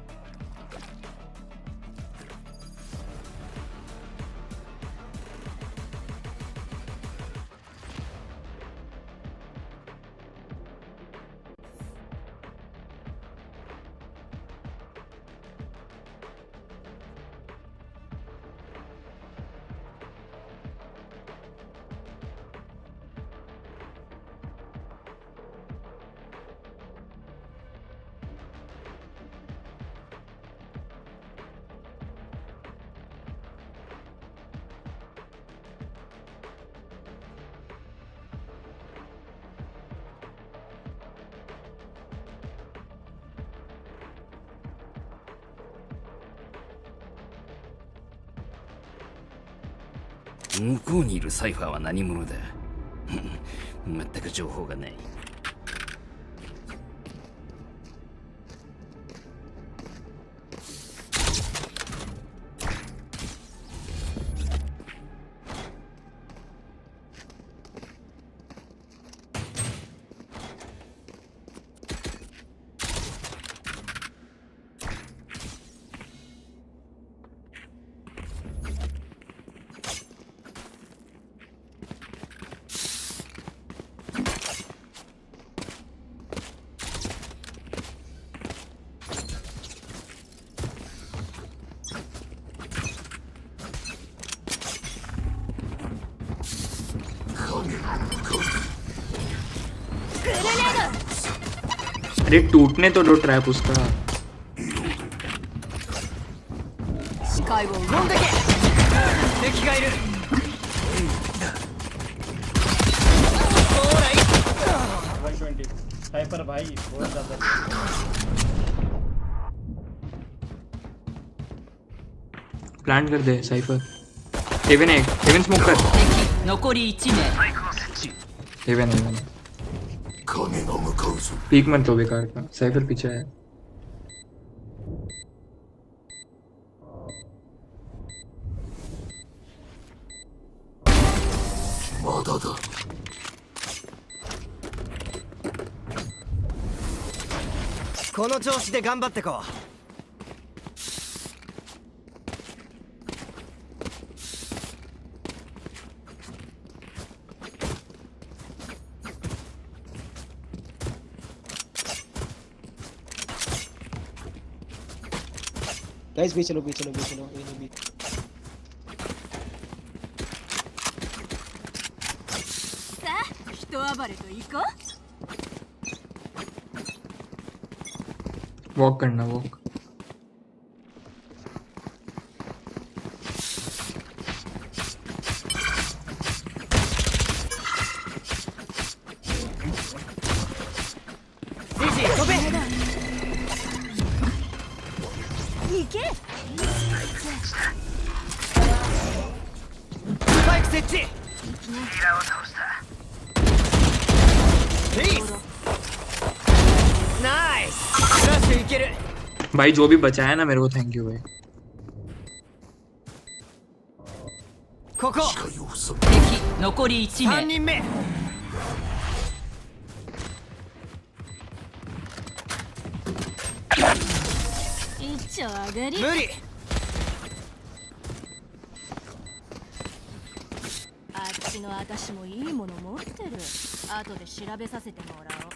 向こうにいるサイファーは何者だ。全く情報がない。अरे टूटने तो दो ट्रैप उसका। 視界を飲んでけ。敵がいる。120 साइफर भाई बहुत ज्यादा। प्लांट कर दे साइफर। हेवन है, हेवन स्मोक कर। 残り1名。हेवन हेवन। पीक मत लो बेकार का, साइफर पीछे है।この調子で頑張ってこう。गाइस भी चलो भी चलो भी चलो ये भी वॉक करना वॉक। भाई जो भी बचाया ना मेरे को थैंक यू भाई। ここ。敵残り1名。3人目。一丁上がり。無理。あっちの私もいいもの持ってる。後で調べさせてもらおう。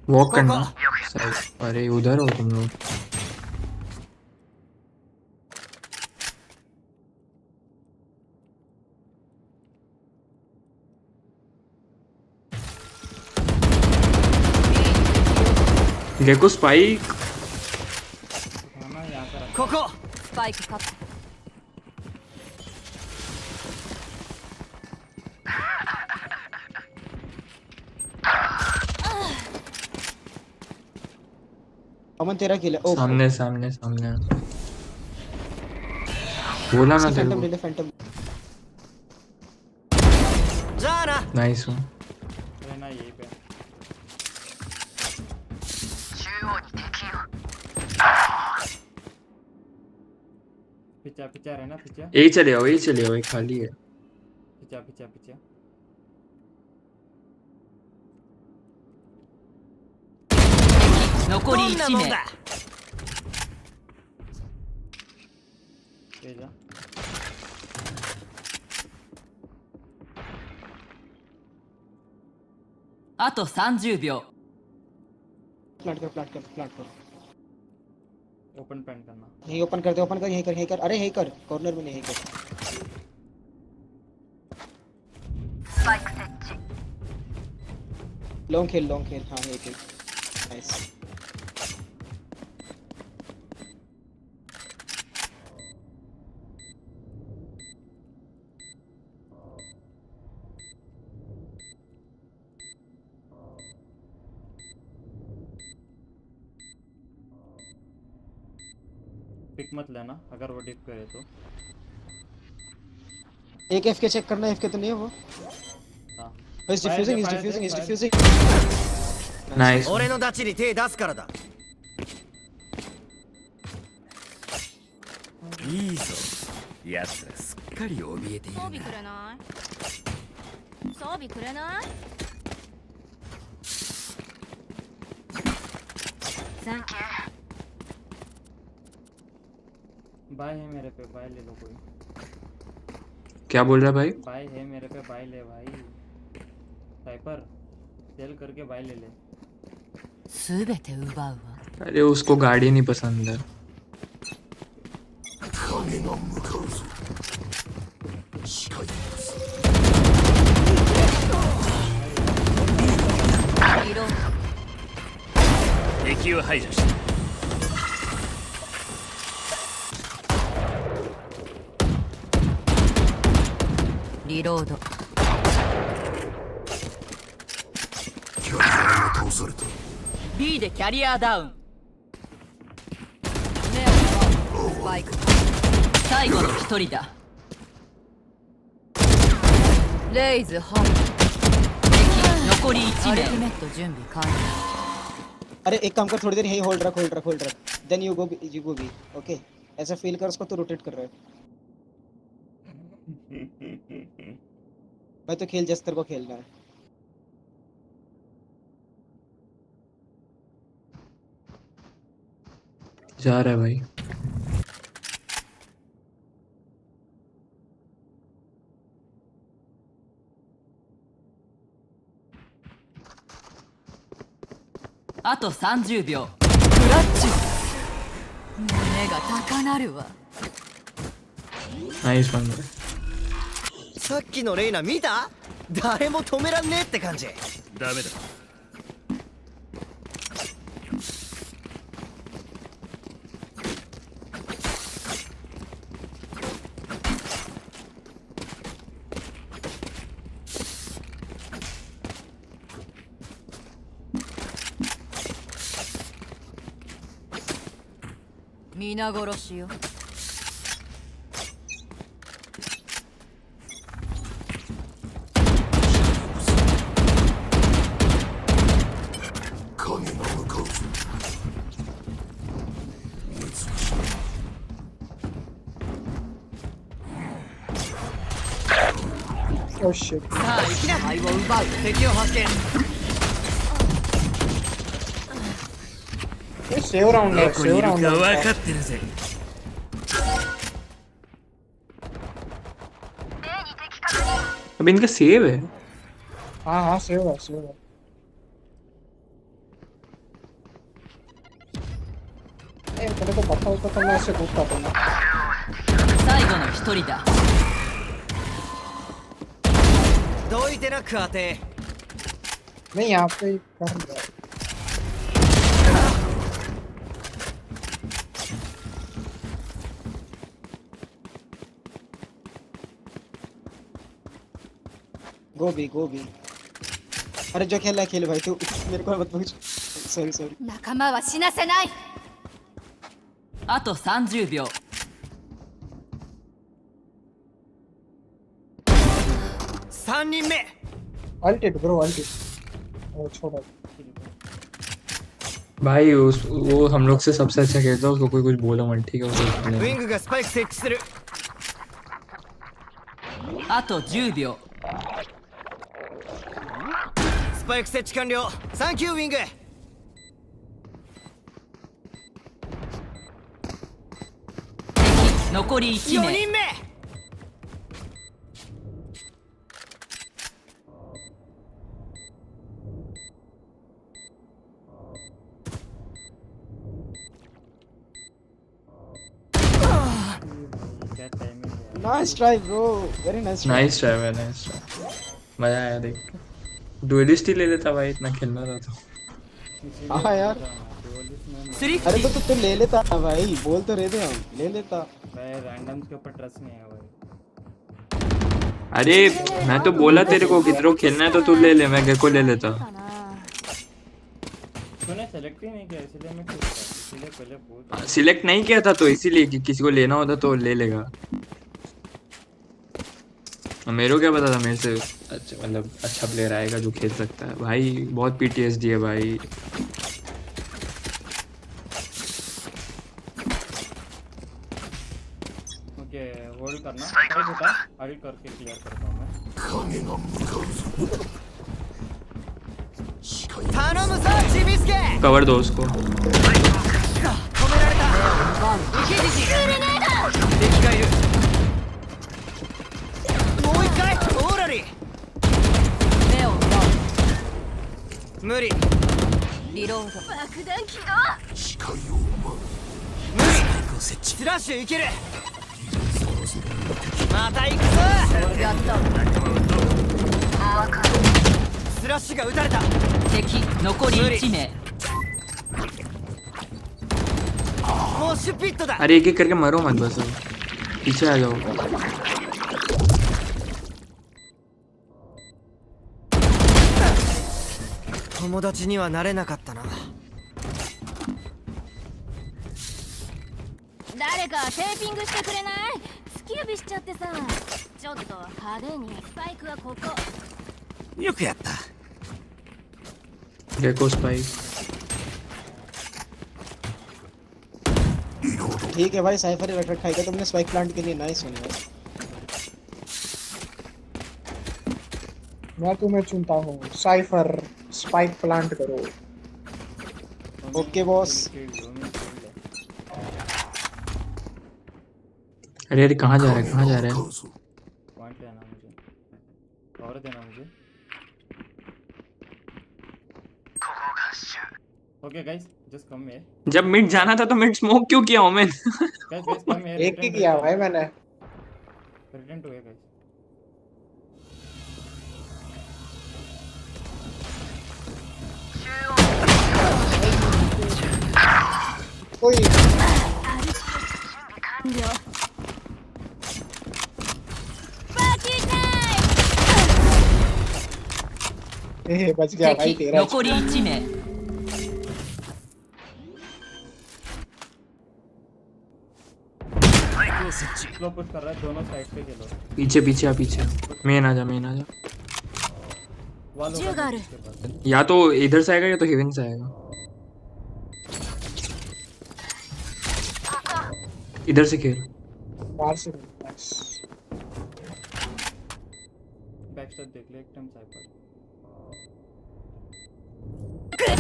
वॉक करना। अरे उधर हो तुम लोग। देखो स्पाइक।ここ。スパイクカット。अमन तेरा किल है। सामने सामने सामने बोला ना तेरे को। फैंटम जाना नाइस हूँ। रहना यहीं पे। पीछा पीछा रहना पीछा। यही चले आओ ये खाली है। पीछा पीछा पीछा।残り1名。あと30秒。प्लांट कर प्लांट कर। ओपन पैन करना। यहीं ओपन कर दे ओपन कर यहीं कर अरे यहीं कर कॉर्नर में नहीं यहीं कर। लॉन्ग खेल हाँ यहीं खेल। नाइस। पिक मत लेना अगर वो डिप करे तो। एक एफ के चेक करना, एफ के तो नहीं है वो। हाँ He's defusing. Nice. 俺のダチに手出すからだ。いいぞ。奴らすっかり怯えているな。装備くれない？装備くれない？बाय है मेरे पे, बाय ले लो कोई। क्या बोल रहा भाई? बाय है मेरे पे, बाय ले भाई। साइपर सेल करके बाय ले ले। すべて奪うわ。 अरे उसको गाड़ी नहीं पसंद है। Reload. B でキャリアダウン。スパイク。最後の一人だ。レイズハイ。敵残り1名。アルティメット準備完了。 अरे एक काम कर, थोड़ी देर यही होल्ड रख। Then you go B. Okay ऐसा फील कर उसको, तो रोटेट कर रहा है। भाई तो खेल जैसे तेरे को खेलना है। जा रहा है भाई।あと30秒。クラッチ。胸が高鳴るわ。ナイスワンだ。さっきのレイナ見た？誰も止めらんねえって感じ。ダメだ。皆殺しよ。Oh shit. さあ行きな。愛を奪う。敵を発見。सेव राउंड है, どこにいるか分かってるぜ。 अब इनका सेव है। हाँ सेव है। तेरे को बताओ तो मैं ऐसे कूदता था ना। 最後の一人だ。どいてなく当て。 मैं यहाँ पे कर रहा। गो बी। अरे जो खेल रहा है खेल भाई, तू मेरे को मत पूछ। Sorry 仲間は死なせない。あと30秒。3人目。अल्टेड bro अल्टेड। ओ छोड़ा भाई वो हम लोग से सबसे अच्छा खेलता है, उसको कोई कुछ बोला मत, ठीक है? ウィングがスパイク設置する。あと10秒。スパイク設置完了。サンキューウィング。敵残り1名。4人目。नाइस try bro, very nice try. Nice try है, नाइस ट्राई। मजा आया देख के। डुएलिस्ट ही ले लेता भाई, इतना खेलना था तो। हाँ यार, अरे तो तू ले लेता भाई, बोल तो रहे थे हम, ले लेता भाई। रैंडम्स के ऊपर ट्रस्ट नहीं है भाई। अरे मैं तो बोला तेरे को कि तेरे को खेलना है तो तू ले ले, मैं घर को ले लेता। तूने सेलेक्ट ही नहीं किया इसलिए मैं सिलेक्ट नहीं किया था तो इसीलिए कि किसी को लेना होता तो ले लेगा। मेरे को क्या पता था मेरे से अच्छा मतलब अच्छा प्लेयर आएगा जो खेल सकता है। भाई बहुत पीटीएसडी है भाई। ओके होल्ड करना अरे बेटा अभी करके क्लियर करता हूं मैं। 頼むぞちびすけ कवर दो उसको। 止められた受け獅子敵がいるもう一回オーラリー目を奪う無理リロード爆弾機が無理スラッシュいけるまた行くぞやったスラッシュが撃たれた敵残り1名モッシュピットだ अरे एक एक करके मरो मत बस अब। पीछे आ जाओ। 友達にはなれなかったな誰かテーピングしてくれない？突き指しちゃってさ。ちょっと派手にスパイクはここ。よくやった गेको स्पाइक। ठीक है भाई साइफर रट रखाएगा तुमने स्पाइक प्लांट के लिए। नाइस वन यार। मैं तुम्हें चुनता हूँ साइफर स्पाइक प्लांट करो। Okay boss. अरे अरे कहाँ जा रहा है कहाँ जा रहा है? पॉइंट लेना मुझे और देना मुझे। Okay guys just come here. जब मिड जाना था तो मिड स्मोक क्यों किया Omen? Guys guys come here. एक ही किया भाई मैंने। रिटर्न टू है गाइस। कोई बच गया भाई तेरा। 残り1名 स्लो पुश कर रहा है दोनों साइड पे खेलो। पीछे पीछे आ पीछे। मेन आ जा मेन आ जा। या तो इधर से आएगा या तो हेवन से आएगा। इधर से खेल। बाहर से बैक स्टेप देख ले एक टाइम साइपर।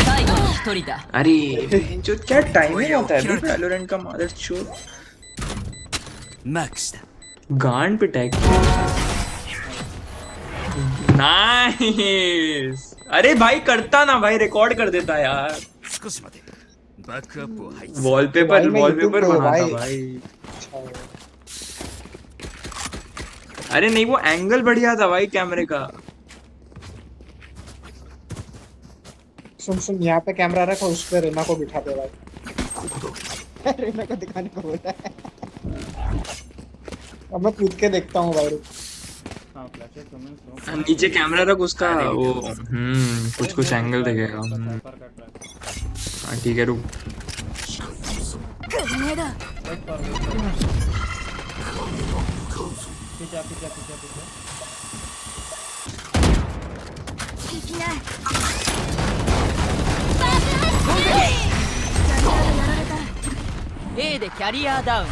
最後の一人だ अरे जो क्या टाइमिंग होता है अभी वैलोरेंट का मदर चोद। मैक्स गांड पे टैग। नाइस। अरे भाई करता ना भाई रिकॉर्ड कर देता यार। वॉलपेपर बनाता भाई। अरे नहीं वो एंगल बढ़िया था भाई कैमरे का। सुन सुन यहाँ पे कैमरा रखा उस पे रीना को बिठा दे भाई। रीना को दिखाने को बोला है। अब मैं कूद के देखता हूँ भाई। नीचे कैमरा रख उसका वो कुछ कुछ एंगल दिखेगा। हाँ ठीक है रुक। A でキャリアダウン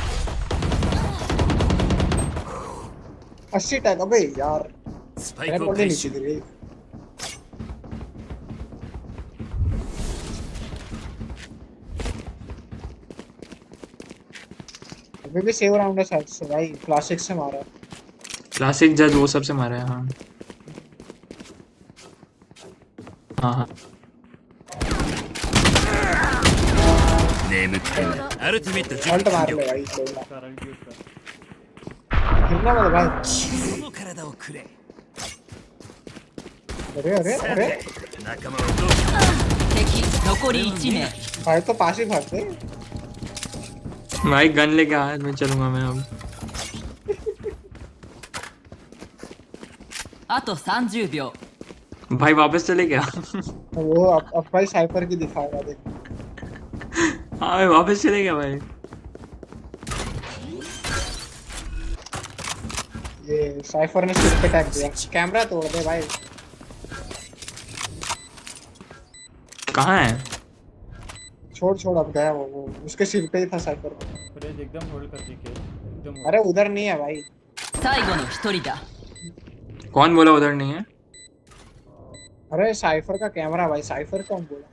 80 tag. अबे यार मेरे को नीचे गिर गई। अभी भी सेव राउंड है शायद से भाई। क्लासिक से मारा। क्लासिक जज वो सबसे मारा है। हाँ हाँ हाँ। अल्ट मार ले भाई। हिलना मत भाई। अरे अरे अरे 敵残り1名 भाई तो पास ही भागते। भाई गन लेके आ मैं चलूंगा मैं अब। あと30秒 भाई वापस चले गया। वो अब भाई साइपर की दिखाएगा देख। हाँ मैं वापस चले गया भाई। ये साइफर ने सिर पे टैग दिया, कैमरा तोड़ दे भाई। कहाँ है? छोड़ अब गया वो उसके सिर पे ही था साइफर। फ्रेज एकदम होल्ड कर दी के एकदम। अरे उधर नहीं है भाई। 最後の一人だ कौन बोला उधर नहीं है? अरे साइफर का कैमरा भाई, साइफर कौन बोला?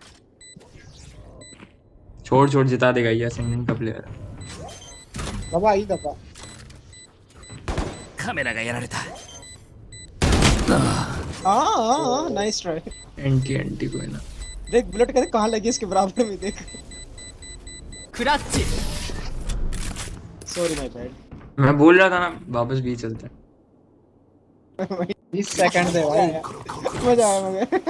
छोड़ जिता देगा ये सिंगिंग का प्लेयर। दबा ही दबा। カメラがやられた नाइस ट्राई। एंटी कोई ना। देख बुलेट कहते कहाँ लगी इसके बराबर में देख। クラッチ सॉरी माय बैड। मैं बोल रहा था ना वापस भी चलते हैं। 20 सेकंड दे भाई। मजा आया मगर।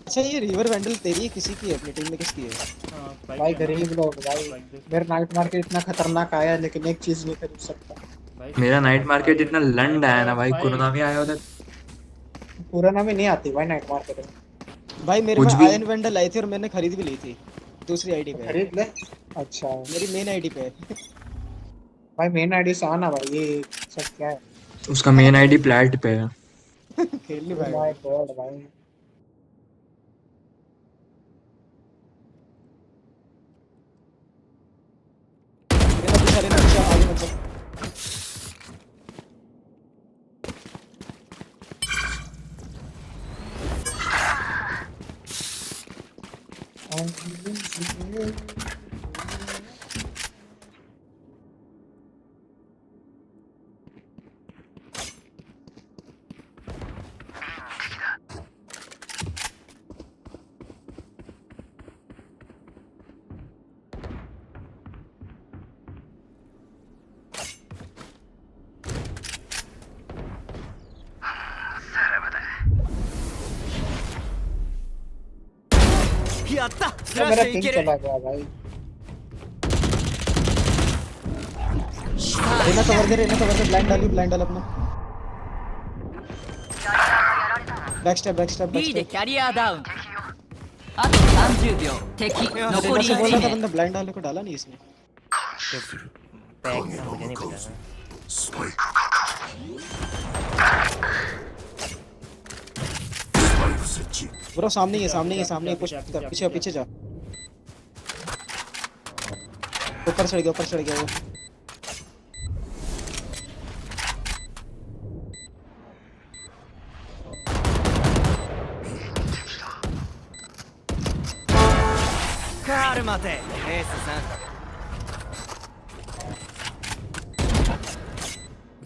अच्छा ये रिवर वैंडल तेरी है किसी की है? अपनी टीम में किसकी है? भाई गरीब लोग भाई। मेरा नाइट मार्केट इतना खतरनाक आया लेकिन एक चीज नहीं खरीद सकता। मेरा नाइट मार्केट इतना लंड आया ना भाई, कोरोना में आया होता। पुराना में नहीं आती भाई नाइट मार्केट में। भाई मेरे कुछ में भी- आयरन वैंडल आई थी और मैंने खरीद भी ली थी दूसरी आईडी पे। खरीद ले। अच्छा मेरी मेन आईडी पे है। भाई मेन आईडी से आना भाई, ये सब क्या है? उसका मेन आईडी प्लैट पे है। खेल नहीं पाएगा। माय गॉड भाई। लेना पीछे आगे मत चल।やったスラッ मेरा シュい पिंग ける चला गया भाई। रेना कवर दे ब्लाइंड डाल अपना। बैक B でキャリアダウンあと30秒敵残り रेना से बोल रहा था 1名 बंदा ब्लाइंड डालने को डाला नहीं इसने। ब्रो सामने ही है पुश कर पीछे जा। ऊपर चढ़ गया वो।カール待てエースさん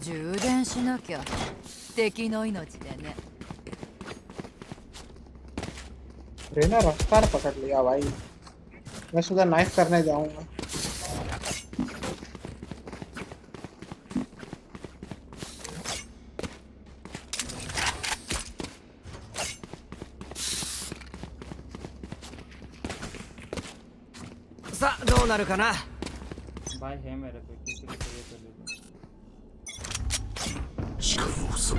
充電しなきゃ敵の命でね रेना रफ्तार पकड़ लिया भाई। मैं सुधा नाइफ करने जाऊंगा।さあどうなるかな भाई है मेरे पे किसी को चाहिए तो ले लो।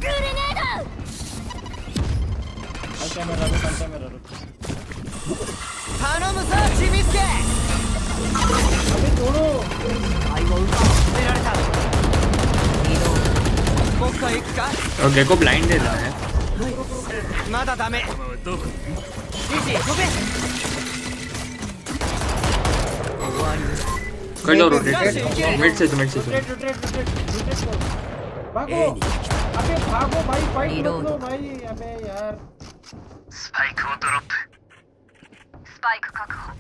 グレネード पंचा मेरा रुक। 頼むぞチミスケ अबे छोड़ो। 愛を受けられたもう一回行くか और गेको ब्लाइंड दे रहा है। まだダメリジ飛べ कर लो रोटेट मिड से भागो भागो भाई फाइट मत लो भाई। अबे यार スパイクをドロップスパイク確保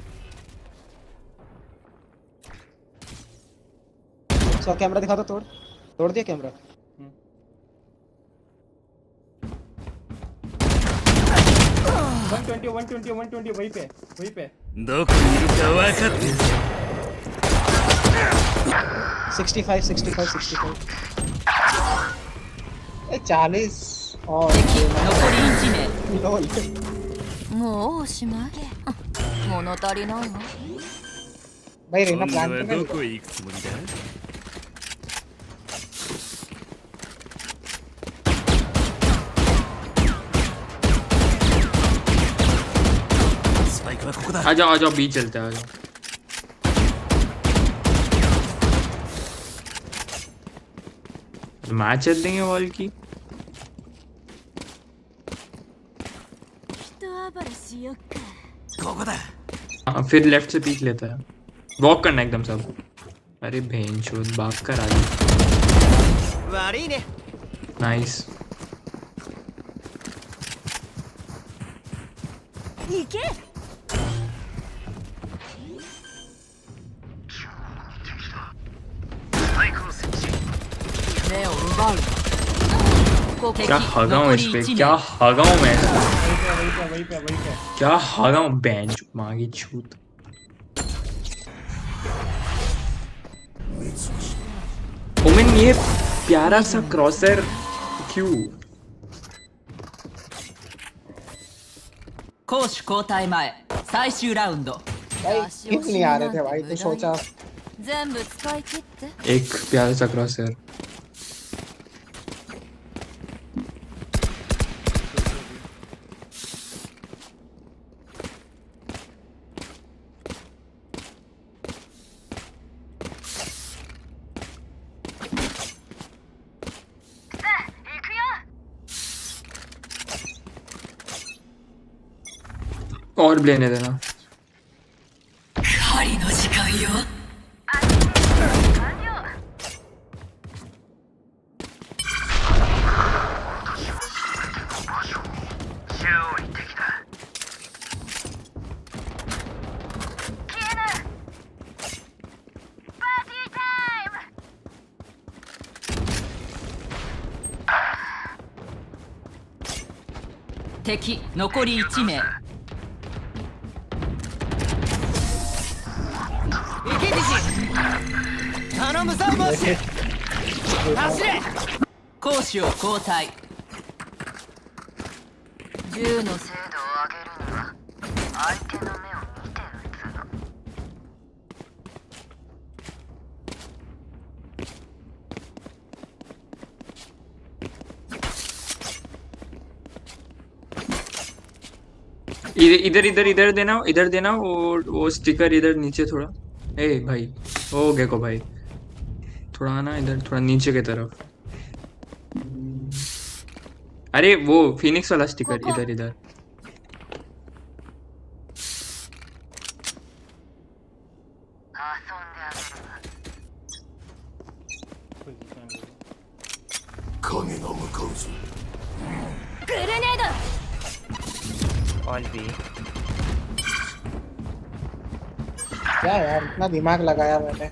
सो कैमरा दिखा दो। तोड़ दिया कैमरा। 120 वहीं पे どこにいるか分かってる 65 ए 40 और 残り1名 लोल もうおしまい物足りないわ भाई रेना 今度 प्लान は पे ど नहीं こへ行くつもりだ हाँ आ जाओ बी चलते हैं, आ जाओ। मैच चल देंगे वॉल की। हाँ फिर लेफ्ट से पीक लेता है, वॉक करना एकदम सब। अरे भेंचोद भाग कर आ गई। नाइस। क्या हगाऊं इस पे, क्या हगाऊं मैं इसको, वही पे क्या हगाऊं बेंच मांगी छूत। ओमेन ये प्यारा सा क्रॉसर क्यों? 攻守交代前最終ラウンド भाई हिट नहीं आ रहे थे भाई, तो सोचा 全部使い切って एक प्यारा सा क्रॉसर। और लेने देना। 狩りの時間よ 敵残り1名 頼むぞボス、走れ。攻守を交代 銃の精度を上げるには相手の目を見て撃つの。इधर इधर इधर देना, इधर देना वो स्टिकर इधर नीचे थोड़ा। ए भाई ओ गेको भाई थोड़ा आना इधर, थोड़ा नीचे की तरफ। अरे वो फिनिक्स वाला स्टिकर इधर इधर। ऑल बी क्या यार, इतना दिमाग लगाया मैंने।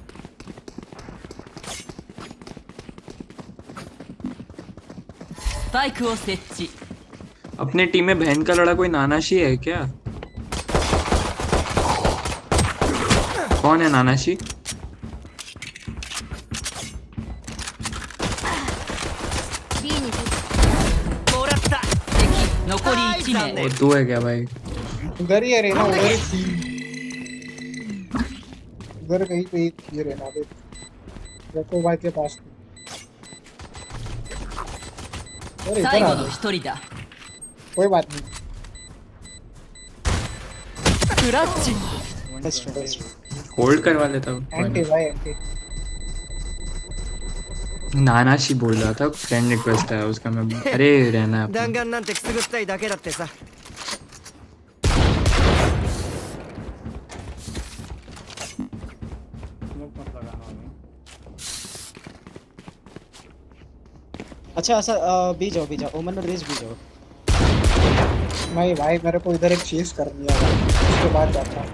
स्पाइकを設置 अपने टीम में बहन का लड़ा कोई नानाशी है क्या? कौन है नानाशी? वो तू है क्या भाई? उधर ही है रेना, उधर ही थी, उधर कहीं पे थी रेना। देख देखो भाई के पास। अरे इधर आ गए। कोई बात नहीं। होल्ड करवा लेता हूँ। एंटी भाई एंटी। नानाशी बोल रहा था, फ्रेंड रिक्वेस्ट है उसका। मैं अरे रहना है 弾丸なんてくすぐったいだけだってさ。 अच्छा ऐसा बी जाओ ओमन और रेस बी जाओ। नहीं भाई मेरे को इधर एक चीज करनी है भाई, उसके बाद जाता हूं।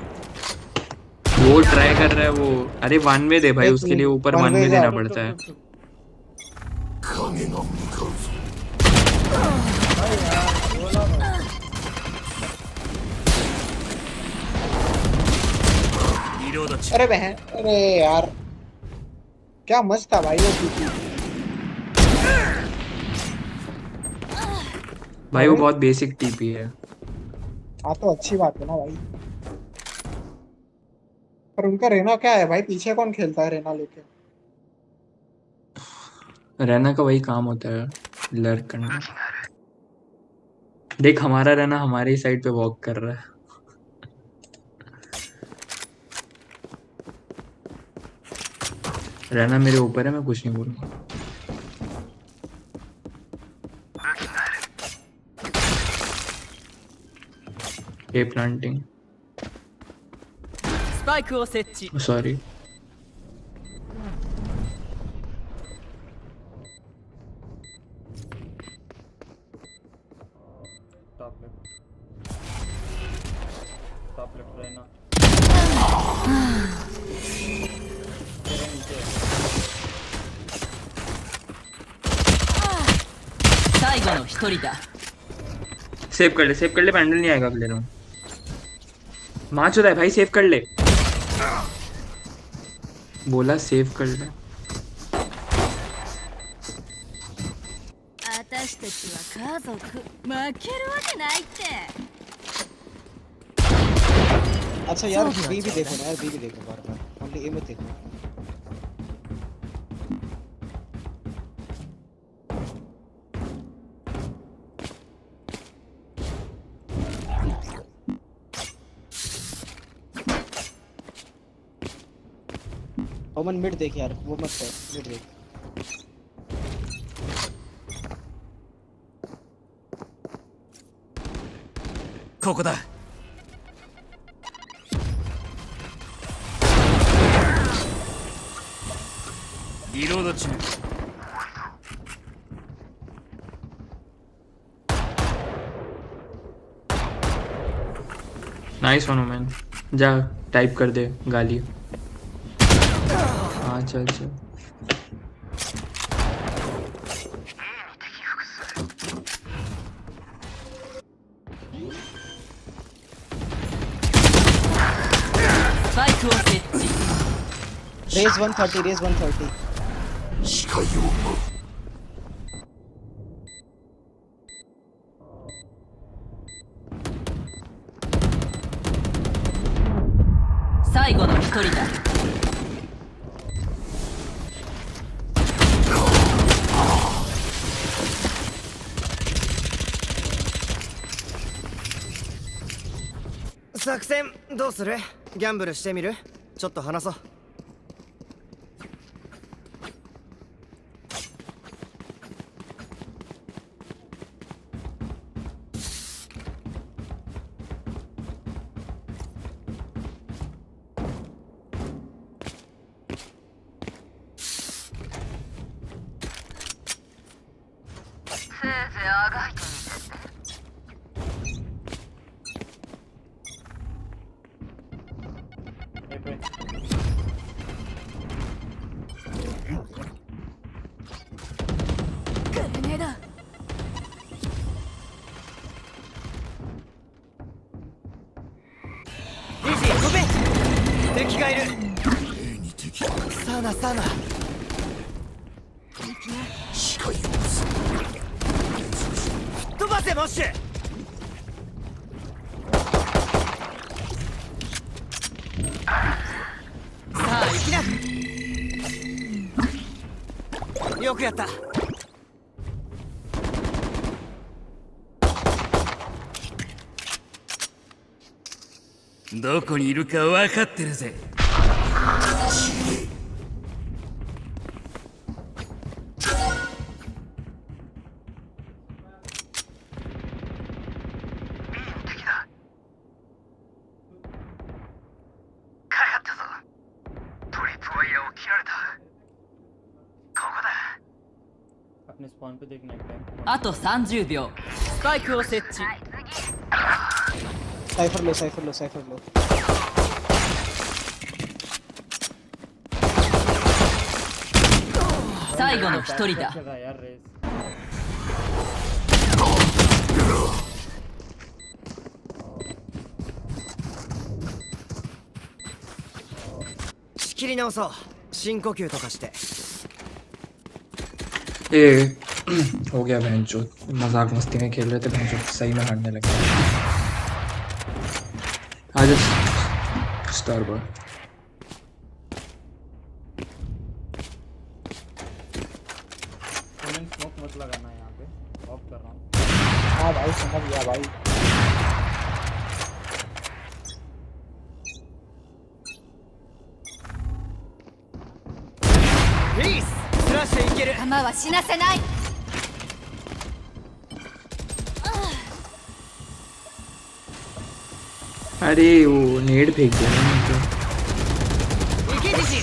वो ट्राई कर रहा है वो। अरे वन वे दे भाई, उसके लिए ऊपर वन वे देना पड़ता है। अरे बहन, अरे यार क्या मस्त था भाई वो पीपी। भाई वो बहुत बेसिक टीपी है। हाँ तो अच्छी बात है ना भाई। पर उनका रेना क्या है भाई, पीछे कौन खेलता है रेना लेके? रहना का वही काम होता है, लर्क करना। देख हमारा रहना हमारे ही साइड पे वॉक कर रहा है। रहना मेरे ऊपर है, मैं कुछ नहीं बोलूँगा. A planting. スパイクを設置。 Sorry. Top left. Top left रहना. तेरे नीचे. 最後の一人だ。 सेव कर ले पैंडल नहीं आएगा अगले राउंड. मार चुदा है भाई, सेव कर ले. बोला सेव कर ले. 私たちは家族負けるわけないって अच्छा यार बी भी देखो ना यार, बी भी देखो बार-बार, ओनली ए मत देखो. ओमन मिड देख यार, वो मत कर, मिड देख.ここだ。リロード中。 नाइस वन ओमेन. जा टाइप कर दे गाली. हाँ चल चल. Raise 130, raise 130. 視界を奪う。 最後の一人だ。 作戦どうする？ギャンブルしてみる？ちょっと話そう。 せいぜいあがいてみて。 グレネード リジーごめん。敵がいる。サーナサーナ。視界を飛ばせモッシュ。さあ行きな。よくやった。どこにいるか分かってるぜ。 अपने स्पॉन पे देखना एक टाइम. あと30秒。スパイクを設置。 साइफर लो, साइफर लो, साइफर लो. 最後の一人だ。 仕切り直そう。深呼吸とかして。 ए हो गया बहनचो. मजाक मस्ती में खेल रहे थे, बहनचो सही में हारने लगे. आज स्टार बॉय. स्मोक मत लगाना यहाँ पे, ऑफ कर रहा हूँ. हाँ भाई समझ गया भाई. ピーススラッシュいける弾は死なせない。अरे वो नेड फेंक दिया ना मुझे। イケジジ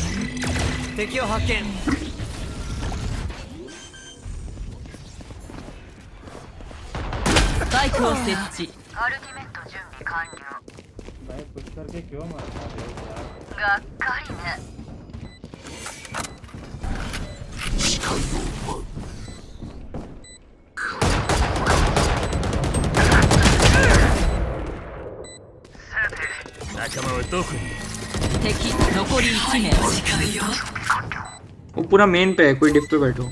敵を発見スパイクを設置。アルティメット準備完了。 भाई कुछ करके क्यों मारता है यार? がっかりね。仲間はどこに？敵残り1名。 वो पूरा मेन पे है, कोई डिफ पे बैठो।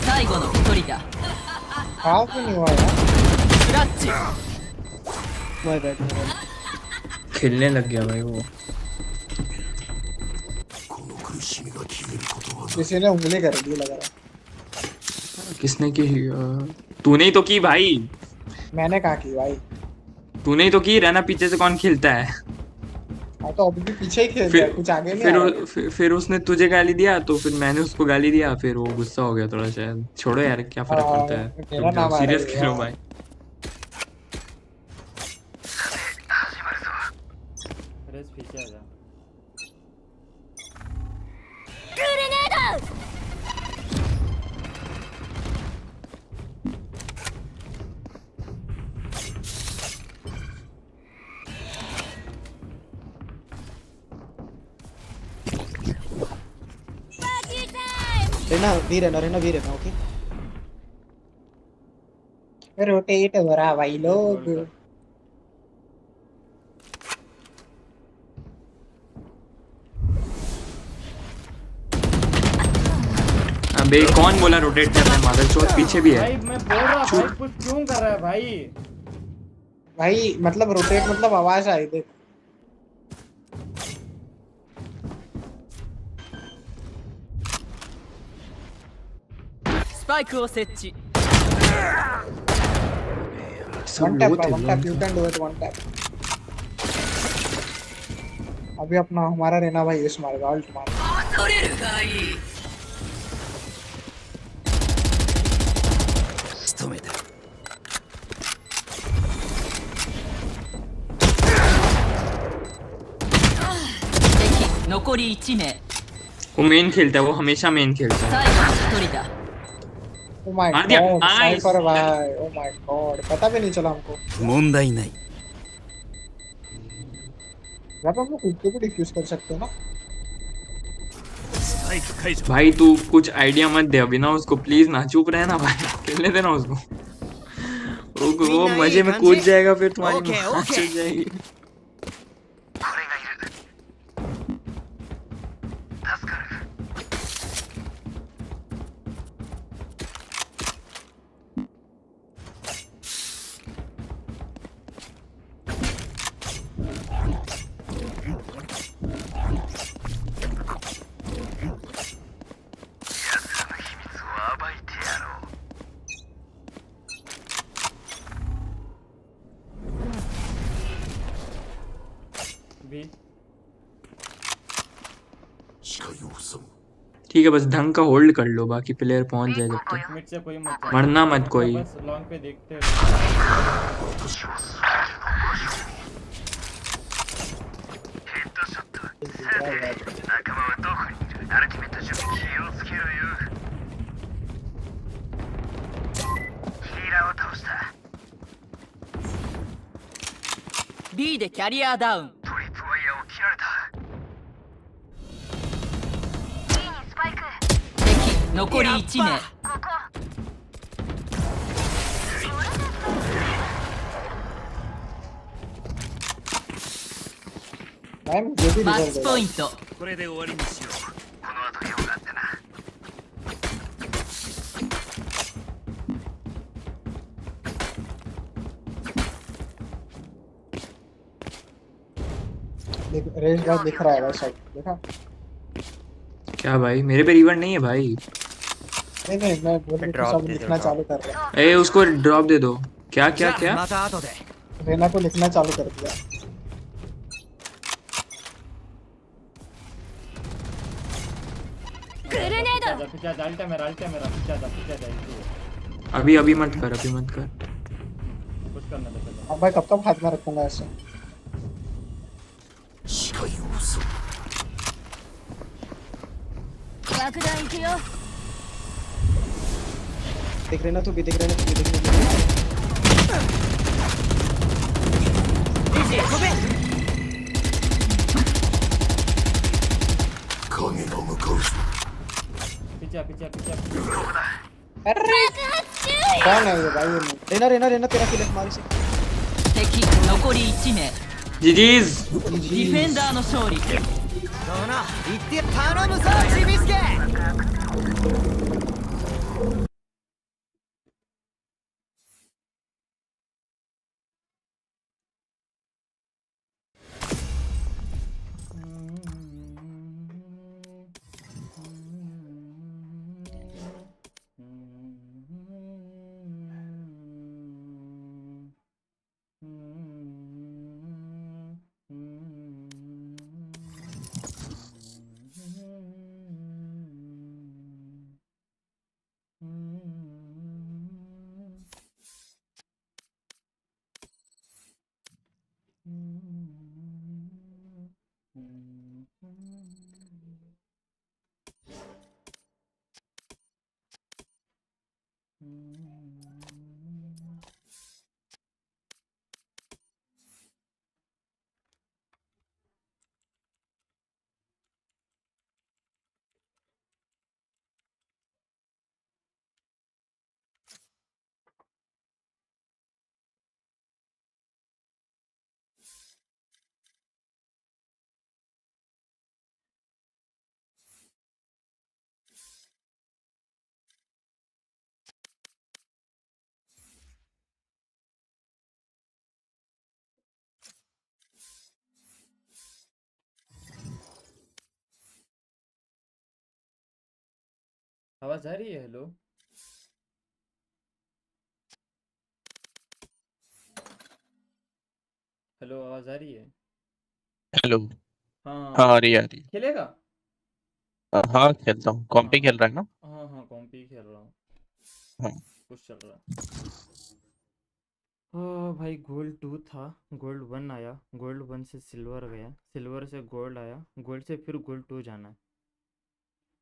最後の1人だ。 हाफ नहीं हुआ यार। クラッチ。 माय बैड। खेलने लग गया भाई वो। किसी ने उंगली कर दी लग रहा। किसने की? तूने ही तो की भाई। मैंने कहा की भाई। तूने ही तो की। रहना पीछे से कौन खेलता है? हाँ तो अभी भी पीछे ही खेल रहा है, कुछ आगे नहीं आ रहा। फिर उसने तुझे गाली दिया तो फिर मैंने उसको गाली दिया, फिर वो गुस्सा हो गया थोड़ा शायद। छोड़ो यार, क्या फर्क पड़ता है। सीरियस खेलो भाई। रेस पीछे आ जा। रहना भी रहना ओके। रोटेट हो रहा भाई लोग। अबे कौन बोला रोटेट करना है? मादरचोद पीछे भी है। भाई मैं बोल रहा भाई कुछ क्यों कर रहा है भाई? भाई मतलब रोटेट मतलब आवाज आई देख।スパイクを設置。 One tap, you can do it one tap. अभी अपना हमारा रहना भाई इस मारेगा अल्ट मार। 恐れるがいい。仕留めた。敵残り1名。 वो मेन खेलता है, वो हमेशा मेन खेलता है। 最後の1人だ。 Oh my god, साइफर भाई। Oh my god, पता भी नहीं चला हमको। 問題ない。 यहाँ पे हम लोग खुद को भी डिफ्यूज कर सकते हैं ना? भाई तू कुछ आइडिया मत दे अभी ना उसको, प्लीज ना। चुप रहे ना भाई, खेलने देना उसको। वो मजे में कूद जाएगा, फिर तुम्हारी मां चल जाएगी। ठीक है, बस ढंग का होल्ड कर लो, बाकी प्लेयर पहुंच जाए जब तक। मिड से कोई मत मरना मत कोई। बस लॉन्ग पे देखते हैं। B でキャリアダウン。 敵残り1名。 マッチポイント。これで終わりにしよう。この後用があってな。 रेस बात दिख रहा है भाई, सब देखा? क्या भाई मेरे पे रिवर नहीं है भाई? नहीं नहीं, मैं बोल रहा हूं सब लिखना चालू कर रहा है। ए उसको ड्रॉप दे दो। क्या क्या क्या? रेना को लिखना चालू कर दिया। पीछे जा, अल्टा मेरा पीछे जा अभी मत कर कुछ करने दे पहले। अब भाई कब तक हाथ में रखूंगा ऐसे? देख रहे ना तू भी, देख रहे ना। पीछे अरे कौन है ये भाई? रेना तेरा किल मारी से। 敵残り1名 जीजीज ディフェンダーの勝利どうな言って頼むぞちびすけ。आवाज आ रही है? हेलो हेलो, आवाज आ रही है? हेलो। हाँ हाँ आ रही है, आ रही खेलेगा? है। हाँ खेलता हूँ, कॉम्पी खेल रहा है ना। हाँ कॉम्पी खेल रहा हूँ। हाँ कुछ चल रहा है। ओ भाई गोल्ड 2 था, गोल्ड 1 आया, गोल्ड 1 से सिल्वर गया, सिल्वर से गोल्ड आया, गोल्ड से फिर गोल्ड 2 जाना है।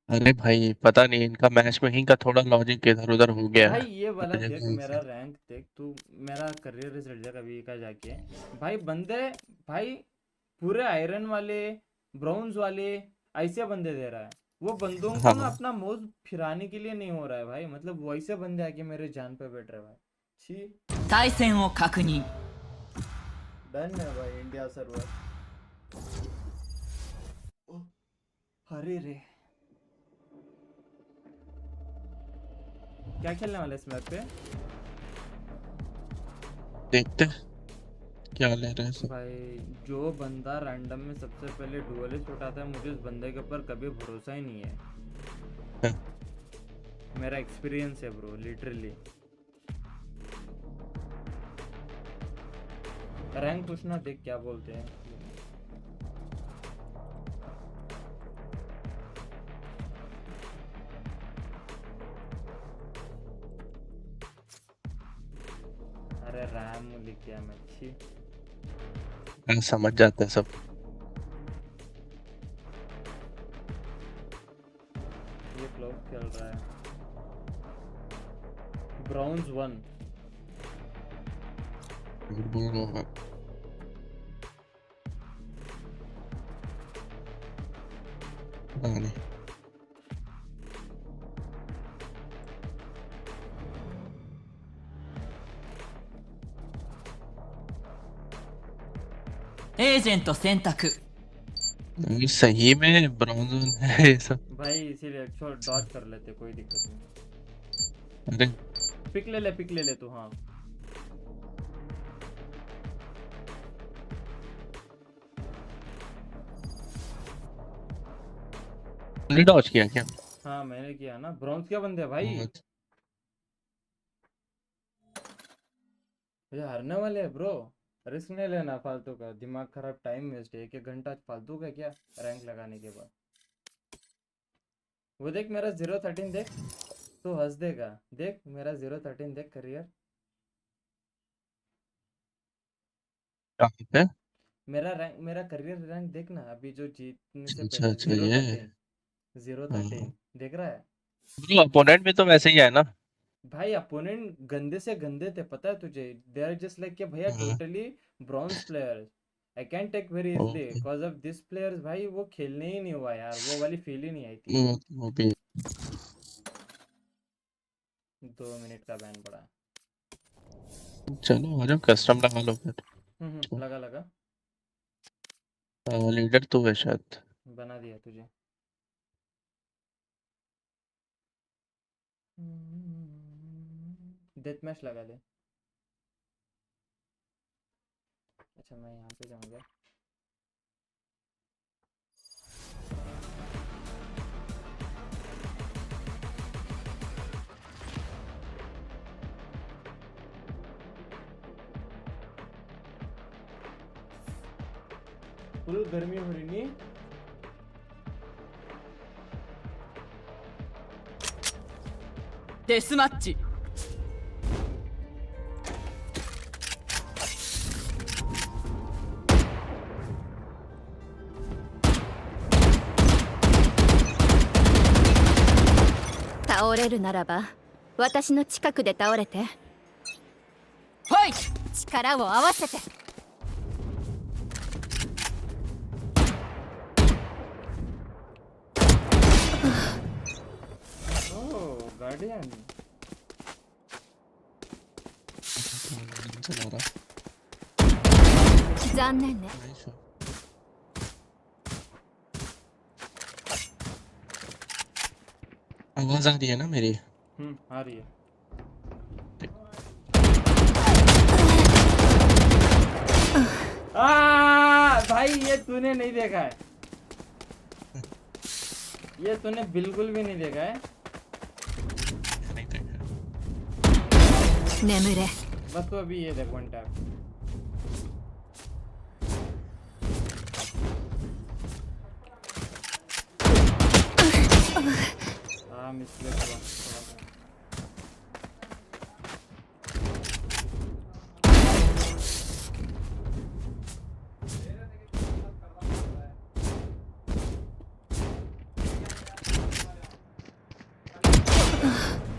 अरे भाई पता नहीं, इनका मैच मेकिंग का थोड़ा लॉजिक इधर उधर हो गया भाई है। ये वाला मुझे देख, नहीं मेरा रैंक देख तू, मेरा करियर रिजल्ट देख अभी का जाके। भाई बंदे, भाई पूरे आयरन वाले, ब्रॉन्ज वाले ऐसे बंदे दे रहा है। वो बंदों को ना हाँ अपना मौज फिराने के लिए नहीं हो रहा है भाई, मतलब वैसे बंदे आके मेरे जान पे बैठ रहे भाई। छी। 対戦を確認 डन है भाई इंडिया सर्वर। अरे रे, क्या खेलने वाले इस मैप पे? देखते हैं क्या ले रहे हैं सब। भाई जो बंदा रैंडम में सबसे पहले डुअलिस्ट उठाता है, मुझे उस बंदे के ऊपर कभी भरोसा ही नहीं है। मेरा एक्सपीरियंस है ब्रो, लिटरली। रैंक पूछना, देख क्या बोलते हैं। अरे रैम लिख दिया मैं, छी। समझ जाते हैं सब। ये क्लोज खेल रहा है, ब्रॉन्ज 1। नहीं एजेंट 選択 सही में ब्रॉन्ज है ये सब। भाई इसीलिए छोड़, डॉज कर लेते, कोई दिक्कत नहीं। अरे पिक ले ले तू। हाँ डॉज किया क्या? हाँ मैंने किया ना। ब्रॉन्ज क्या बंदे भाई, ये हारने वाले हैं ब्रो। रिस्क नहीं लेना फालतू का, दिमाग खराब, टाइम वेस्ट है। 1-1 घंटा फालतू का क्या रैंक लगाने के बाद। वो देख मेरा 013 देख, तो हंस देगा। देख मेरा 013 देख करियर। कहाँ पे? मेरा रैंक, मेरा करियर रैंक देख ना, अभी जो जीतने से अच्छा पहले अच्छा जीरो ये। थर्टीन 013 देख रहा है ब्रो अपोनेंट भी तो वैसे ही है ना। भाई। अपोनेंट गंदे से गंदे थे, पता है तुझे। दे आर जस्ट लाइक कि भैया totally bronze players. I can take very easily because of this players. भाई वो खेलने ही नहीं हुआ यार, वो वाली फील ही नहीं आई थी। वो भी 2 मिनट का बैन पड़ा। चलो आ जाओ, कस्टम लगा लो फिर। लगा लगा। लीडर तो है शायद। बना दिया तुझे। डेथ मैच लगा ले। अच्छा मैं यहाँ पे जाऊँगा। फुल गर्मी हो रही नहीं। डेस मैच 倒れるならば私の近くで倒れて。はい、力を合わせて。 Oh, Guardian. चला रहा। 残念ね。 आवाज आ रही है ना मेरी? आ रही है। भाई ये तूने नहीं देखा है, ये तूने बिल्कुल भी नहीं देखा है। नेमुरे। बस तो अभी ये देख वन टैप। मिसप्लेस हुआ।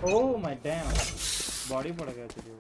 Oh my damn, बॉडी पड़ गया तुझे।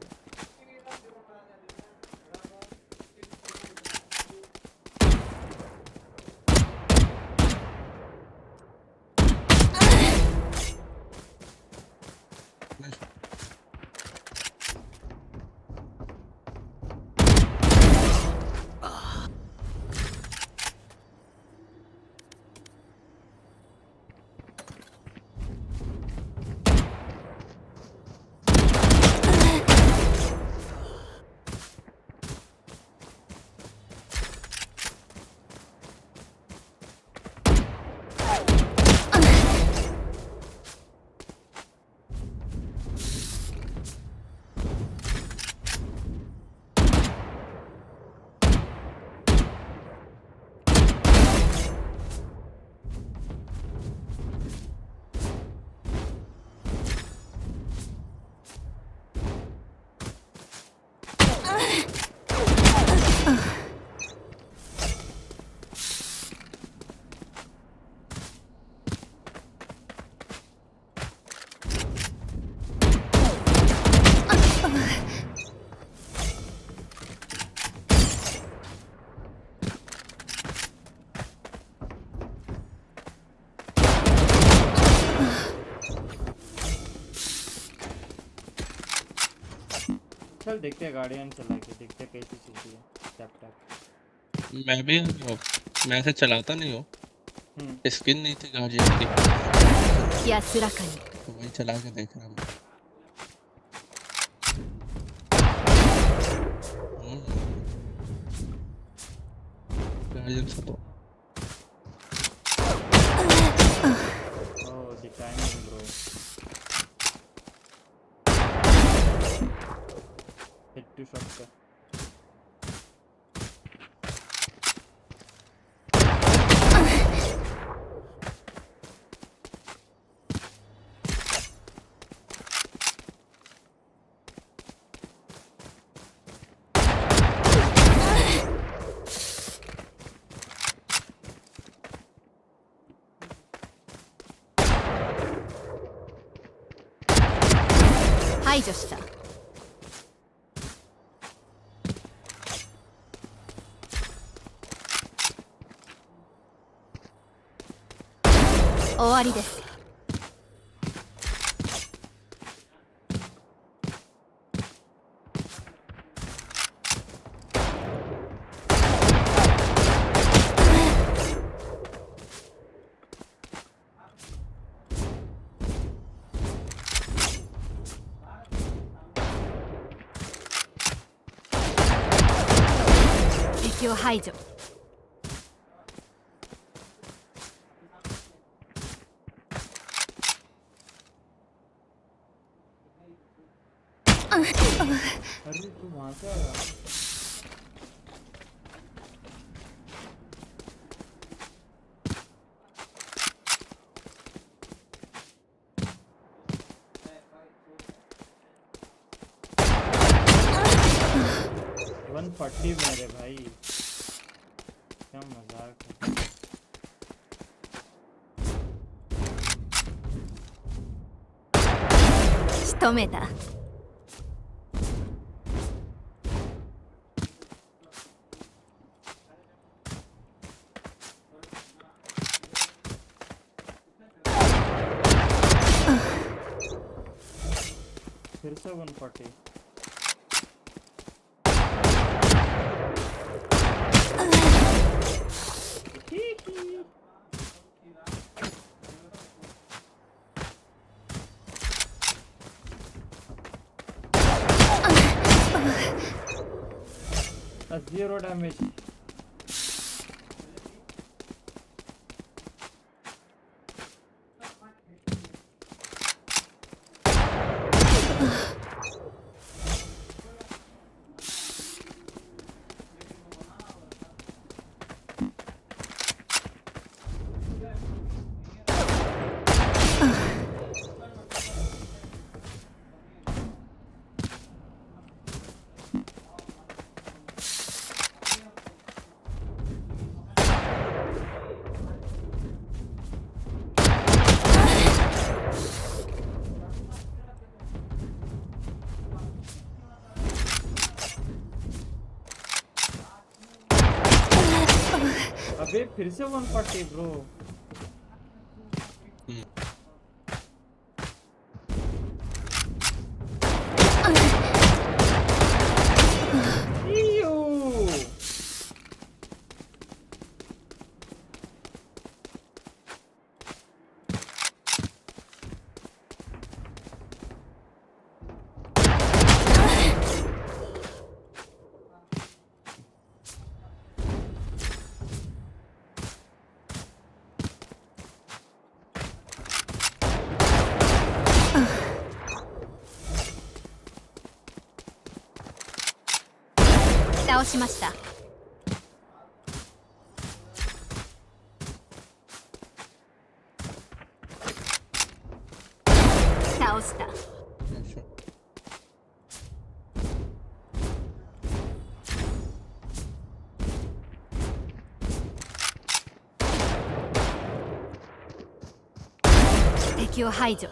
चल देखते हैं गार्डियन चला के, देखते हैं कैसी चलती है। Tap tap. मैं भी मैं से चलाता नहीं हूँ, स्किन नहीं थी गार्डियन की, तो वही चला के देख रहा हूँ। गार्डियन से तो हेड टू शॉट का। 排除した。終わりです。敵を排除。अरे तू वहां से आया? वन 40 मेरे भाई, क्या मजाक है।仕留めた。फिर से 140। Zero damage. अबे फिर से 140 ब्रो।倒しました。倒した。敵を排除。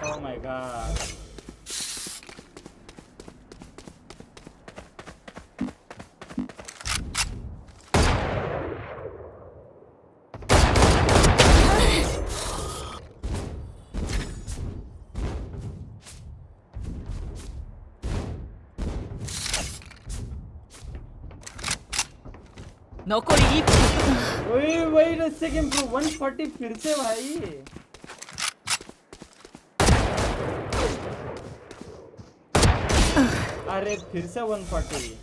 Oh my god. Wait a second bro, 140 फिर से भाई। अरे फिर से 140।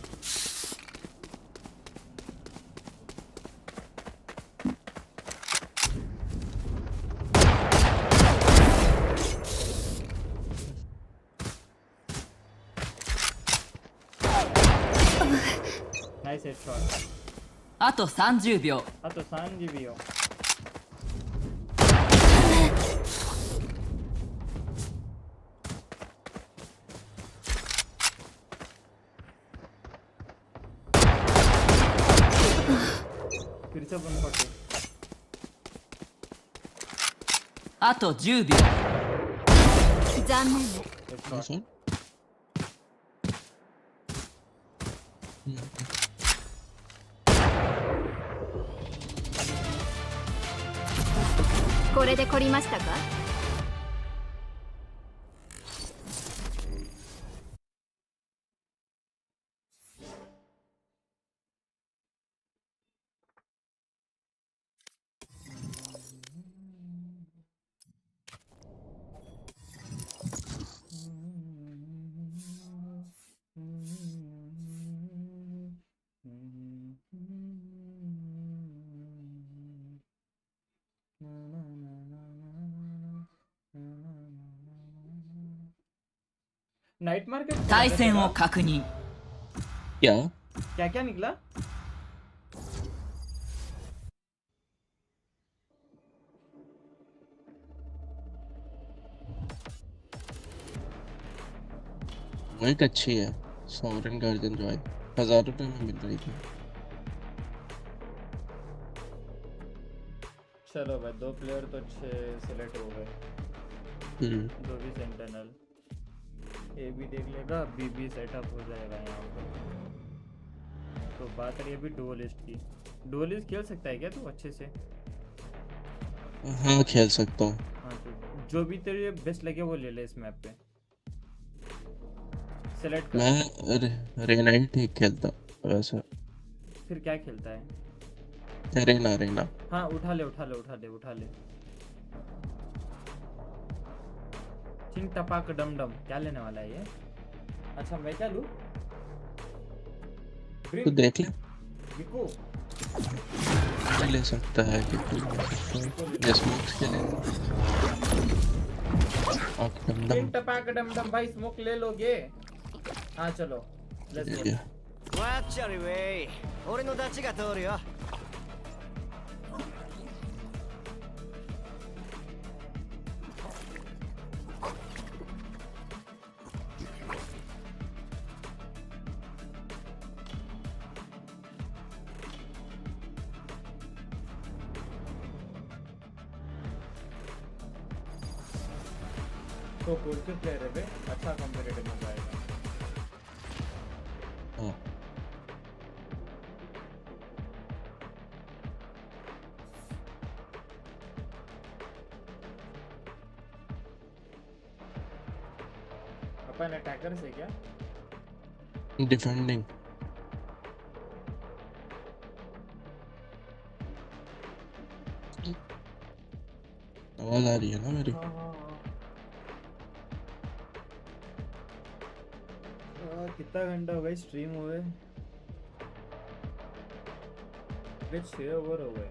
Nice headshot。あと30秒。あと30秒。It's a 140. あと10秒。残念ね。 It's not. これで懲りましたか？नाइट market 対戦を確認。 क्या क्या क्या निकला? एक अच्छी है सॉवरेन गार्जियन जॉय 1000 रुपए में मिल रही थी। चलो भाई 2 प्लेयर तो अच्छे सिलेक्ट हो गए। 2 भी सेंटिनल ए भी देख लेगा, बी भी सेटअप हो जाएगा यहाँ पर। तो बात रही अभी डुअलिस्ट की। डुअलिस्ट खेल सकता है क्या तू अच्छे से? हाँ खेल सकता हूँ। हाँ तो जो भी तेरे बेस्ट लगे वो ले ले इस मैप पे। सेलेक्ट कर। मैं रेना ही ठीक खेलता वैसे। फिर क्या खेलता है? रेना रेना। हाँ उठा ले उठा ले उठा ले उठा ले। चिंग टपाक डम डम क्या लेने वाला है ये? अच्छा मैं क्या लूँ? तो देख ले। विको ले सकता है कि स्मोक्स के लिए। चिंग टपाक डम डम भाई स्मोक ले लोगे? हाँ चलो let's go. Watch your way 俺のダチが通るよ तो कौन से प्लेयर है बे? अच्छा कॉम्पिटिटिव मजा आएगा। हाँ अपन अटैकर से क्या? डिफेंडिंग। आवाज आ रही है ना मेरी? कितना घंटा हो गया स्ट्रीम हुए? 6 ओवर हो गए।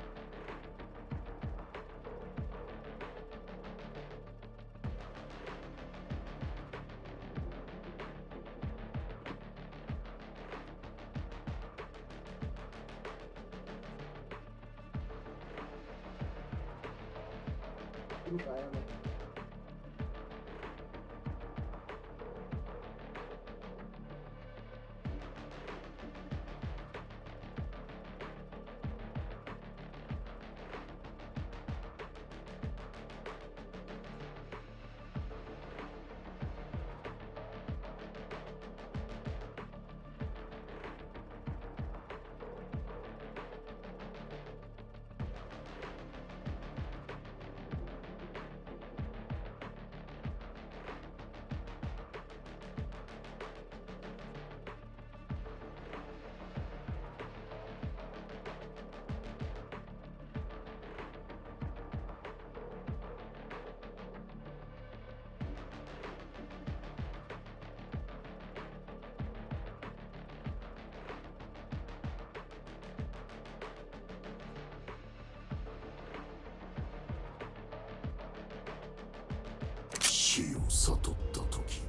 死を悟った時、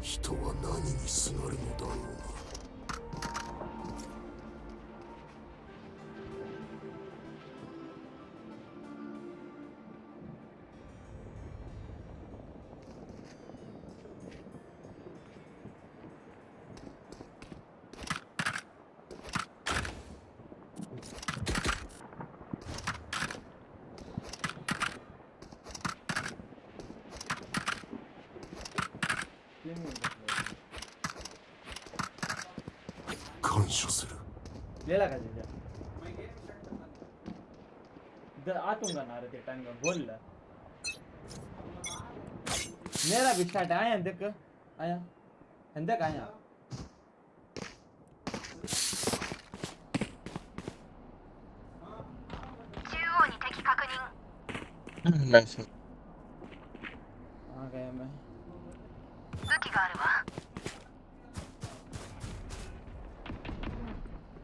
人は何にすがるのだろうな。処する。 ले लगा जा इधर आतूंगा ना रे ते टाइम का बोल ला मेरा भी स्टार्ट आया देख आया अंदर आया नाइस आ गया मैं 武器があるわ。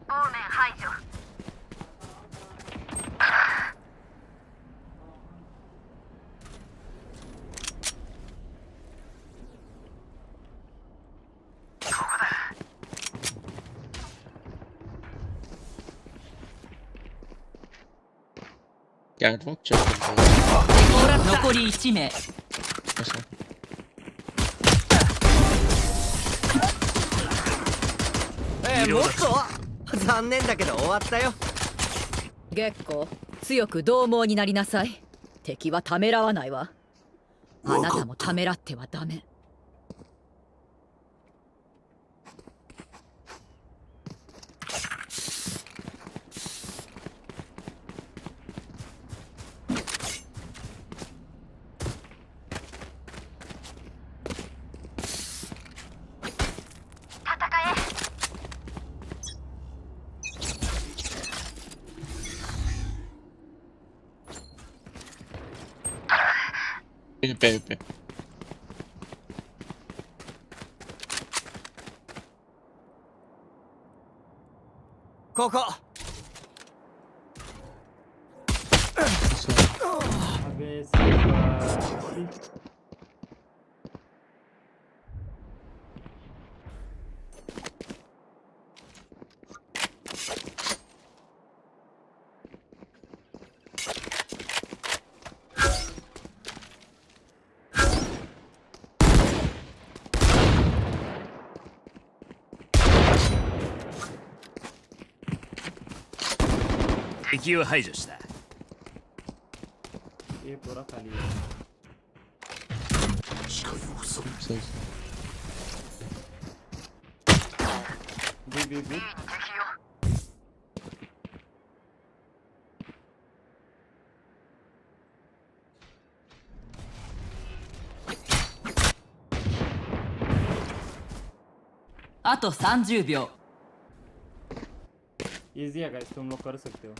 オーメン排除。कैटवॉक चेक 残り1名。もっと残念だけど終わったよ。月光、強く獰猛になりなさい。敵はためらわないわ。あなたもためらってはダメ。पेここ。अबे साला敵を排除した。 ये पूरा खाली है 視界を塞ぐ。 बी あと30秒。 इजी है गाइस तुम लोग कर सकते हो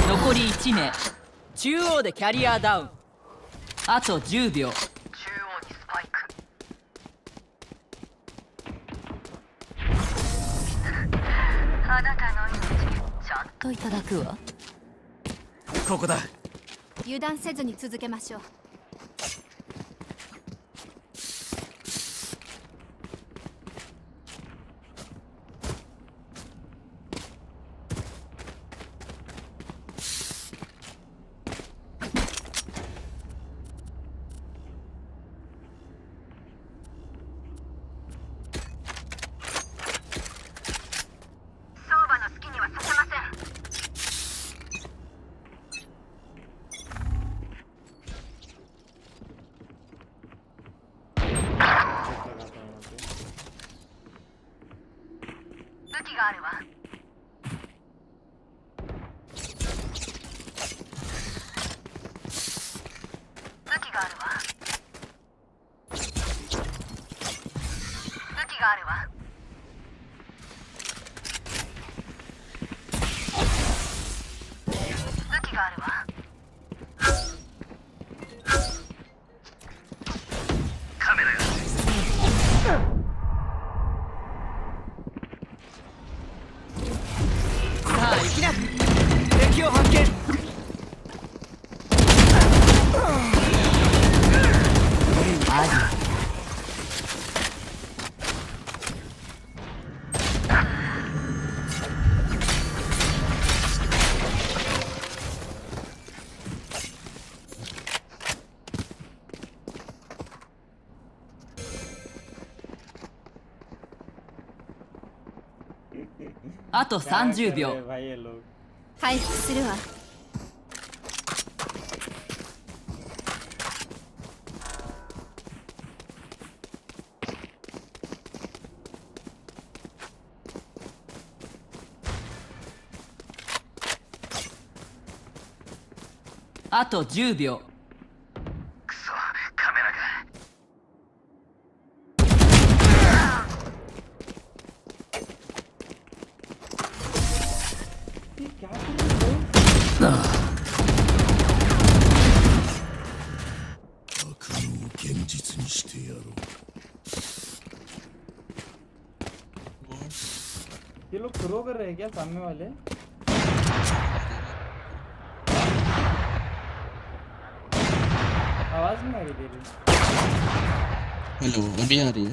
残り1名。中央でキャリアダウン。あと10秒。中央にスパイク。あなたの命ちゃんといただくわ。ここだ。油断せずに続けましょう。相場の好きにはさせません。 武器があるわ。武器があるわ。武器があるわ。武器があるわ。カメラが。 さあ行きな。敵を発見。あと30秒。回復するわ。あと10秒。くそ、カメラが。悪夢を現実にしてやろう。ये लोग थ्रो कर रहे हैं क्या सामने वाले? आवाज नहीं आ रही तेरी। हेलो, अभी आ रही है?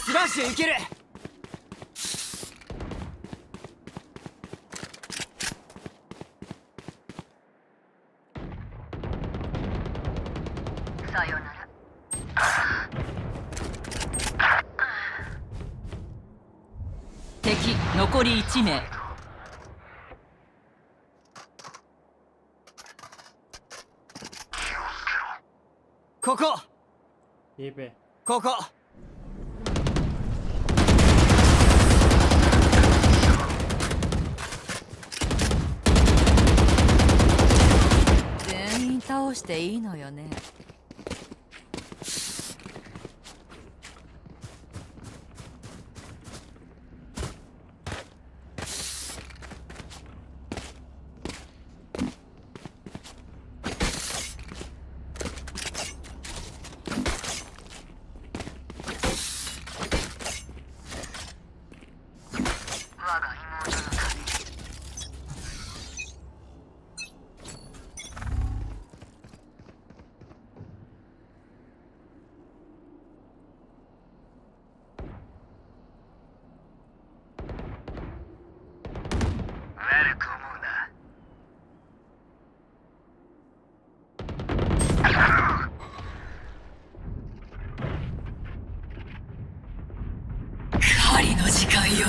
スラッシュいける。さよなら。敵残り1名。ここ。ये पे।ここ。全員倒していいのよね。我が妹のために。悪く思うな。狩りの時間よ。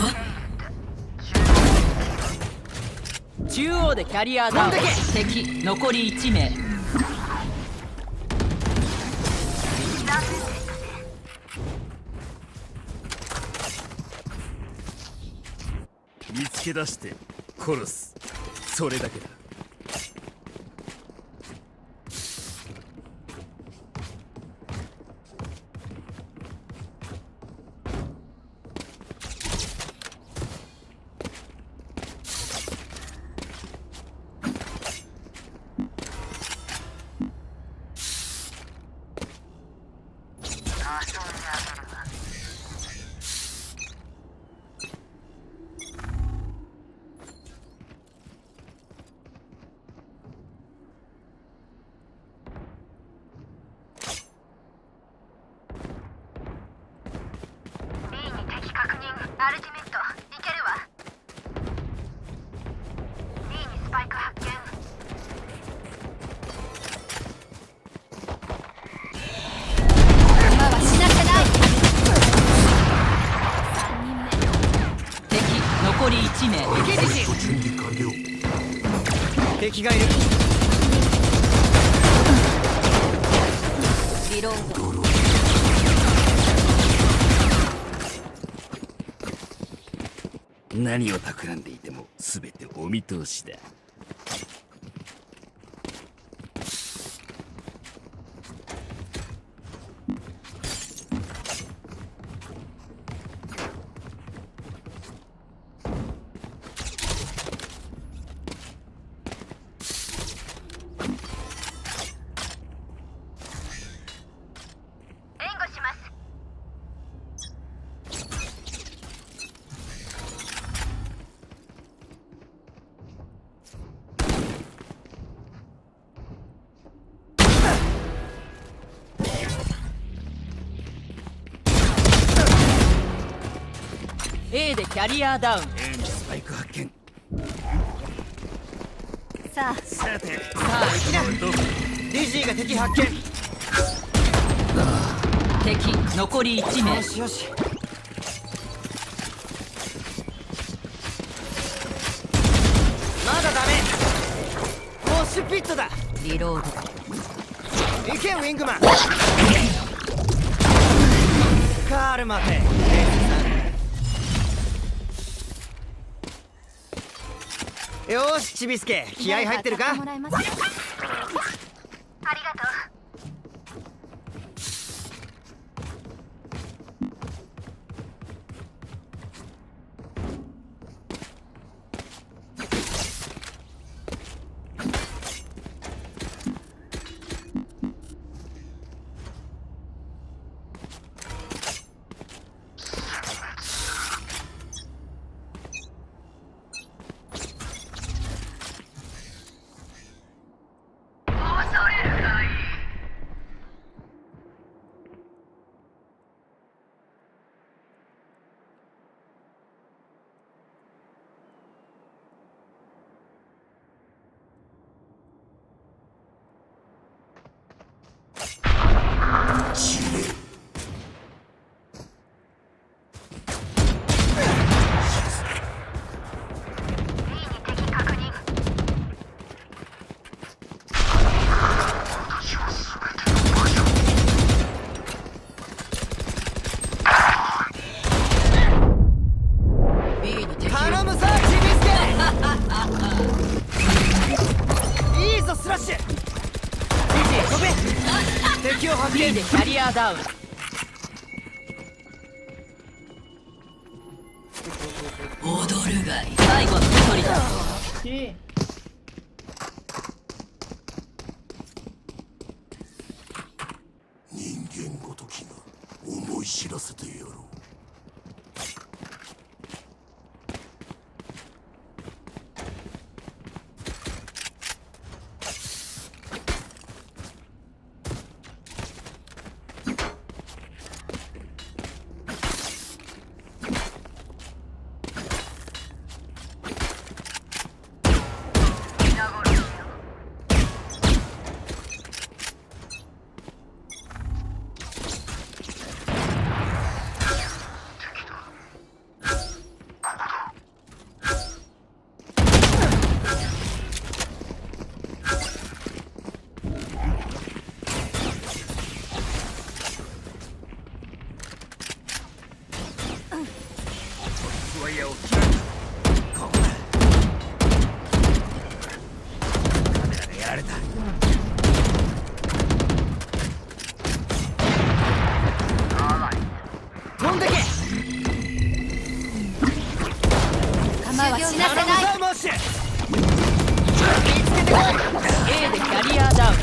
中央でキャリアダウン。敵残り1名。見つけ出して殺す。それだけだ。アルティメットいけるわ。 B にスパイク発見。今は死なせない。敵残り1名。準備完了。敵がいる。リロード。何を企んでいても全てお見通しだ。援護します。 A でキャリアダウン。 A にスパイク発見。さあさて、さあ行きな。ディジーが敵発見。敵残り1名。よしよし。まだダメ。モッシュピットだ。リロード。行けウィングマン。カール待て。よーしちびすけ、気合入ってるか。ありがとう。頼むぞちびすけ。いいぞスラッシュ。飛べ。敵を発見。でキャリアダウン。踊るがい。最後の一人だ。人間ごときが思い知らせてやろう。飛んでけ。構は死なせない。頼むぞモッシュ。見つけてこい。 A でキャリアダウン。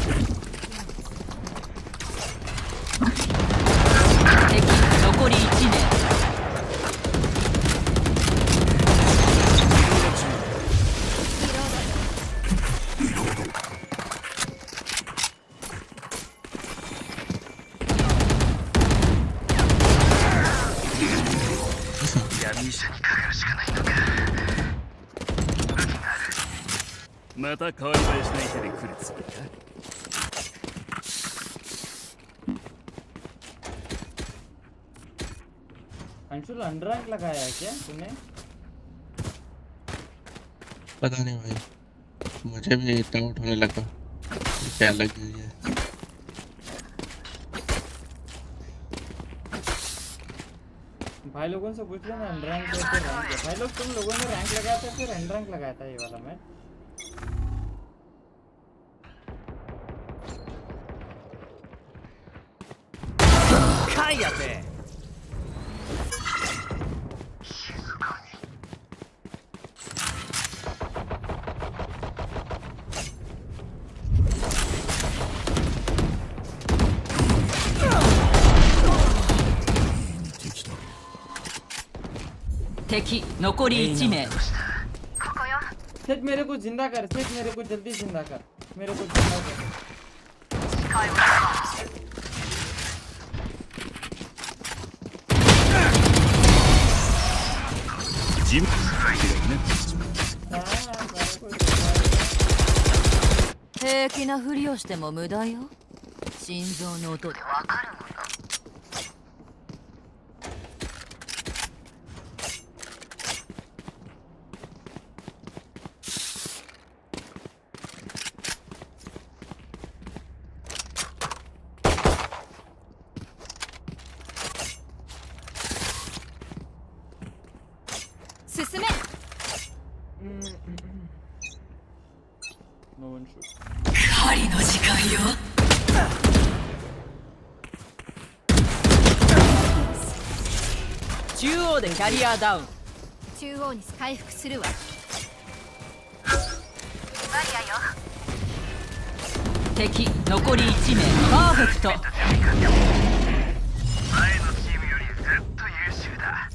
敵残り1名。闇医者にかかるしかないのか。また変わり映えしない手で来るつもりか。अंशुल अंडररैंक लगाया है क्या तूने? पता नहीं भाई, मुझे भी डाउट होने लगा क्या लग गई है। भाई लोगों से पूछ लेना अंडररैंक है फिर रैंक है। भाई लोग तुम लोगों ने रैंक लगाया था फिर अंडररैंक लगाया था ये वाला मैच। कायやべ。敵残り1名。सेठ मेरे को जिंदा कर, सेठ मेरे को जल्दी जिंदा कर, मेरे को जिंदा कर।平気なふりをしても無駄よ。心臓の音でわかるもの。中央でキャリアダウン。中央に回復するわ。マリアよ。敵残り1名。パーフェクト。前のチームよりずっと優秀だ。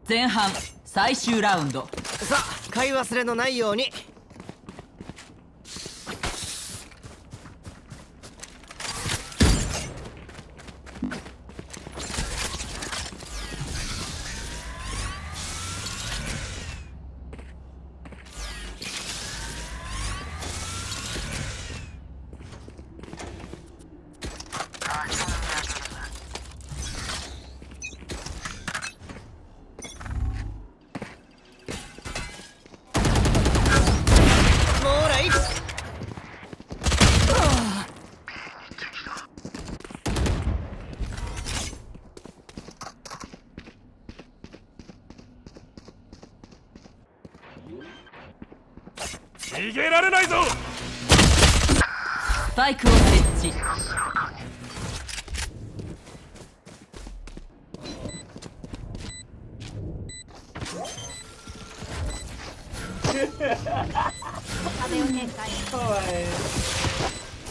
前半最終ラウンド。さあ買い忘れのないように。逃げられないぞ。スパイクを設置。壁を展開。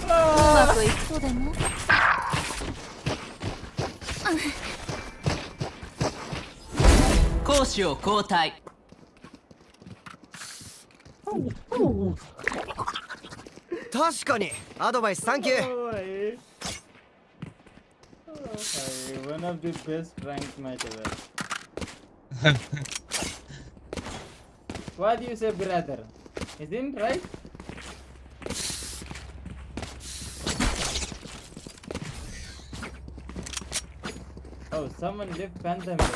うまくいくとでも。攻守を交代。確かにアドバイスサンキュー。One of the best ranked match ever. What do you say, brother? Isn't it right? Oh, someone left Phantom here.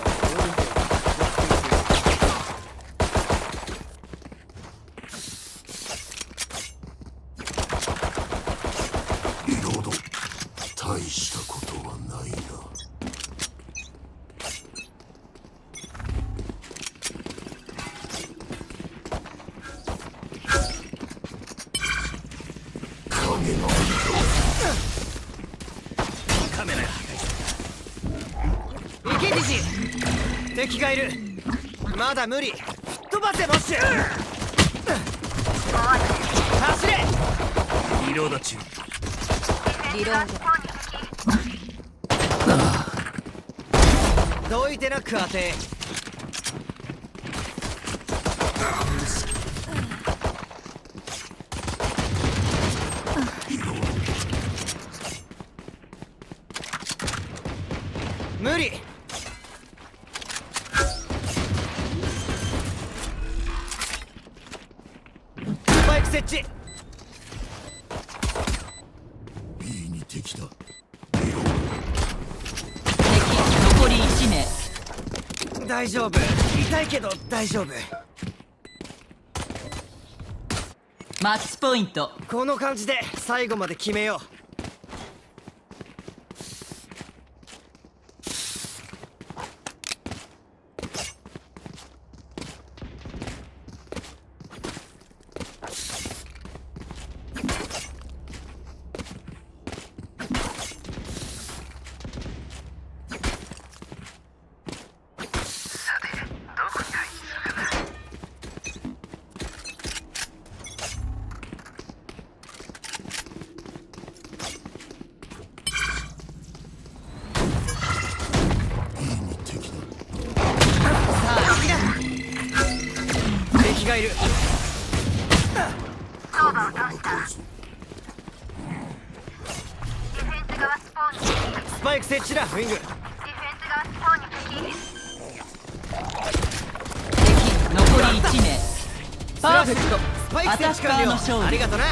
敵がいる。まだ無理。飛ばせボッシュ。走れ。リロード中。リロード。どいてなく当て。無理。スパイク設置。 B に敵だ。敵残り1名。大丈夫。痛いけど大丈夫。マッチポイント。この感じで最後まで決めよう。敵がいる。ソーバを倒した。ディフェンス側スポーンに敵。スパイク設置だ。ウィング。ディフェンス側スポーンに敵。敵残り1名。パーフェクト。スパイク設置完了。ありがとな。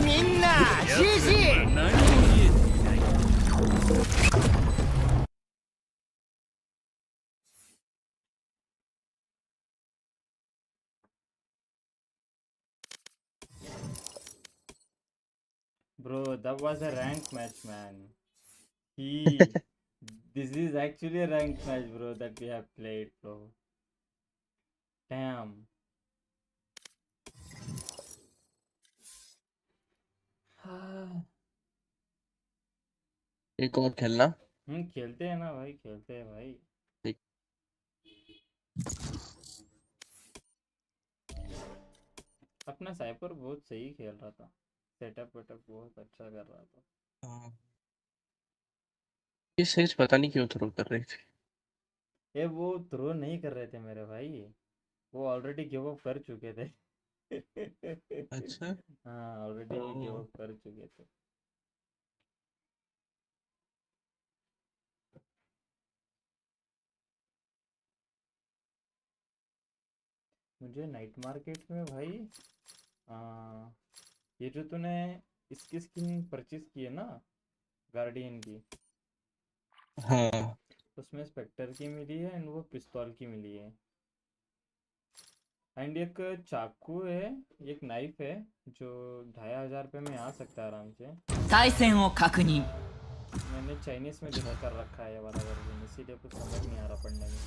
みんな GG。Bro, that was a ranked match, man. This is actually a ranked match, bro, that we have played, bro. Damn. एक और खेलना। खेलते हैं ना भाई, खेलते हैं भाई। अपना साइपर बहुत सही खेल रहा था, सेटअप वेटअप बहुत अच्छा कर रहा था। हाँ। ये सेज पता नहीं क्यों थ्रो कर रही थी। ये वो थ्रो नहीं कर रहे थे मेरे भाई, वो ऑलरेडी गिव अप कर चुके थे। अच्छा। हाँ ऑलरेडी वो गिव अप कर चुके थे। मुझे नाइट मार्केट में भाई ये जो तूने इसकी स्किन परचेज की है ना, गार्डियन की, हाँ उसमें स्पेक्टर की मिली है एंड वो पिस्तौल की मिली है, एंड एक चाकू है, एक नाइफ है जो 2500 रुपये में आ सकता है आराम से। 対戦を確認 मैंने चाइनीज में लिखा कर रखा है ये वाला वर्जन, इसीलिए कुछ समझ नहीं आ रहा पढ़ने में।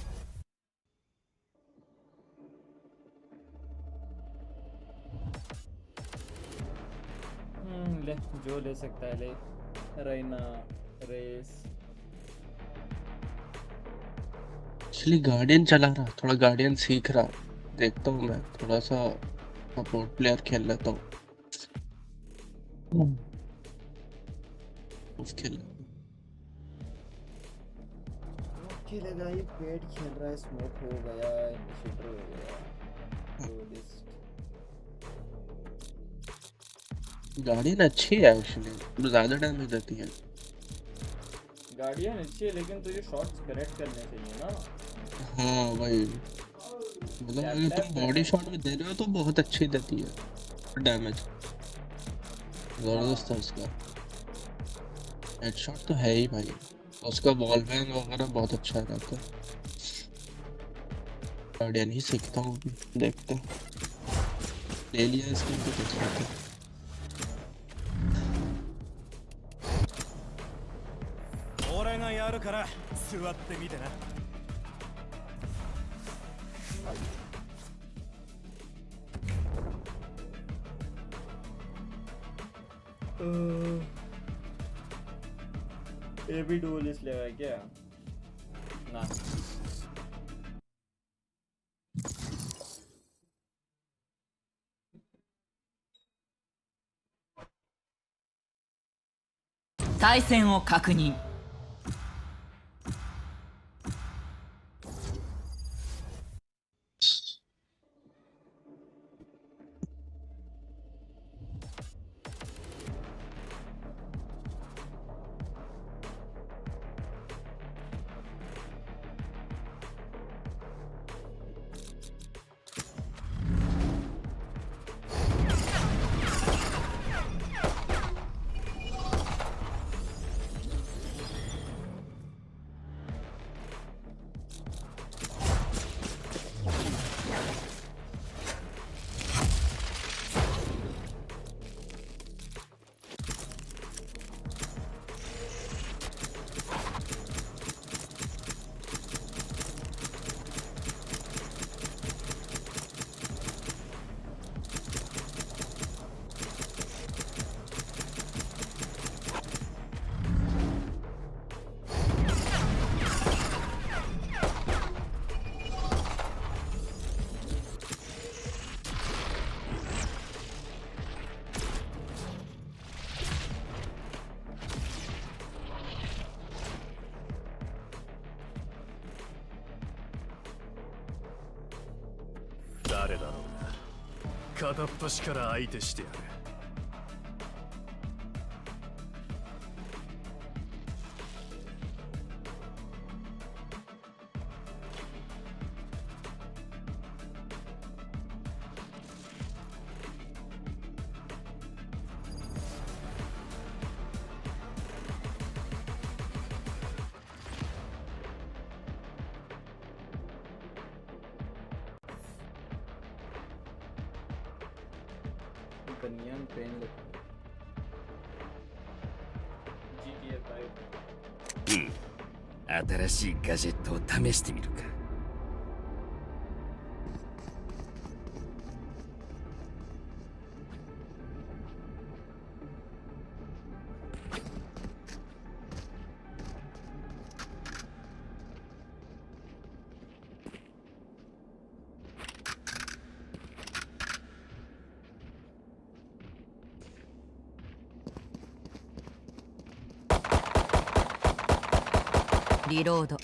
ले जो ले सकता है ले, रैना रेस। एक्चुअली गार्डियन चला रहा, थोड़ा गार्डियन सीख रहा, देखता हूँ मैं थोड़ा सा सपोर्ट प्लेयर खेल लेता हूँ। खेल खेलेगा ये, पेट खेल रहा है, स्मोक हो गया, इनिशिएटर हो गया, गार्डियन अच्छी है एक्चुअली, ज्यादा डैमेज देती है। गार्डियन अच्छी है लेकिन तुझे शॉट्स करेक्ट करने चाहिए ना। हाँ भाई, मतलब अगर तुम बॉडी शॉट में दे रहे हो तो बहुत अच्छी देती है डैमेज, जबरदस्त है उसका। हेडशॉट तो है ही भाई, उसका वॉल बैंग वगैरह बहुत अच्छा रहता है। गार्डियन ही सीखता हूँ, देखते हैं, ले लिया इसके तो देख लेते हैं। ये भी डुअल इस लेगा क्या ना।対戦を確認 誰だろうな、片っ端から相手してやる。बनियान पहन ले। GTA 5。新しいガジェットを試してみるか。リロード。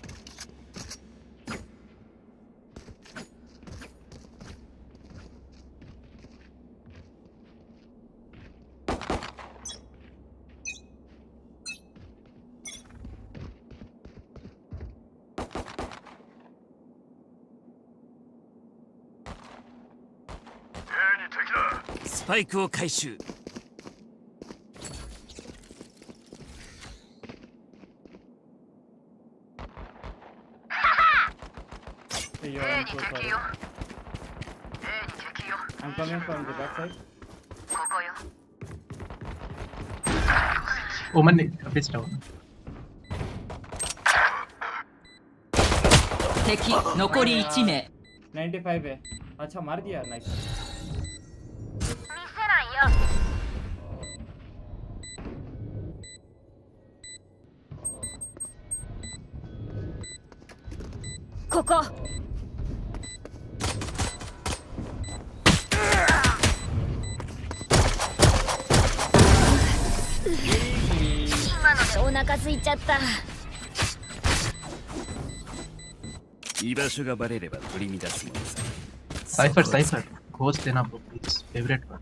スパイクを回収。Hey, yo, I'm so sorry. I'm coming from the back side. ओमन अभी डाउन 敵残り1名。 95 है। अच्छा मार दिया, नाइस।ここ。今のでお腹空いちゃった。居場所がバレれば取り乱すものさ。साइफर घोष देना bro please favourite one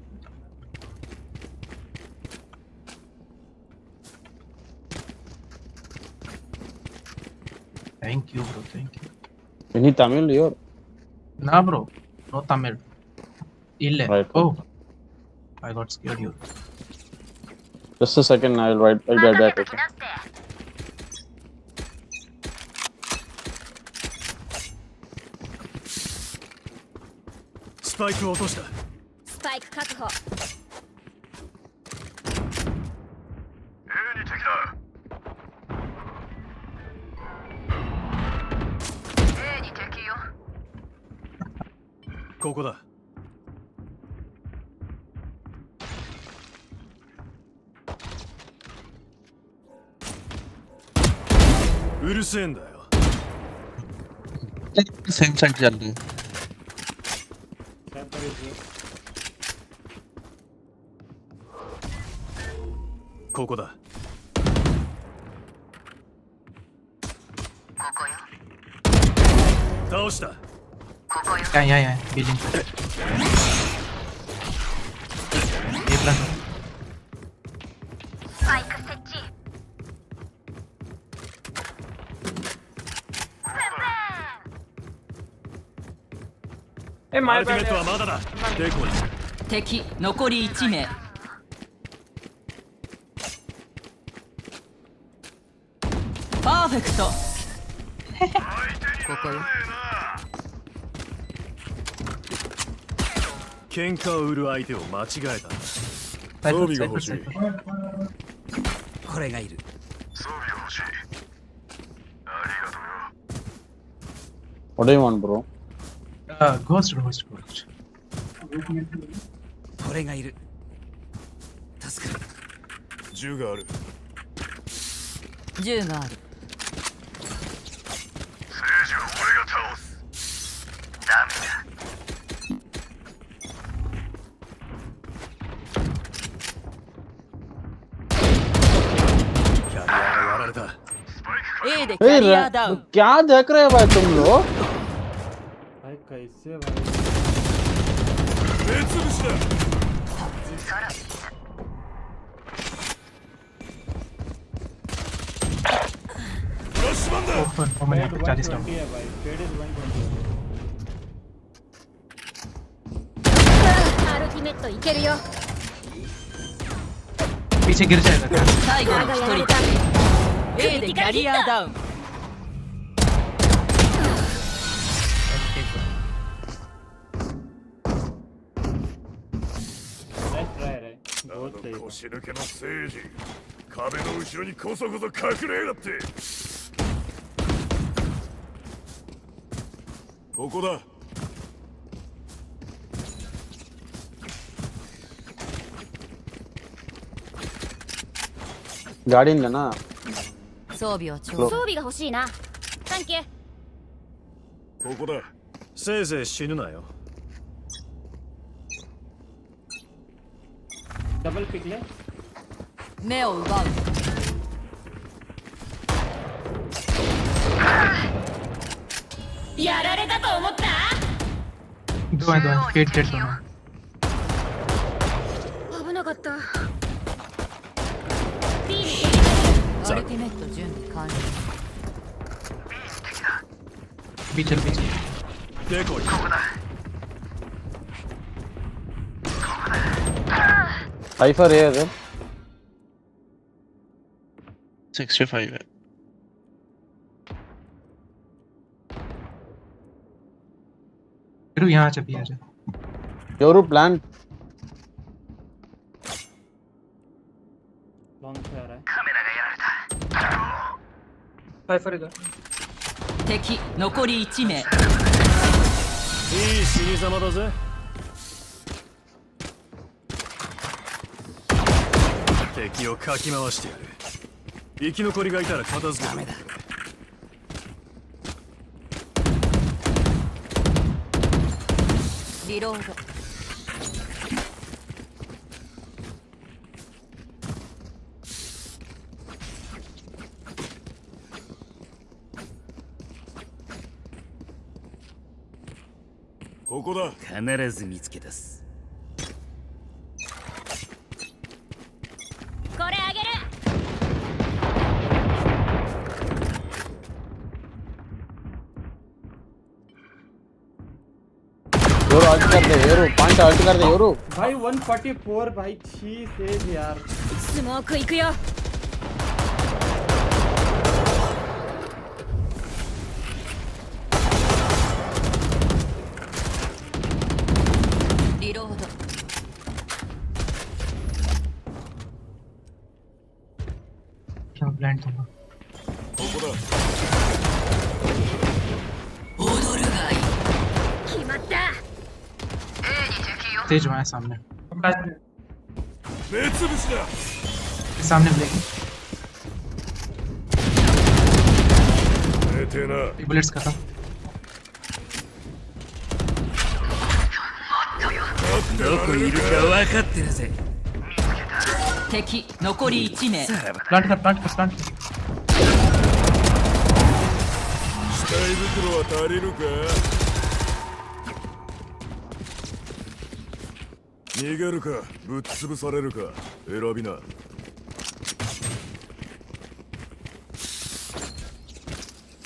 thank you bro thank you Any Tamil here? ना ब्रो नो तमिल इल्ले Right. oh I got scared you Just a second, I'll get back. Okay. スパイクを落とした。スパイク確保。A に敵だ。 A に敵よ。ここだ。うるせえんだよ。सेम side चल रही हैここだ。倒した。या building ये plus スパイク設置。 Hey, ア my ルティメ bad. ットはまだだ。デコイ。敵残り1名。パーフェクト。ここよ。喧嘩を売る相手を間違えた。装備が欲しい。これがいる。装備が欲しい。ありがとうよ。 What do you want, bro? ghost これがいる。助かる。銃がある。銃がある。聖司は俺が倒す。ダメだ。キャリアがやられた。 A でキャリアダウン。 क्या देख रहे हो भाई तुम लोग? भाई कैसे भाई? 目つぶしだ。 ओपन ओमन यहाँ पे 40 डाउन है भाई. Fade is 120. アルティメットいけるよ。 पीछे गिर जाएगा क्या 最後の1人。A でキャリアダウン。 腰抜けの聖司。壁の後ろにこそこそ隠れやがって。ここだ。गाड़ी लेना. 装備をちょ装う。備が欲しいな。サンキュー。ここだ。せいぜい死ぬなよ。 Double pick ले. 目を奪う。やられたと思った？दो हैं हेड हेड दोनों 危なかった。アルティメット準備完了。पीछे पीछे でこい。Cypher here है 65 है फिर यहाँ से भी आ जा Yoru plan लॉन्ग पे आ रहा है ファイファルだ敵残り1名。いい死に様だぜ。敵をかき回してやる。生き残りがいたら片付け。ダメだ。リロード。ここだ。必ず見つけ出す。これあげる。Yoru alt कर दे Yoru point alt कर दे Yoru भाई 144 भाई छी तेज यार スモーク行くよ。リロード。क्या ब्लाइंड दूंगा ここだ。決まった。तेज हुआ है सामने 目つぶしだ。 सामने ब्लेक 出てな。 बुलेट्स खत्म どこいるか分かってるぜ。敵残り1名。 प्लांट कर प्लांट कर plant 死体袋は足りるか。逃げるかぶっ潰されるか選びな。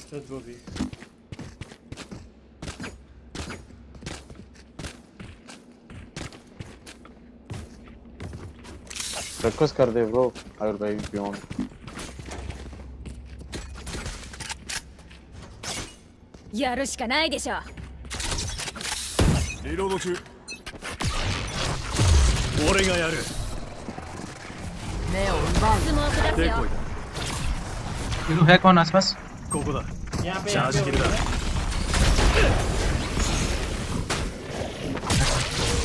Let's go B request कर दे bro अगर भाई beyond やるしかないでしょ。リロード中。俺がやる。目を奪う。スモーク出すよ。でこいだ。 हीरो है कौन आसपास ここだ。 यहाँ पे チャージ切りだ。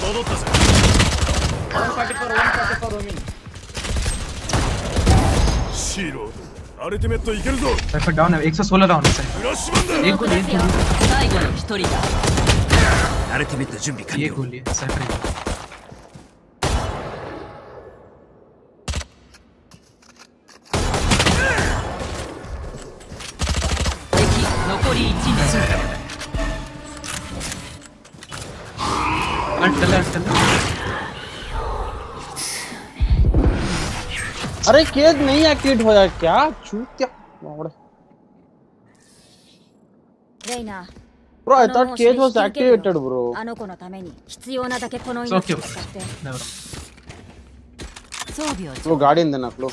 戻ったぜ。 144 roaming シーロードアルティメットいけるぞ。 साइफर डाउन है 116 राउंड है フラッシュバンだ。 एक गोली 最後の1人だ。アルティメット準備完 ये 了。 गोली साइफर 敵残り1名。 प्लांट चल रहा है अरे केज नहीं एक्टिवेट हो जाए क्या छूट क्याレイナ。 bro I thought cage was activated bro あの子のために必要なだけこの命を使って。装備を bro guardian देना लो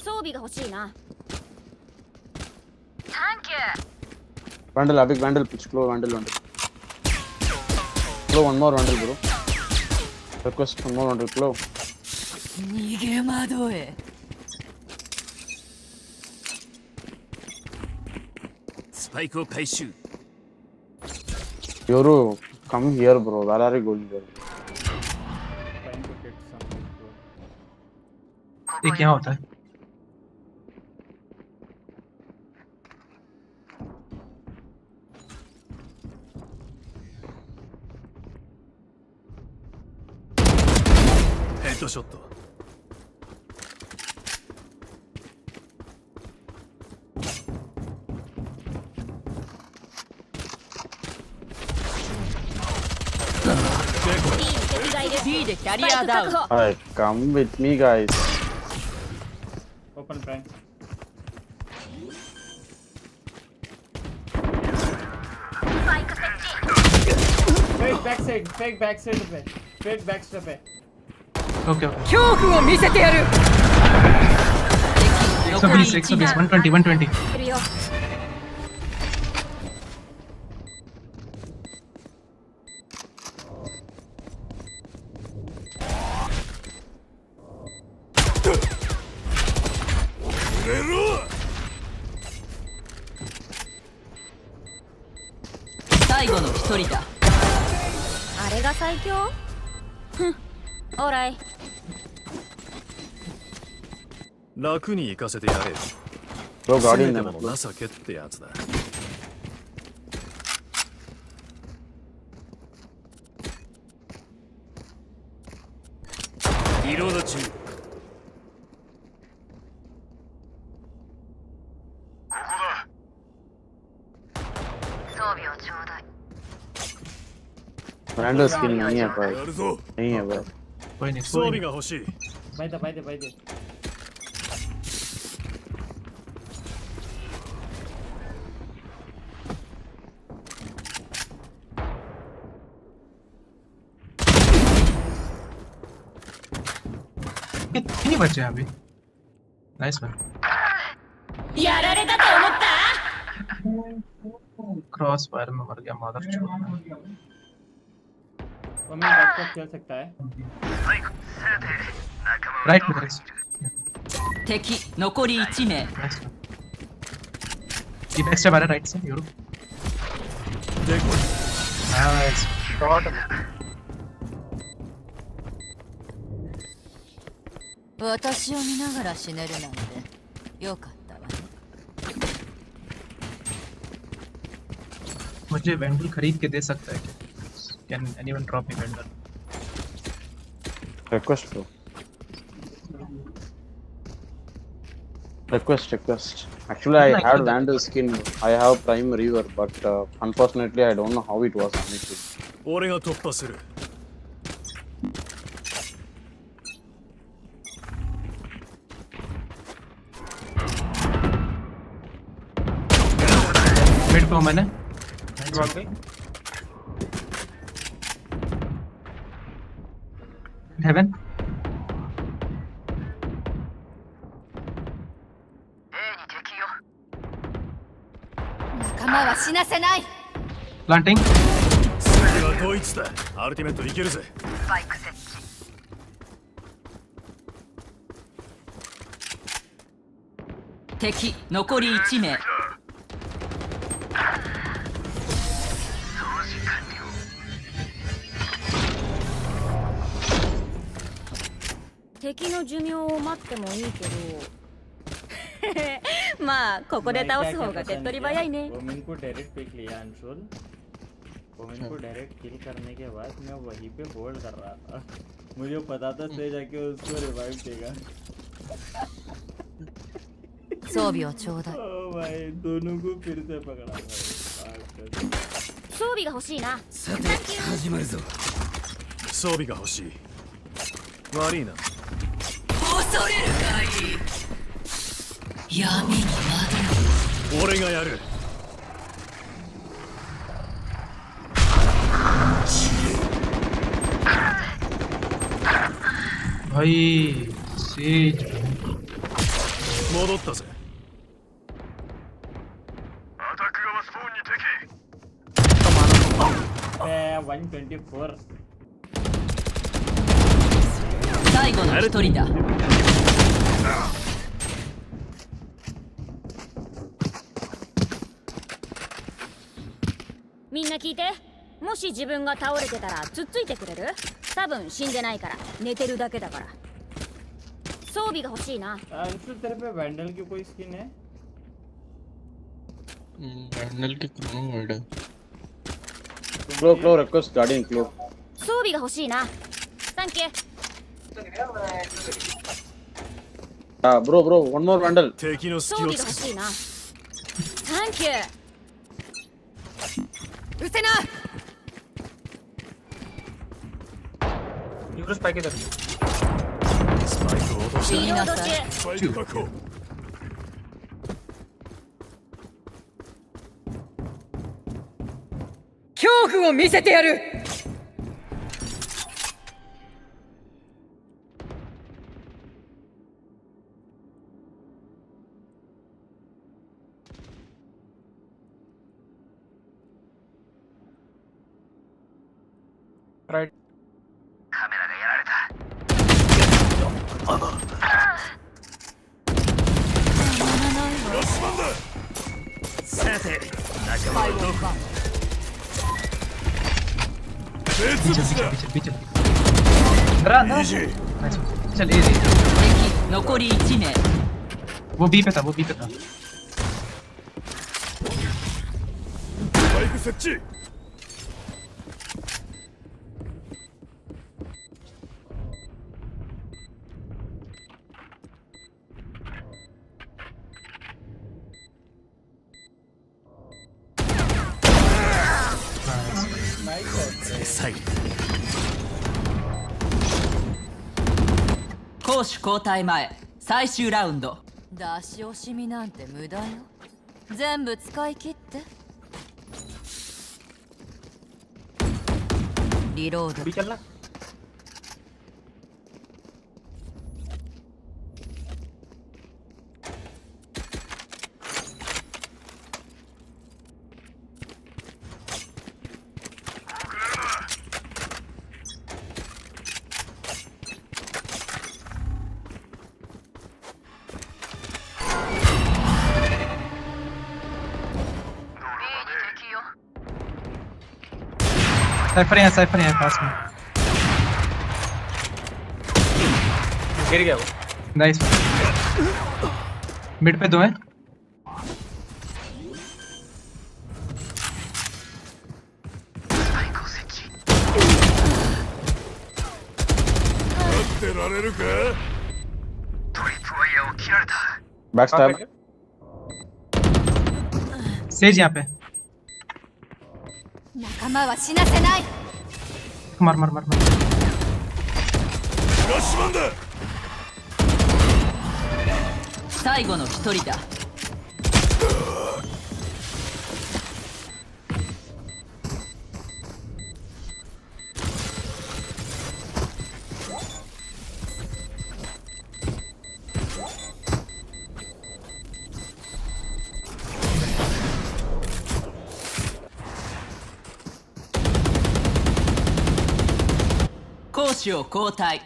装備が欲しいな。vandal abig vandal pitch close vandal bro one more vandal bro request one more vandal close 逃げ惑え。スパイクを回収。 Yoru come here bro where are you going there trying to get some ये क्या होता हैヘッドショット。B でキャリアダウン。 Alright, come with me, guys. Open prank. Fake backside पे. Fake backside पे. Okay. 恐怖を見せてやる。 120. いるよ。最後の一人だ。あれが最強？ふん。オーライ。楽に行かせてやれ。Bro, guardian 全ても情けってやつだ。リロード中。装備をちょうだい。 Randall skin नहीं है पर. नहीं है bro. कोई नहीं. 装備が欲しい。बाय दे. कितनी बचे हैं अभी? Nice one. やられたと思った？ Crossfire में मर गया mother चोद. वो मैं बैक को खेल सकता है. Right में Chris. 敵残り1名。 ये बैक स्टेप आ रहा है right से यूरो. Nice. Shot. 私を見ながら死ねるなんてよかったわね。 मुझे वेंडल खरीद के दे सकता है क्या? Can anyone drop me वेंडल? Request bro. Request. Actually, I had Vandal skin. I have Prime Reaver, but unfortunately, I don't know how it was. 俺が突破する。 Mid को मैंने. Heaven. 仲間は死なせない。 Planting. 全ては統一だ。アルティメットいけるぜ。スパイク設置。敵残り1名。 敵の寿命を待ってもいいけどまあここで倒す方が手っ取り早いね。 वोमेन को direct pick लिया अंशुल. वोमेन को direct किल करने के बाद मैं वहीं पे होल्ड कर रहा था. मुझे पता था से जाके उसको रिवाइव देगा. 装備をちょうだい。 ओ भाई दोनों को फिर से पकड़ा भाई. 装備が欲しいな。さて始まるぞ。装備が欲しい。悪いな。 恐れるがいい。闇に惑う。俺がやる。 भाई सेज 戻ったぜ。 124. 最後の一人だ。みんな聞いて。もし自分が倒れてたらつっついてくれる？多分死んでないから寝てるだけだから。装備が欲しいな。अंशुल तेरे पे वैंडल की कोई स्किन है? वैंडल की क्रोनो वर्ड है. Clo request guardian clo. 装備が欲しいな。サンキュー。 Bro, one more Vandal. 敵の隙をつく。サンキュー。うせな。यूरो स्पाइक इधर スパイクを落とリロード中スパイク確保恐怖を見せてやる。カメラがやられた。ラスマンださて仲間はどこ目つぶしだअंदर चल ए दे 残り1名。वो बी पे था वो बी पे था スパイク設置最後攻守交代前最終ラウンド。出し惜しみなんて無駄よ。全部使い切って。リロード。 बी चलना साइफर है पास में गिर गया वो। नाइस मिड पे 2 हैं बैक स्टैब सेज यहाँ पे 仲間は死なせない。 मार मार मार मार ラッシュマンだ最後の一人だ。攻守を交代。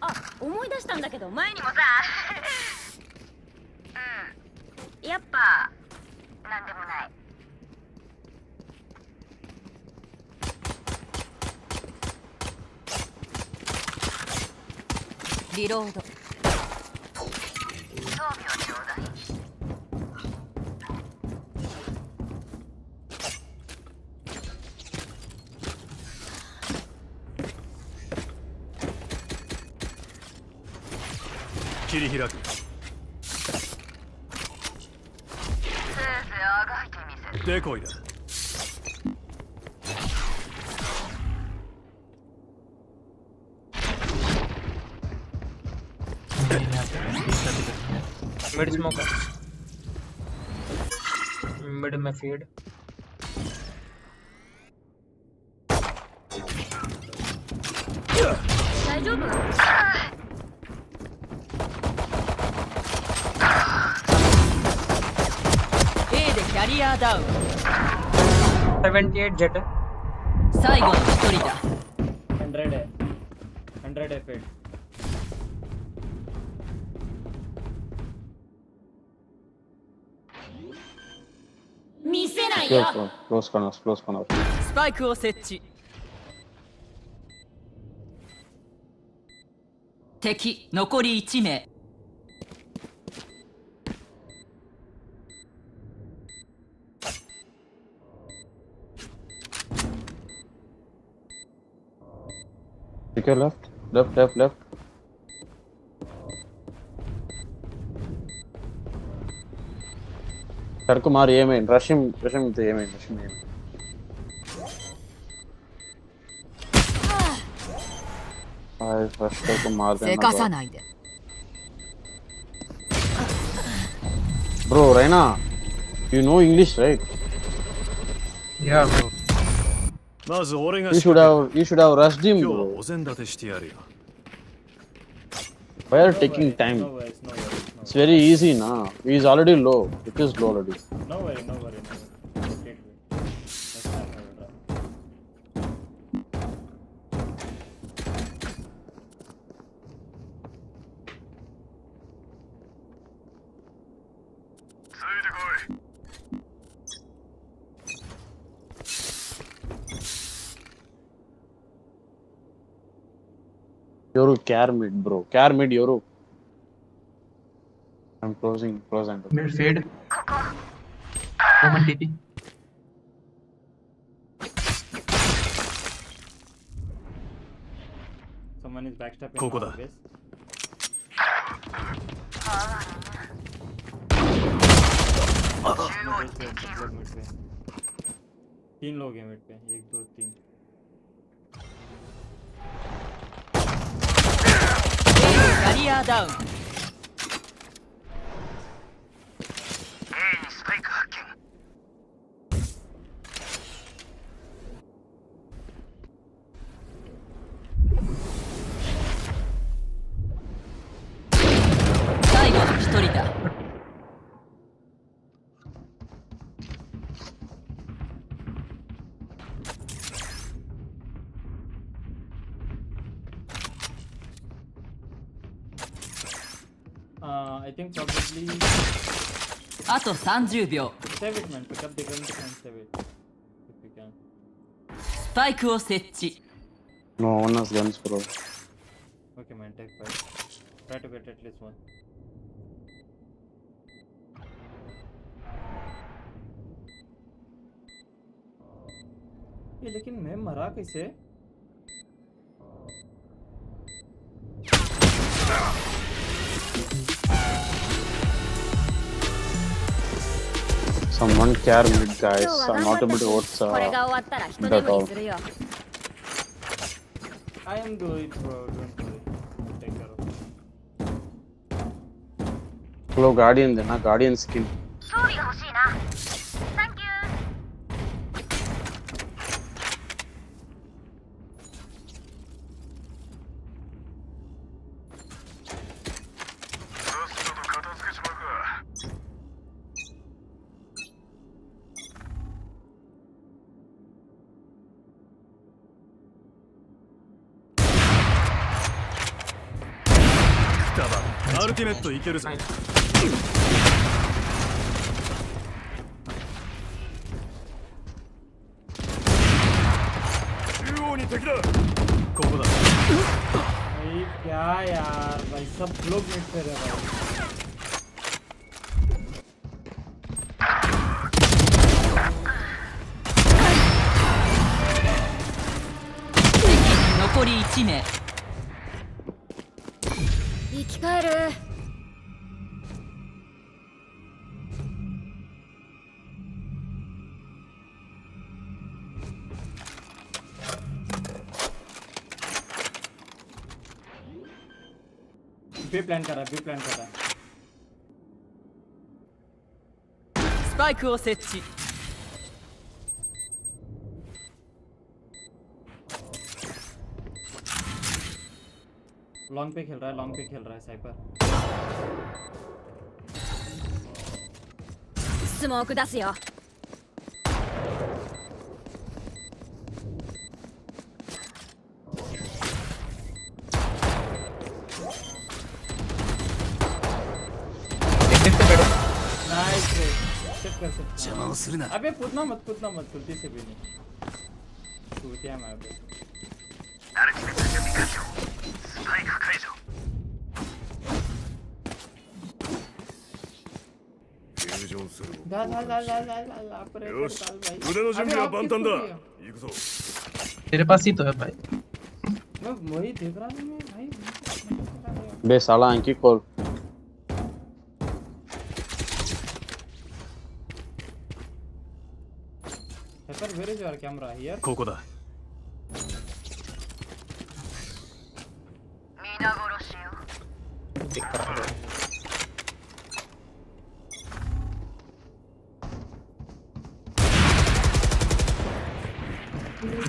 あ、思い出したんだけど前にもさやっぱなんでもない。リロード。装備をちょうだい。切り開くせいぜいあがいてみせる。デコイだमिड स्मोक मिड में फीड大丈夫？ A でキャリアダウン。 78 जेट है 最後の一人だ。 100 है 100 है पेड। 見せないよ。 क्लोज करना スパイクを設置。敵残り1名。 ठीक है लेफ्ट सर को मार ये में रशिम तो ये में फर्स्ट को मार せ देना かさないで bro Raina you know English right Yeah bro まず俺が you should have rushed him 今日は bro お膳立てしてやるよ why are you taking time it's very easy na he is already low it is low already No worry, no worry, no worry. Take it. Next time I will try. Yoru care mid bro care mid Yoru I'm close and Mid fade. Woman TP. Someone is backstepping. ここだ now, I guess. तीन लोग हैं mid पे 1 2 3 キャリアダウン 最後の一人だ I think probably あと30秒 save it man pick up the gun and save it if you can スパイクを設置 no one has guns bro okay man take 5 try to get at least one ये लेकिन मैं मरा कैसे someone care mid guys I'm not able to watch これが終わったら一 that 眠り all するよ I am doing it bro don't worry I'll take care of it Hello guardian देना guardian skin 装備が欲しいな Thank youアルティメットいけるぜ中央に敵だここだ भाई क्या यार भाई सब लोग मिट पे रहे भाई残り1名生き返る बी प्लान कर रहा है बी प्लान कर रहा है スパイクを設置 लॉन्ग पे खेल रहा है लॉन्ग पे खेल रहा है साइपर スモーク出すよ नाइस रे शिफ्ट कर सकते邪魔をするな अबे कूदना मत गलती से भी नहीं छूटिया मैं अबे アルティメット準備完了スパイク解除フュージョンする ला ला ला ला ला ला ला ऑपरेटर よし डाल भाई 腕の準備は万端だ अबे आप 行くぞ तेरे पास ही तो है भाई मैं वही देख रहा था मैं भाई बे साला अंकी call Cypher where is your camera here ここだ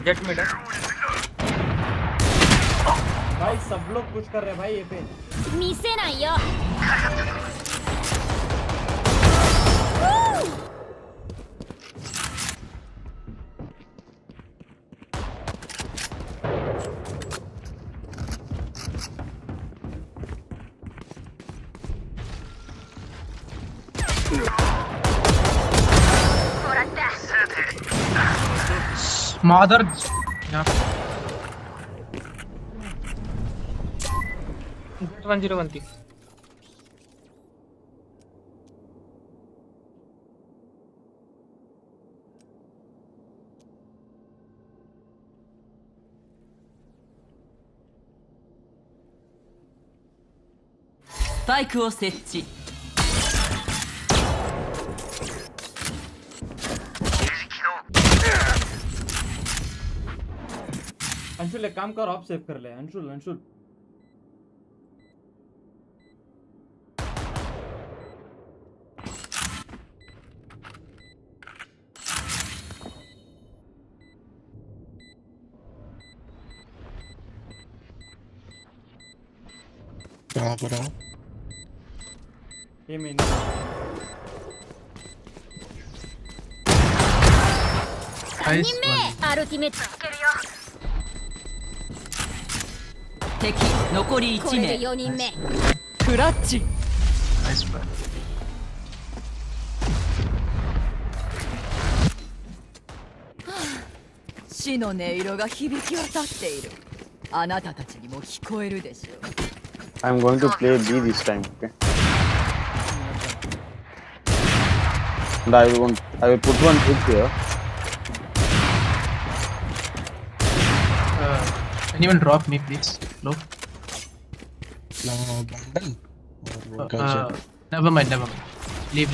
Jett mid है भाई सब लोग कुछ कर रहे हैं भाई ये पे 見せないよ मदर 1013 スパイクを設置 अंशुल एक काम कर ऑफ सेव कर ले अंशुल अंशुल कहाँ पर आओ ये main 3人目アルティメットつけるよ 敵残り1これで名4人目 クラッチ nice play 死の音色が響き渡っているあなたたちにも聞こえるでしょう I'm going to play B this time, okay? And I will put one hook here. Anyone drop me, please? Low. bundle. Never mind. Leave.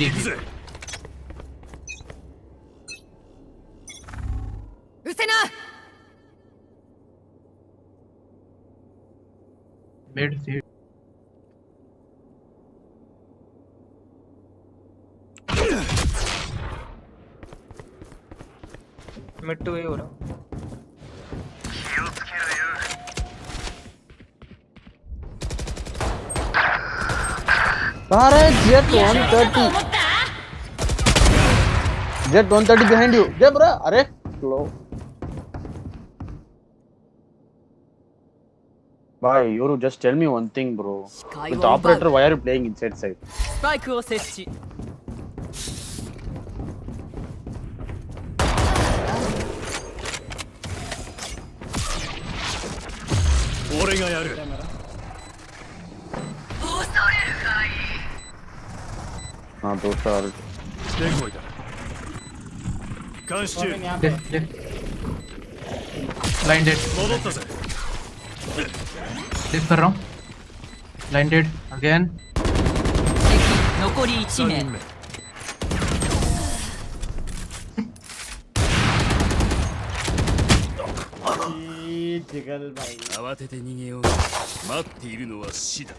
Usena! Mid. Mid to A हो रहा. Are Jet 130. Jet 130 behind you. Jay bro, are slow. Bhai, Yoru, just tell me one thing, bro. With the operator, why are you playing inside side? スパイクを設置 俺がやる हाँ दो चार デコイだ監視中 Blinded. 戻ったぜ Save कर रहा हूँ. Blinded again. 敵残り1名 jiggle भाई 慌てて逃げよう待っているのは死だ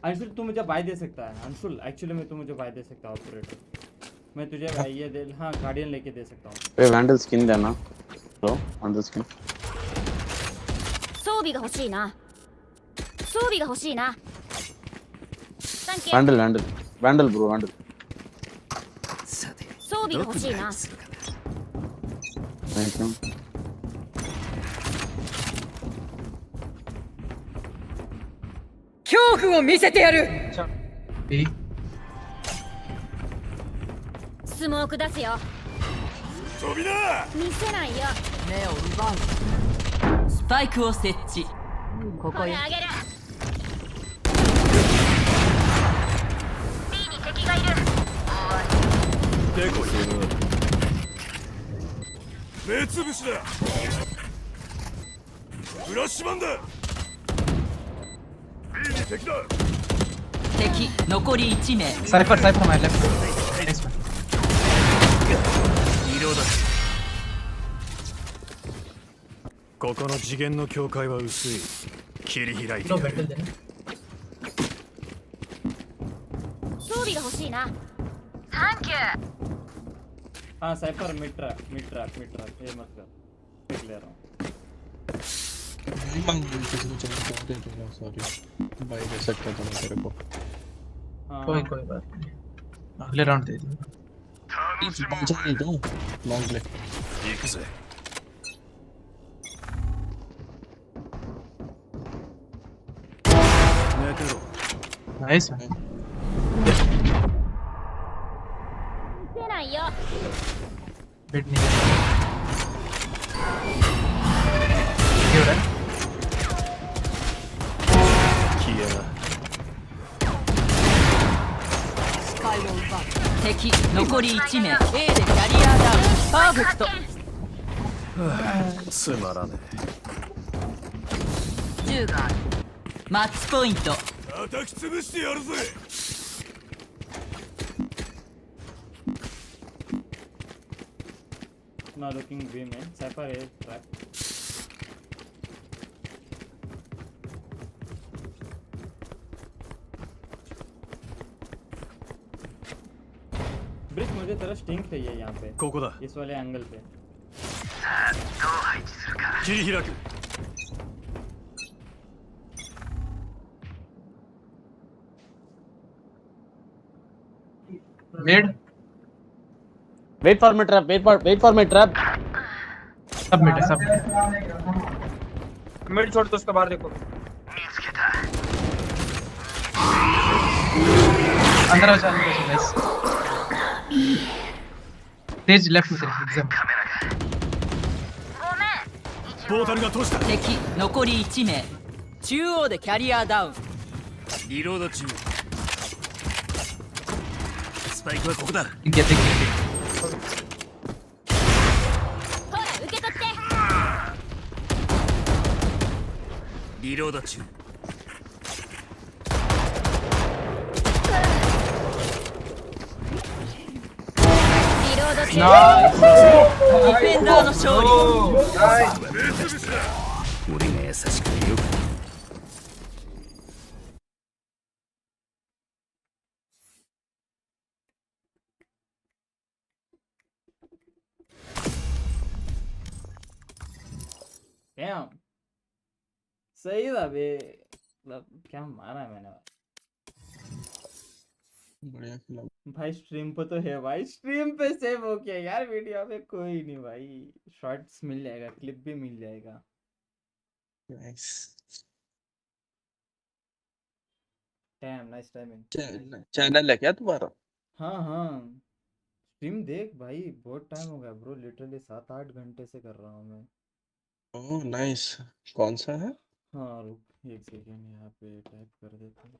अंशुल तू मुझे bye दे सकता है अंशुल एक्चुअली में तू मुझे बाय दे सकता है ऑपरेटर मैं तुझे ये दे हाँ गार्डियन लेके दे सकता हूँ वे वैंडल स्किन देना लो Vandal skin 装備が欲しいな装備が欲しいなサンキュー Vandal bro Vandal 装備が欲しいな thank you 恐怖を見せてやる B. スモーク出すよ飛びな見せないよ目を奪うスパイクを設置ここよこれあげる B に敵がいるデコイ目つぶしだフラッシュマンだ B に敵だ 敵残り1名 Cypher my left. Nice one. 色だここの次元の境界は薄い切り開いてやる装備が欲しいなサンキュー हाँ साइपर मिड ट्रैप ये मत कर, देख ले रहा हूँ। नहीं मांग रही किसी को चाहिए दे दूंगा, सॉरी भाई दे सकता था मैं तेरे को। कोई बात नहीं, अगले राउंड दे दूंगा। प्लीज बचा नहीं दो, मांग ले।行くぜ。寝てろ。 नाइस 出ないよ。 बिट नहीं ये हो रहा है। 消えな。スパイを奪う。敵残り1名 A でキャリアダウン。パーフェクト。つまらね銃がある。マッチポイント。え。叩き潰してやるぜ。 Now looking B main, Cypher A trap. Bridge मुझे तेरा स्टिंग चाहिए यहाँ पे, ここだ。 इस वाले एंगल पे। どう配置するか。切り開く。 mid Wait for my trap. Wait for my trap. सब मिड है, सब मिड छोड़ तो उसका बाहर देखो। अंदर आ जा गाइस। तेज लेफ्ट में तेरे एग्जाम। ポータルが閉じた。敵残り1名。中央でキャリアダウン。リロード中。スパイクはここだ。 ठीक है। ほら受け取って。リロード中。 リロード中。ディフェンダーの勝利。俺が優しくよく。 Damn, सही था बे, मतलब क्या मारा है मैंने बढ़िया खेला भाई। स्ट्रीम पे तो है भाई, स्ट्रीम पे सेव हो गया यार, वीडियो पे कोई नहीं भाई। शॉर्ट्स मिल जाएगा, क्लिप भी मिल जाएगा। Nice. Damn nice timing. Channel है क्या तुम्हारा? हाँ स्ट्रीम देख भाई, बहुत टाइम हो गया ब्रो, लिटरली 7-8 घंटे से कर रहा हूँ मैं। ओह नाइस, कौन सा है? हाँ रुक एक सेकेंड, यहाँ पे टाइप कर देता हूँ।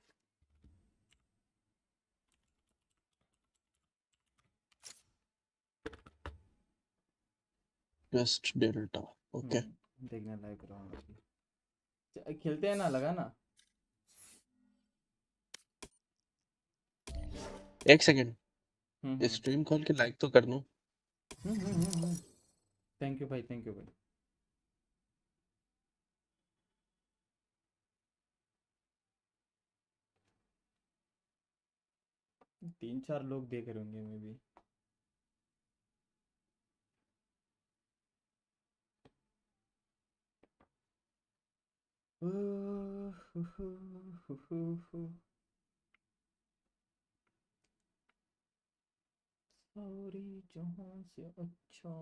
Best delta, okay. देखना लाइव कराऊंगा। खेलते हैं ना, लगा ना। एक सेकंड, स्ट्रीम खोल के लाइक तो कर दूं। थैंक यू भाई, थैंक यू भाई। तीन चार लोग देख रहे होंगे मे भी। सॉरी जहां से अच्छा।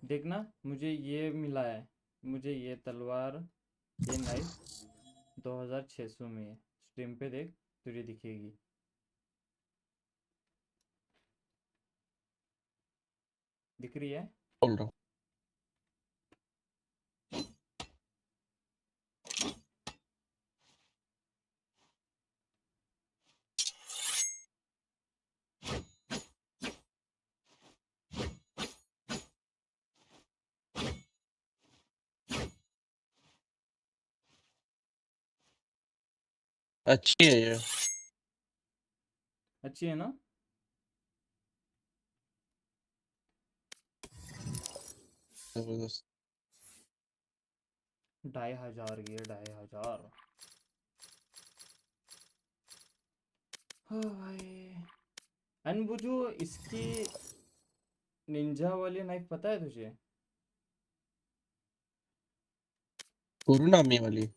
देखना मुझे ये मिला है, मुझे ये तलवार, ये नाइफ 2600 में है। स्ट्रीम पे देख तुझे दिखेगी। दिख रही है? बोल रहा हूँ। अच्छी है ये अच्छी है ना? जबरदस्त 2500 की है 2500। हाँ भाई। एंड वो जो इसकी निंजा वाली नाइफ पता है तुझे? कुरुनामी वाली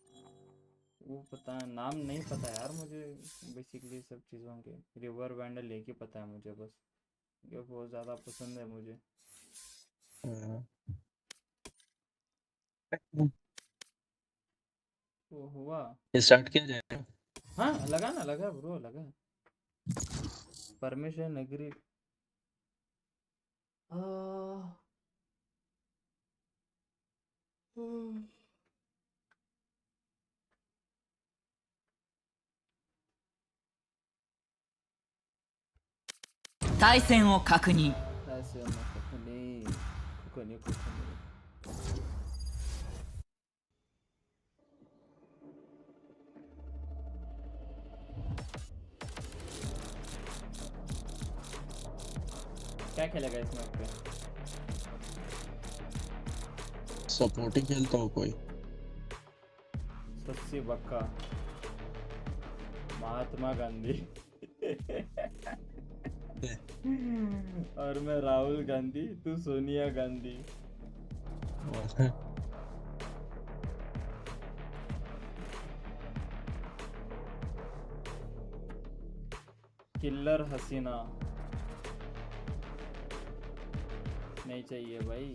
वो पता है, नाम नहीं पता यार मुझे। बेसिकली सब चीज़ों के रिवर बैंडल लेके पता है मुझे बस। ये बहुत ज़्यादा पसंद है मुझे। वो हुआ स्टार्ट किया जाएगा। हाँ लगा ना, लगा ब्रो लगा। परमिशन एग्री।対戦を確認。क्या खेलेगा इस मैच पे? सपोर्टिंग खेलता हो कोई? सस्सी बक्का महात्मा गांधी और मैं राहुल गांधी, तू सोनिया गांधी। किल्लर हसीना नहीं चाहिए भाई।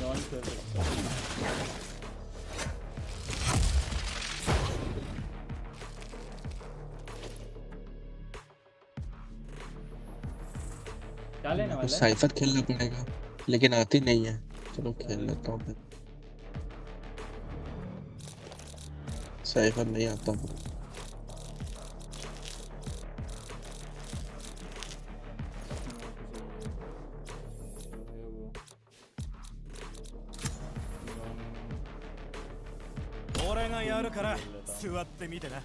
नॉन फेवरेट क्या लेने वाला है? साइफर खेलना पड़ेगा लेकिन आती नहीं है। चलो खेल लेता हूँ फिर। साइफर नहीं आता俺がやるから座ってみてな。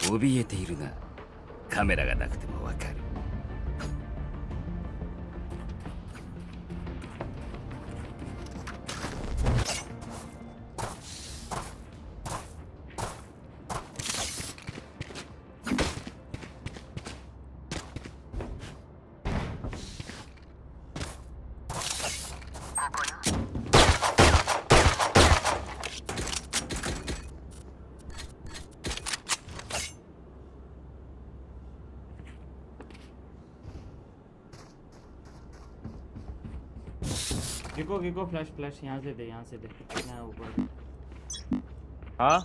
怯えているな。カメラがなくてもわかる。गिको फ्लैश फ्लैश यहाँ से दे, यहाँ से दे। यहाँ ऊपर। हाँ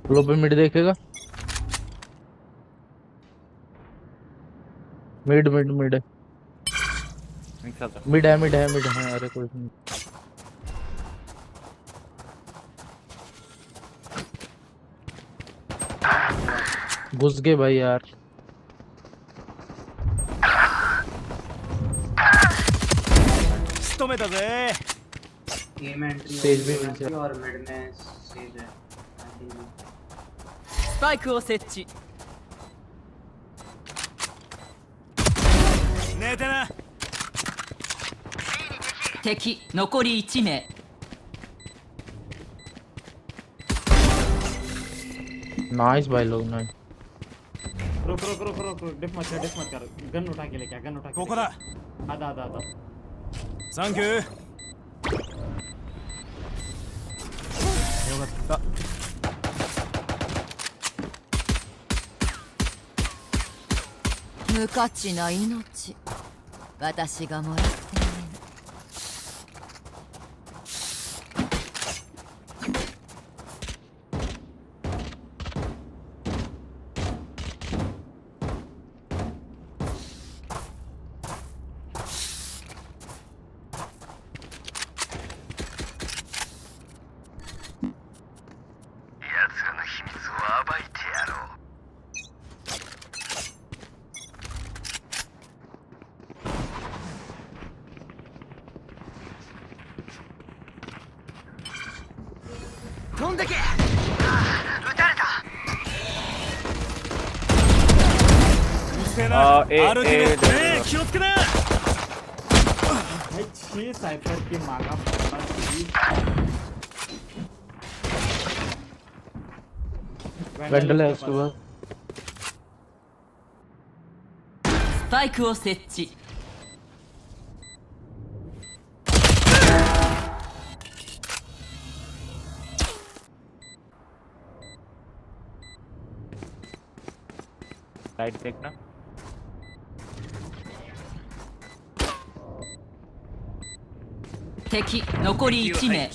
फ्लो पे मिड देखेगा। मिड मिड मिड मिड है मिड है मिड है। अरे कोई नहीं घुस गए भाई यार।仕留めたぜ。गेम एंट्री स्टेज भी मिल जाए। और मिड में स्टेज है। スパイクを設置。寝てな。敵残り1名。नाइस भाई लोग नाइस। रुक डिफ मत कर। गन उठा के लेके आ, गन उठा के। ここだ。आधाサンキュー。よかった。無価値な命、私がもらってあげる。秘密を暴いてやろう。飛んでけ。撃たれた。歩きね。気をつけな。भाई 6 साइफर की मांगा वेंडल है उसके बाद スパイクを設置。राइट देखना敵残り1名。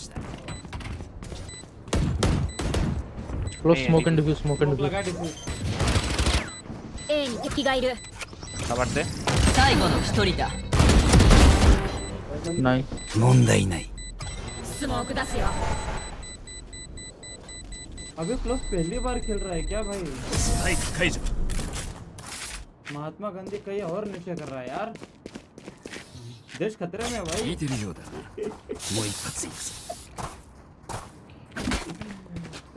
Close smoke and defuse, smoke and defuse. A に敵がいる。頑張って。最後の1人だ。Nice. 問題ない。スモーク出すよ。 अबे क्लोज पहली बार खेल रहा है क्या भाई? スパイク解除。 महात्मा गांधी कहीं और नशे कर रहा है यार। देश खतरे में है भाई। 聞いてるようだな。もう一発いくぞ。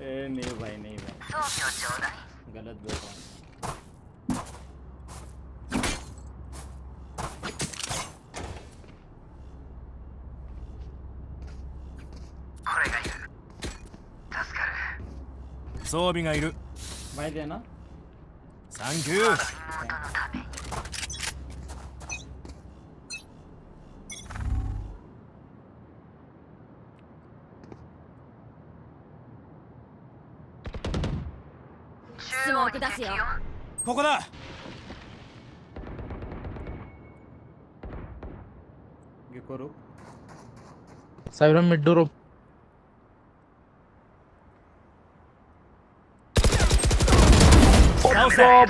नहीं भाई नहीं भाई गलत बोल रहा हूँ।装備がいる。 भाई देना। サンキュー。 スモーク出すよ。ここだ。 गेको रुक। साइबर मिड डोर ओ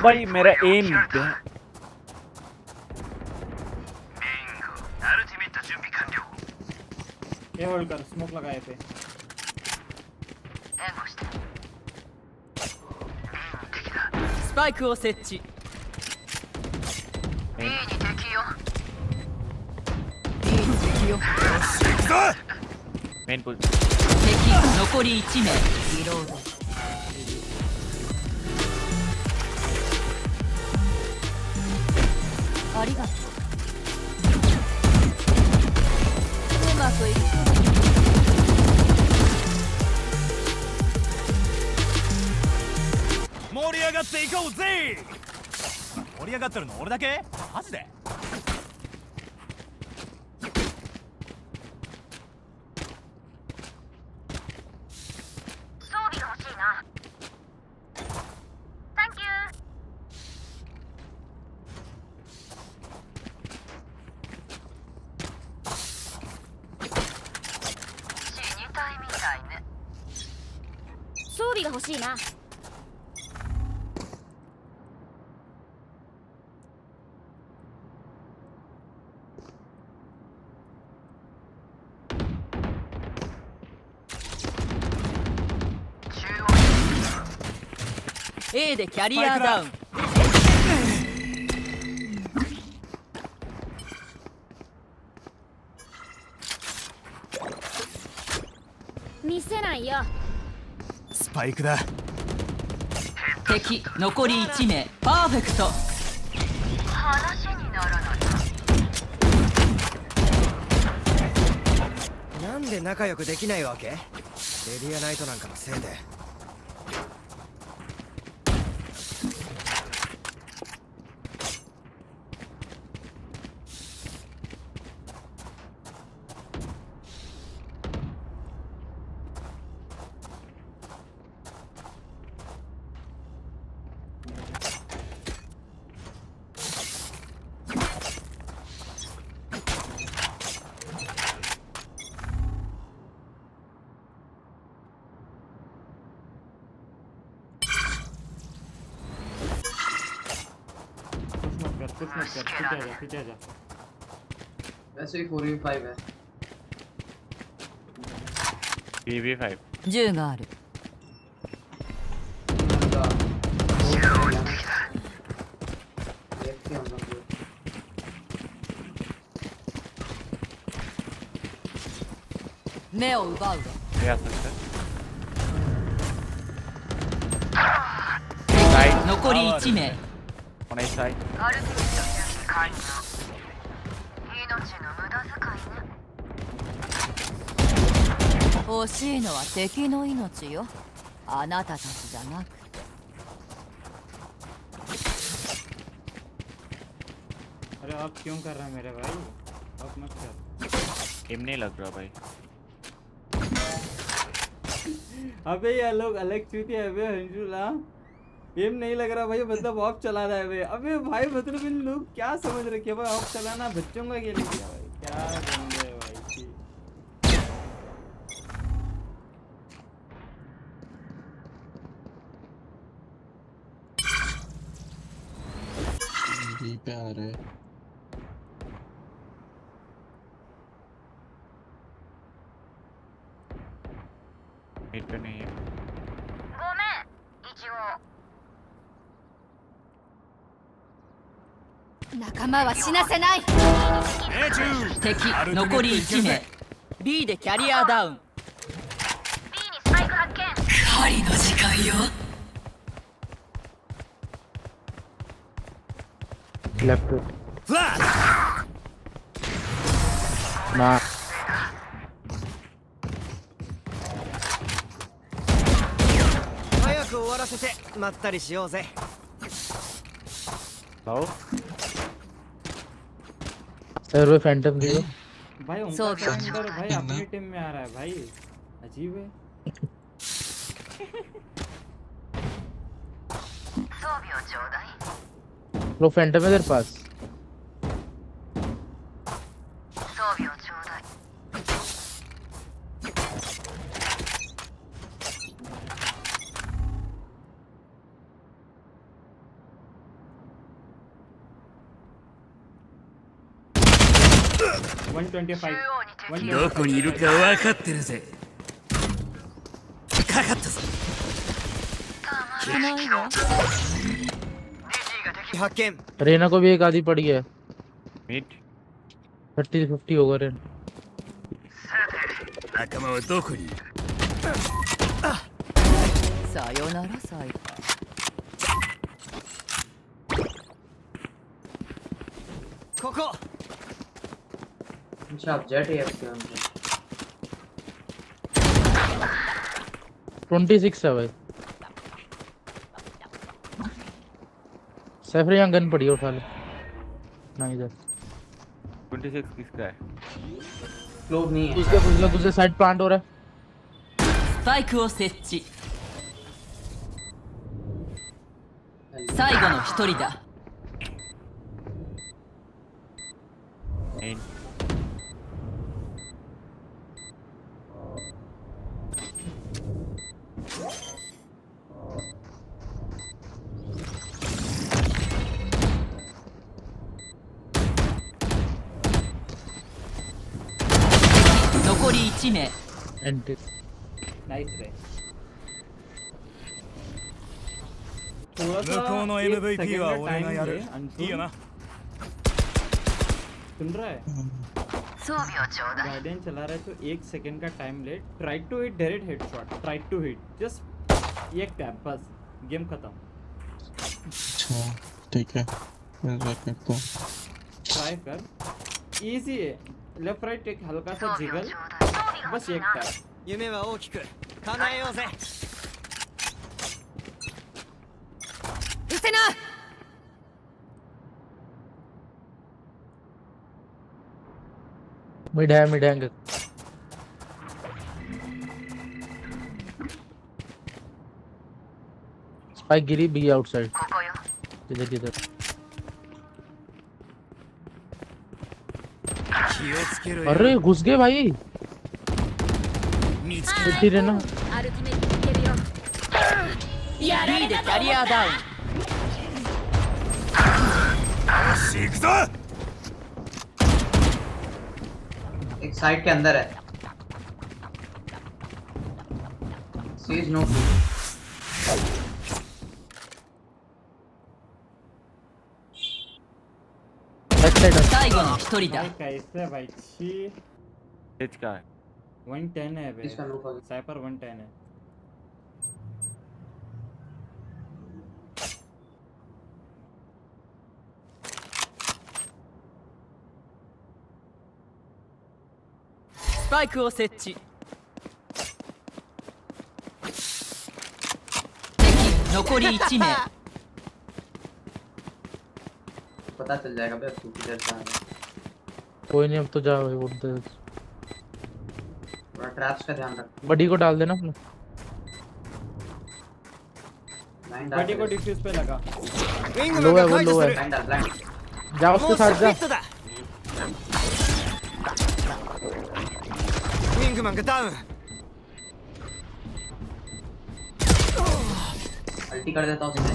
भाई मेरा एम ये होल्ड कर स्मोक लगाए थे スパイクを設置。 B に敵よ。 B に敵よ。 main pull 敵残り1名。リロード。ありがとう。うまくいく。 盛り上がっていこうぜ。盛り上がってるの俺だけ？マジで？装備が欲しいな。サンキュー。死にたいみたいね。装備が欲しいな。 A でキャリアダウン。見せないよ。スパイクだ。敵残り1名。パーフェクト。話にならない。 なんで仲良くできないわけ？レディアナイトなんかのせいで。 कुछ मत कर पीछे आ जा पीछे आ जा वैसे ही 4v5 है 3v5 銃がある。目を奪うわ。ले आ सकता है 残り1名。On A side アルティミット準備完了。命の無駄遣いね。欲しいのは敵の命よ。あなたたちじゃなく。अरे आप क्यों कर रहे हैं मेरे भाई? आप मत कर। एम नहीं लग रहा भाई अबे ये लोग अलग चूती है अबे हंजुला एम नहीं लग रहा भाई मतलब ऑफ चला रहा है भाई अबे भाई मतलब इन लोग क्या समझ रखे भाई ऑफ चलाना बच्चों का खेल किया भाई क्या बंदे हैं भाई बी पे आ रहे हैं मिड पे नहीं है ごめん一応仲間は死なせない。敵残り1名。B でキャリアダウン。 B にスパイク発見。狩りの時間よ。 लेफ्ट ना 早く終わらせてまったりしようぜ。 लाओ सर वो फैंटम दे दो भाई उनका सरेंडर भाई अपनी टीम में आ रहा है भाई अजीब है 装備をちょうだい。 लो फैंटम है तेरे पास 装備をちょうだい。 125どこにいるか分かってるぜかかったぞ発見 रेना को भी एक आधी पड़ी है मिड 30-50 होगा रेन 仲間はどこにいるさよならサイファー。ここ अच्छा आप जेट है 26 है भाई सैफर यहाँ गन पड़ी है उठा ले ना इधर 26 किसका है लोग नहीं है दूसरे साइड प्लांट हो रहा है スパイクを設置。最後の一人だ。 मेन 残り1名。 एंटी नाइस रे 向こうの MVP は俺がやるいいよな सुन रहा है 装備をちょうだい。 गार्डियन चला रहा है तो 1 सेकंड का time let try to hit direct headshot try to hit just एक टैप बस गेम खत्म अच्छा ठीक है मैं करता हूँ ट्राई कर इजी है लेफ्ट राइट एक हल्का सा जिगल बस एक टैप 夢は大きく叶えようぜ。 見せない。 मिड है स्पाइक गिरी बी आउटसाइड किधर किधर 気をつけろよ अरे घुस गए भाई 見つ मिट्टी रहना アルティメットいけるよ。やら B れたでキャリアダウン。 よし行くぞ एक साइड के अंदर है सीज नो最後の一人だ。 कैसे भाई छी एज का है 110 है बे साइपर 110 हैスパイクを設置。敵残り1名。 पता चल जाएगा बे तू किधर जा रहा है कोई नहीं अब तो जा भाई उधर थोड़ा ट्रैप्स का ध्यान रख बड़ी को डाल देना अपने बड़ी को डिफ्यूज पे लगा लो है वो लो है जा उसके साथ जा ウィングマンがダウンアルティकर देता हूं सीधे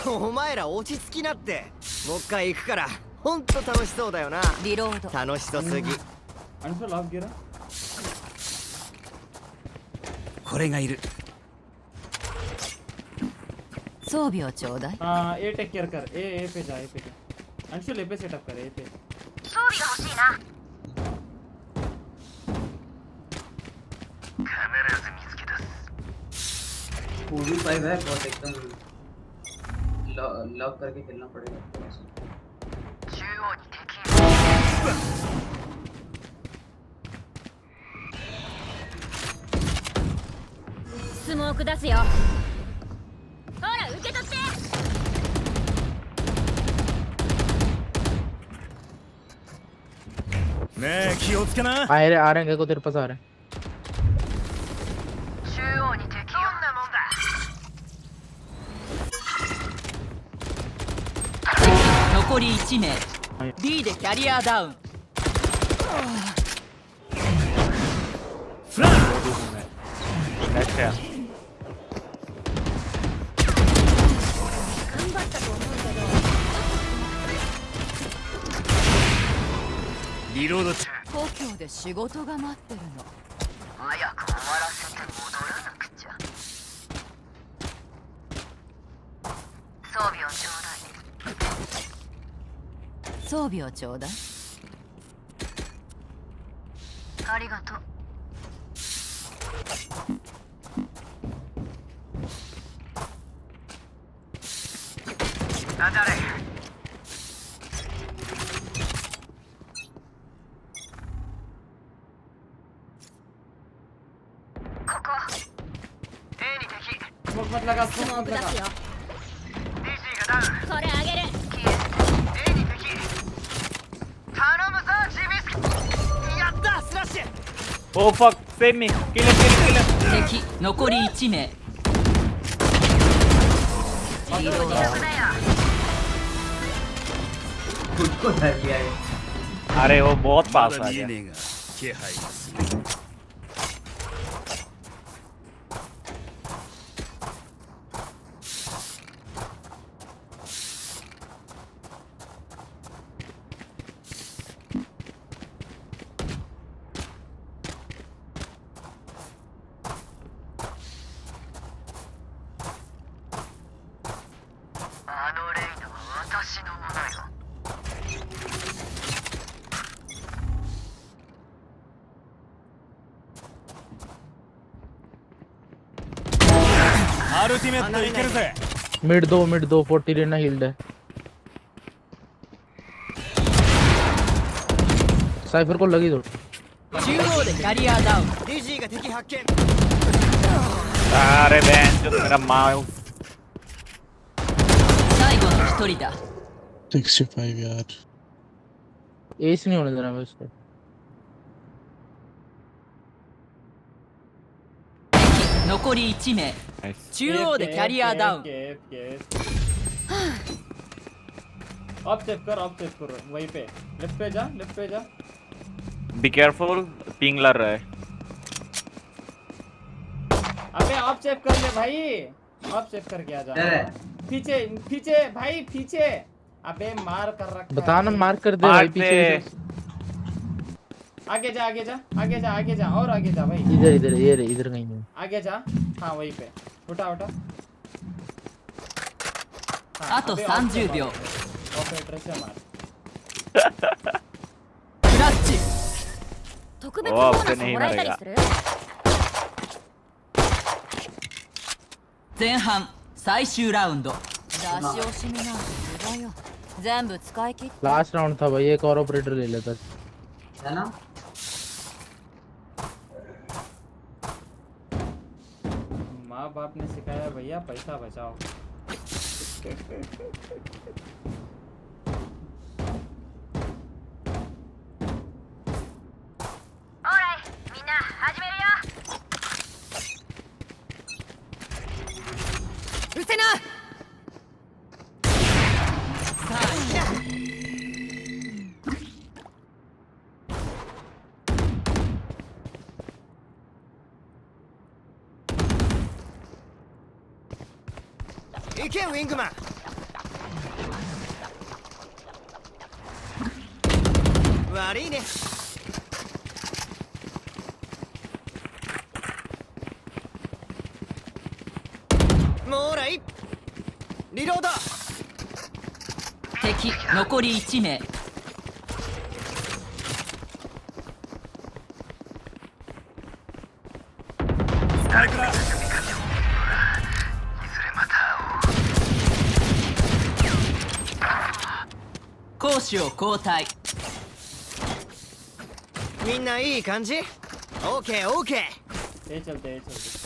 お前ら落ち着きなってもう一回行くからほんと楽しそうだよなリロード楽しそうすぎアンフラーギラこれがいる装備をちょうだい。 हाँ ए टेक केयर कर ए पे जा ए पे अंशुल ए पे सेटअप कर ए पे 装備が欲しいな必ず見つけ出す पूरी फाइव है बहुत एकदम लॉक करके खेलना पड़ेगा थोड़ा सा 中央に敵スモーク出すよ。ほら受け取って。 ねえ気をつけな आ रहे हैं देखो तेरे पास आ रहे हैं 中央に敵どんなもんだ 残り1名。B でキャリアダウン。フランナイスや頑張ったと思うけど。リロード故郷で仕事が待ってるの。早く終わらせて戻らなくちゃ装備をちょうだい装備をちょうだい。ありがとうあ、誰ここ A に敵 स्मोक मत लगा スモー स्मोक ク मत 出 लगा すよ。 DG がダウンこれあげる。 A に敵頼むぞジミスやったスラッシュ Oh fuck save me kill him 敵残り1名。リロード。 खुद को डर गया है अरे वो बहुत ま पास だ आ 見え गया ねえが気配がする あのレイナは私のものよ アルティメットいけるぜ मिड दो 40 लेना हील्ड है साइफर को लगी दो 中央でキャリアダウン。 DG が敵発見 अरे बहन जो मेरा माँ 最後の1人だ。 65 यार एस नहीं होने देना मैं उसको 残り1名。中央でキャリアダウン。 ऑफ चेक कर वहीं पे लेफ्ट पे जा बी केयरफुल पिंग लग रहा है अबे ऑफ चेक कर ले भाई ऑफ चेक कर क्या जा पीछे भाई पीछे अबे मार कर रखा बता ना मार कर दे भाई पीछे आगे जा और आगे जा भाई इधर ये रे इधर कहीं नहीं आगे जा हाँ वहीं पे उठा あと30秒。オペレーションマ特別ボーナスもらえたりする？前半最終ラウンド。出し惜しみなんて無駄よ。全部使い切って。लास्ट राउंड था भाई, एक और ऑपरेटर ले लेता है ना। माँ बाप ने सिखाया भैया पैसा बचाओ।行けウィングマン。悪いね。もうらいリロード。敵残り1名。スパイクだ。攻守を交代。みんないい感じ？オーケーオーケー。ये चलते ये चलते।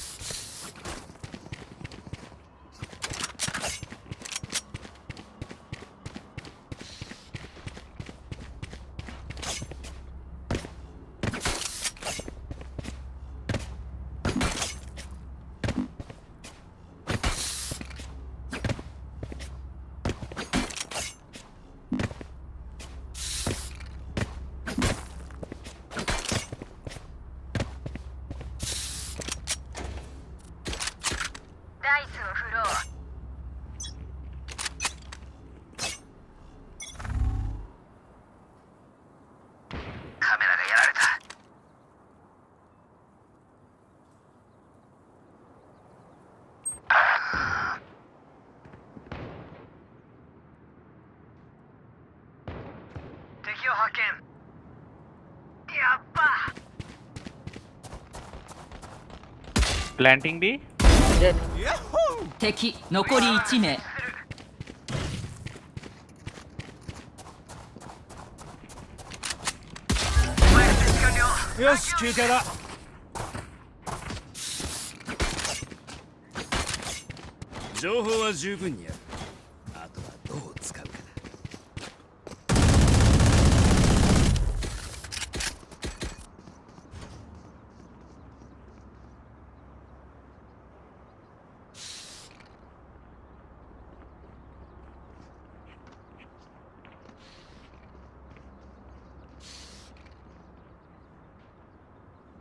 प्लांटिंग भी। 敵残り1名。よし休憩だ。情報は十分にある。あとはどう使うかだ。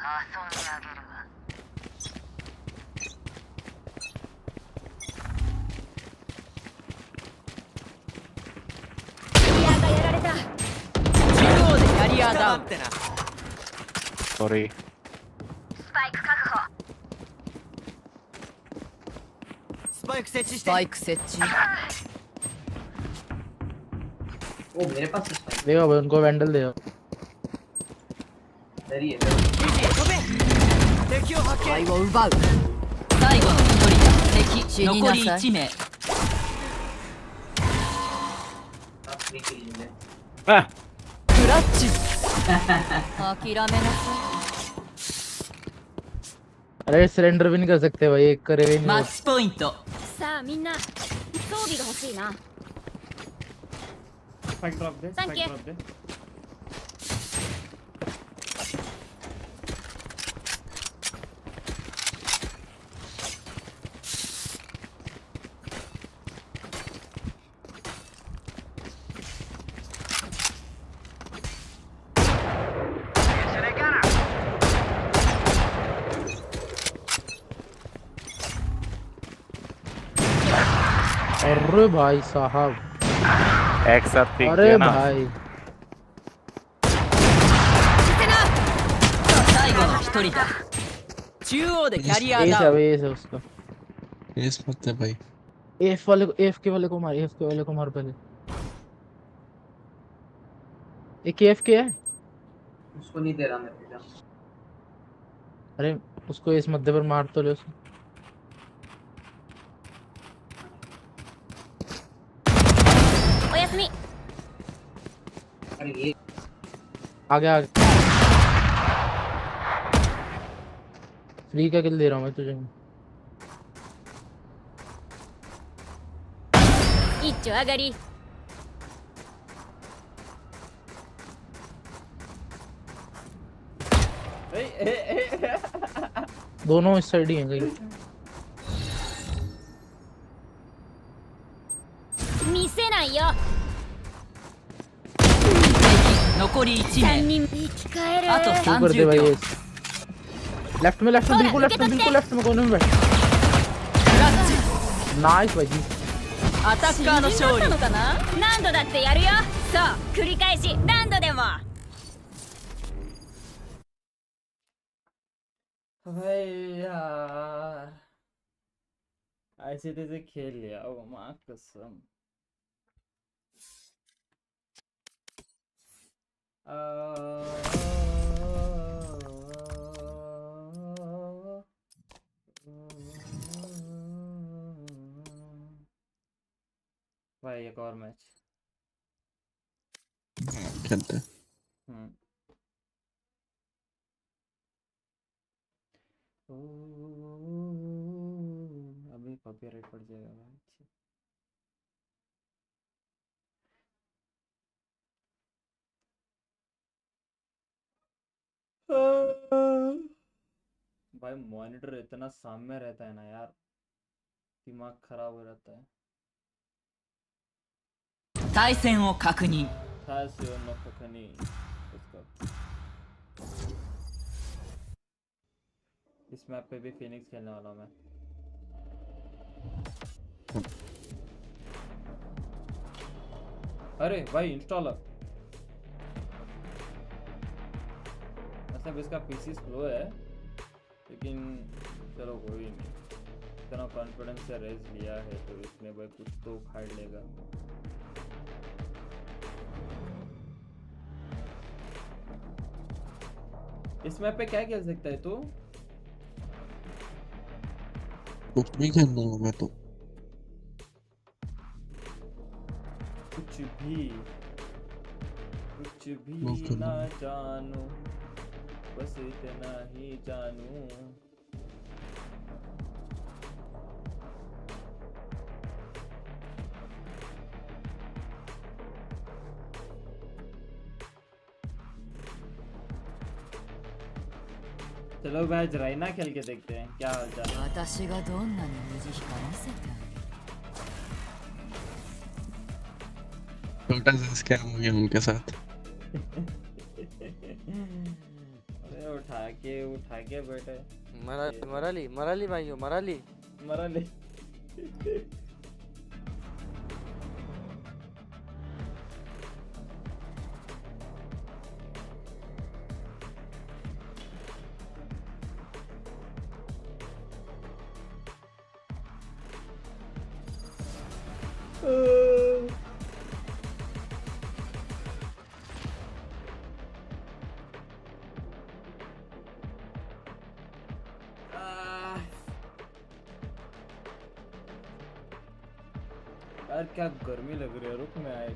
遊んであげるわ。やられた。中央でキャリアダウン。सॉरी। スパイク確保。スパイク設置して。スパイク設置。ओ मेरे पास स्पाइक देगा भाई, उनको वैंडल देगा। है। 敵を発見。を奪う。最後の一人だ。敵死になさい。残り1名。クラッチ。諦めなさい。अरे सरेंडर भी नहीं कर सकते भाई, एक करे भी नहीं। マッチポイント。さあみんな装備が欲しいな。スパイクドロップで。サンキュー。スパイクドロップで。अरे भाई साहब, एक साथ पिक अरे किया ना। भाई最後の一人だ。中央でキャリアएस ダ है ウン。 भाई, एस है उसका। एस मत है भाई। एफ वाले को, एफ के वाले को मार, एफ के वाले को मार पहले। एक KFK है। उसको नहीं दे रहा मैं पिज्जा। अरे उसको इस मध्य पर मार तो ले उसको। ओयासुमी। अरे ये आगे फ्री का किल दे रहा हूँ मैं तुझे। 一丁上がり。 दोनों इस साइड ही हैं कहीं। 見せないよ。残り1 3名。人生き返る。あと शुरू कर दे 30 भाई।秒。 ये लेफ्ट में बिल्कुल लेफ्ट में कोने में बैठ। नाइस भाई जी। アタッカーの勝利。死んじゃったのかな。何度だってやるよ。そう繰り返し何度でも。 भाई यार ऐसे तैसे खेल लिया वो माँ कसम। भाई एक और मैच खेलते हैं। अभी कॉपीराइट पड़ जाएगा भाई। भाई मॉनिटर इतना सामने रहता है ना यार, दिमाग खराब हो जाता है। 対戦を確認。 इस मैप पे भी फिनिक्स खेलने वाला हूं मैं। अरे भाई इंस्टॉलर मतलब इसका पीसी स्लो है लेकिन चलो कोई नहीं, इतना कॉन्फिडेंस से रेस लिया है तो इसमें भाई कुछ तो उखाड़ लेगा। इस मैप पे क्या खेल सकता है तू? कुछ भी खेल लूंगा मैं तो। कुछ भी ना जानू, बस इतना ही जानू। चलो भाई राइना खेल के देखते हैं क्या हाल चाल। 私がどんなに虹光らせた。 छोटा सा स्कैम हो गया उनके साथ। अरे उठा के बैठे। मराली भाइयों मराली। यार क्या गर्मी लग रही है, रुक मैं आए।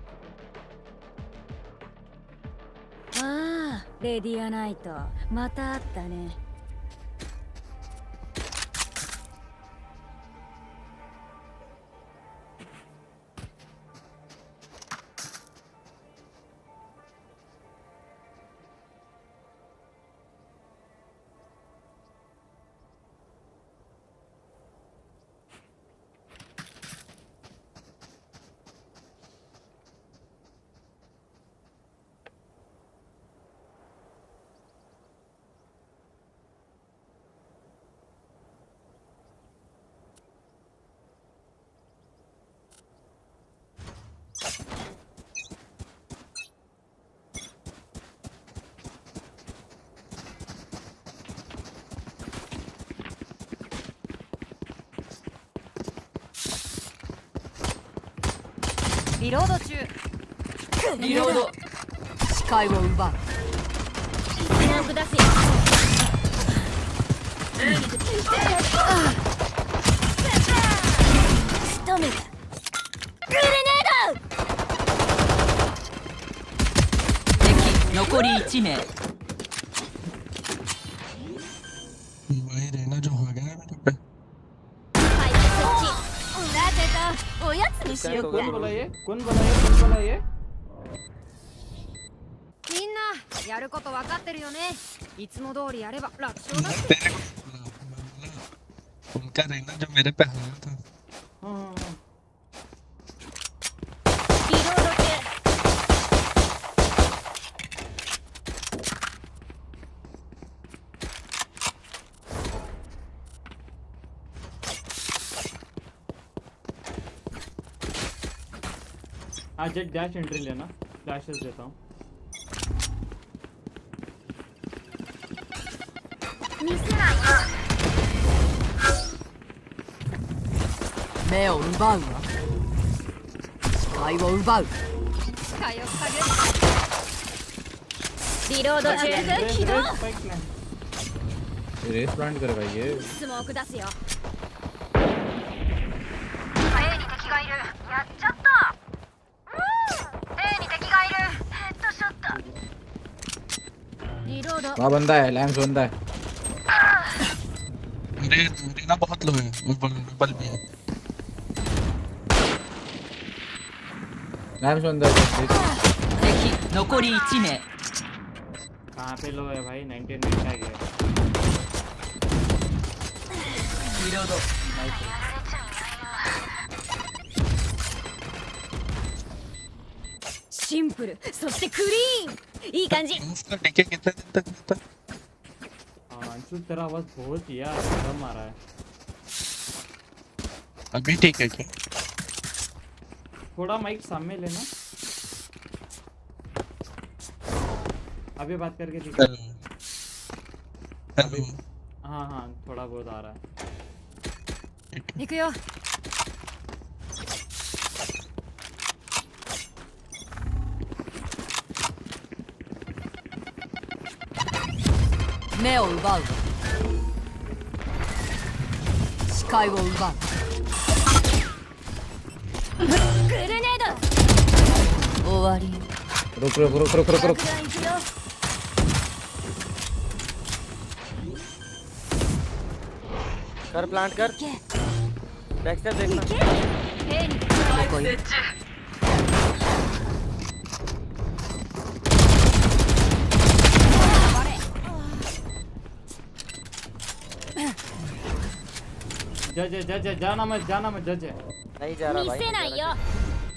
ああレディアナイトまたあったね。 リロード中。リロード。視界界を奪う。スモーク出すよ。仕留めた。グレネー敵残り1名。भाई रहना जो हो गया है मेरे पे ド。はい、そっち。さてとおやつにしようか。 कौन बोला ये कौन बोला ये みんなやること分かってるよね。いつも通りやれば楽勝だ。 उनका रहना जो मेरे पे हारा था リロード中。 हाँ जेट डैश एंट्री लेना डैशेस देता हूँ 見せないよ。目を奪うわ。視界を奪う。かよかげ。リロード中。起動。 रेस प्लांट करेगा ये スモーク出すよ。 A に敵がいる。やっちゃった。A に敵がいる。ヘッドショット。リロード。 वहाँ बंदा है लैम्स बंदा है रहना बहुत लो है बल भी है लैम्स बंदा है 敵残り1名。 कहाँ पे लो है भाई 19 मिनट आ गया リロード。シンプル、そしてクリーン。いい感じ。 उसका टिके कितने दिन तक रहता अंशु तेरा आवाज बहुत यार कम आ रहा है अभी ठीक है क्या थोड़ा माइक सामने लेना अभी बात करके दिखा हेलो हाँ हाँ थोड़ा बहुत आ रहा है 行くよ。 目を奪う。視界を奪う。グレネード。終わり。 रुक रुक रुक रुक रुक रुक 爆弾行くよ。 कर प्लांट कर बैक स्टेप देखना どこへ。 जज जज जाना मत जज नहीं जा रहा 見 भाई せないよ。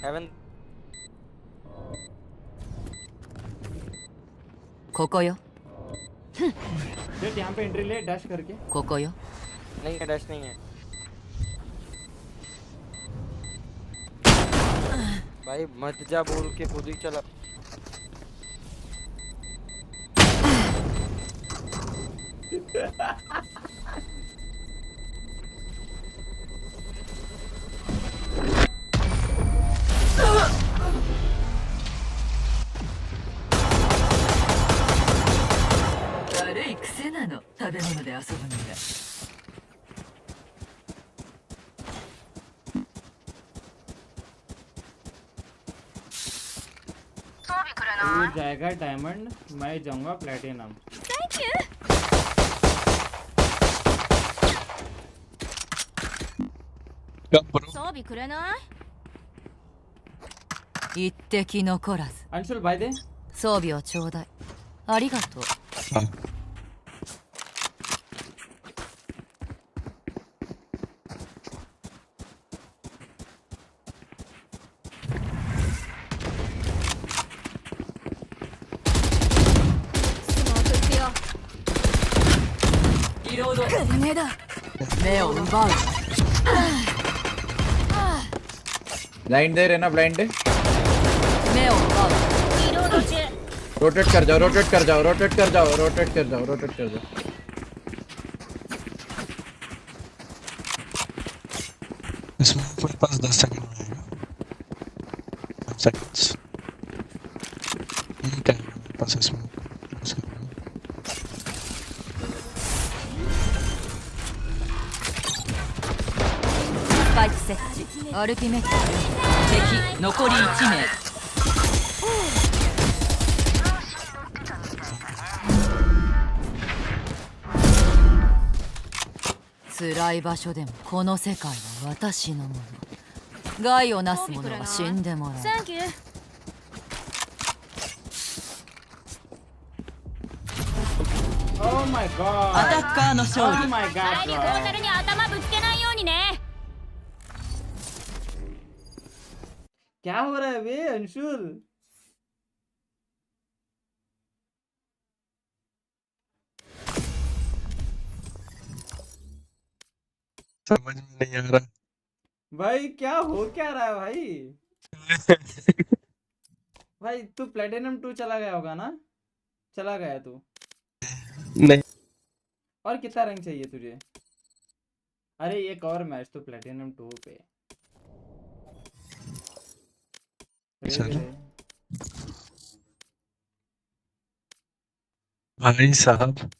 हेवन ここよ。 जेट यहाँ पे एंट्री ले डैश करके ここよ。 नहीं है डैश नहीं है भाई मत जा बोल के खुद ही चला तू जाएगा डायमंड मैं जाऊंगा प्लेटिनम थैंक यू। 装備くれない？一滴残らず。 अंशुल भाई दे 装備をちょうだい。ありがとう。 リロード。グレネード。目を奪う。 ब्लाइंड दे रहना ब्लाइंड दे 目を奪う。 リロード中。 रोटेट कर जाओ रोटेट कर जाओ रोटेट कर जाओ रोटेट कर जाओ रोटेट कर जाओ इसमें मेरे पास 10 सेकंड में आएगा 10 सेकंड्स ये time パイク設置。アルティメット。敵残り1名。辛い場所でもこの世界は私のもの。害をなす者は死んでもらう。サンキュー。Oh my god. アタッカーの勝利。 Oh my god, 第2 bro. クォータルに頭ぶつけないようにね。क्या हो रहा है बे अंशुल? समझ में नहीं आ रहा भाई क्या हो क्या रहा है भाई? भाई तू प्लेटिनम 2 चला गया होगा ना? चला गया तू? नहीं। और कितना रैंक चाहिए तुझे? अरे एक और मैच तो प्लेटिनम 2 पे। भाई साहब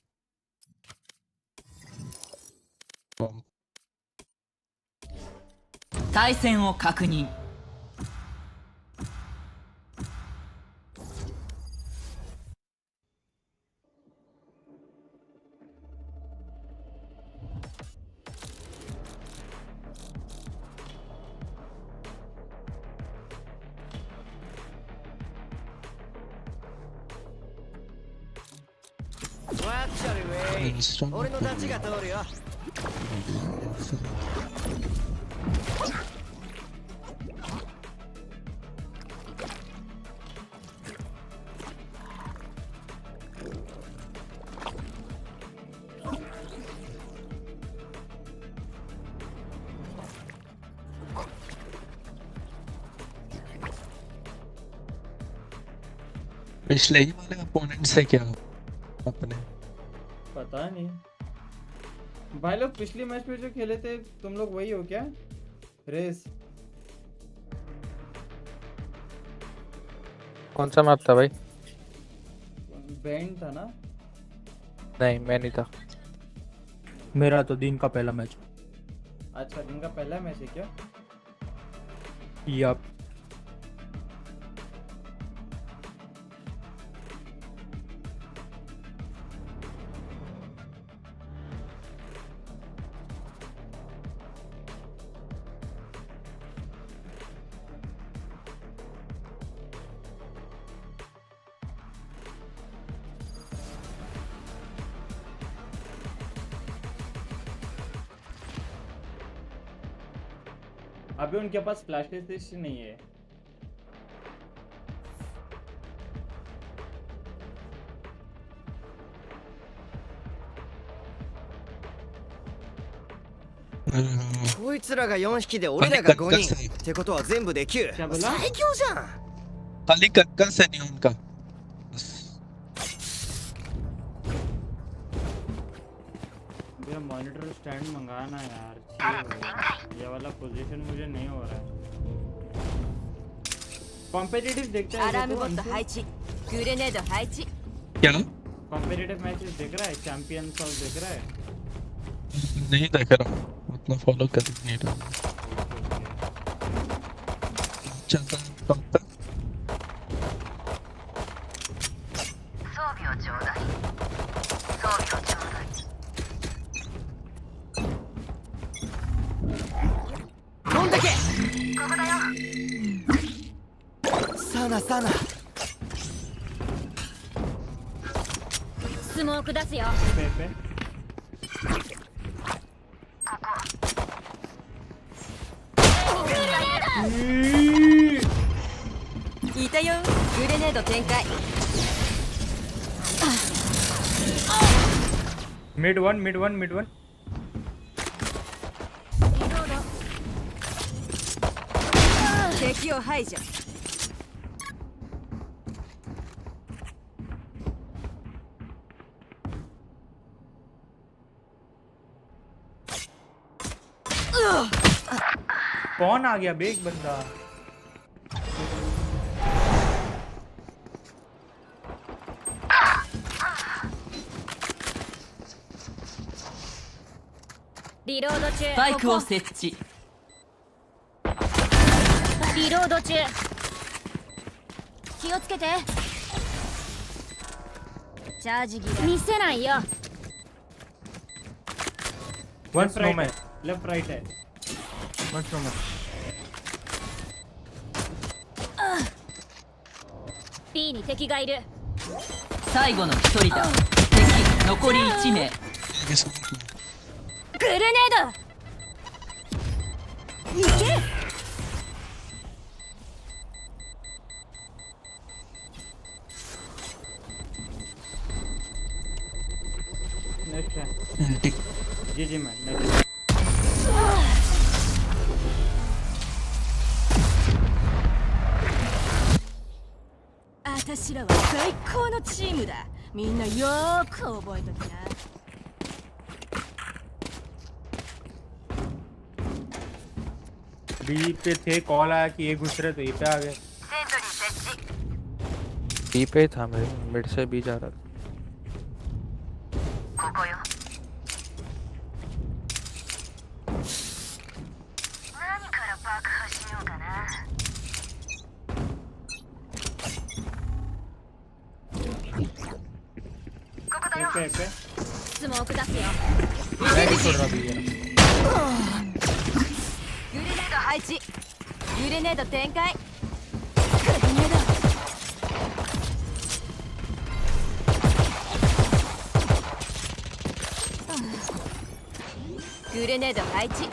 対戦を確認。俺のダチが通るよ。पिछले ही वाले अपोनेंट से क्या अपने पता नहीं भाई लोग पिछली मैच में जो खेले थे तुम लोग वही हो क्या? रेस कौन सा मैप था भाई? बैंड था ना? नहीं मैं नहीं था। मेरा तो दिन का पहला मैच। अच्छा दिन का पहला मैच है क्या? यप। अभी उनके पास फ्लैश नहीं है।こいつらが4匹で俺らが5人ってことは全部で9。最強じゃん。खाली कक्का से नहीं उनका मेरा मॉनिटर स्टैंड मंगाना यार। ये वाला पोजीशन मुझे नहीं हो रहा है। कॉम्पिटिटिव देखता है क्या? कॉम्पिटिटिव मैचेस देख रहा है? चैंपियंस और देख रहा है? नहीं देख रहा हूँ उतना फॉलो कर नहीं रहा चलता पंपाサナスモーク出すよ。いたよ。グレネード展開。मिड वन敵を排除。कौन आ गया बेग बंदा?リロード中。スパイクを設置。リロード中。気をつけて。チャージ切れ見せないよ。 One snowman. लेफ्ट राइट है One snowman. B に敵がいる。最後の一人だ。敵残り1名。グレネード。行け。नेक्स्ट है जी मैं नेक्स्ट 私らは最高のチームだ。みんなよーく覚えときな。बी पे थे कॉल आया कि ये घुस रहे तो ये पे आ गए. बी पे था मैं मिड से बी जा रहा था. ここよ。何から爆破しようかな。ここだよ。スモーク出すよ。 मैं नहीं छोड़ रहा भी ये. グレネード配置。グレネード展開。グレネード。グレネード配置。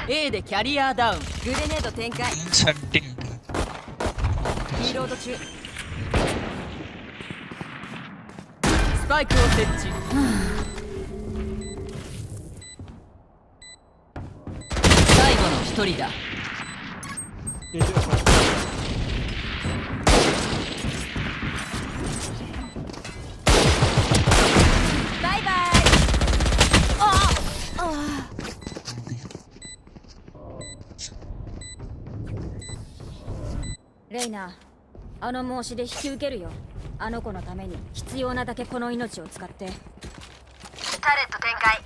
A でキャリアーダウン。グレネード展開。リロード中。スパイクを設置。最後の一人だ。バイバイ。レイナ、あの申し出引き受けるよ。あの子のために必要なだけこの命を使って。タレット展開。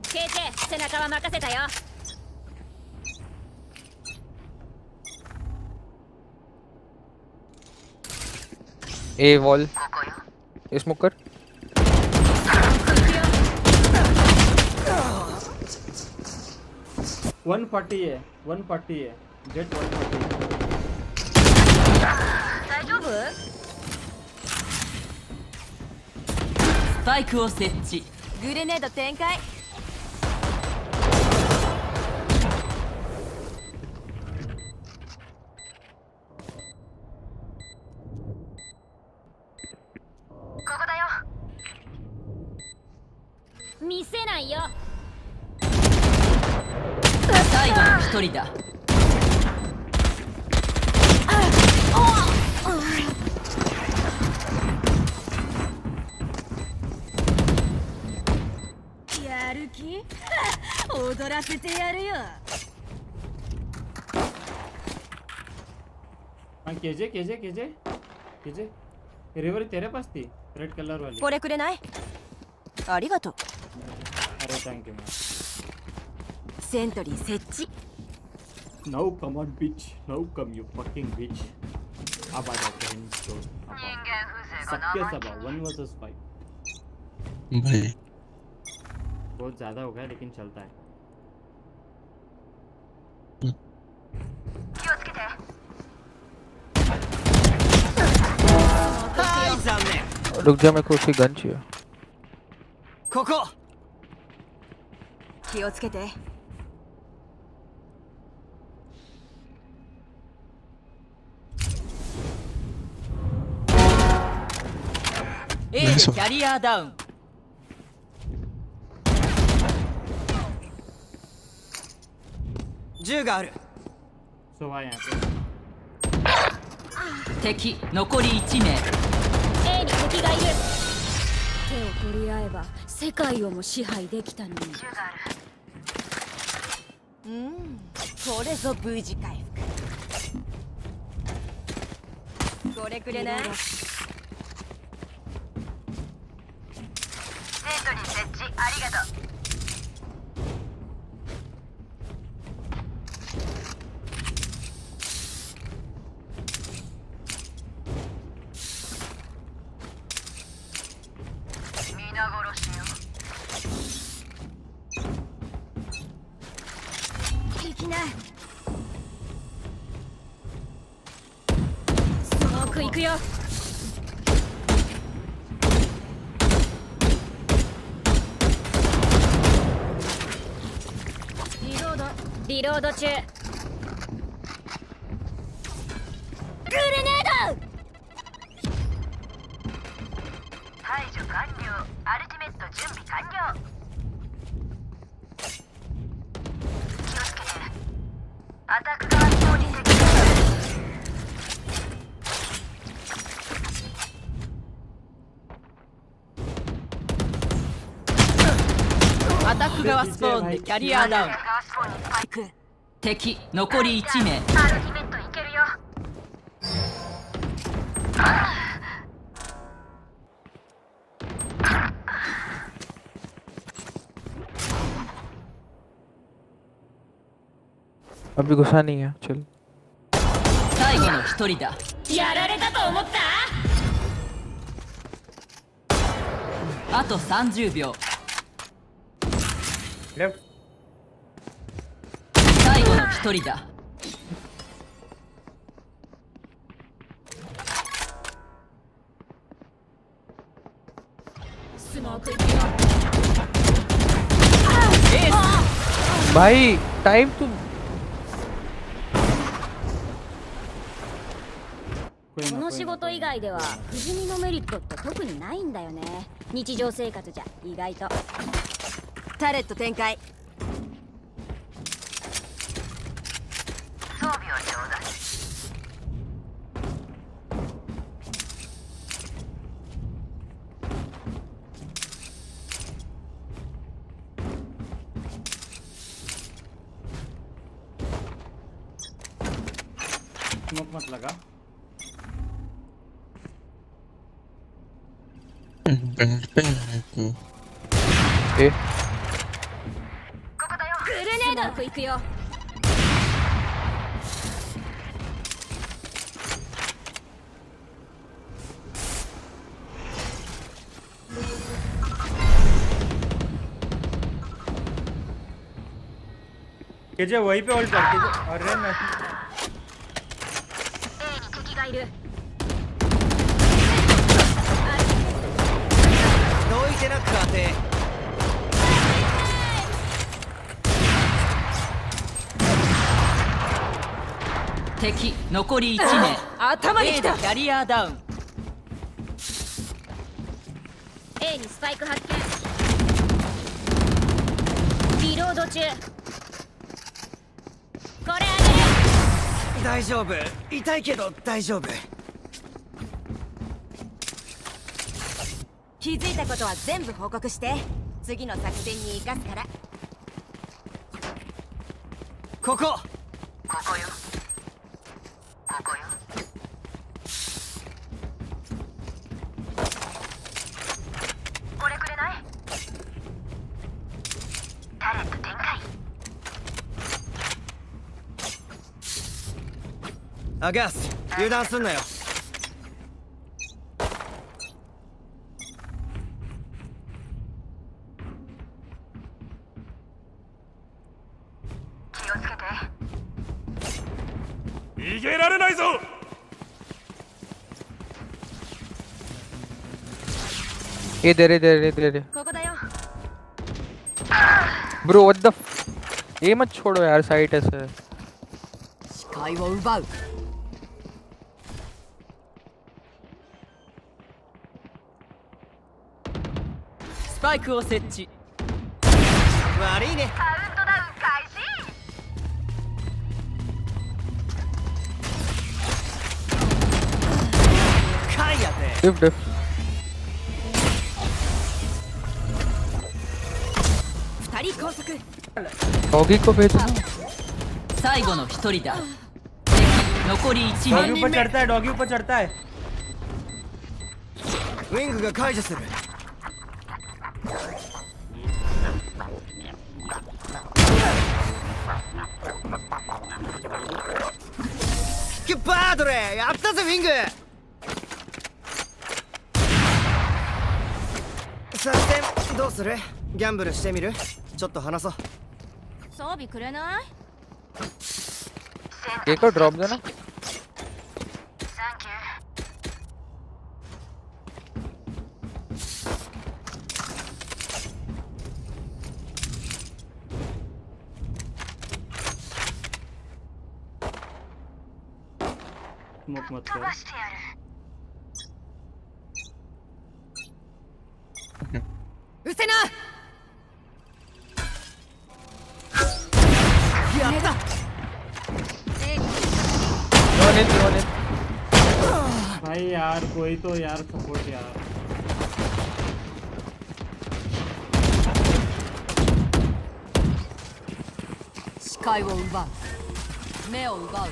KJ、背中は任せたよ。A wall. A smoker. One 40 है 140 है जेट 140. 大丈夫？スパイクを設置。グレネード展開。ここだよ。見せないよ。最後の一人だ。やる気？踊らせてやるよ。हाँ KJ KJ KJ KJ Reaver तेरे पास थी रेड कलर वाली. これくれない？ありがとう。 अरे thank you. セントリー設置。 Now come on bitch. Now come you fucking bitch. अब आ जाते हैं तो सबके सब 1 vs 5. भाई बहुत ज्यादा हो गया लेकिन चलता है. 気をつけて。はい残念。 रुक जा मेरे को उसकी गन चाहिए. ここ。気をつけて。 A でキャリアーダウン。銃がある。 सोवा यहाँ पे. 敵残り1名。 A に敵がいる。手を取り合えば世界をも支配できたのに。これぞ V 字回復。これくれない？セントリー設置ありがとう。皆殺しよ。いきなスモーク行くよ。リロード中。グレネード。排除完了。アルティメット準備完了。気をつけて。アタック側に降りてきアタック側スポーンでキャリアダウン。敵残り1名。アルティメットいけるよ。अभी गुस्सा नहीं है चल। 最後の一人だ。やられたと思った？あと30秒。最後の一人だ。スモーク行くよ。भाई टाइम तोこの仕事以外では不死身のメリットって特にないんだよね。日常生活じゃ意外と。タレット展開。装備をちょうだい。स्मोक मत लगा।グレネード行くよ。केजे वहीं पे होल्ड कर केजे। अरे मैं 敵がいる。どいてなく当て。敵残り1名。頭に来た。キャリアダウン。 A にスパイク発見。リロード中。これあげる。大丈夫。痛いけど大丈夫。気づいたことは全部報告して。次の作戦に生かすから。ここ。ここよ。ここよ。これくれない？タレット展開。アガス、油断すんなよ。気をつけて。逃げられないぞ。इधर ब्रो व्हाट द ये मत छोड़ो यार साइट ऐसे 視界を奪う。スパイクを設置。悪いね。カウントダウン開始。かいやて。डिफ डिफ 2仮拘束 डॉगी को भेजना 最後の一人だ残り1 डॉगी 名 ऊपर चढ़ता है, डॉगी ऊपर चढ़ता है। ウィングが解除する。バードレーやったぜウィング。作戦どうする？ギャンブルしてみる？ちょっと話そう。装備くれない？ ये को ड्रॉप देना स्मोक मत कर। उसेना やった。 भाई यार कोई तो यार सपोर्ट यार।視界を奪う目を奪う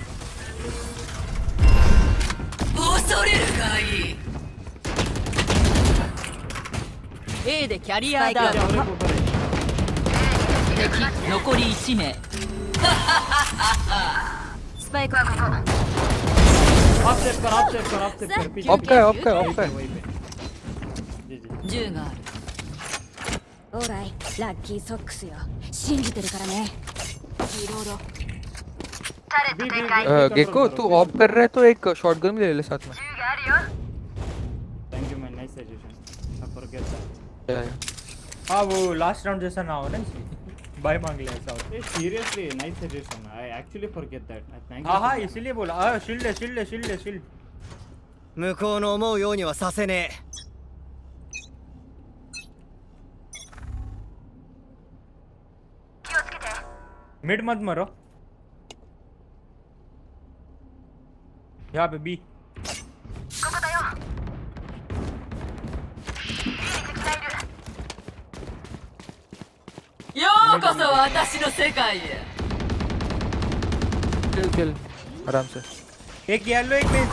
恐れるがいい A でキャリアダウン敵残り1名スパイクはここ आप सेव कर, आप सेव कर, आप सेव कर। पीछे ऑफ का ऑफ का ऑफ का 銃があるオーライラッキーソックスよ信じてるからねリロード गेको तू ऑफ कर रहा है तो एक शॉटगन भी ले ले साथ में thank you man, nice suggestion. I forget that. हां वो लास्ट राउंड जैसा ना हो ना, बाय मांग ले ऐसा। ए seriously nice suggestion, I actually forget that. Thank you. हां इसीलिए बोला। शील्ड है, शील्ड है, शील्ड है, शील्ड। 向こうの思うようにはさせねえ。 मिड मत मरो। यहाँ पे बी। ようこそ私の世界へ किल किल आराम से एक येलो एक बेस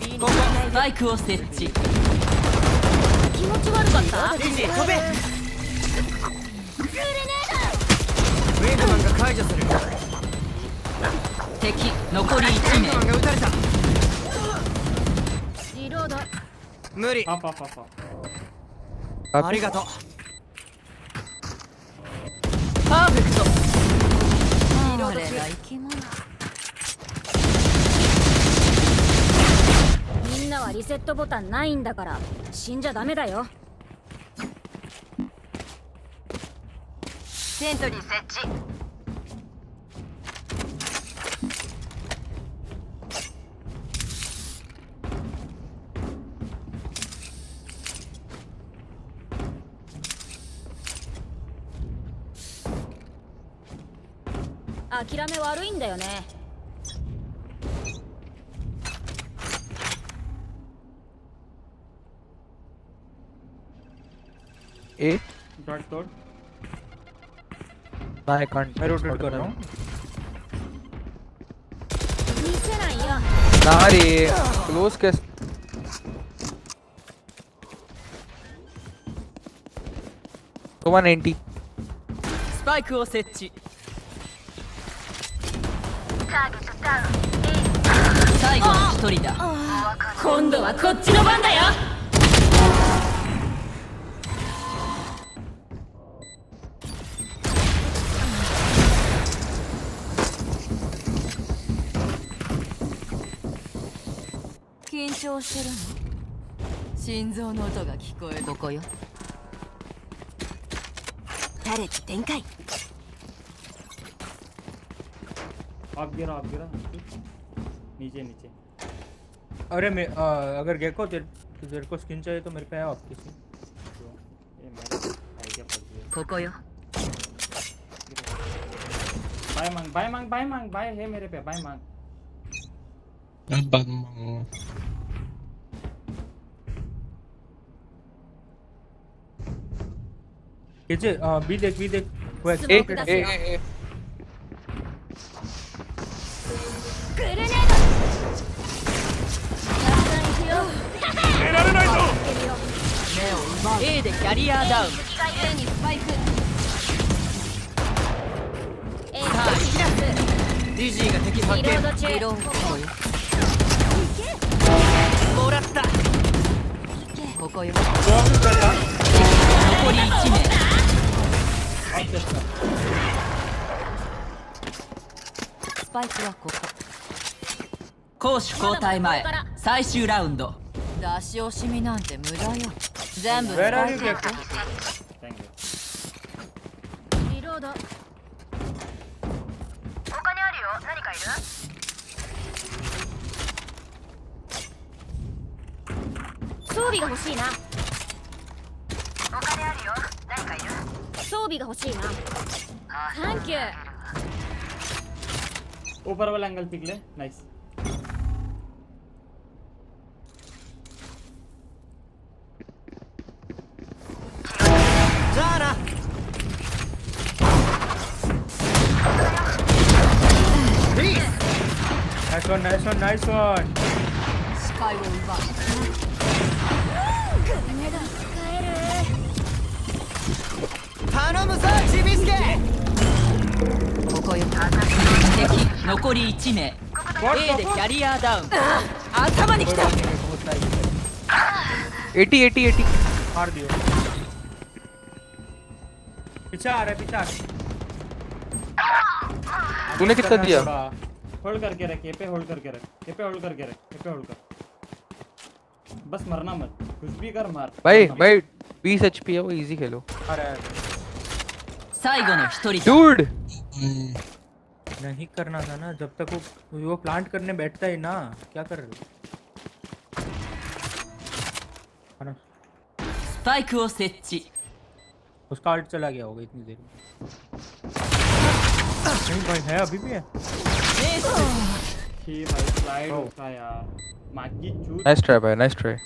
スパイクを設置気持ち悪かった飛べ。ウィングマンが解除する。敵残り1名ウィングマンが撃たれた。リロード無理。パパパパ。ありがとう。パーフェクトこれが生き物みんなはリセットボタンないんだから死んじゃダメだよセントリー設置諦め悪いんだよねए डॉट डॉट आई कांट मैं रोटेट कर रहा हूँ 見せないよ ना रे क्लोज के तो 190スパイクを設置最後の一人だ今度はこっちの番だよ緊張してるの心臓の音が聞こえるここよタレット展開 आप गिरा नीचे नीचे अरे मैं अगर गेको तेरे को स्किन चाहिए तो मेरे पे है आप किसी तो ये मेरा आइडिया फंस गया कोको यो बाय मांग बाय है मेरे पे बाय मांग किचे बी देख वो ए expected A A グレネード。出られないぞ。 A でキャリアダウン。 A にスパイク。A ディジーが敵発見。リロード中。リロードもらった。ここよ。 तो हम कर रहा 残り1名。 スパイクはここ。攻守交代前。最終ラウンド。出し惜しみなんて無駄よ。全部使 Where are い you 切っ Gekko? て。 Thank you. リロード。他にあるよ。何かいる？装備が欲しいな。他にあるよ。何かいる？装備が欲しいな。サンキュー。 ऊपर वाला एंगल पिक ले नाइस जाना नाइस वन 視界を奪う。グレネード使える。頼むぞちびすけ。ここよ。敵残り1名。A でキャリアダウン。頭に来た。 80 80 80 मार दियो पीछे आ रहा है पीछे आ रहा है तूने कितना दिया होल्ड करके रख ये पे होल्ड करके रख ये पे होल्ड करके रख ये पे होल्ड कर बस मरना मत कुछ भी कर मार भाई 20 HP है वो इजी खेलो अरे 最後の一人。 डूड नहीं करना था ना जब तक वो प्लांट करने बैठता है ना क्या कर रहे हो スパイクを設置。 उसका आर्ट चला गया होगा इतनी देर में नहीं भाई है अभी भी है ठीक भाई स्लाइड होता यार मागी चूत नाइस ट्राई भाई nice try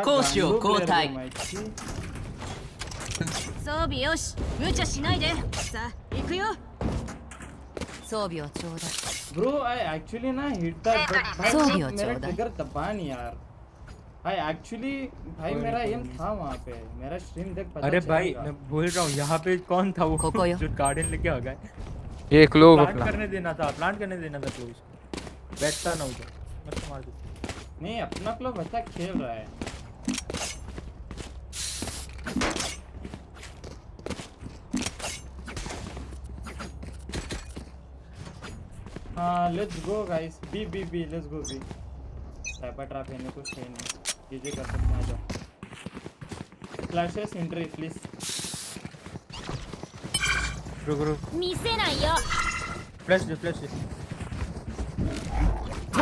攻守を交代。装備よし。無茶しないで。さあ、行くよ。装備をちょうだい。 Bro I actually ना hit that but भाई सो भी हो मेरा चौदह। ट्रिगर दबा नहीं यार भाई एक्चुअली भाई मेरा एम था वहाँ पे मेरा स्ट्रीम देख पता अरे चलेगा। भाई मैं बोल रहा हूँ यहाँ पे कौन था वो जो गार्डन लेके आ गए ये क्लोव प्लांट अपना करने देना था प्लांट करने देना था क्लोव उसको बैठता ना उधर मत मार दे नहीं अपना क्लब अच्छा खेल रहा है हाँ let's go guys B let's go B trapper trap है कुछ है नहीं ये कर सकते हैं आ जाओ फ्लैशेस एंट्री प्लीज रुक 見せないよ。 फ्लैश दे 飛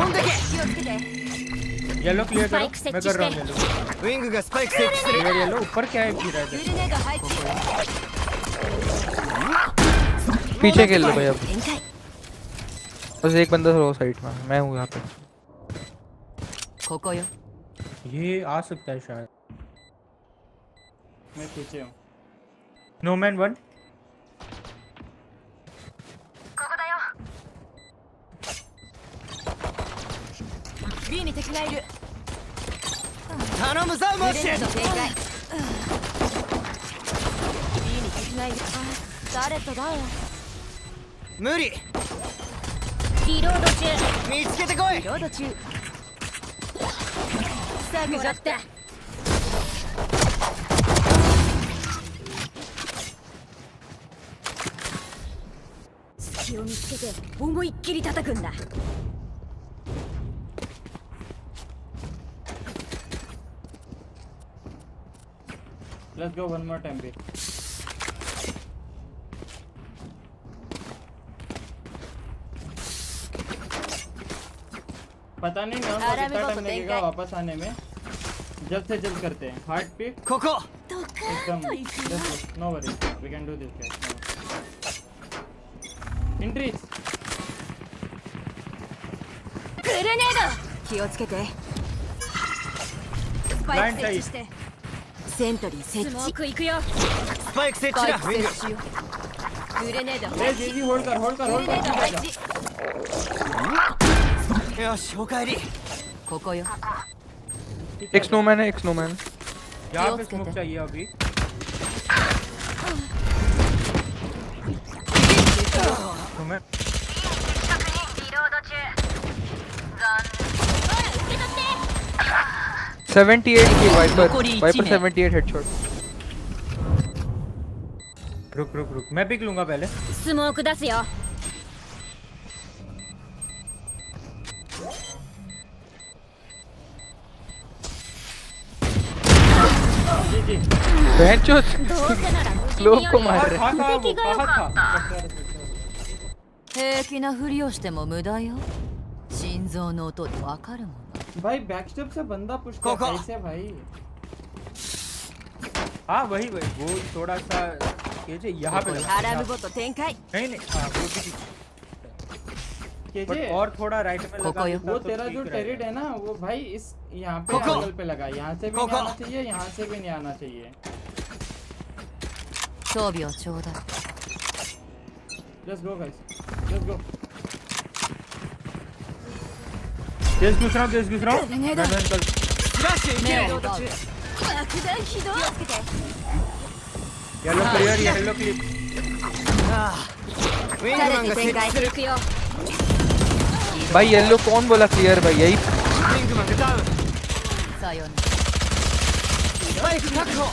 んでけ。気をつけて。 येलो क्लियर स्पाइक करो सेट मैं कर रहा हूँして。 येलो ウィングがスパイク設置する。 येलो ऊपर क्या है फिरグレネが入ってる。 पीछे खेल लो भाई अब 展開。 बस एक बंदा रो साइड में मैं हूँ यहाँ पे ここよ。 ये आ सकता है शायद मैं पीछे हूँ snowman 1ここだよ。 B に敵がいる。頼むぞモッシュ。 B に敵がいる。誰とだよ。無理。リロード中。見つけてこい。リロード中。もらった。隙を見つけて思いっきり叩くんだ。 let's go one more time B पता नहीं ना कितना टाइम लगेगा वापस आने में जल्द से जल्द करते हैं हार्ट पिक ここ。 एकदम no worry we can do this guys entries グレネード。気をつけて。スパイク設置して。セントリー設置。スモーク行くよ。スパイク設置だ。グレネード。जी होल्ड कर होल्ड कर होल्ड कर よしおかえり。ここよ。एक स्नोमैन है, एक स्नोमैन। यहाँ पे स्मोक चाहिए अभी। स्नोमैन 78 की वाइपर 78 हेडशॉट। रुक रुक रुक मैं पिक लूंगा पहले। スモーク出すよ。 बहनचोद लोग को मार रहे हैं। 平気なふりをしても無駄よ。心臓の音でわかるもの。 भाई बैकस्टेप से बंदा पुश कर कैसे भाई? हाँ वही वही वो थोड़ा सा केजे यहाँ पे अलार्म बोट तेंकाई। नहीं नहीं हाँ वो भी केजे और थोड़ा राइट में लगा। वो तेरा जो टेरिट है ना वो भाई इस यहाँ पे एंगल पे लगा। यहाँ से भी नहीं आना चाहिए, यहाँ से भी नहीं आना चाहिए। 装備をちょうだい。 Let's go guys, let's go. तेज घुस रहा हूँ तेज घुस रहा हूँ। मैं कल スラッシュいけ。爆弾起動。 येलो क्लियर येलो क्लिप। ウィングマンが設置する。 भाई येलो कौन बोला क्लियर भाई? यही ウィングマンがダウン。さよなら。スパイク確保。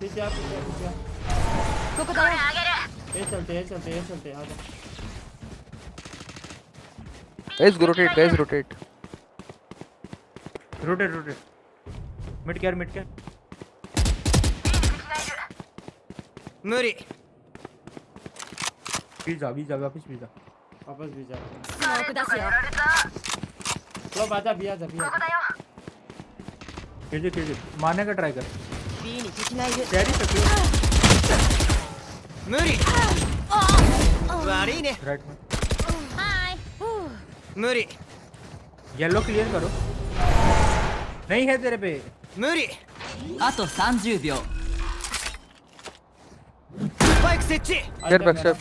ठीक है आपここだよ。 ये चलते ये चलते ये चलते आ जाओ। गाइस रोटेट रोटेट मिड केयर मुरी वीजा वापस वीजा スモーク出すよ。 लो बाजा भी आजा केजे मारने का ट्राई कर। B に敵がいる。 कैरी सकते हो 無理。悪いね。 राइट में はい。無理。 येलो क्लियर करो। नहीं है तेरे पे। 無理。あと30秒。 スパイク設置。 फिर बैकस्टेप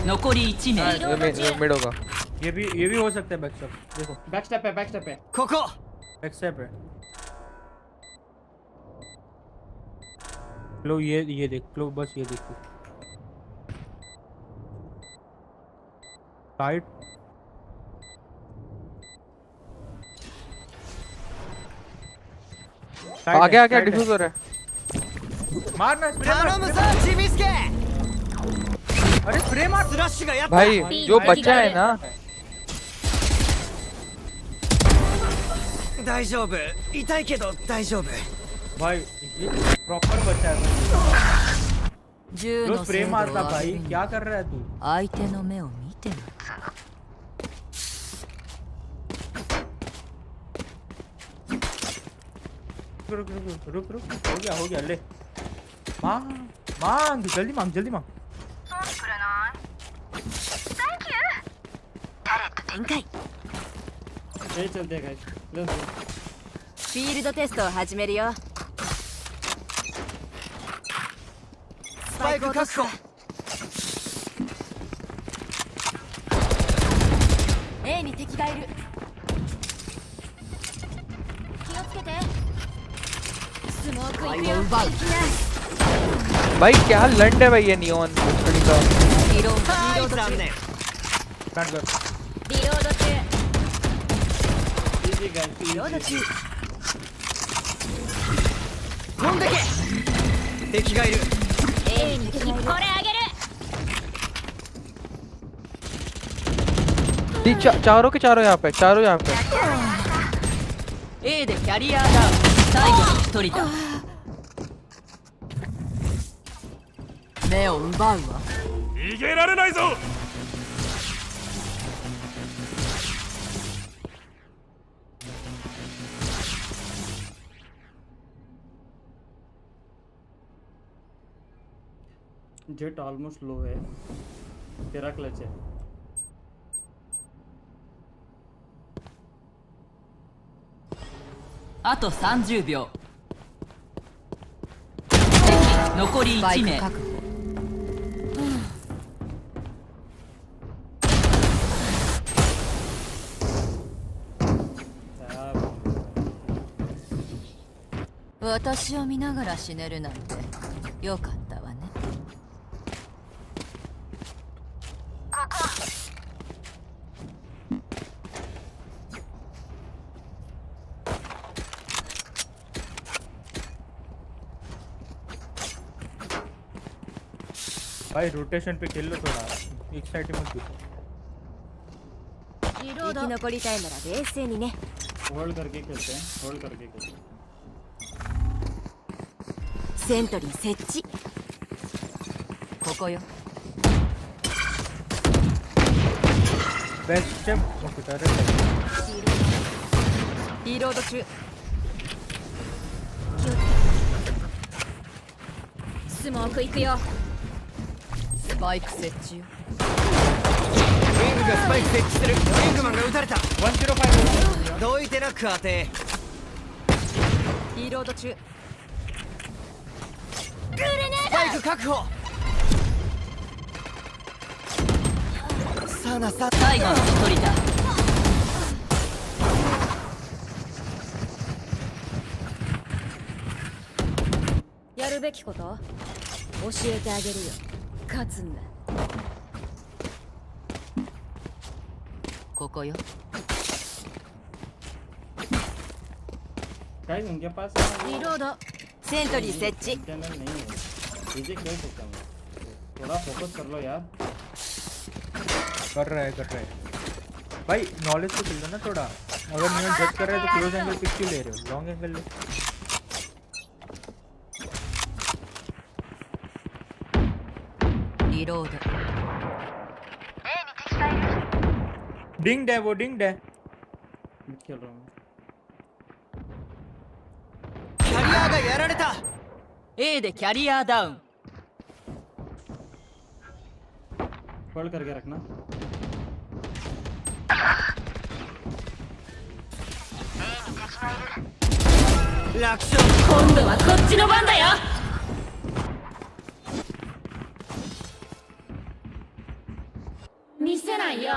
残り1名。 मिड होगा। ये भी हो सकता है बैकस्टेप। देखो बैकस्टेप है ここ。 बैकस्टेप है। लो ये देख लो बस ये देख साइड आगे डिफ्यूजर है। मारना स्प्रे मार। 頼むぞチビスケ。 अरे स्प्रे मार। スラッシュがやっぱ。 भाई जो बच्चा है ना 大丈夫。痛いけど大丈夫。 भाई ये प्रॉपर बच्चा है। 銃 लो の स्प्रे 精度を मारता 上げ भाई るに क्या कर रहा है तू? 相手の目を見てな。 रुक हो गया ले मांग जल्दी मांग タレット展開。 ये चलते हैं गाइस लेट्स गो। フィールドテストを始めるよ。スパイク確保。 A に敵がいる。気をつけて。スモーク行くよ。 भाई क्या लंड है भाई ये नियॉन बड़ी का। リロード中。 बैठ कर リロード中。 इजी गाइस リロード中。 飛んでけ。敵がいる。 A に敵がいる。これあげる。 चारों के चारों यहाँ पे A でキャリアダウン。最後の一人だ。目を奪うわ。逃げられないぞ。 जेट ऑलमोस्ट लो है। तेरा क्लच है। ス ス パ モ イ ー ク クあと30秒。残り1名。私を見ながら死ねるなんてよかったわね。भाई रोटेशन पे खेल लो थोड़ा एक साइड में मत生き残りたいなら冷静にね。होल्ड करके खेलते हैं होल्ड करके खेलते हैं セントリー設置。ここよ。बेस्ट स्टेप ओके कर रहेリロード中。スモーク行くよ。スパイク設置よ。ウィングがスパイク設置する。ウィングマンが撃たれた。105どいてなく当て。リロード中。グレネスパイク確保。サナさん最後の一人だ。やるべきこと教えてあげるよ。勝つんだ。ここよ。गाइस उनके पास リロード。セントリー設置。 चैनल नहीं है डीजे खेल सकता हूं थोड़ा फोकस कर लो यार कर रहा है भाई नॉलेज तो खेल लो ना थोड़ा अगर नहीं जज कर रहे हो तो क्लोज एंगल पिक क्यों ले रहे हो लॉन्ग एंगल लो रिलोड डिंग्ड है वो डिंग्ड है खेल रहा हूं キャリアがやられた。 A でキャリアダウン。 होल्ड करके रखना楽勝。今度はこっちの番だよ。見せないよ。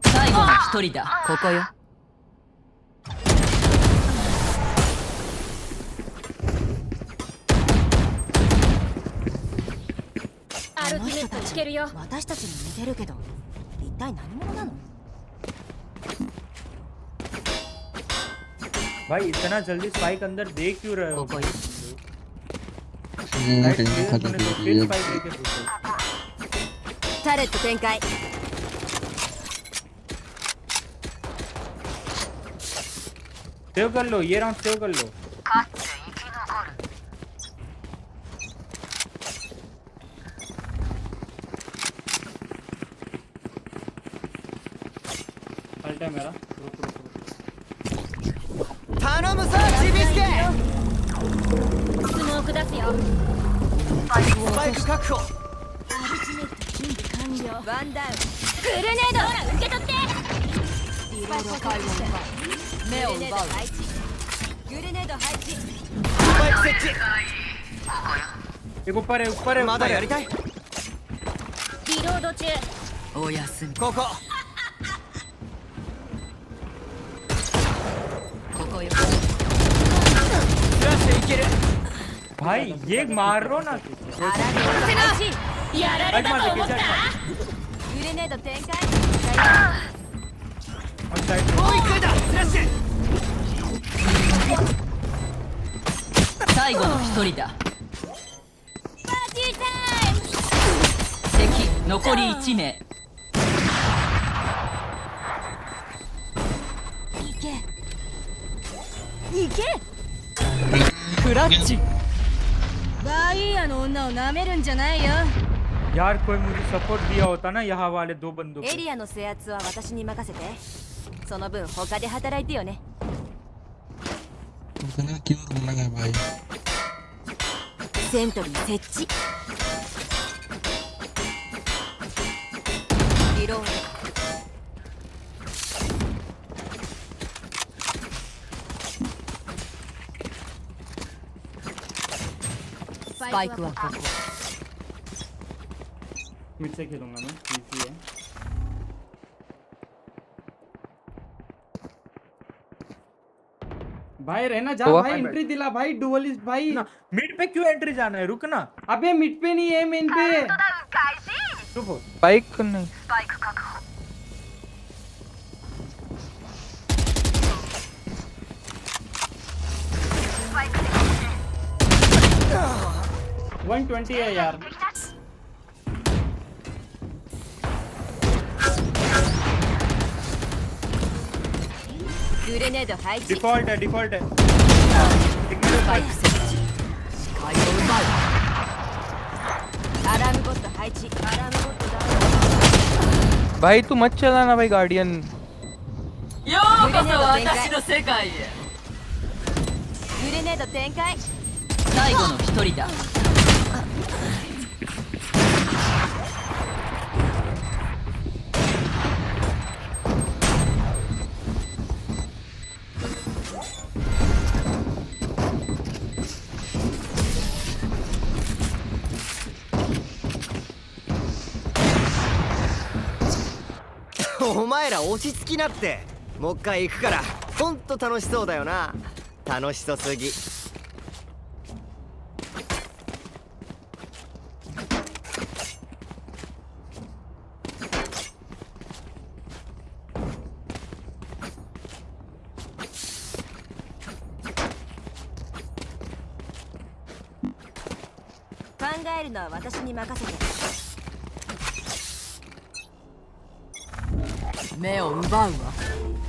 最後の一人だ。ここよ。アルティメットつけるよ。私たちに似てるけど一体何者なの。 भाई इतना जल्दी स्पाइक अंदर दे क्यों रहे हो स्पाइक लेके घुसो タレット展開。 सेव कर लो ये राउंड सेव कर लो अल्ट है मेरा頼むぞちびすけ。スモーク出すよ。スパイク確保。アルティメット準備完了。ワンダウン。グレネード。ほら受け取って。リロード解放か。目を奪う。グレネード配置。スパイク設置。 एक ऊपर है まだやりたい。リロード中。おやすみ。ここ。ここよ。フラッシュいける。 भाई ये मार रो ना やられたと思った。グレネード展開。もう一回だ。フラッシュ。 最後の一人だ。パーティータイム。敵残り1名。いけ。クラッチ。バイヤーの女を舐めるんじゃないよ。 यार कोई मुझे सपोर्ट दिया होता ना यहाँ वाले दो बंदों エリアの制圧は私に任せて。その分他で働いてよね。इतना क्यों रोना है भाई? セントリー設置。リロード。スパイクはここ。मिड से खेलूंगा मैं, इजी है। भाई रहना जा भाई, एंट्री दिला भाई, डुअलिस्ट भाई। मिड पे क्यों एंट्री जाना है, रुकना। अबे मिड पे नहीं है, मेन पे। बाइक नहीं। वन 120 है यार।グレネード配置。 डिफॉल्ट है, डिफॉल्ट है। スパイク設置。視界を奪う。アラームボット配置。アラームボットダウン。 भाई तू मत चलाना भाई गार्डियन। ようこそ私の世界へ。グレネード展開。最後の一人だ。お前ら落ち着きなって。もう一回行くから。ほんと楽しそうだよな。楽しそすぎ。考えるのは私に任せて。目を奪うわ。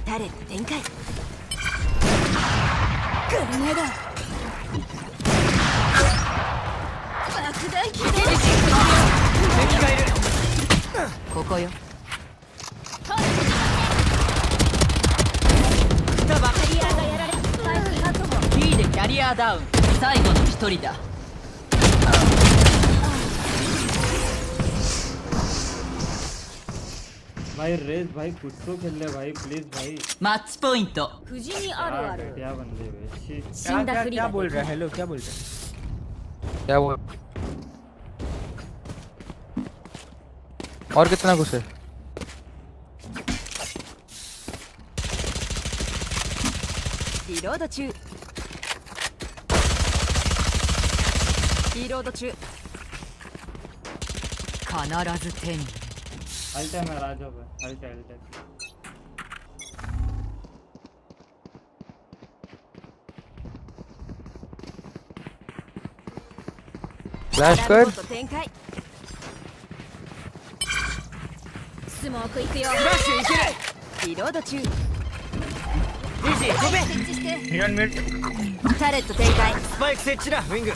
タレット展開。グレネード。爆弾起動。敵がいる。ここよ。キャリアがやられ。スパイク確保。 B でキャリアダウン。最後の一人だ。भाई रेस भाई, कुछ तो खेल ले भाई, प्लीज भाई। マッチポイント。富士にあるある。 क्या बंदे वे, क्या बोल रहा है? हेलो, क्या बोल रहा है? क्या बोल? और कितना घुसे? Reload 中。リロード中。必ず手に。 अल्टा में राजा पे, अल्टा अल्टा। फ्लैश कर। スモーク行くよ。フラッシュいける。リロード中。リジ飛べ。設置して。 Neon mid。タレット展開。スパイク設置だ。ウィング。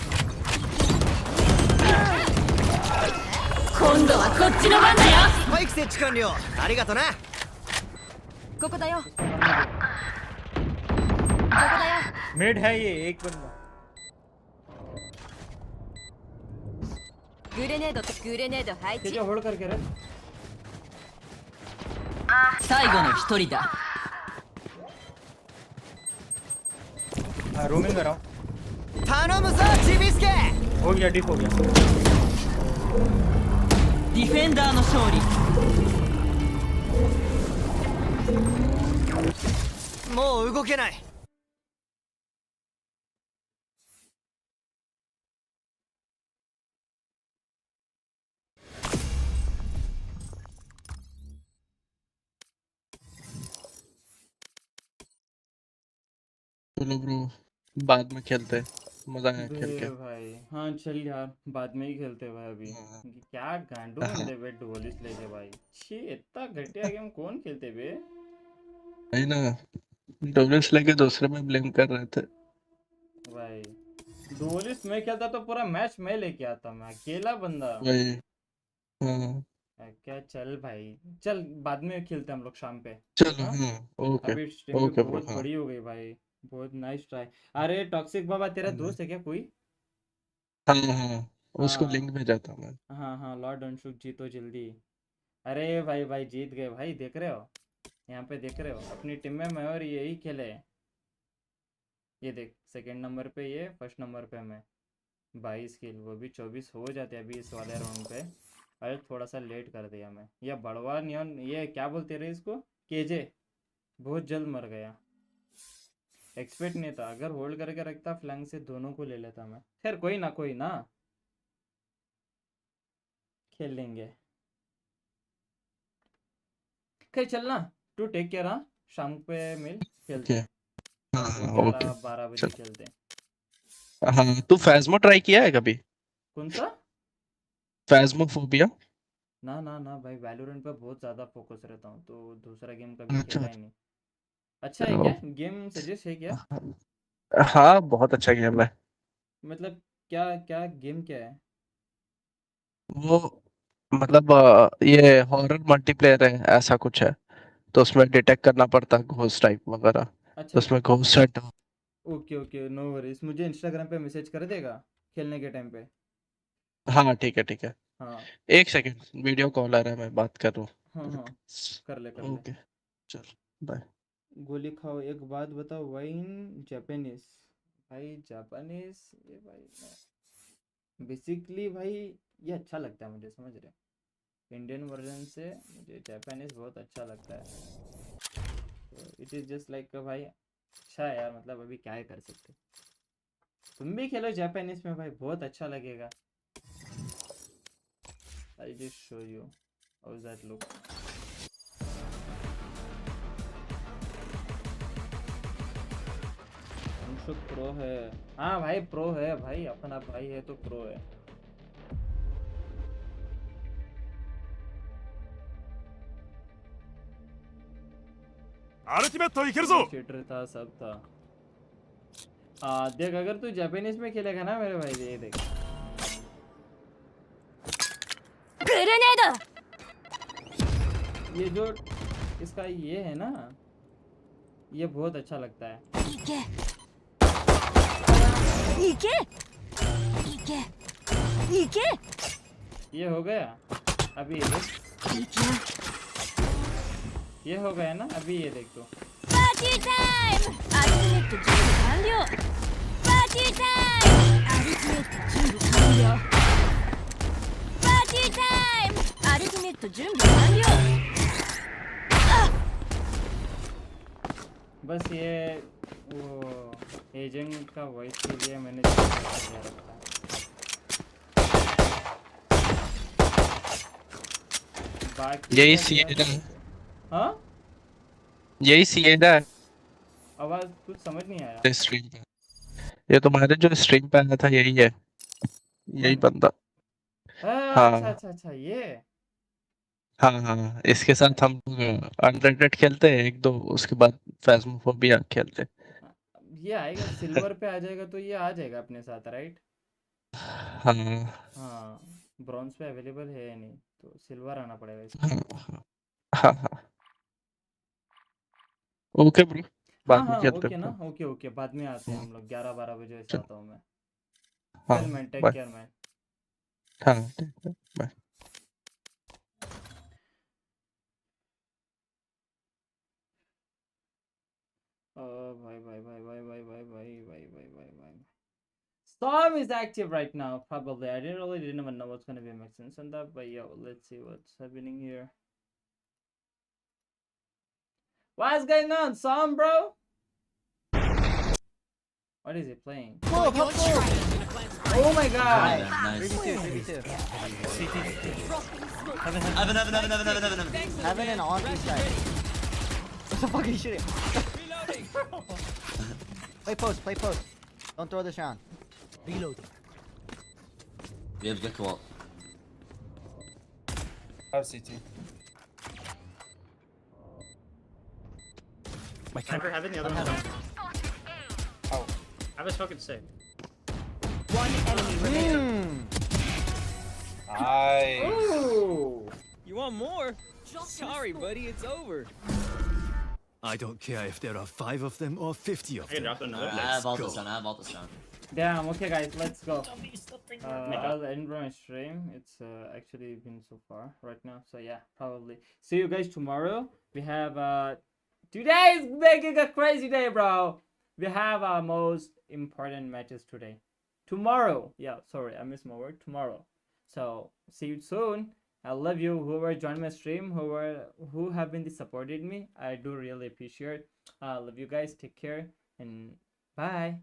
今度はこっちの番だよ。スパイク設置完了。ありがとな。ここだよ。ここだよ。 मिड है ये एक बंदा। グレネード配置。 होल्ड करके रख। 最後の一人だ。रोमिंग कर रहा हूँ। 頼むぞチビスケ。 हो गया, डिप हो गया। ディフェンダーの勝利。もう動けない。 चलो ब्रो, बाद में खेलते हैं। मजा आया खेल के भाई। हाँ चल यार, बाद में ही खेलते हैं भाई। अभी क्या गांडू बंदे बे डुअलिस्ट लेके भाई। छी, इतना घटिया गेम कौन खेलते बे? भाई ना, डबल्स लेके दूसरे में ब्लेम कर रहे थे भाई। डुअलिस्ट में खेलता तो पूरा मैच मैं लेके आता, मैं अकेला बंदा भाई। हाँ क्या। चल भाई, चल बाद में खेलते हैं हम लोग शाम पे। चलो। हाँ? हाँ ओके अभी स्ट्रीम ओके बहुत हाँ बड़ी हो गई भाई। बहुत नाइस ट्राई। अरे टॉक्सिक बाबा तेरा दोस्त है क्या कोई? हाँ हाँ, उसको हाँ लिंक भेजा था मैं। हाँ हाँ, लॉर्ड अंशुक जीतो जल्दी। अरे भाई भाई जीत गए भाई, देख रहे हो? यहाँ पे देख रहे हो, अपनी टीम में मैं और यही खेले। ये देख, सेकंड नंबर पे ये, फर्स्ट नंबर पे मैं। 22 किल, वो भी 24 हो जाते अभी इस वाले राउंड पे। अरे थोड़ा सा लेट कर दिया मैं। ये बड़वा नियन, ये क्या बोलते रहे इसको, केजे, बहुत जल्द मर गया। एक्सपेक्ट नहीं था, अगर होल्ड करके रखता फ्लैंक से दोनों को ले लेता मैं। खैर कोई ना, कोई ना, खेल लेंगे। खैर चलना, टू टेक केयर। हाँ, शाम पे मिल, खेलते ओके। हैं। हाँ शाम को हाँ, ओके 11-12 बजे चल। खेलते हैं। हाँ, तू फैज़मो ट्राई किया है कभी? कौन सा? फैज़मोफोबिया? ना ना ना भाई, वैलोरेंट पे बहुत ज़्यादा फोकस रहता हूँ, तो दूसरा गेम कभी अच्छा खेला ही नहीं। अच्छा है ओ, क्या गेम, सजेस्ट है क्या? हाँ बहुत अच्छा गेम है मतलब क्या क्या गेम क्या है? वो। मतलब ये हॉरर मल्टीप्लेयर है ऐसा कुछ है। तो उसमें डिटेक्ट करना पड़ता है घोस्ट टाइप वगैरह। तो अच्छा। उसमें घोस्ट है। ओके ओके, नो वरीज, मुझे इंस्टाग्राम पे मैसेज कर देगा खेलने के टाइम पे। हाँ ठीक है ठीक है। हाँ एक सेकंड, वीडियो कॉल आ रहा है, मैं बात कर रहा हाँ हूँ। हाँ, कर ले कर ले। ओके चल बाय। गोली खाओ, एक बात बताओ, वाइन जापानीज? भाई जापानीज, ये भाई बेसिकली भाई, ये अच्छा लगता है मुझे, समझ रहे? इंडियन वर्जन से मुझे जापानीज बहुत अच्छा लगता है। तो इट इज़ जस्ट लाइक भाई, अच्छा है यार, मतलब अभी क्या ही कर सकते। तुम भी खेलो जापानीज में भाई, बहुत अच्छा लगेगा। I just show you how that look. Anshuk pro है? हाँ भाई प्रो है भाई, अपना भाई है तो प्रो है। अल्टीमेट いけるぞ थिएटर था, सब था। देख, अगर तू जापानीज में खेलेगा ना मेरे भाई, ये देख, グレネー ये जो इसका ये है ना, ये बहुत अच्छा लगता है। ドいけいけいけいけ ये हो गया, अभी ये देख, いけ ये हो गया ना, अभी ये देख तो। パーティータイムアルティメット準備完了パーティータイムアルティメット準備完了パーティータイムアルティメット準備完了 बस ये वो एजेंट का वॉइस के लिए मैंने दिया रखा है। बाकी यही का सीएडा क्या? है। हाँ, यही सीएडा है आवाज कुछ समझ नहीं आया। स्ट्रीम पे। ये तुम्हारे जो स्ट्रीम पे आया था यही है, यही कौन? बंदा। अच्छा हाँ अच्छा अच्छा, ये हाँ हाँ, इसके साथ हम लोग अनरेटेड खेलते हैं एक दो, उसके बाद फैज़मोफोबिया खेलते हैं। ये आएगा सिल्वर पे आ जाएगा तो ये आ जाएगा अपने साथ, राइट? हाँ हाँ, ब्रॉन्ज पे अवेलेबल है या नहीं, तो सिल्वर आना पड़ेगा इसको। हाँ हाँ हाँ। ओके ब्रो, हाँ बाद में हाँ खेलते ओके ना, हैं। ओके ओके, बाद में आते हैं हम लोग, 11-12 बजे ऐसा चल आता हूँ मैं। हाँ चल man, take bye. Care man. हाँ ठीक है बाय। भाई भाई भाई भाई भाई भाई भाई भाई भाई भाई भाई, Storm is active right now, probably. I didn't even know what's gonna be make sense on that, but yo, let's see what's happening here. What is going on, Storm, bro? What is he playing? Oh my god! Nice. 3v2. Heaven and on each side. What the fuck are you shooting? Play post, play post. Don't throw this round. Reloading. We have get wall. Have CT. My camera having the other one. Oh. I was fucking sick. One enemy remaining. Nice. Ooh! You want more? Sorry, buddy, it's over. I don't care if there are 5 of them or 50 of them. Let's go. Damn, okay guys, let's go. I'll end my stream. It's actually been so far right now. So yeah, probably. See you guys tomorrow. We have today is making a crazy day, bro. We have our most important matches today. Tomorrow. Yeah, sorry, I missed my word. Tomorrow. So see you soon. I love you, whoever joined my stream, who have been supported me. I do really appreciate. Love you guys. Take care and bye.